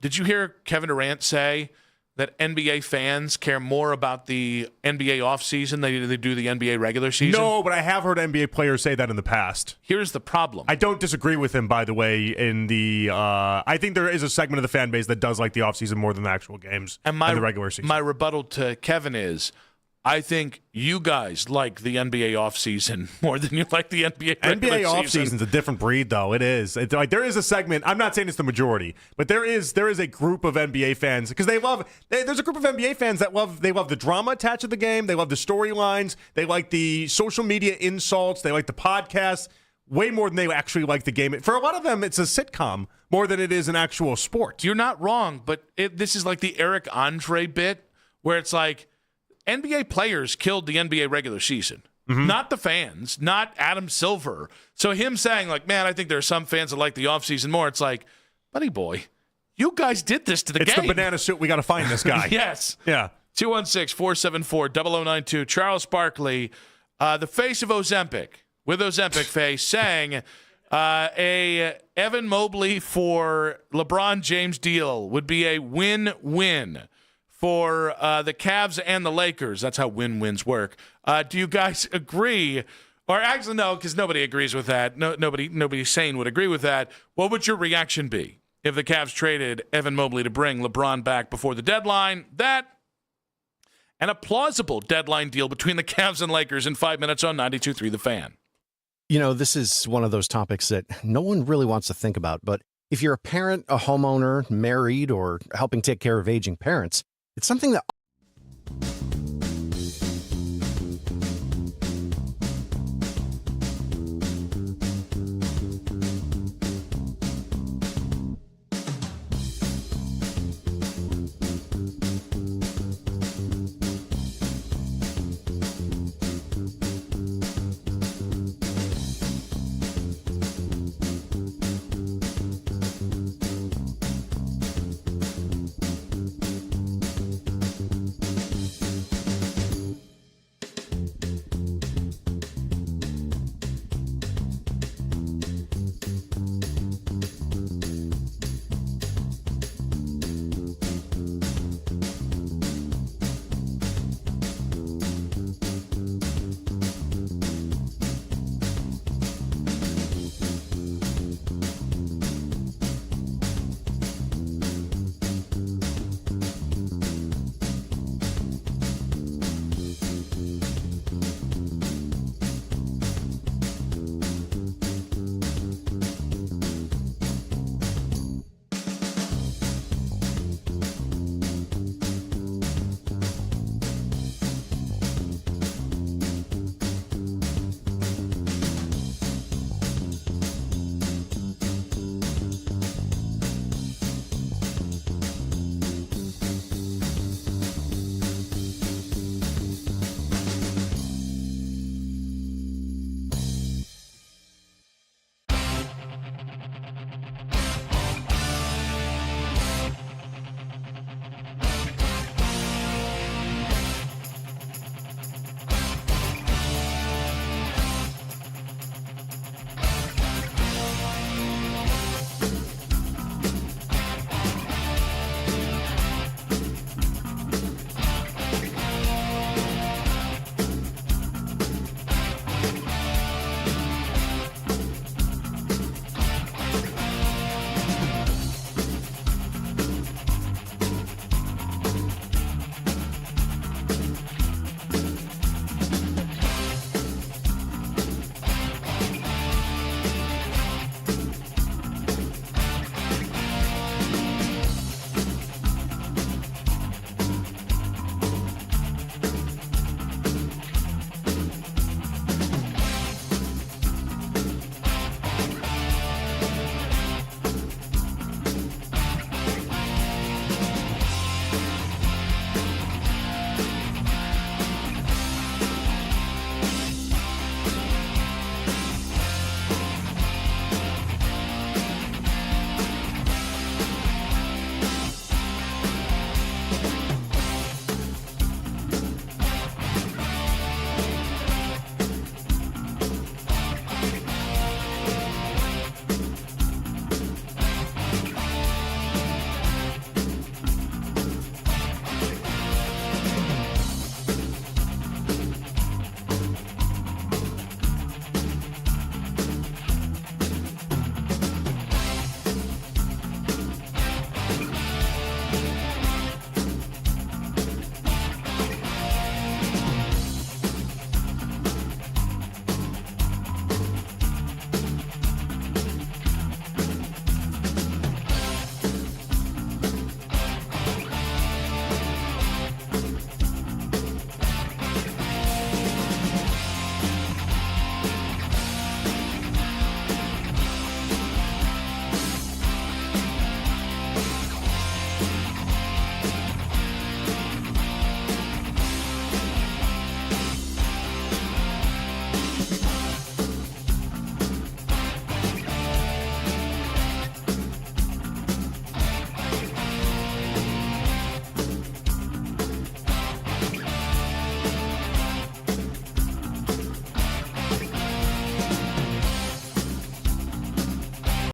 Did you hear Kevin Durant say that NBA fans care more about the NBA offseason than they do the NBA regular season? No, but I have heard NBA players say that in the past. Here's the problem. I don't disagree with him, by the way, in the I think there is a segment of the fan base that does like the offseason more than the actual games and the regular season. My rebuttal to Kevin is, I think you guys like the NBA offseason more than you like the NBA regular NBA offseason's a different breed, though. It is. It's like there is a segment. I'm not saying it's the majority, but there is a group of NBA fans because there's a group of NBA fans that love the drama attached to the game. They love the storylines. They like the social media insults. They like the podcasts way more than they actually like the game. For a lot of them, it's a sitcom more than it is an actual sport. You're not wrong, but this is like the Eric Andre bit where it's like, NBA players killed the NBA regular season, not the fans, not Adam Silver. So him saying, like, man, I think there are some fans that like the offseason more. It's like, buddy boy, you guys did this to the game. It's the banana suit. We got to find this guy. Yes. Yeah. 216-474-0092. Charles Barkley, the face of Ozempic, with Ozempic face, saying a Evan Mobley for LeBron James deal would be a win-win for the Cavs and the Lakers. That's how win-wins work. Do you guys agree? Or actually, no, because nobody agrees with that. Nobody sane would agree with that. What would your reaction be if the Cavs traded Evan Mobley to bring LeBron back before the deadline? That and a plausible deadline deal between the Cavs and Lakers in 5 minutes on 92.3 The Fan. You know, this is one of those topics that no one really wants to think about. But if you're a parent, a homeowner, married, or helping take care of aging parents, it's something that